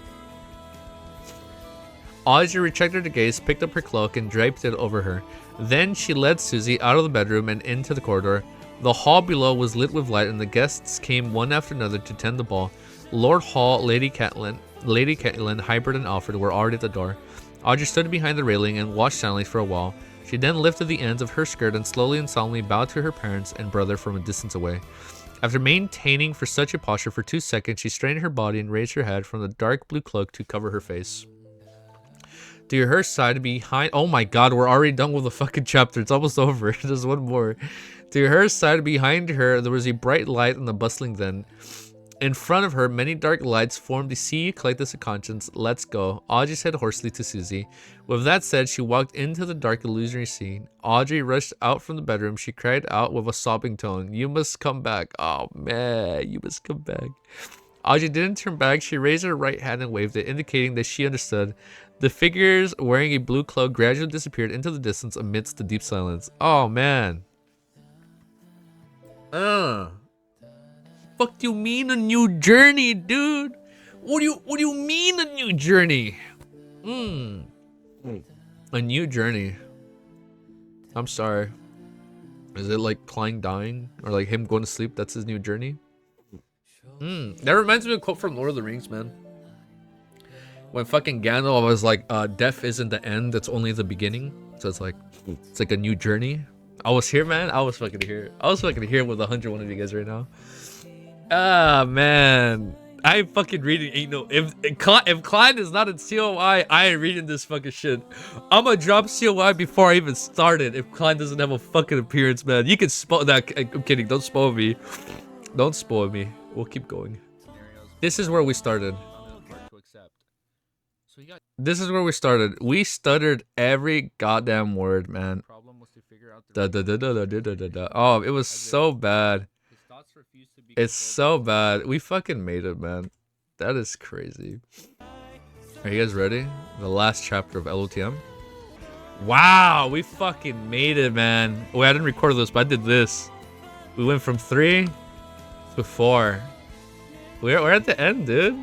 Audrey retracted her gaze, picked up her cloak, and draped it over her. Then she led Susie out of the bedroom and into the corridor. The hall below was lit with light, and the guests came one after another to tend the ball. Lord Hall, Lady Catelyn, Hybrid, and Alfred were already at the door. Audrey stood behind the railing and watched silently for a while. She then lifted the ends of her skirt and slowly and solemnly bowed to her parents and brother from a distance away. After maintaining for such a posture for 2 seconds, she straightened her body and raised her head from the dark blue cloak to cover her face. To her side behind... Oh my god, we're already done with the fucking chapter. It's almost over. There's one more. To her side behind her, there was a bright light and a bustling then. In front of her, many dark lights formed the sea collected a conscience. Let's go. Audrey said hoarsely to Susie. With that said, she walked into the dark illusionary scene. Audrey rushed out from the bedroom. She cried out with a sobbing tone. You must come back. Oh man, you must come back. Audrey didn't turn back. She raised her right hand and waved it, indicating that she understood. The figures wearing a blue cloak gradually disappeared into the distance amidst the deep silence. Oh man. Fuck you mean a new journey, dude? What do you mean a new journey? A new journey. I'm sorry. Is it like Klein dying or like him going to sleep? That's his new journey. That reminds me of a quote from Lord of the Rings, man. When fucking Gandalf was like, death isn't the end, it's only the beginning. So it's like a new journey. I was here, man. I was fucking here with 101 of you guys right now. Ah, man. I ain't fucking reading. Ain't no. If Klein is not in COI, I ain't reading this fucking shit. I'm gonna drop COI before I even started. If Klein doesn't have a fucking appearance, man. You can spoil that. I'm kidding. Don't spoil me. Don't spoil me. We'll keep going. This is where we started. This is where we started. We stuttered every goddamn word, man. Oh, it was so bad. It's so bad. We fucking made it, man. That is crazy. Are you guys ready? The last chapter of LOTM. Wow, we fucking made it, man. Wait, I didn't record this, but I did this. We went from 3 to 4. We're at the end, dude.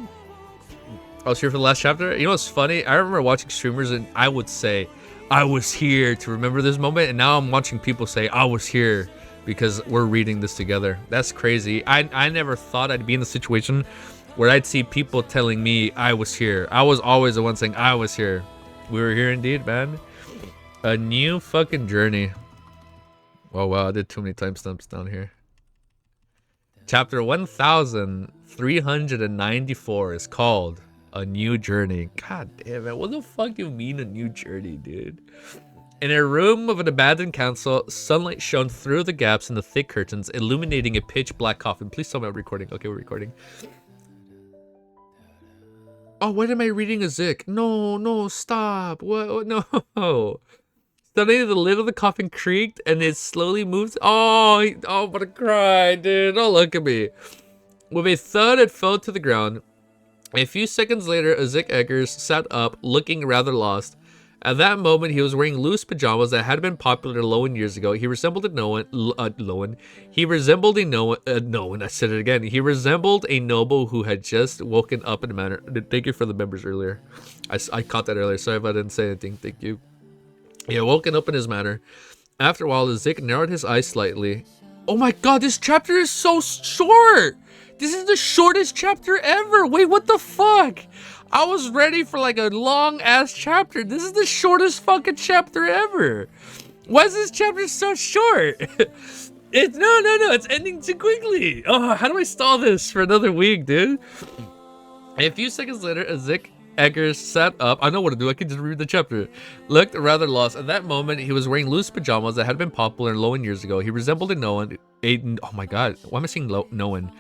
I was here for the last chapter. You know what's funny? I remember watching streamers and I would say, I was here to remember this moment. And now I'm watching people say, I was here because we're reading this together. That's crazy. I never thought I'd be in the situation where I'd see people telling me I was here. I was always the one saying I was here. We were here indeed, man. A new fucking journey. Oh, wow. I did too many timestamps down here. Chapter 1394 is called A New Journey. God damn it. What the fuck do you mean a new journey, dude? In a room of an abandoned council, sunlight shone through the gaps in the thick curtains, illuminating a pitch black coffin. Please tell me I'm recording. Okay, we're recording. Oh, what am I reading a Zik? No, stop. What? No. Suddenly, the lid of the coffin creaked and it slowly moved. Oh, I'm gonna cry, dude. Don't look at me. With a thud, it fell to the ground. A few seconds later, Zik Eggers sat up, looking rather lost. At that moment, he was wearing loose pajamas that had been popular in Lowen years ago. He resembled a Lowen. He resembled a Nolan. I said it again. He resembled a noble who had just woken up in a manner. Thank you for the members earlier. I caught that earlier. Sorry if I didn't say anything. Thank you. He had woken up in his manner. After a while, Zik narrowed his eyes slightly. Oh my god, this chapter is so short! This is the shortest chapter ever. Wait, what the fuck? I was ready for like a long ass chapter. This is the shortest fucking chapter ever. Why is this chapter so short? It's no, it's ending too quickly. Oh, how do I stall this for another week, dude? A few seconds later, Zik Eggers sat up. I know what to do. I can just read the chapter. Looked rather lost. At that moment, he was wearing loose pajamas that had been popular in Lowen years ago. He resembled a Noan. Oh my god, why am I saying Noan?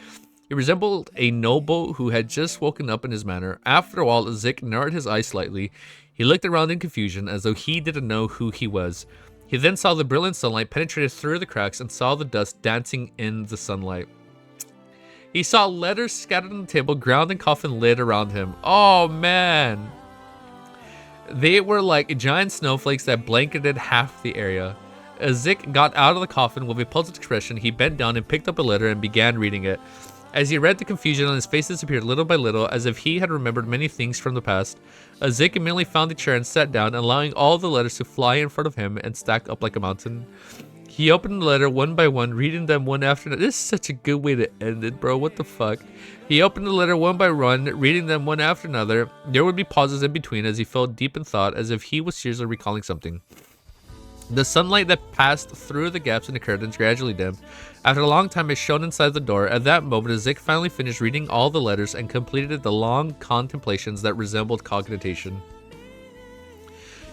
He resembled a noble who had just woken up in his manner. After a while, Zik narrowed his eyes slightly. He looked around in confusion, as though he didn't know who he was. He then saw the brilliant sunlight penetrated through the cracks and saw the dust dancing in the sunlight. He saw letters scattered on the table, ground and coffin lid around him. Oh, man. They were like giant snowflakes that blanketed half the area. As Zik got out of the coffin with a puzzled expression, he bent down and picked up a letter and began reading it. As he read, the confusion on his face disappeared little by little, as if he had remembered many things from the past. Zik immediately found a chair and sat down, allowing all the letters to fly in front of him and stack up like a mountain. He opened the letter one by one, reading them one after another. This is such a good way to end it, bro. What the fuck? He opened the letter one by one, reading them one after another. There would be pauses in between as he fell deep in thought, as if he was seriously recalling something. The sunlight that passed through the gaps in the curtains gradually dimmed. After a long time, it shone inside the door. At that moment, Zik finally finished reading all the letters and completed the long contemplations that resembled cogitation.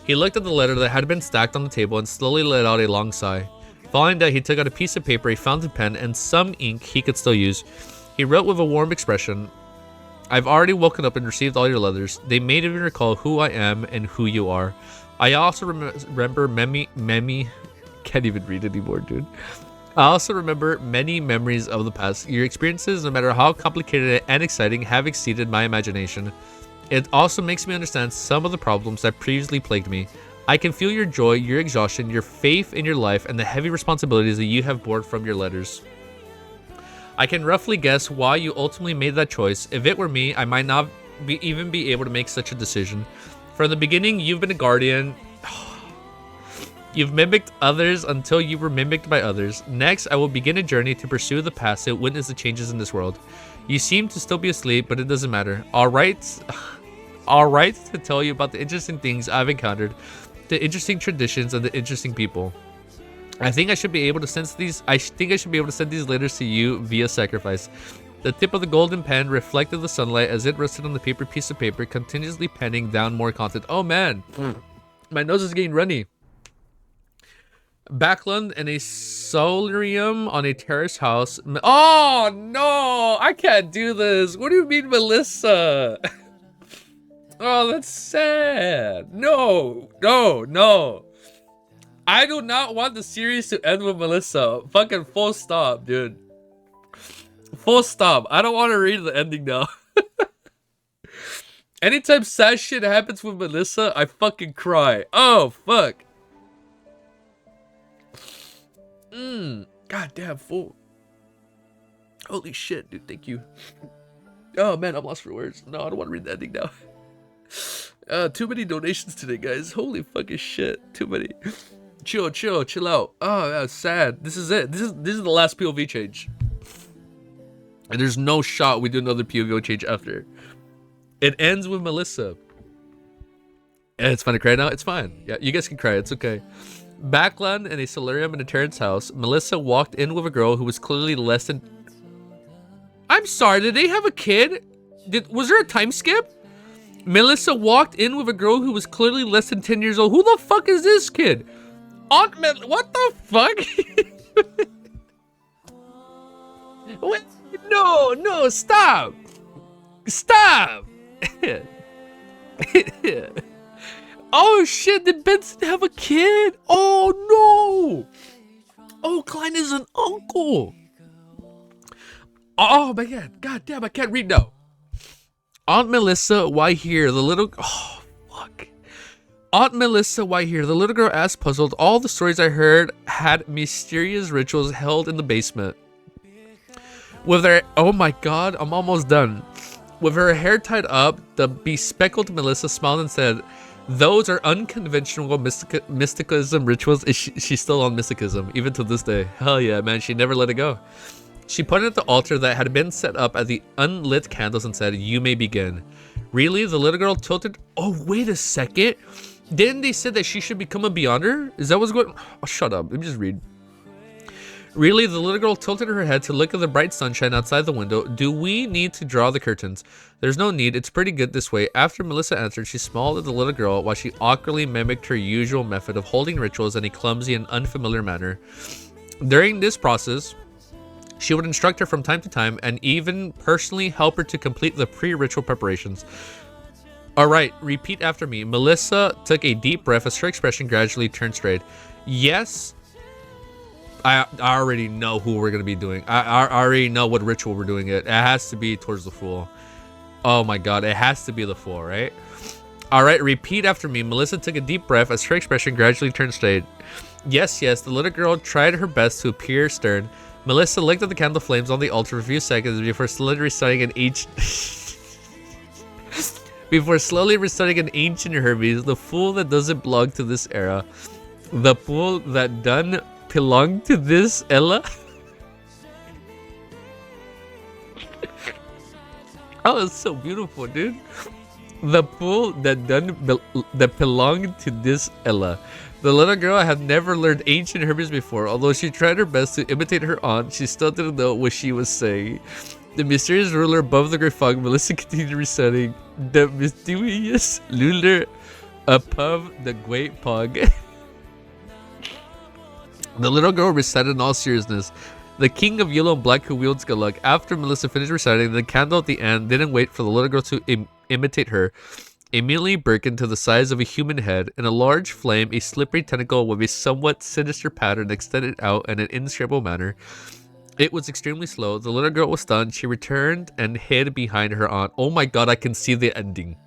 He looked at the letter that had been stacked on the table and slowly let out a long sigh. Following that, he took out a piece of paper, a fountain pen, and some ink he could still use. He wrote with a warm expression, "I've already woken up and received all your letters. They made me recall who I am and who you are. I also remember many can't even read anymore, dude. I also remember many memories of the past. Your experiences, no matter how complicated and exciting, have exceeded my imagination. It also makes me understand some of the problems that previously plagued me. I can feel your joy, your exhaustion, your faith in your life, and the heavy responsibilities that you have borne from your letters. I can roughly guess why you ultimately made that choice. If it were me, I might not even be able to make such a decision. From the beginning, you've been a guardian. You've mimicked others until you were mimicked by others. Next, I will begin a journey to pursue the past and witness the changes in this world. You seem to still be asleep, but it doesn't matter. All right to tell you about the interesting things I've encountered, the interesting traditions, and the interesting people. I think I should be able to send these letters to you via sacrifice." The tip of the golden pen reflected the sunlight as it rested on the piece of paper, continuously penning down more content. Oh man, my nose is getting runny. Backland and a solarium on a terrace house. Oh no, I can't do this. What do you mean, Melissa? Oh, that's sad. No. I do not want the series to end with Melissa. Fucking full stop, dude. Full stop. I don't want to read the ending now. Anytime sad shit happens with Melissa, I fucking cry. Oh, fuck. God damn, full. Holy shit, dude. Thank you. Oh, man, I'm lost for words. No, I don't want to read the ending now. Too many donations today, guys. Holy fucking shit. Too many. Chill out. Oh, that's sad. This is it. This is the last POV change. And there's no shot we do another POV change after. It ends with Melissa. And it's fine to cry now? It's fine. Yeah, you guys can cry. It's okay. Backland and a solarium in a Terrence house. Melissa walked in with a girl who was clearly less than... I'm sorry, did they have a kid? Was there a time skip? Melissa walked in with a girl who was clearly less than 10 years old. Who the fuck is this kid? Aunt Mel... What the fuck? What? No, stop. Oh shit, did Benson have a kid? Oh no. Oh, Klein is an uncle. Oh my god damn, I can't read now. Aunt Melissa, why here? The little... Oh, fuck. Aunt Melissa, why here? The little girl asked, puzzled. All the stories I heard had mysterious rituals held in the basement. With her... Oh my god, I'm almost done. With her hair tied up, the bespectacled Melissa smiled and said, "Those are unconventional mysticism rituals." She's still on mysticism, even to this day. Hell yeah, man, she never let it go. She pointed at the altar that had been set up at the unlit candles and said, "You may begin." Really? The little girl tilted. Oh, wait a second. Didn't they say that she should become a beyonder? Is that what's going? Oh, shut up. Let me just read. Really, the little girl tilted her head to look at the bright sunshine outside the window. Do we need to draw the curtains? There's no need. It's pretty good this way. After Melissa answered, she smiled at the little girl while she awkwardly mimicked her usual method of holding rituals in a clumsy and unfamiliar manner. During this process, she would instruct her from time to time and even personally help her to complete the pre-ritual preparations. All right, repeat after me. Melissa took a deep breath as her expression gradually turned straight. Yes, I already know who we're going to be doing. I already know what ritual we're doing. It has to be towards the fool. Oh my god, it has to be the fool, right? All right, repeat after me. Melissa took a deep breath as her expression gradually turned straight. Yes, the little girl tried her best to appear stern. Melissa looked at the candle flames on the altar for a few seconds before slowly reciting an ancient Hermes, the fool that doesn't belong to this era. The fool that done belong to this Ella? Oh, it's so beautiful, dude. The pool that belonged to this Ella. The little girl had never learned ancient Hermes before. Although she tried her best to imitate her aunt, she still didn't know what she was saying. The mysterious ruler above the great fog, Melissa continued reciting, the mysterious ruler above the great fog. The little girl recited in all seriousness, the king of yellow and black who wields good luck. After Melissa finished reciting, the candle at the end didn't wait for the little girl to imitate her. Immediately broken to the size of a human head, in a large flame, a slippery tentacle with a somewhat sinister pattern extended out in an indescribable manner. It was extremely slow. The little girl was stunned. She returned and hid behind her aunt. Oh my god, I can see the ending.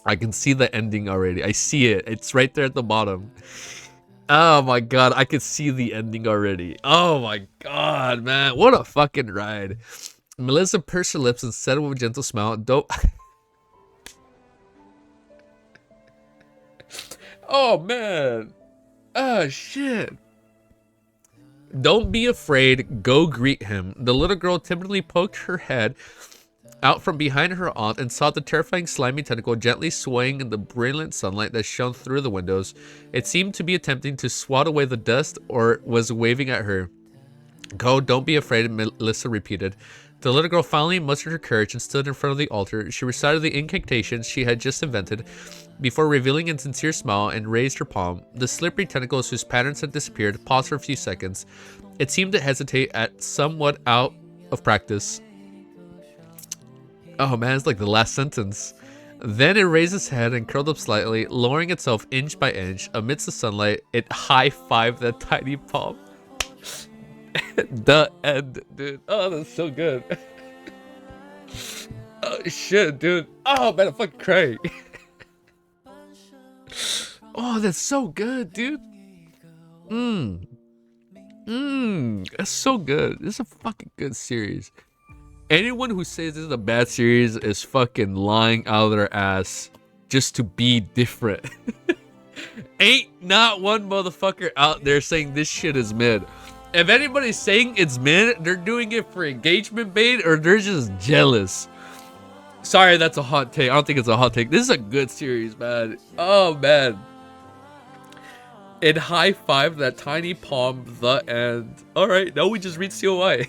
I can see the ending already. I see it. It's right there at the bottom. Oh my god, I can see the ending already. Oh my god, man. What a fucking ride. Melissa pursed her lips and said with a gentle smile, "Don't..." Oh man. Oh shit. "Don't be afraid. Go greet him." The little girl timidly poked her head out from behind her aunt and saw the terrifying slimy tentacle gently swaying in the brilliant sunlight that shone through the windows. It seemed to be attempting to swat away the dust or was waving at her. "Go, don't be afraid," Melissa repeated. The little girl finally mustered her courage and stood in front of the altar. She recited the incantations she had just invented before revealing a sincere smile and raised her palm. The slippery tentacles whose patterns had disappeared paused for a few seconds. It seemed to hesitate at somewhat out of practice. Oh man, it's like the last sentence. Then it raised its head and curled up slightly, lowering itself inch by inch. Amidst the sunlight, it high-fived that tiny palm. The end, dude. Oh, that's so good. Oh shit, dude. Oh man, I'm fucking crying. Oh, that's so good, dude. That's so good. This is a fucking good series. Anyone who says this is a bad series is fucking lying out of their ass just to be different. Ain't not one motherfucker out there saying this shit is mid. If anybody's saying it's mid, they're doing it for engagement bait or they're just jealous. Sorry, that's a hot take. I don't think it's a hot take. This is a good series, man. Oh, man. It high-fived that tiny palm, the end. All right, now we just read COI.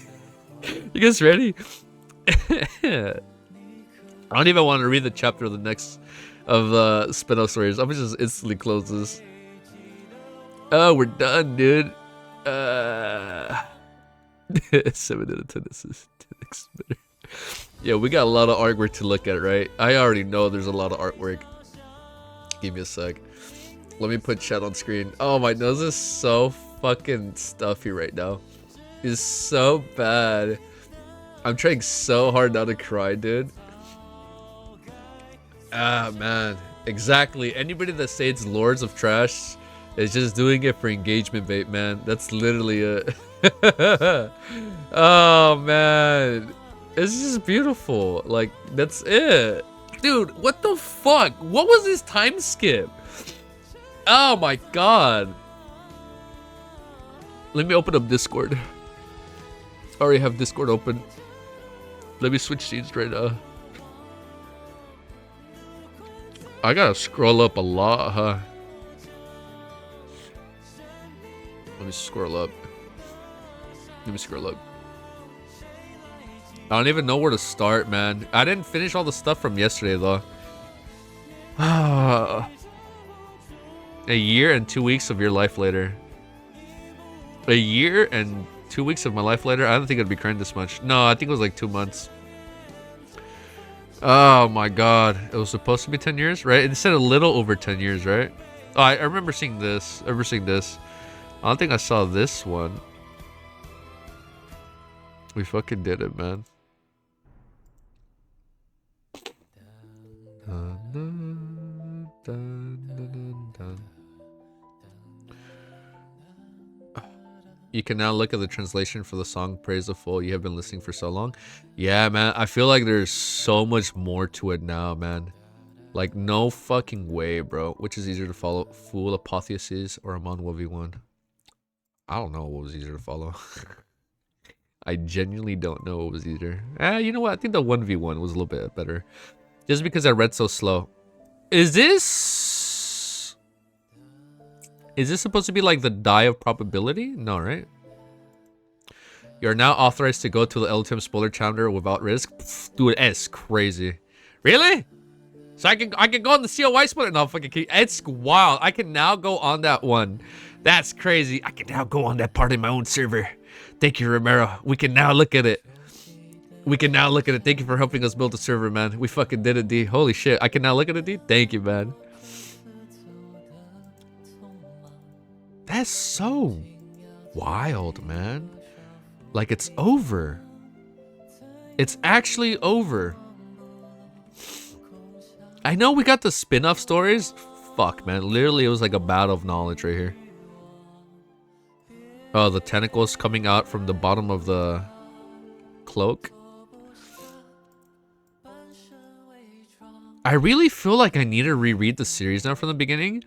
You guys ready? I don't even want to read the chapter of the next of the spin-off stories. I'm gonna just instantly close this. Oh, we're done, dude. 7 out of 10. This is 10x better. Yeah, we got a lot of artwork to look at, right? I already know there's a lot of artwork. Give me a sec. Let me put chat on screen. Oh, my nose is so fucking stuffy right now. It's so bad. I'm trying so hard not to cry, dude. Ah, man. Exactly. Anybody that says Lords of Trash is just doing it for engagement bait, man. That's literally it. Oh, man. It's just beautiful. Like, that's it. Dude, what the fuck? What was this time skip? Oh, my God. Let me open up Discord. I already have Discord open. Let me switch scenes right now. I gotta scroll up a lot, huh? Let me scroll up. Let me scroll up. I don't even know where to start, man. I didn't finish all the stuff from yesterday, though. A year and 2 weeks of your life later. A year and 2 weeks of my life later? I don't think I'd be crying this much. No, I think it was like 2 months. Oh my god. It was supposed to be 10 years, right? It said a little over 10 years, right? Oh, I remember seeing this. I remember seeing this. I don't think I saw this one. We fucking did it, man. Dun, dun, dun, dun, dun. You can now look at the translation for the song Praise the Fool you have been listening for so long. Yeah, man. I feel like there's so much more to it now, man. Like, no fucking way, bro. Which is easier to follow? Fool Apotheosis or Amon 1v1? I don't know what was easier to follow. I genuinely don't know what was easier. You know what? I think the 1v1 was a little bit better. Just because I read so slow. Is this supposed to be like the die of probability? No, right? You're now authorized to go to the LTM spoiler chapter without risk. Pfft, dude, it's crazy. Really? So I can go on the COI spoiler? No, fucking kidding. It's wild. I can now go on that one. That's crazy. I can now go on that part in my own server. Thank you, Romero. We can now look at it. We can now look at it. Thank you for helping us build the server, man. We fucking did it, D. Holy shit. I can now look at it, D. Thank you, man. That's so wild, man. Like, it's over. It's actually over. I know we got the spin-off stories. Fuck, man. Literally, it was like a battle of knowledge right here. Oh, the tentacles coming out from the bottom of the cloak. I really feel like I need to reread the series now from the beginning.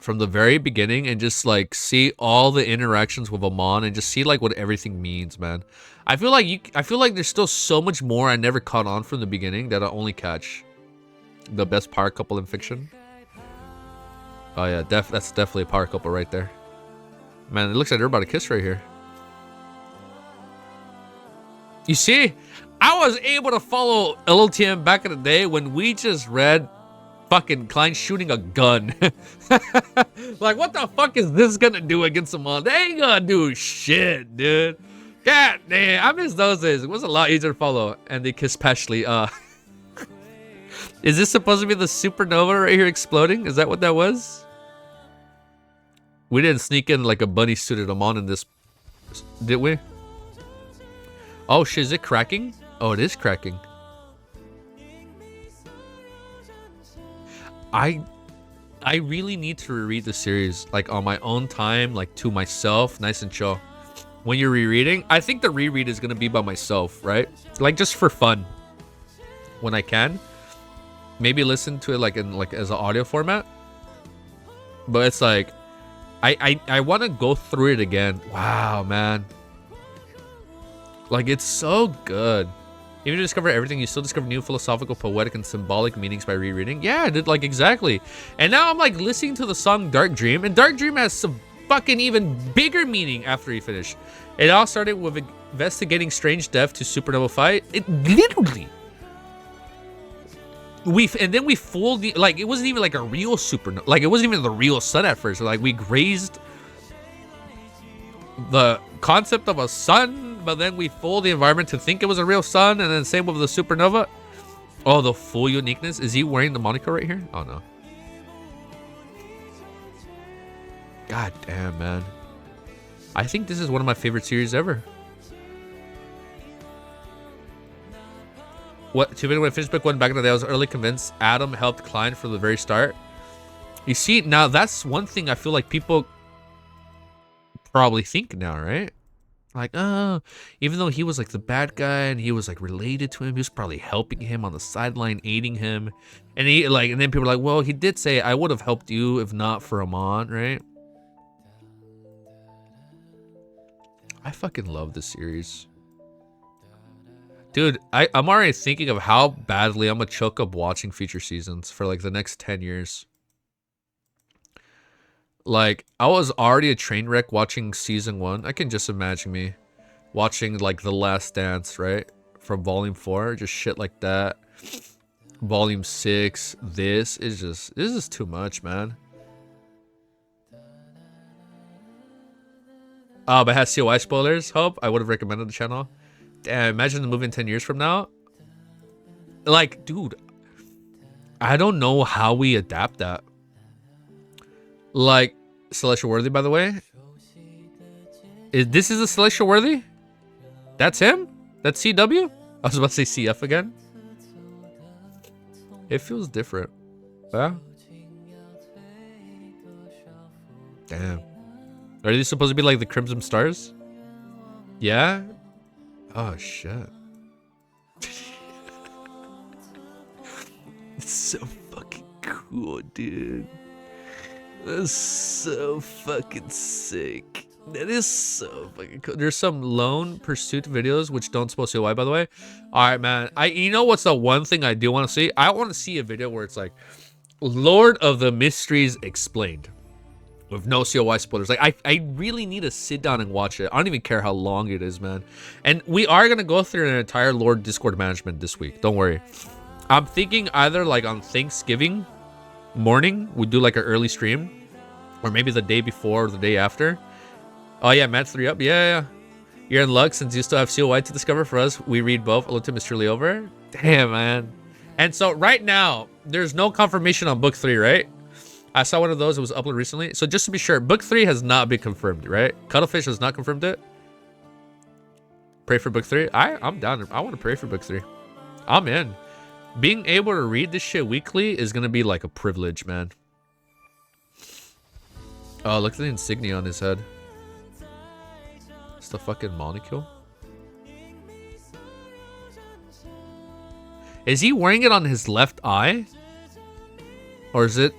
From the very beginning, and just like see all the interactions with Amon and just see like what everything means, man. I feel like there's still so much more I never caught on from the beginning that I only catch. The best power couple in fiction. Oh yeah, that's definitely a power couple right there. Man, it looks like they're about to kiss right here. You see, I was able to follow LTM back in the day when we just read fucking Klein shooting a gun. Like, what the fuck is this gonna do against Amon? They ain't gonna do shit, dude. God damn, I miss those days. It was a lot easier to follow. And they kiss Pashley. Is this supposed to be the supernova right here exploding? Is that what that was? We didn't sneak in like a bunny suited Amon in this, did we? Oh shit, is it cracking? Oh, it is cracking. I really need to reread the series like on my own time, like to myself, nice and chill. When you're rereading, I think the reread is gonna be by myself, right? Like just for fun. When I can, maybe listen to it like in like as an audio format. But it's like, I want to go through it again. Wow, man. Like, it's so good. Even if you discover everything, you still discover new philosophical, poetic, and symbolic meanings by rereading. Yeah, I did, like, exactly. And now I'm, like, listening to the song Dark Dream, and Dark Dream has some fucking even bigger meaning after you finish. It all started with investigating strange death to supernova fight. It literally... And then we fooled the... Like, it wasn't even, like, a real supernova. Like, it wasn't even the real sun at first. Like, we grazed the concept of a sun, but then we fooled the environment to think it was a real sun, and then same with the supernova. Oh, the full uniqueness. Is he wearing the moniker right here? Oh, no. God damn, man. I think this is one of my favorite series ever. What, to me, when I finished book one back in the day, I was early convinced Adam helped Klein from the very start. You see, now that's one thing I feel like people probably think now, right? Like, oh, even though he was like the bad guy and he was like related to him, he was probably helping him on the sideline, aiding him. And he like, and then people are like, well, he did say, I would have helped you if not for Amon, right? I fucking love this series. Dude, I'm already thinking of how badly I'm gonna choke up watching future seasons for like the next 10 years. Like, I was already a train wreck watching season 1. I can just imagine me watching like The Last Dance, right? From volume 4, just shit like that. Volume 6, this is too much, man. But it has COI spoilers, Hope. I would have recommended the channel. Damn, imagine the movie in 10 years from now. Like, dude, I don't know how we adapt that. Like, Celestial Worthy, by the way. This is a Celestial Worthy? That's him? That's CW? I was about to say CF again. It feels different. Yeah? Damn. Are these supposed to be like the Crimson Stars? Yeah? Oh, shit. It's so fucking cool, dude. That's so fucking sick. That is so fucking cool. There's some lone pursuit videos which don't suppose to why, by the way. Alright, man. You know what's the one thing I do want to see? I want to see a video where it's like Lord of the Mysteries explained. With no COI spoilers. Like, I really need to sit down and watch it. I don't even care how long it is, man. And we are going to go through an entire Lord Discord management this week. Don't worry. I'm thinking either like on Thanksgiving morning, we do like an early stream. Or maybe the day before or the day after. Oh, yeah, Matt 3 up. Yeah. You're in luck since you still have COI to discover for us. We read both. A little too mysteriously over. Damn, man. And so right now, there's no confirmation on book 3, right? I saw one of those. It was uploaded recently. So just to be sure, book 3 has not been confirmed, right? Cuttlefish has not confirmed it. Pray for book 3. I'm down. I want to pray for book 3. I'm in. Being able to read this shit weekly is going to be like a privilege, man. Oh, look at the insignia on his head. It's the fucking molecule. Is he wearing it on his left eye? Or is it...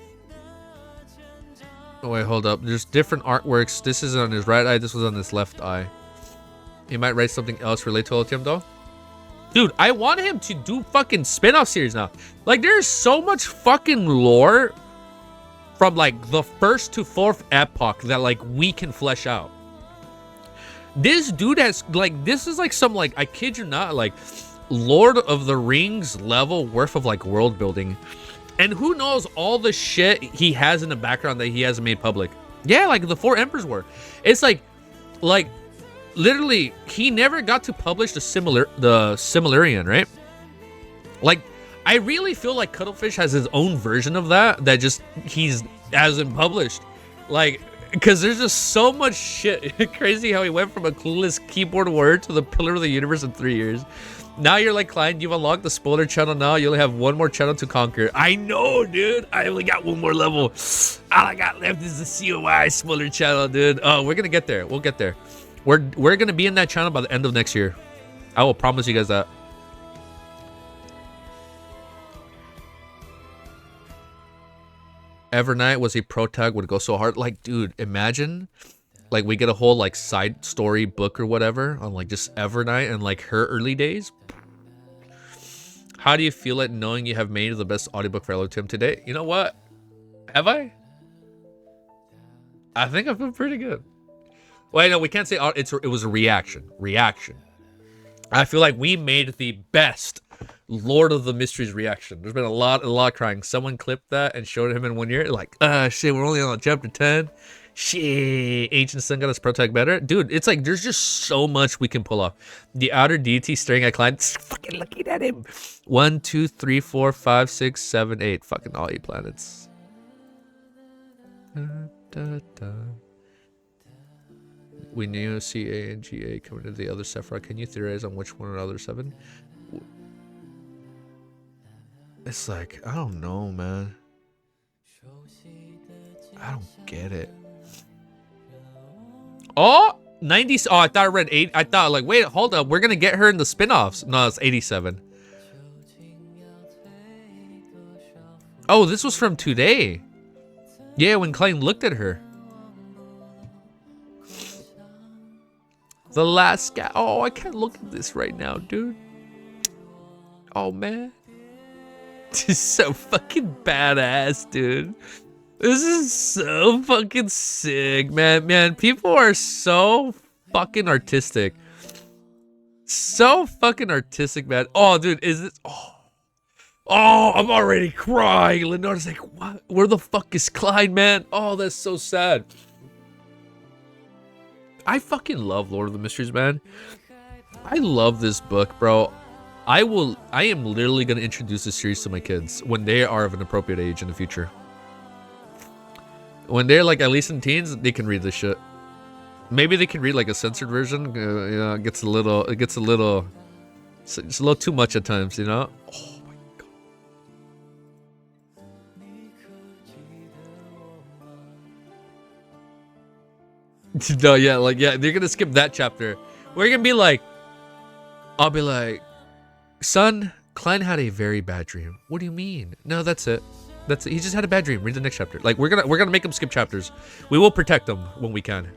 Oh, wait, hold up. There's different artworks. This is on his right eye. This was on his left eye. He might write something else related to LTM, though. Dude, I want him to do fucking spin-off series now. Like, there's so much fucking lore from, like, the 1st to 4th epoch that, like, we can flesh out. This dude has, like, this is, like, some, like, I kid you not, like, Lord of the Rings level worth of, like, world building. And who knows all the shit he has in the background that he hasn't made public. Yeah, like the 4 Emperors War. It's like literally, he never got to publish the Silmarillion, right? Like, I really feel like Cuttlefish has his own version of that just he's hasn't published. Like, because there's just so much shit. Crazy how he went from a clueless keyboard warrior to the pillar of the universe in 3 years. Now you're like, Klein, you've unlocked the spoiler channel now. You only have one more channel to conquer. I know, dude. I only got one more level. All I got left is the COI spoiler channel, dude. Oh, we're going to get there. We'll get there. We're going to be in that channel by the end of next year. I will promise you guys that. Evernight was a pro tag, would go so hard. Like, dude, imagine... Like, we get a whole, like, side story book or whatever on, like, just Evernight and, like, her early days. How do you feel it knowing you have made the best audiobook for LOTM today? You know what? Have I? I think I feel pretty good. Wait, no, we can't say it was a reaction. I feel like we made the best Lord of the Mysteries reaction. There's been a lot of crying. Someone clipped that and showed him in 1 year. Like, shit, we're only on chapter 10. Shit, Ancient Sun got his pro tag better. Dude, it's like there's just so much we can pull off. The outer deity staring at clients, fucking looking at him. 1, 2, 3, 4, 5, 6, 7, 8. Fucking all 8 planets. We knew CA and GA coming to the other Sephiroth. Can you theorize on which one are the other 7? It's like, I don't know, man. I don't get it. Oh, 90. Oh, I thought I read 8. I thought, like, wait, hold up. We're going to get her in the spin-offs. No, it's 87. Oh, this was from today. Yeah, when Klein looked at her. The last guy. Oh, I can't look at this right now, dude. Oh, man. This is so fucking badass, dude. This is so fucking sick, man. Man, people are so fucking artistic. So fucking artistic, man. Oh, dude, is this... Oh, I'm already crying. Leonardo's like, what? Where the fuck is Clyde, man? Oh, that's so sad. I fucking love Lord of the Mysteries, man. I love this book, bro. I am literally going to introduce this series to my kids when they are of an appropriate age in the future. When they're like at least in teens, they can read this shit. Maybe they can read like a censored version. You know, it's a little too much at times, you know? Oh my god. No, yeah, like, yeah, they're gonna skip that chapter. We're gonna be like, I'll be like, son, Klein had a very bad dream. What do you mean? No, that's it. That's it. He just had a bad dream. Read the next chapter. Like, we're gonna make him skip chapters. We will protect him when we can.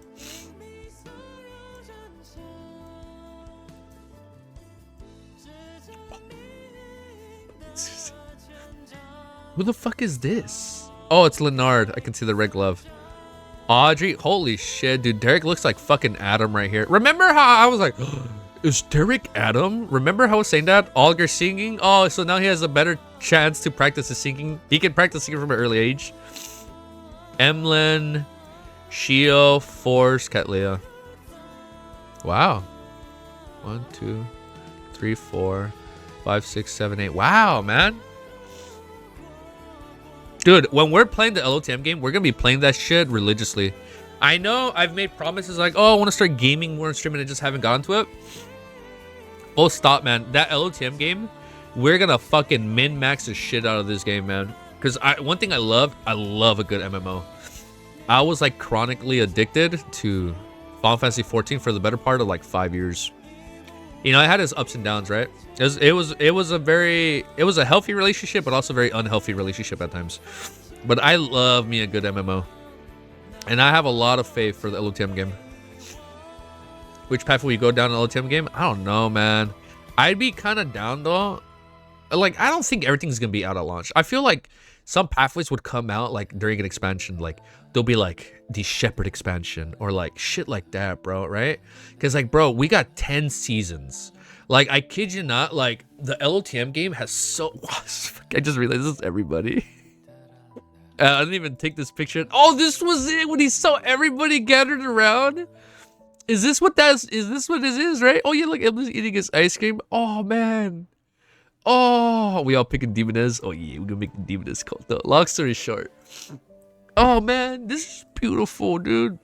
Who the fuck is this? Oh, it's Leonard. I can see the red glove. Audrey, holy shit, dude. Derek looks like fucking Adam right here. Remember how I was like, oh, is Derek Adam? Remember how I was saying that? Olger singing? Oh, so now he has a better chance to practice his singing. He can practice singing from an early age. Emlyn, Shio, Force, Katlia. Wow. 1, 2, 3, 4, 5, 6, 7, 8. Wow, man. Dude, when we're playing the LOTM game, we're gonna be playing that shit religiously. I know I've made promises like, oh, I want to start gaming more and streaming, and I just haven't gotten to it. Oh, stop, man. That LOTM game, we're gonna fucking min-max the shit out of this game, man. Because one thing I love a good MMO. I was like chronically addicted to Final Fantasy 14 for the better part of like 5 years. You know, I had its ups and downs, right? It was a healthy relationship, but also a very unhealthy relationship at times. But I love me a good MMO. And I have a lot of faith for the LOTM game. Which path will we go down in the LOTM game? I don't know, man. I'd be kind of down, though. Like, I don't think everything's going to be out at launch. I feel like some pathways would come out, like, during an expansion. Like, there'll be, like, the Shepherd expansion. Or, like, shit like that, bro, right? Because, like, bro, we got 10 seasons. Like, I kid you not, like, the LOTM game has so... I just realized this is everybody. I didn't even take this picture. Oh, this was it when he saw everybody gathered around. Is this what this is, right? Oh, yeah, look, Emily's eating his ice cream. Oh, man. Oh, we all picking Demoness. Oh, yeah, we're gonna make the Demoness cult, though. Long story short. Oh, man, this is beautiful, dude.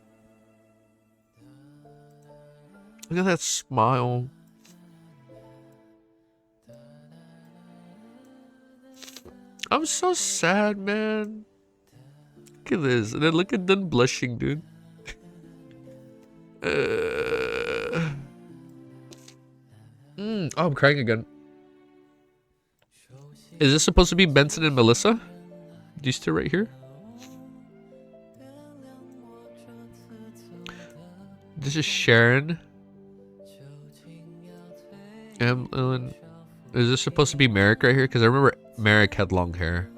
Look at that smile. I'm so sad, man. Look at this. And then look at them blushing, dude. Oh, I'm crying again. Is this supposed to be Benson and Melissa? These two right here? This is Sharon. Ellen. Is this supposed to be Merrick right here? Because I remember Merrick had long hair.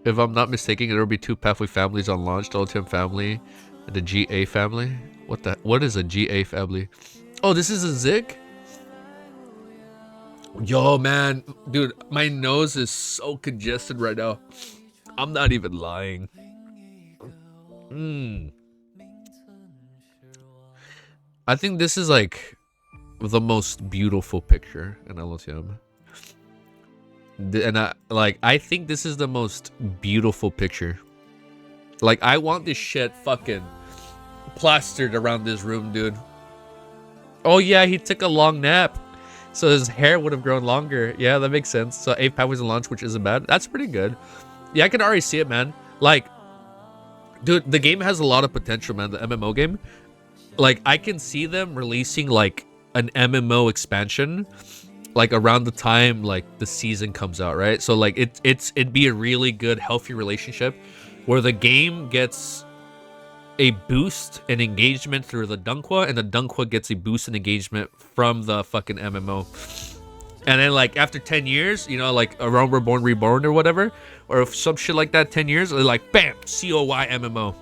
If I'm not mistaken, there will be two Pathway families on launch. The LTM family and the GA family. What is a GA family? Oh, this is a Zig? Yo, man. Dude, my nose is so congested right now. I'm not even lying. I think this is like the most beautiful picture in LOTM. And I think this is the most beautiful picture. Like, I want this shit fucking plastered around this room, dude. Oh yeah, he took a long nap, so his hair would have grown longer. Yeah, that makes sense. So 8 pathways in launch, which isn't bad. That's pretty good. Yeah, I can already see it, man. Like, dude, the game has a lot of potential, man. The MMO game. Like, I can see them releasing like an MMO expansion, like around the time like the season comes out, right? So like it'd be a really good, healthy relationship where the game gets a boost in engagement through the Dunkwa, and the Dunkwa gets a boost in engagement from the fucking MMO. And then, like, after 10 years, you know, like, around Reborn Reborn or whatever, or if some shit like that, 10 years, like, bam, COY MMO.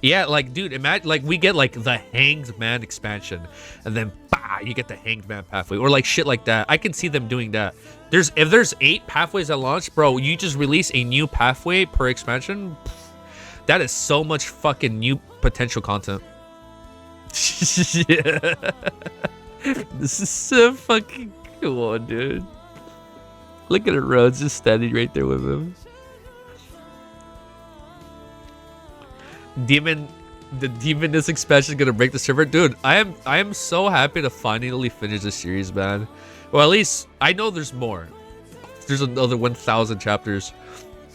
Yeah, like, dude, imagine, like, we get, like, the Hanged Man expansion, and then, bah, you get the Hanged Man pathway, or, like, shit like that. I can see them doing that. If there's 8 pathways at launch, bro, you just release a new pathway per expansion. That is so much fucking new potential content. Yeah. This is so fucking cool, dude. Look at Rhodes just standing right there with him. The Demoness expansion is gonna break the server, dude. I am so happy to finally finish the series, man. Well, at least I know there's more. There's another 1,000 chapters.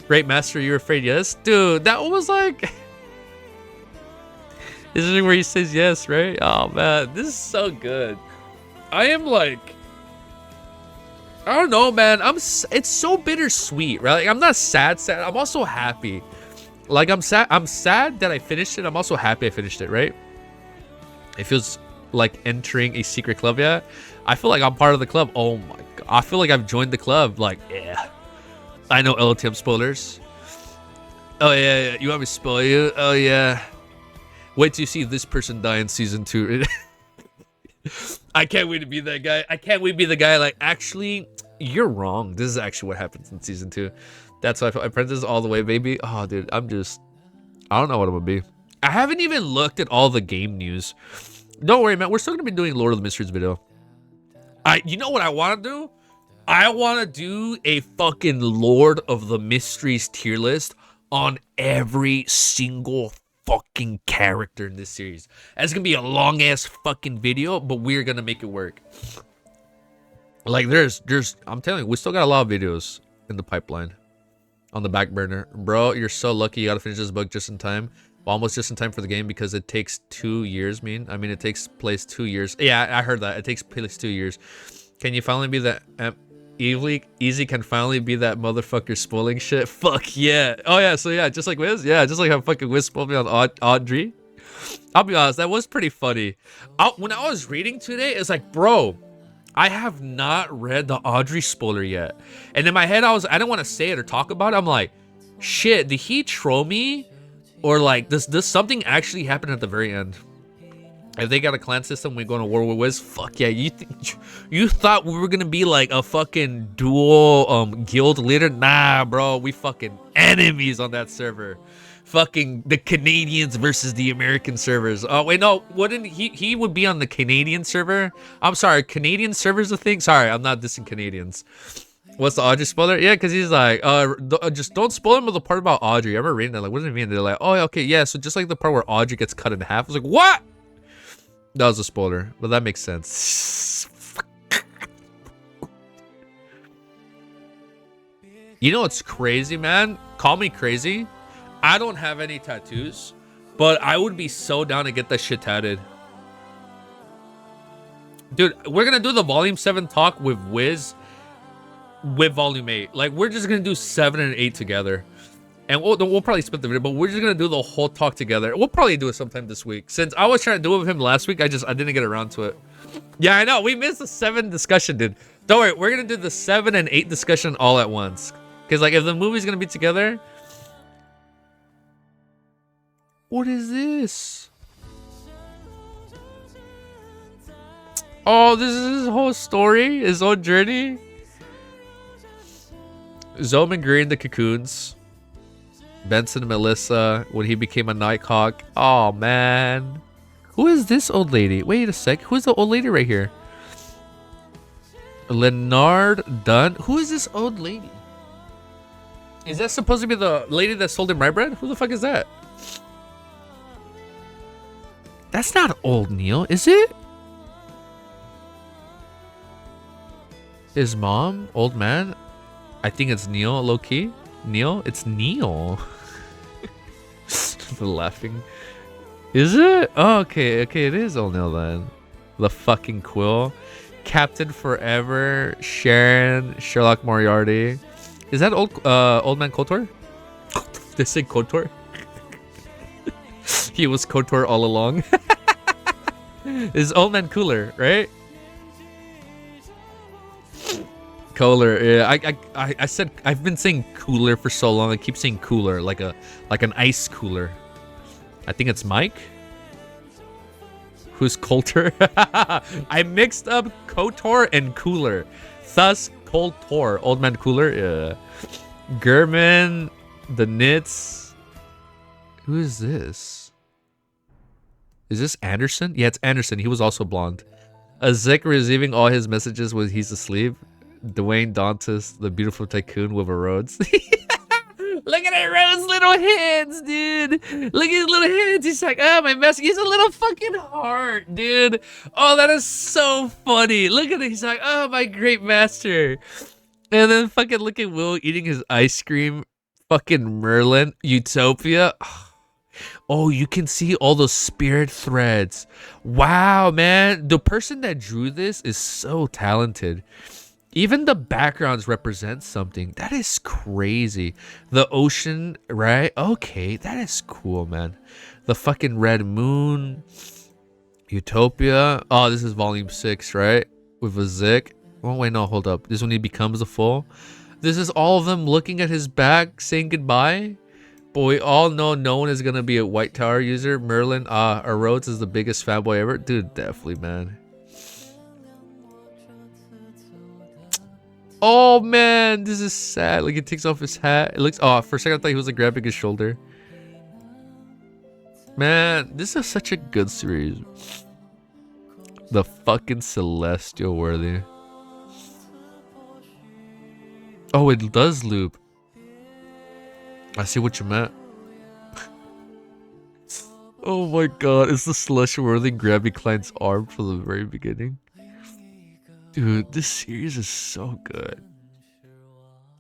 Great Master, you're afraid? Yes, dude. That was like. Isn't it where he says yes, right? Oh man, this is so good. I am like, I don't know, man. It's so bittersweet, right? Like, I'm not sad. I'm also happy. Like, I'm sad that I finished it. I'm also happy I finished it, right? It feels like entering a secret club. Yeah, I feel like I'm part of the club. Oh my god, I feel like I've joined the club. Like, yeah, I know LTM spoilers. Oh yeah, you want me to spoil you? Oh yeah. Wait till you see this person die in season 2. I can't wait to be that guy. I can't wait to be the guy like, actually, you're wrong. This is actually what happens in season 2. That's why I apprentice all the way, baby. Oh, dude, I don't know what I'm gonna be. I haven't even looked at all the game news. Don't worry, man. We're still gonna be doing Lord of the Mysteries video. You know what I want to do? I want to do a fucking Lord of the Mysteries tier list on every single fucking character in this series. It's gonna be a long ass fucking video, but we're gonna make it work. Like, I'm telling you, we still got a lot of videos in the pipeline on the back burner. Bro, you're so lucky you gotta finish this book just in time. Well, almost just in time for the game, because it takes 2 years. I mean, it takes place 2 years. Yeah, I heard that. It takes place 2 years. Can you finally be that Easy can finally be that motherfucker spoiling shit? Fuck yeah. Oh yeah, so yeah, just like Wiz. Yeah, just like how fucking Wiz spoiled me on Audrey. I'll be honest, that was pretty funny. When I was reading today, it's like, bro, I have not read the Audrey spoiler yet. And in my head, I didn't want to say it or talk about it. I'm like, shit, did he troll me? Or like, does something actually happen at the very end? If they got a clan system, we go to war with Wiz. Fuck yeah! You thought we were gonna be like a fucking dual guild leader? Nah, bro. We fucking enemies on that server. Fucking the Canadians versus the American servers. Oh wait, no. Wouldn't he would be on the Canadian server? I'm sorry, Canadian servers a thing. Sorry, I'm not dissing Canadians. What's the Audrey spoiler? Yeah, because he's like, just don't spoil him with the part about Audrey. I remember reading that. Like, what does it mean? They're like, oh, okay, yeah. So just like the part where Audrey gets cut in half. I was like, what? That was a spoiler, but that makes sense. You know what's crazy, man? Call me crazy. I don't have any tattoos, but I would be so down to get that shit tatted. Dude, we're gonna do the Volume 7 talk with Wiz with Volume 8. Like, we're just gonna do 7 and 8 together. And we'll probably split the video, but we're just gonna do the whole talk together. We'll probably do it sometime this week. Since I was trying to do it with him last week, I didn't get around to it. Yeah, I know. We missed the 7 discussion, dude. Don't worry, we're gonna do the 7 and 8 discussion all at once. Cause like, if the movie's gonna be together. What is this? Oh, this is his whole story, his whole journey. Zome and Green, the cocoons. Benson and Melissa when he became a Nighthawk. Oh man, who is this old lady? Wait a sec, who's the old lady right here? Leonard Dunn. Who is this old lady? Is that supposed to be the lady that sold him rye bread? Who the fuck is that? That's not old Neil, is it? His mom, old man. I think it's Neil, low key. Neil? It's Neil. The laughing. Is it? Oh, okay. Okay, it is old Neil then. The fucking Quill. Captain Forever. Sharon. Sherlock Moriarty. Is that old man KOTOR? They say KOTOR? He was KOTOR all along. Is Old Man Cooler, right? Cooler, yeah. I said I've been saying cooler for so long. I keep saying cooler, like an ice cooler. I think it's Mike. Who's Coulter? I mixed up KOTOR and Cooler. Thus KOTOR. Old Man Cooler. Yeah. German, the Knits. Who is this? Is this Anderson? Yeah, it's Anderson. He was also blonde. A Zik receiving all his messages when he's asleep. Dwayne Dantas, the beautiful tycoon with a Rhodes. Look at that Rhodes' little hands, dude. Look at his little hands. He's like, oh, my message. He's a little fucking heart, dude. Oh, that is so funny. Look at it. He's like, oh, my great master. And then fucking look at Will eating his ice cream. Fucking Merlin. Utopia. Oh, you can see all those spirit threads. Wow, man. The person that drew this is so talented. Even the backgrounds represent something. That is crazy. The ocean, right? Okay, that is cool, man. The fucking red moon. Utopia. Oh, this is volume 6, right? With a Zik. Oh, wait, no, hold up. This is when he becomes a fool. This is all of them looking at his back, saying goodbye. But we all know no one is going to be a White Tower user. Merlin, Rhodes is the biggest fanboy ever. Dude, definitely, man. Oh man, this is sad. Like, he takes off his hat. It looks. Oh, for a second I thought he was like grabbing his shoulder. Man, this is such a good series. The fucking Celestial Worthy. Oh, it does loop. I see what you meant. Oh my god, it's the Celestial Worthy grabbing Klein's arm from the very beginning. Dude, this series is so good.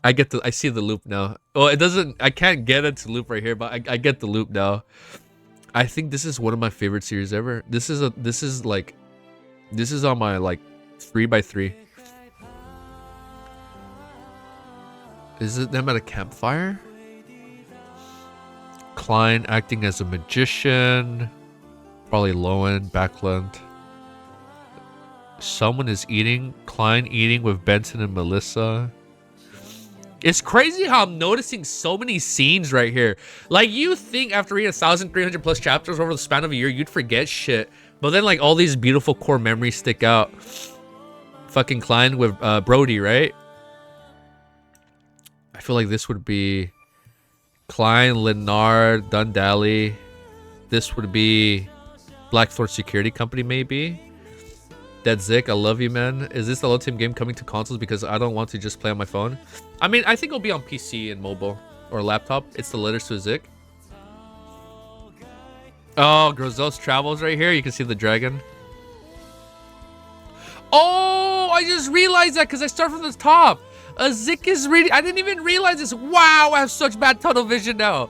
I see the loop now. Oh, it doesn't, I can't get it to loop right here, but I get the loop now. I think this is one of my favorite series ever. This is on my like 3x3. Is it them at a campfire? Klein acting as a magician. Probably Lowen, Backland. Someone is eating. Klein eating with Benson and Melissa. It's crazy how I'm noticing so many scenes right here. Like, you think after reading 1,300 plus chapters over the span of a year, you'd forget shit. But then, like, all these beautiful core memories stick out. Fucking Klein with Brody, right? I feel like this would be Klein, Leonard, Dundalli. This would be Blackthorn Security Company, maybe. Dead Zik, I love you, man. Is this the low team game coming to consoles? Because I don't want to just play on my phone. I mean, I think it'll be on PC and mobile or laptop. It's the letters to a Zik. Oh, Grozel's Travels right here. You can see the dragon. Oh, I just realized that because I start from the top. A Zik is reading. I didn't even realize this. Wow, I have such bad tunnel vision now.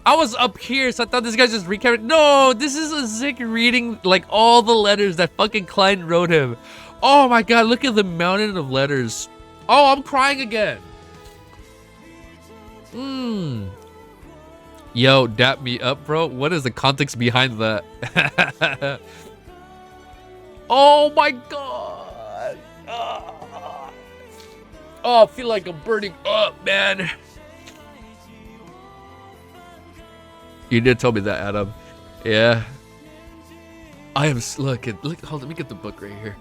I was up here, so I thought this guy just recapped. No, this is a Zik reading like all the letters that fucking Klein wrote him. Oh my god, look at the mountain of letters. Oh, I'm crying again. Yo, dap me up, bro. What is the context behind that? Oh my god. Oh, I feel like I'm burning up, man. You did tell me that, Adam. Yeah. I am. Look, hold on, let me get the book right here.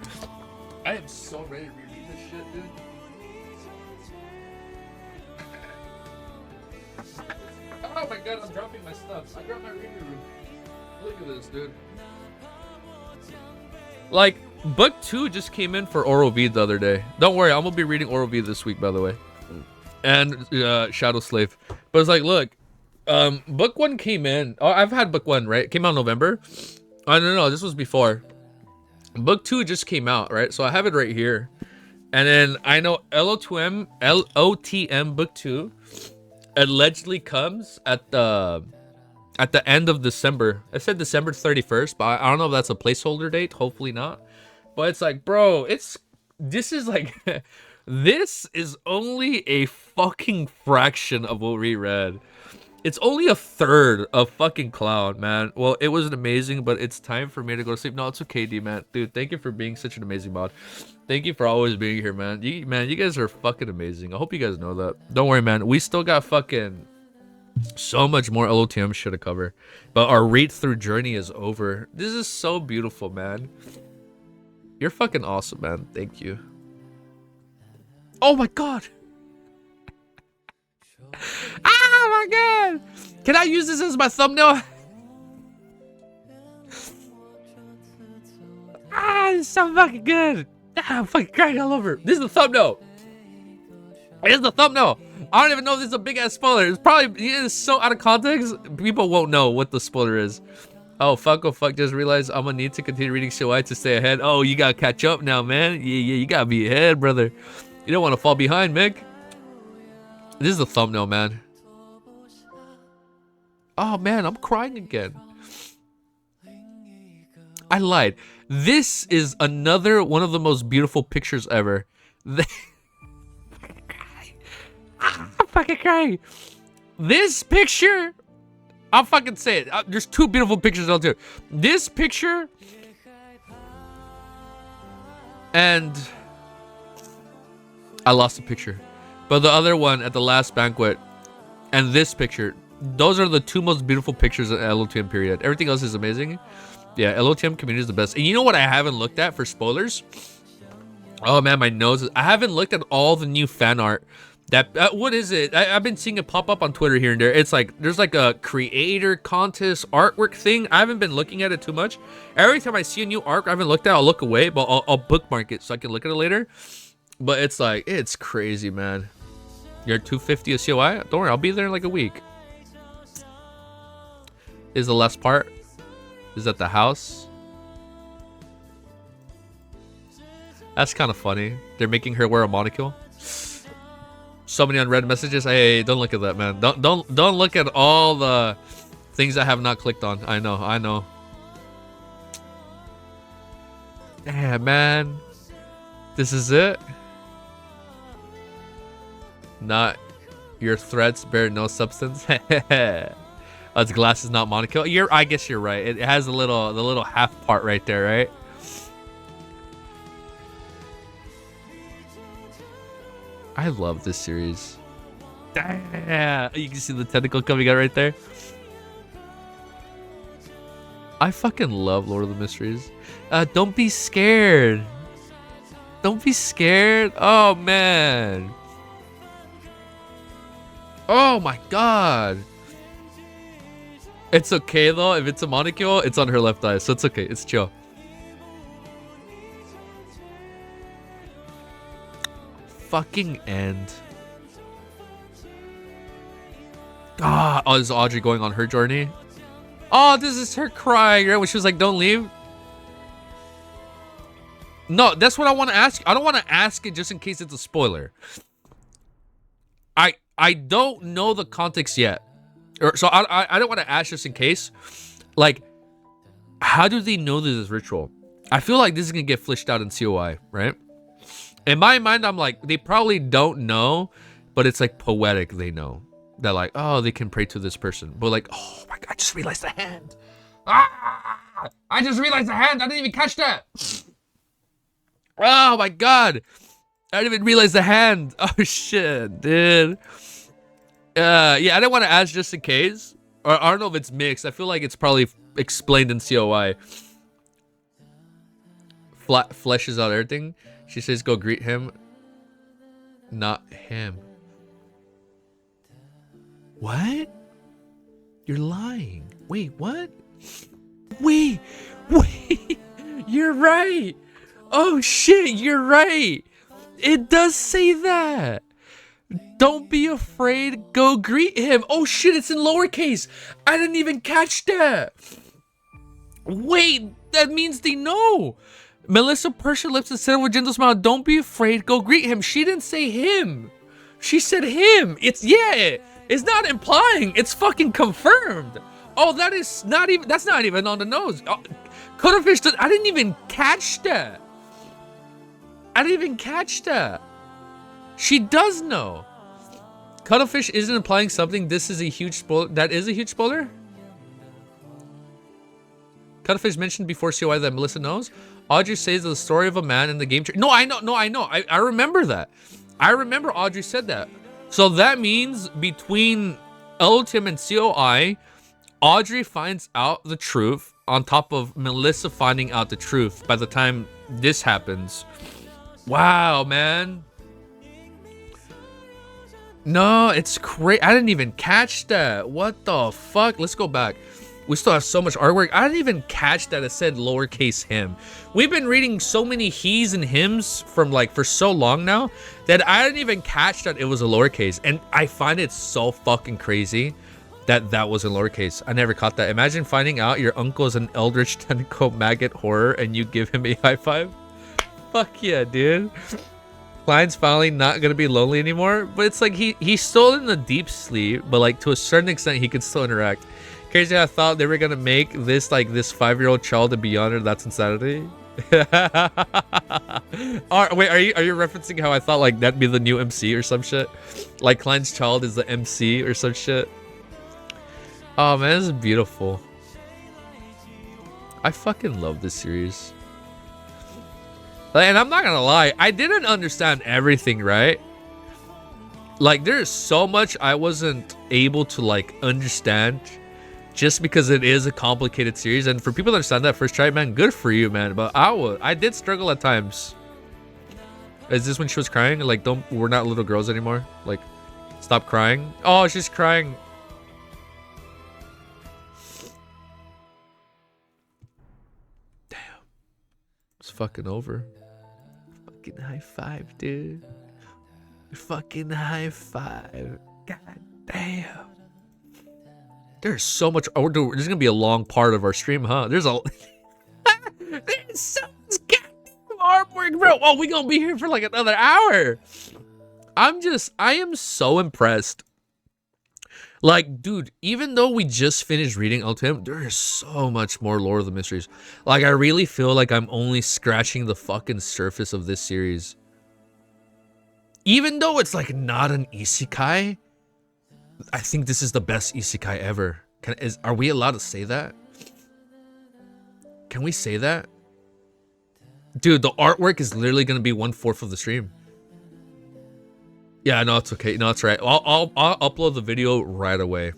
I am so ready to reread this shit, dude. Oh my god, I'm dropping my stuff. I dropped my reading room. Look at this, dude. Like, book 2 just came in for Oral V the other day. Don't worry, I'm gonna be reading Oral V this week, by the way. And Shadow Slave. But it's like, look. Book 1 came in. Oh, I've had book 1, right? It came out in November. Oh, no, this was before. Book 2 just came out, right? So I have it right here. And then I know LOTM book 2 allegedly comes at the end of December. I said December 31st, but I don't know if that's a placeholder date. Hopefully not. But it's like, bro, this is like this is only a fucking fraction of what we read. It's only a third of fucking Cloud, man. Well, it was amazing, but it's time for me to go to sleep. No, it's okay, D, man. Dude, thank you for being such an amazing mod. Thank you for always being here, man. You guys are fucking amazing. I hope you guys know that. Don't worry, man. We still got fucking so much more LOTM shit to cover. But our read-through journey is over. This is so beautiful, man. You're fucking awesome, man. Thank you. Oh my god. Oh my god! Can I use this as my thumbnail? It's so fucking good. I'm fucking crying all over. This is the thumbnail. This is the thumbnail. I don't even know if this is a big ass spoiler. It's probably so out of context. People won't know what the spoiler is. Oh fuck! Oh fuck! Just realized I'm gonna need to continue reading Showai to stay ahead. Oh, you gotta catch up now, man. Yeah, you gotta be ahead, brother. You don't want to fall behind, Mick. This is the thumbnail, man. Oh man, I'm crying again. I lied. This is another one of the most beautiful pictures ever. I'm fucking crying. This picture, I'll fucking say it. There's two beautiful pictures out there. This picture and I lost the picture. But the other one at the last banquet and this picture, those are the two most beautiful pictures of LOTM period. Everything else is amazing. Yeah, LOTM community is the best. And you know what I haven't looked at for spoilers? Oh man, my nose. I haven't looked at all the new fan art. That what is it? I've been seeing it pop up on Twitter here and there. It's like there's like a creator contest artwork thing. I haven't been looking at it too much. Every time I see a new arc I haven't looked at, I'll look away, but I'll bookmark it so I can look at it later. But it's like, it's crazy, man. You're 250 a COI? Don't worry, I'll be there in like a week. Is the last part? Is that the house? That's kind of funny. They're making her wear a monocle. So many unread messages. Hey, don't look at that, man. Don't look at all the things I have not clicked on. I know. Yeah, man. This is it. Not your threats bear no substance. Its glass is not monocle. I guess you're right. It has the little half part right there, right? I love this series. Yeah, you can see the tentacle coming out right there. I fucking love Lord of the Mysteries. Don't be scared. Don't be scared. Oh man. Oh my god. It's okay though. If it's a monocle, it's on her left eye, so it's okay. It's chill. Fucking end. Ah, oh, is Audrey going on her journey? Oh, this is her crying, right? When she was like, don't leave. No, that's what I want to ask. I don't want to ask it just in case it's a spoiler. I don't know the context yet. So I don't want to ask just in case. Like, how do they know this is ritual? I feel like this is going to get fleshed out in COI, right? In my mind, I'm like, they probably don't know, but it's like poetic they know. They're like, oh, they can pray to this person. But like, oh my god, I just realized the hand. Ah! I just realized the hand. I didn't even catch that. Oh my god. I didn't even realize the hand. Oh shit, dude. Yeah, I didn't want to ask just in case. Or I don't know if it's mixed. I feel like it's probably explained in COI. Fleshes out everything. She says go greet him. Not him. What? You're lying. Wait, what? Wait. You're right. Oh shit, you're right. It does say that. Don't be afraid. Go greet him. Oh shit, it's in lowercase. I didn't even catch that. Wait, that means they know. Melissa purse her lips and said with a gentle smile, don't be afraid. Go greet him. She didn't say him. She said him. It's not implying. It's fucking confirmed. Oh, that's not even on the nose. Oh, Cuttlefish, I didn't even catch that. She does know. Cuttlefish isn't implying something. This is a huge spoiler. That is a huge spoiler. Cuttlefish mentioned before COI that Melissa knows. Audrey says the story of a man in the game. No, I know. No, I know. I remember that. I remember Audrey said that. So that means between Eltim and COI, Audrey finds out the truth on top of Melissa finding out the truth by the time this happens. Wow, man. No, it's crazy. I didn't even catch that. What the fuck? Let's go back. We still have so much artwork. I didn't even catch that it said lowercase him. We've been reading so many he's and hims from like for so long now that I didn't even catch that it was a lowercase. And I find it so fucking crazy that that was in lowercase. I never caught that. Imagine finding out your uncle's an eldritch tentacle maggot horror and you give him a high five. Fuck yeah, dude. Klein's finally not gonna be lonely anymore, but it's like he's still in the deep sleep, but like to a certain extent he can still interact. Crazy, I thought they were gonna make this like this 5-year-old child a Beyonder. That's insanity. Wait, are you referencing how I thought like that'd be the new MC or some shit? Like Klein's child is the MC or some shit. Oh man, this is beautiful. I fucking love this series. And I'm not gonna lie, I didn't understand everything, right? Like there's so much I wasn't able to like understand just because it is a complicated series. And for people that understand that first try, man, good for you, man. But I did struggle at times. Is this when she was crying? Like, we're not little girls anymore. Like, stop crying. Oh, she's crying. Damn. It's fucking over. Fucking high five, dude. Fucking high five. God damn. There's so much. Oh, dude, there's gonna be a long part of our stream, huh? There's so much goddamn artwork, bro. Oh, we gonna be here for like another hour. I am so impressed. Like, dude, even though we just finished reading Ultim, there is so much more Lore of the Mysteries. Like, I really feel like I'm only scratching the fucking surface of this series. Even though it's like not an isekai, I think this is the best isekai ever. Are we allowed to say that? Can we say that? Dude, the artwork is literally gonna be 1/4 of the stream. Yeah, no, it's okay. No, it's right. I'll upload the video right away.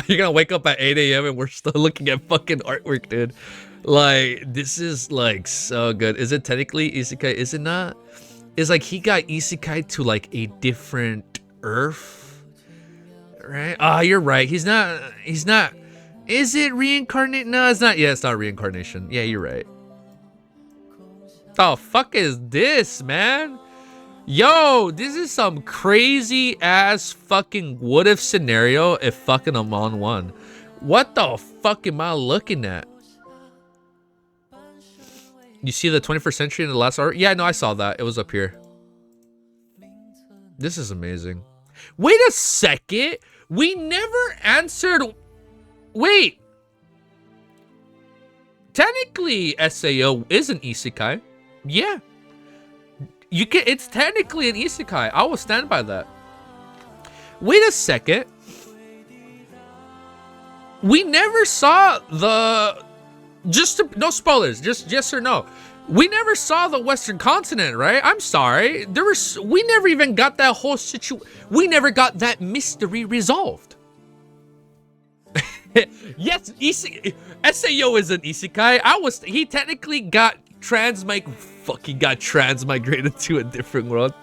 You're gonna wake up at 8 a.m. and we're still looking at fucking artwork, dude. Like, this is like so good. Is it technically isekai? Is it not? It's like he got isekai to like a different Earth. Right? Ah, you're right. He's not. Is it reincarnate? No, it's not. Yeah, it's not reincarnation. Yeah, you're right. The fuck is this, man? Yo, this is some crazy ass fucking what if scenario if fucking Amon won. What the fuck am I looking at? You see the 21st century in the last art? Yeah, no, I saw that. It was up here. This is amazing. Wait a second. We never answered. Wait. Technically, SAO is an isekai. Yeah. You can. It's technically an isekai. I will stand by that. Wait a second. We never saw the. No spoilers. Just yes or no. We never saw the Western continent, right? I'm sorry. We never even got that whole we never got that mystery resolved. Yes, SAO is an isekai. He technically got transmigrated to a different world.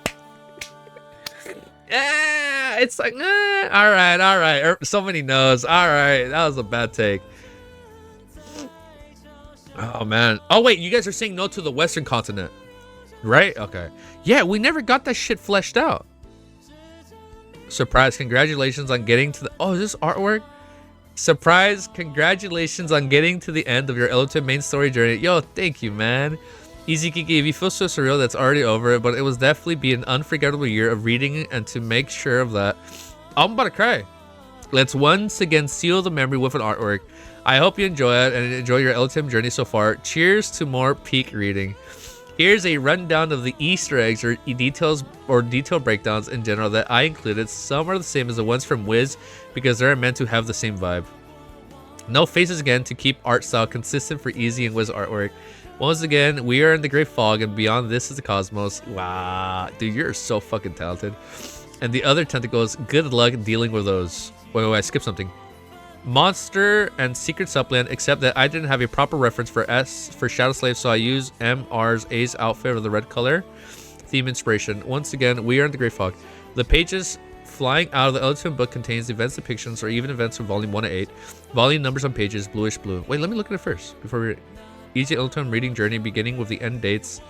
Yeah, it's like, all right. So many no's. All right, that was a bad take. Oh man. Oh wait, you guys are saying no to the Western continent, right? Okay. Yeah, we never got that shit fleshed out. Surprise! Congratulations on getting to the. Oh, is this artwork? Surprise! Congratulations on getting to the end of your ultimate main story journey. Yo, thank you, man. Easy Kiki, if you feel so surreal, that's already over. But it was definitely be an unforgettable year of reading, and to make sure of that, I'm about to cry. Let's once again seal the memory with an artwork. I hope you enjoy it and enjoy your LTM journey so far. Cheers to more peak reading. Here's a rundown of the Easter eggs or details or detail breakdowns in general that I included. Some are the same as the ones from Wiz because they're meant to have the same vibe. No faces again to keep art style consistent for Easy and Wiz artwork. Once again, we are in the great fog and beyond this is the cosmos. Wow, dude, you're so fucking talented. And the other tentacles, good luck dealing with those. Wait, I skipped something. Monster and Secret Supplement, except that I didn't have a proper reference for S for Shadow Slave, so I used MR's A's outfit of the red color theme inspiration. Once again, we are in the Great Fog. The pages flying out of the Elton book contains events depictions or even events from volume 1 to 8. Volume numbers on pages, bluish blue. Wait, let me look at it first before we easy Elton reading journey beginning with the end dates.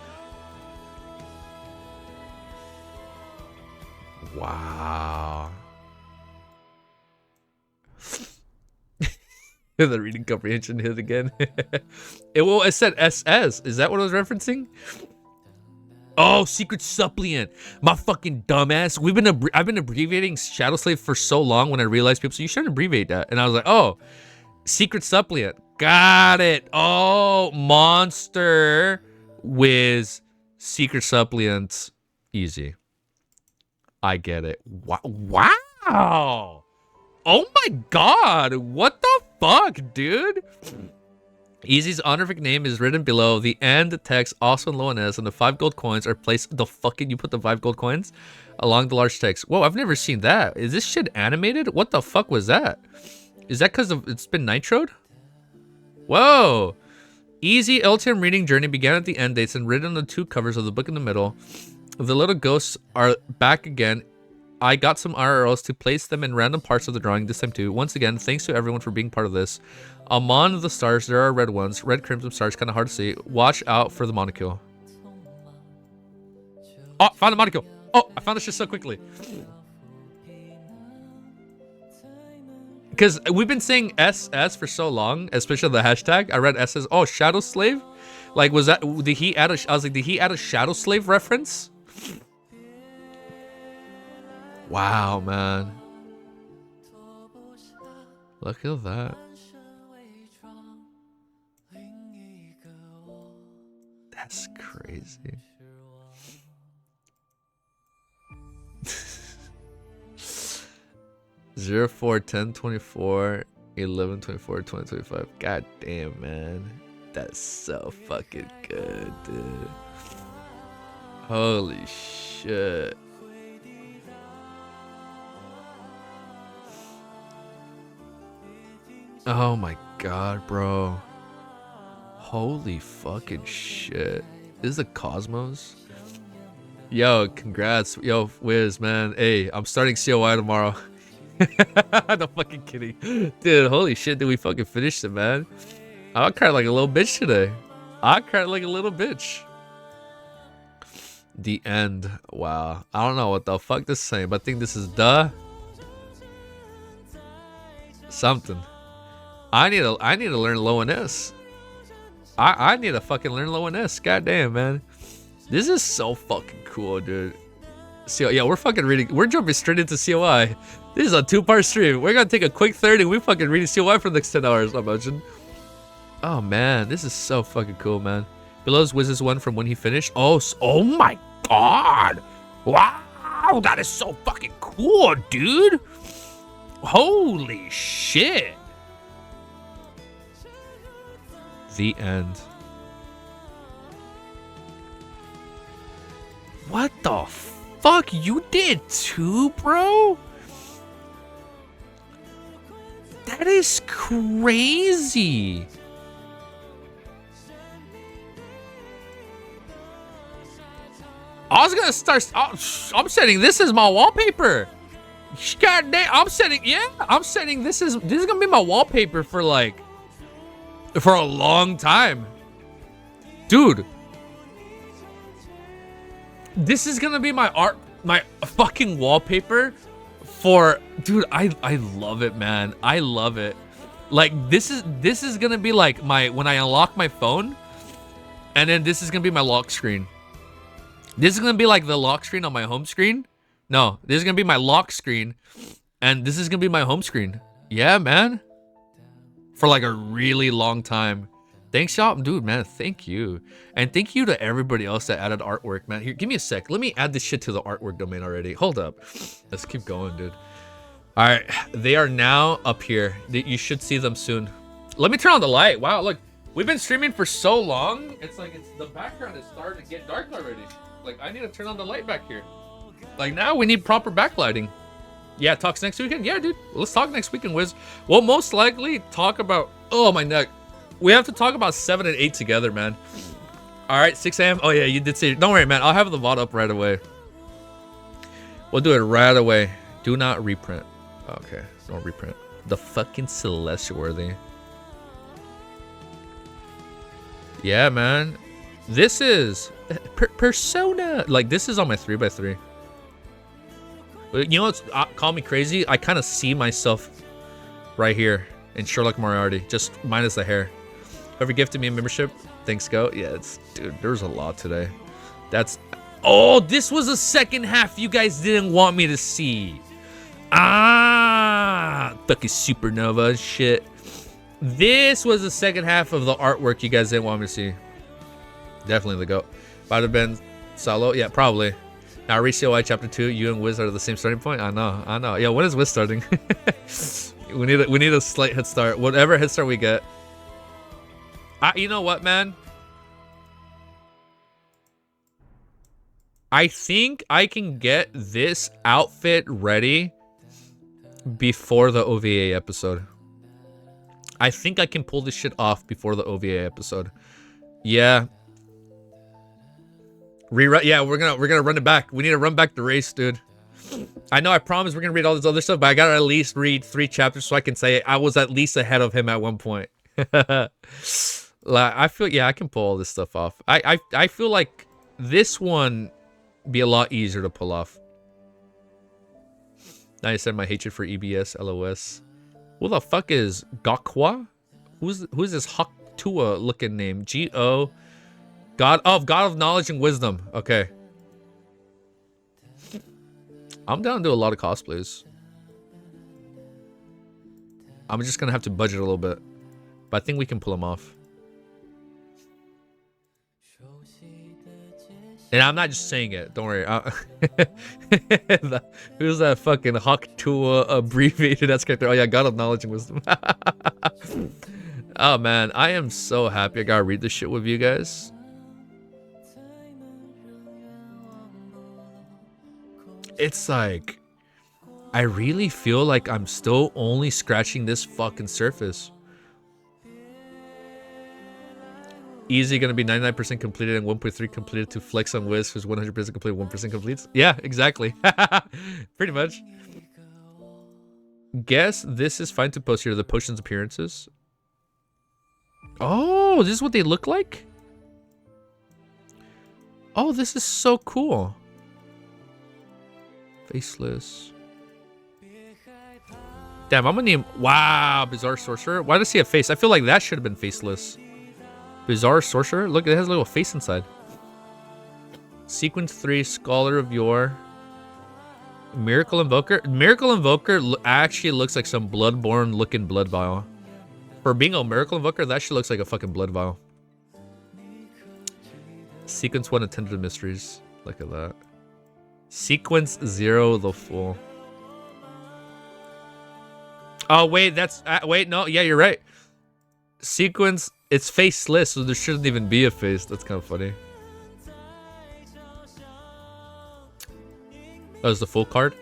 Wow. The reading comprehension hit again. It said SS. Is that what I was referencing? Oh, Secret Supplement. My fucking dumbass. I've been abbreviating Shadow Slave for so long when I realized people. So you shouldn't abbreviate that. And I was like, oh, Secret Supplement. Got it. Oh, Monster with Secret Supplement. Easy. I get it. Wow. Oh my god. What the fuck, dude? Easy's honorific name is written below the end text, also in lowercase, and the 5 gold coins are placed. The fucking you put the 5 gold coins along the large text. Whoa, I've never seen that. Is this shit animated? What the fuck was that? Is that because it's been nitroed? Whoa. Easy LTM reading journey began at the end dates and written on the 2 covers of the book in the middle. The little ghosts are back again. I got some RRLs to place them in random parts of the drawing this time too. Once again, thanks to everyone for being part of this. Among the stars, there are red ones. Red crimson stars, kind of hard to see. Watch out for the molecule. Oh, found the molecule. Oh, I found this shit so quickly. Because we've been saying SS for so long, especially the hashtag. I read SS. Oh, Shadow Slave? Like, was that, did he add a, I was like, did he add a Shadow Slave reference? Wow, man. Look at that. That's crazy. Zero 4 10 24 11 24 20 25. God damn, man. That's so fucking good, dude. Holy shit. Oh my god, bro. Holy fucking shit. This is the Cosmos? Yo, congrats. Yo, Wiz, man. Hey, I'm starting COI tomorrow. No fucking kidding. Dude, holy shit, did we fucking finish it, man? I cried like a little bitch today. I cried like a little bitch. The end. Wow. I don't know what the fuck this is saying, but I think this is something. I need to learn low and S. I need to fucking learn low and S. God damn, man. This is so fucking cool, dude. Yeah, we're fucking reading. We're jumping straight into COI. This is a 2-part stream. We're gonna take a quick 30. We fucking reading COI for the next 10 hours, I imagine. Oh man, this is so fucking cool, man. Below's Wiz's one from when he finished. Oh my god. Wow, that is so fucking cool, dude. Holy shit. The end. What the fuck? You did too, bro? That is crazy. I was gonna start. I'm setting this as my wallpaper. God damn, I'm setting this is gonna be my wallpaper for like for a long time, dude. This is gonna be my fucking wallpaper for, dude. I love it, man. I love it. Like this is gonna be like when I unlock my phone, and then this is gonna be my lock screen. This is gonna be like the lock screen on my home screen. No, this is gonna be my lock screen, and this is gonna be my home screen. Yeah, man. For like a really long time. Thanks, y'all, dude, man. Thank you, and thank you to everybody else that added artwork, man. Here, give me a sec. Let me add this shit to the artwork domain already. Hold up. Let's keep going, dude. All right, they are now up here. You should see them soon. Let me turn on the light. Wow, look, we've been streaming for so long. It's like the background is starting to get dark already. Like I need to turn on the light back here. Like now we need proper backlighting. Yeah, talks next weekend. Yeah, dude. Let's talk next weekend, Wiz. We'll most likely talk about. Oh my neck. We have to talk about 7 and 8 together, man. All right, 6 a.m. Oh yeah, you did say. Don't worry, man. I'll have the VOD up right away. We'll do it right away. Do not reprint. Okay, don't reprint. The fucking Celestial worthy. Yeah, man. This is Persona. Like this is on my 3x3. You know what's call me crazy? I kind of see myself right here in Sherlock Moriarty, just minus the hair. Whoever gifted me a membership, thanks, go. Yeah, dude, there's a lot today. Oh, this was a second half you guys didn't want me to see. Fucking supernova shit. This was the second half of the artwork you guys didn't want me to see. Definitely the goat. Might have been Solo. Yeah, probably. Now, RCOI Chapter 2, you and Wiz are at the same starting point? I know. Yeah, when is Wiz starting? we need a slight head start. Whatever head start we get. You know what, man? I think I can get this outfit ready before the OVA episode. I think I can pull this shit off before the OVA episode. Yeah. Yeah, we're gonna run it back. We need to run back the race, dude. I know I promised we're gonna read all this other stuff, but I gotta at least read 3 chapters so I can say I was at least ahead of him at one point. Like, I feel, yeah, I can pull all this stuff off. I feel like this one be a lot easier to pull off. Now I said my hatred for EBS, LOS. Who the fuck is Gakwa? Who's this Haktua looking name? G-O. God of knowledge and wisdom. Okay. I'm down to do a lot of cosplays. I'm just gonna have to budget a little bit. But I think we can pull them off. And I'm not just saying it. Don't worry. Who's that fucking Haktua abbreviated as character? Oh yeah, God of knowledge and wisdom. Oh man, I am so happy I gotta read this shit with you guys. It's like, I really feel like I'm still only scratching this fucking surface. Easy gonna be 99% completed and 1.3 completed to flex on Wiz, who's 100% complete, 1% completes. Yeah, exactly. Pretty much. Guess this is fine to post here. The potions appearances. Oh, this is what they look like? Oh, this is so cool. Faceless. Damn, I'm gonna name. Wow, Bizarre Sorcerer. Why does he have face? I feel like that should have been faceless. Bizarre Sorcerer? Look, it has a little face inside. Sequence 3, Scholar of Yore. Miracle Invoker? Miracle Invoker actually looks like some Bloodborne looking blood vial. For being a Miracle Invoker, that shit looks like a fucking blood vial. Sequence 1, Attendant of Mysteries. Look at that. Sequence 0, The Fool. Oh, wait, that's... wait, no, yeah, you're right. Sequence... It's faceless, so there shouldn't even be a face. That's kind of funny. That was the full card.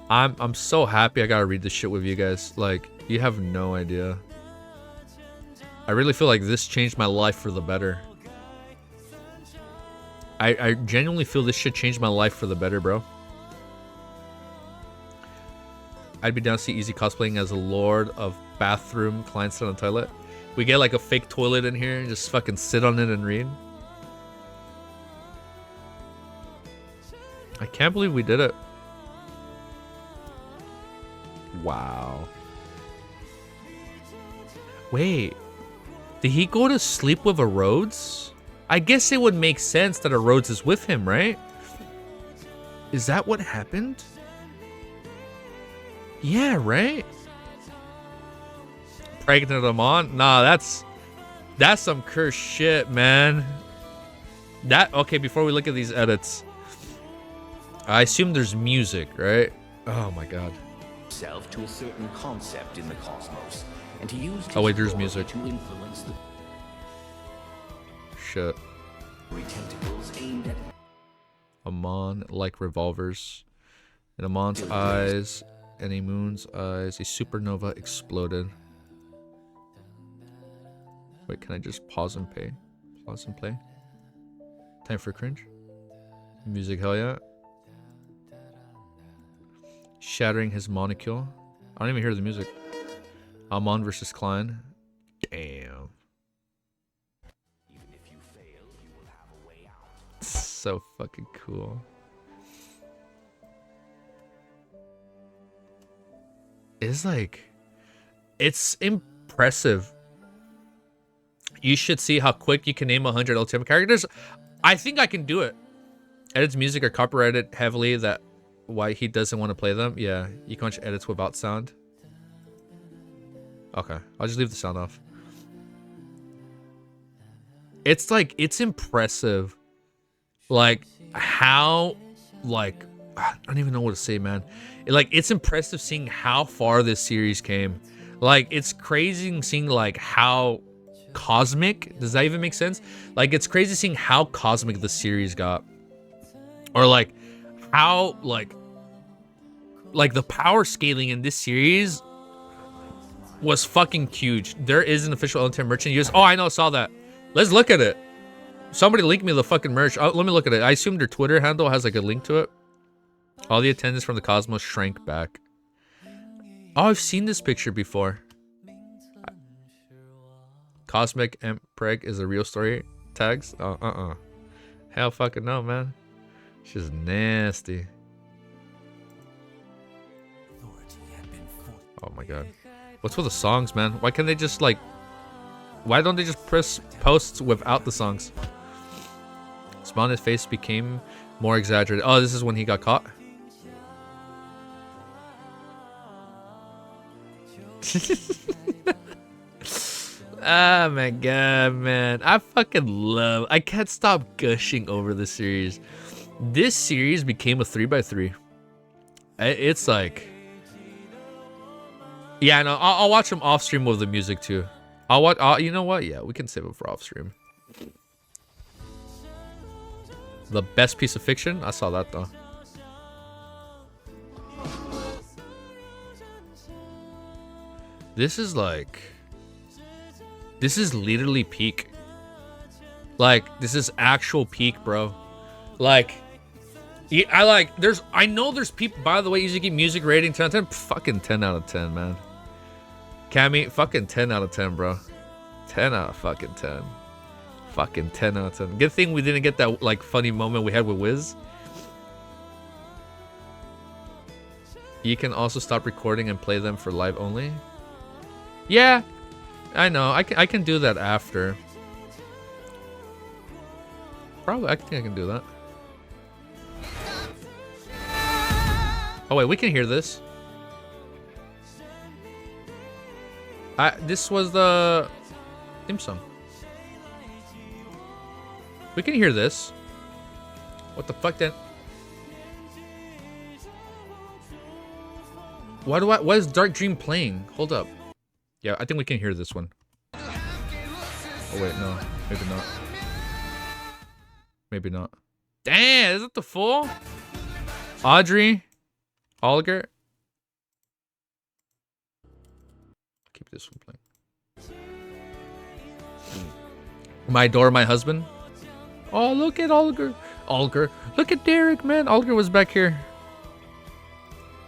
I'm so happy I gotta read this shit with you guys. Like, you have no idea. I really feel like this changed my life for the better. I genuinely feel this shit changed my life for the better, bro. I'd be down to see Easy cosplaying as a Lord of Bathroom, clients on the toilet. We get like a fake toilet in here and just fucking sit on it and read. I can't believe we did it. Wow. Wait. Did he go to sleep with a Rhodes? I guess it would make sense that a Rhodes is with him, right? Is that what happened? Yeah, right? pregnant Amon? Nah, that's some cursed shit, man. Okay, before we look at these edits, I assume there's music, right? Oh my god. Self to a certain concept in the cosmos, and to use Oh wait, there's music. to influence the Shit. tentacles aimed at Amon like revolvers. In Amon's eyes and a moon's eyes, a supernova exploded. Wait, can I just pause and play? Pause and play. Time for cringe. Music, hell yeah. Shattering his molecule. I don't even hear the music. Amon versus Klein. Damn. even if you fail, you will have a way out. So fucking cool. It's like, it's impressive. You should see how quick you can name 100 ultimate characters. I think I can do it. Edits music are copyrighted heavily. That why he doesn't want to play them. Yeah, you can't edits without sound. Okay, I'll just leave the sound off. It's like, it's impressive. Like how, like, I don't even know what to say, man. It's impressive seeing how far this series came. Like, it's crazy seeing like how cosmic. Does that even make sense? Like, it's crazy seeing how cosmic the series got. Or like how like the power scaling in this series was fucking huge. There is an official L10 merchant use. Oh, I know, saw that. Let's look at it. Somebody linked me the fucking merch. Oh, let me look at it. I assume their Twitter handle has like a link to it. All the attendance from the cosmos shrank back. Oh, I've seen this picture before. Cosmic Empreg is a real story. Tags? Oh, hell fucking no, man. She's nasty. Oh my god. What's with the songs, man? Why can't they just like... Why don't they just press posts without the songs? Smile on his face became more exaggerated. Oh, this is when he got caught? Oh my god, man. I fucking love... I can't stop gushing over this series. This series became a 3x3. It's like... Yeah, no, I'll watch them off stream with the music too. I'll watch... you know what? Yeah, we can save it for off stream. The best piece of fiction? I saw that though. This is like... This is literally peak. Like, this is actual peak, bro. Like... I know there's people, by the way, usually give music rating 10 out of 10. Fucking 10 out of 10, man. Cammy, fucking 10 out of 10, bro. 10 out of fucking 10. Fucking 10 out of 10. Good thing we didn't get that, like, funny moment we had with Wiz. You can also stop recording and play them for live only. Yeah, I know. I can do that after. Probably, I think I can do that. Oh wait, we can hear this. This was the theme song. We can hear this. What the fuck then? Why is Dark Dream playing? Hold up. Yeah, I think we can hear this one. Oh wait, no. Maybe not. Maybe not. Damn, is it the full? Audrey? Olger? Keep this one playing. My door, my husband. Oh, look at Olger. Olger. Look at Derek, man. Olger was back here.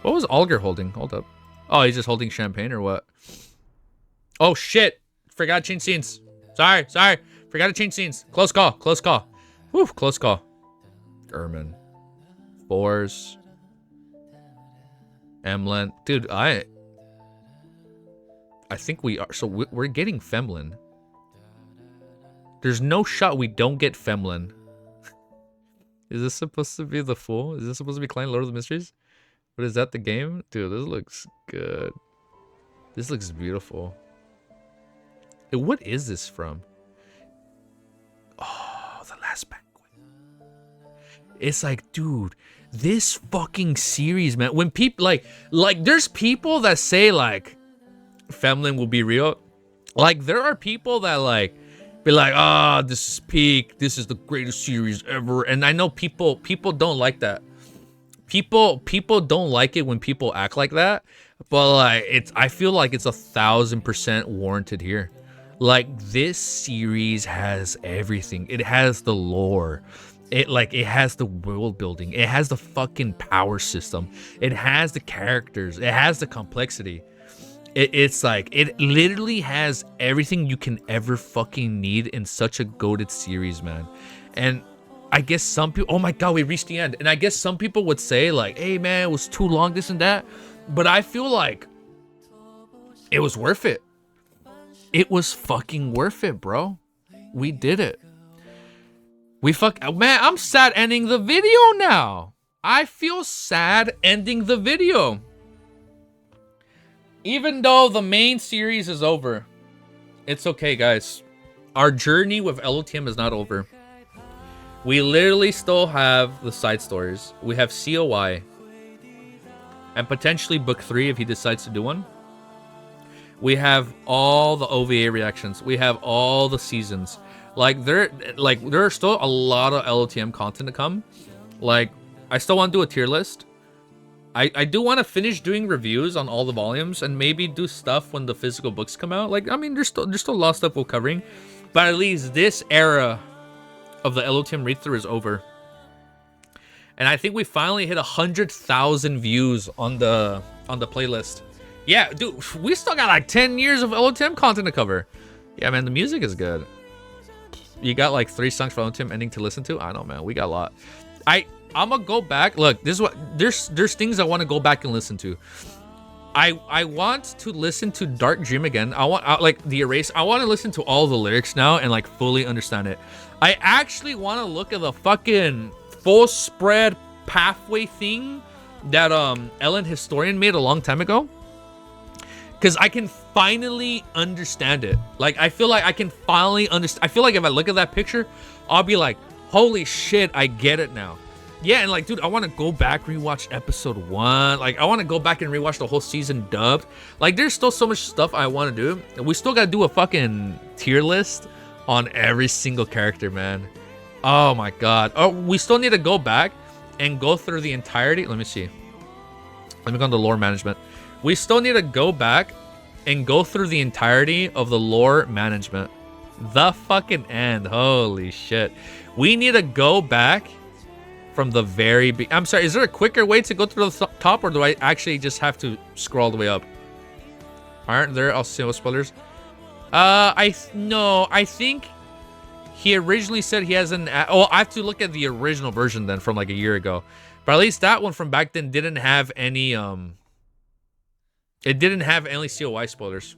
What was Olger holding? Hold up. Oh, he's just holding champagne or what? Oh, shit. Forgot to change scenes. Sorry. Forgot to change scenes. Close call. Whew, close call. Ermin. Fours. Emlyn. Dude, I think we are. So we're getting Femlin. There's no shot we don't get Femlin. Is this supposed to be the full? Is this supposed to be Klein Lord of the Mysteries? But is that the game? Dude, this looks good. This looks beautiful. What is this from? Oh, The Last Banquet. It's like, dude, this fucking series, man. When people like, there's people that say like, Family will be real. Like, there are people that like, be like, ah, this is peak. This is the greatest series ever. And I know people don't like that. People don't like it when people act like that. But like, I feel like it's 1000% warranted here. Like, this series has everything. It has the lore. It has the world building. It has the fucking power system. It has the characters. It has the complexity. It's like, it literally has everything you can ever fucking need in such a goated series, man. And I guess some people, oh my god, we reached the end. And I guess some people would say like, hey man, it was too long, this and that. But I feel like it was worth it. It was fucking worth it, bro. We did it. Man, I'm sad ending the video now. I feel sad ending the video. Even though the main series is over, it's okay, guys. Our journey with LOTM is not over. We literally still have the side stories. We have COI. And potentially book 3 if he decides to do one. We have all the OVA reactions. We have all the seasons. Like, there are still a lot of LOTM content to come. Like, I still want to do a tier list. I do want to finish doing reviews on all the volumes and maybe do stuff when the physical books come out. Like, I mean, there's still a lot of stuff we're covering, but at least this era of the LOTM read through is over. And I think we finally hit 100,000 views on the playlist. Yeah, dude, we still got like 10 years of LOTM content to cover. Yeah, man, the music is good. You got like 3 songs for LOTM ending to listen to. I don't know, man, we got a lot. I'm gonna go back. Look, this is what there's things I want to go back and listen to. I want to listen to Dark Dream again. I like the Erase. I want to listen to all the lyrics now and like fully understand it. I actually want to look at the fucking full spread pathway thing that Ellen Historian made a long time ago, because I can finally understand it. Like, I feel like I can finally understand. I feel like if I look at that picture, I'll be like, holy shit, I get it now. Yeah, and like, dude, I want to go back, rewatch episode 1. Like, I want to go back and rewatch the whole season dubbed. Like, there's still so much stuff I want to do. And we still got to do a fucking tier list on every single character, man. Oh my god. Oh, we still need to go back and go through the entirety. Let me see. Let me go on the lore management. We still need to go back and go through the entirety of the lore management. The fucking end. Holy shit. We need to go back from the very I'm sorry, is there a quicker way to go to the top, or do I actually just have to scroll all the way up? Aren't there also spoilers? I think he originally said he has an I have to look at the original version then from like a year ago. But at least that one from back then didn't have any it didn't have any COI spoilers.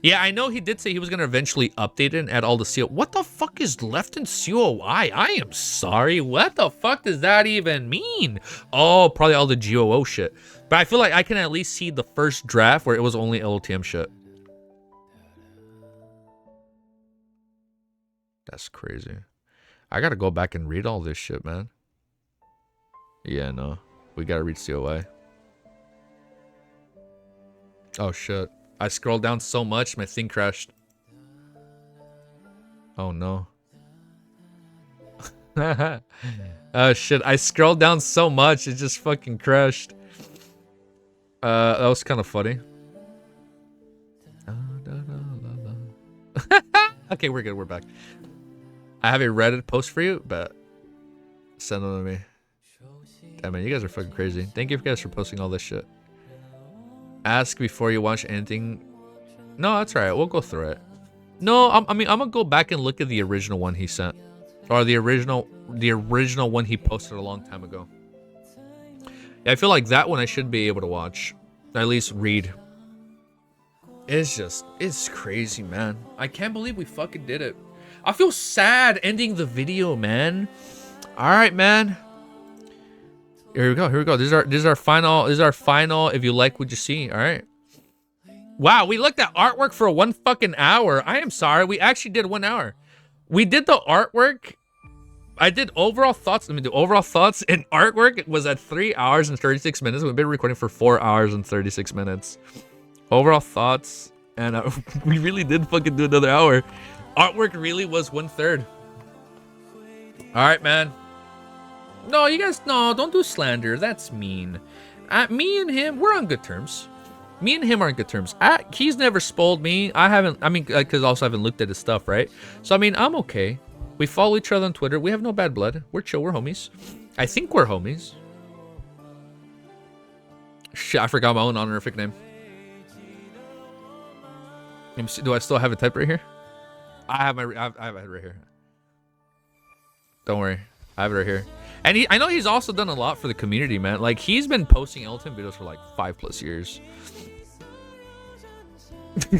Yeah, I know he did say he was going to eventually update it and add all the COI. What the fuck is left in COI? I am sorry. What the fuck does that even mean? Oh, probably all the GOO shit. But I feel like I can at least see the first draft where it was only LOTM shit. That's crazy. I got to go back and read all this shit, man. Yeah, no. We got to read COI. Oh, shit. I scrolled down so much, my thing crashed. Oh no. Oh shit, I scrolled down so much, it just fucking crashed. That was kind of funny. Okay, we're good, we're back. I have a Reddit post for you, but send them to me. Damn man, you guys are fucking crazy. Thank you guys for posting all this shit. Ask before you watch anything. No, that's alright. We'll go through it. No, I mean, I'm gonna go back and look at the original one he sent, or the original one he posted a long time ago. Yeah, I feel like that one I should be able to watch, or at least read. It's crazy, man. I can't believe we fucking did it. I feel sad ending the video, man. All right, man. Here we go. Here we go. This is our final. If you like what you see, all right. Wow, we looked at artwork for 1 fucking hour. I am sorry. We actually did 1 hour. We did the artwork. I did overall thoughts. Let me do overall thoughts. And artwork it was at 3 hours and 36 minutes. We've been recording for 4 hours and 36 minutes. Overall thoughts. And we really did fucking do another hour. Artwork really was 1/3. All right, man. No, you guys, no, don't do slander. That's mean. Me and him, we're on good terms. Me and him are on good terms. He's never spoiled me. I haven't, I mean, because also I haven't looked at his stuff, right? So, I mean, I'm okay. We follow each other on Twitter. We have no bad blood. We're chill. We're homies. I think we're homies. Shit, I forgot my own honorific name. Let me see. Do I still have it typed right here? I have it right here. Don't worry. I have it right here. And I know he's also done a lot for the community, man. Like, he's been posting Elton videos for like 5+ years.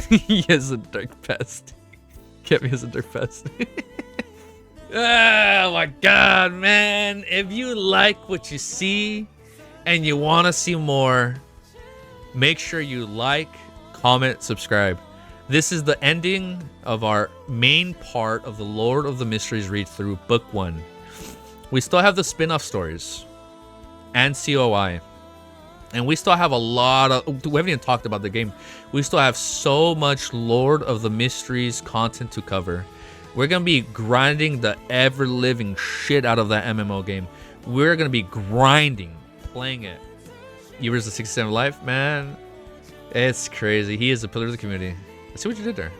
He has a dark past. Kevin has a dark past. Oh my god, man. If you like what you see and you want to see more, make sure you like, comment, subscribe. This is the ending of our main part of the Lord of the Mysteries read through book 1. We still have the spin-off stories and COI. And we still have a lot of... We haven't even talked about the game. We still have so much Lord of the Mysteries content to cover. We're going to be grinding the ever-living shit out of that MMO game. We're going to be grinding, playing it. Viewers of 67 Life, man. It's crazy. He is a pillar of the community. Let's see what you did there.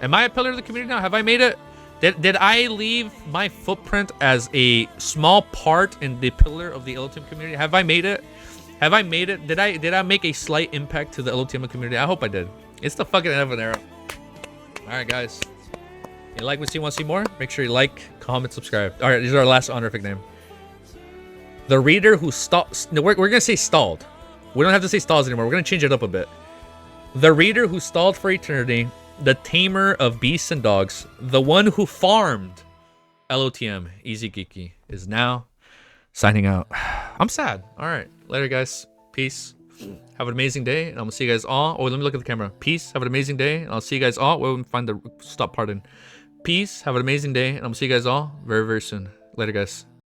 Am I a pillar of the community now? Have I made it? Did I leave my footprint as a small part in the pillar of the LTM community? Have I made it? Have I made it? Did I make a slight impact to the LTM community? I hope I did. It's the fucking end of an era. All right, guys. You like what you want to see more? Make sure you like, comment, subscribe. All right, this is our last honorific name. The reader who stalled. No, we're gonna say stalled. We don't have to say stalls anymore. We're gonna change it up a bit. The reader who stalled for eternity. The tamer of beasts and dogs. The one who farmed LOTM. Easy Geeky is now signing out. I'm sad. All right, later, guys. Peace. Have an amazing day, and I'm gonna see you guys all. Oh, let me look at the camera. Peace. Have an amazing day, and I'll see you guys all. We'll find the stop part in. Peace. Have an amazing day, and I'm gonna see you guys all very, very soon. Later, guys.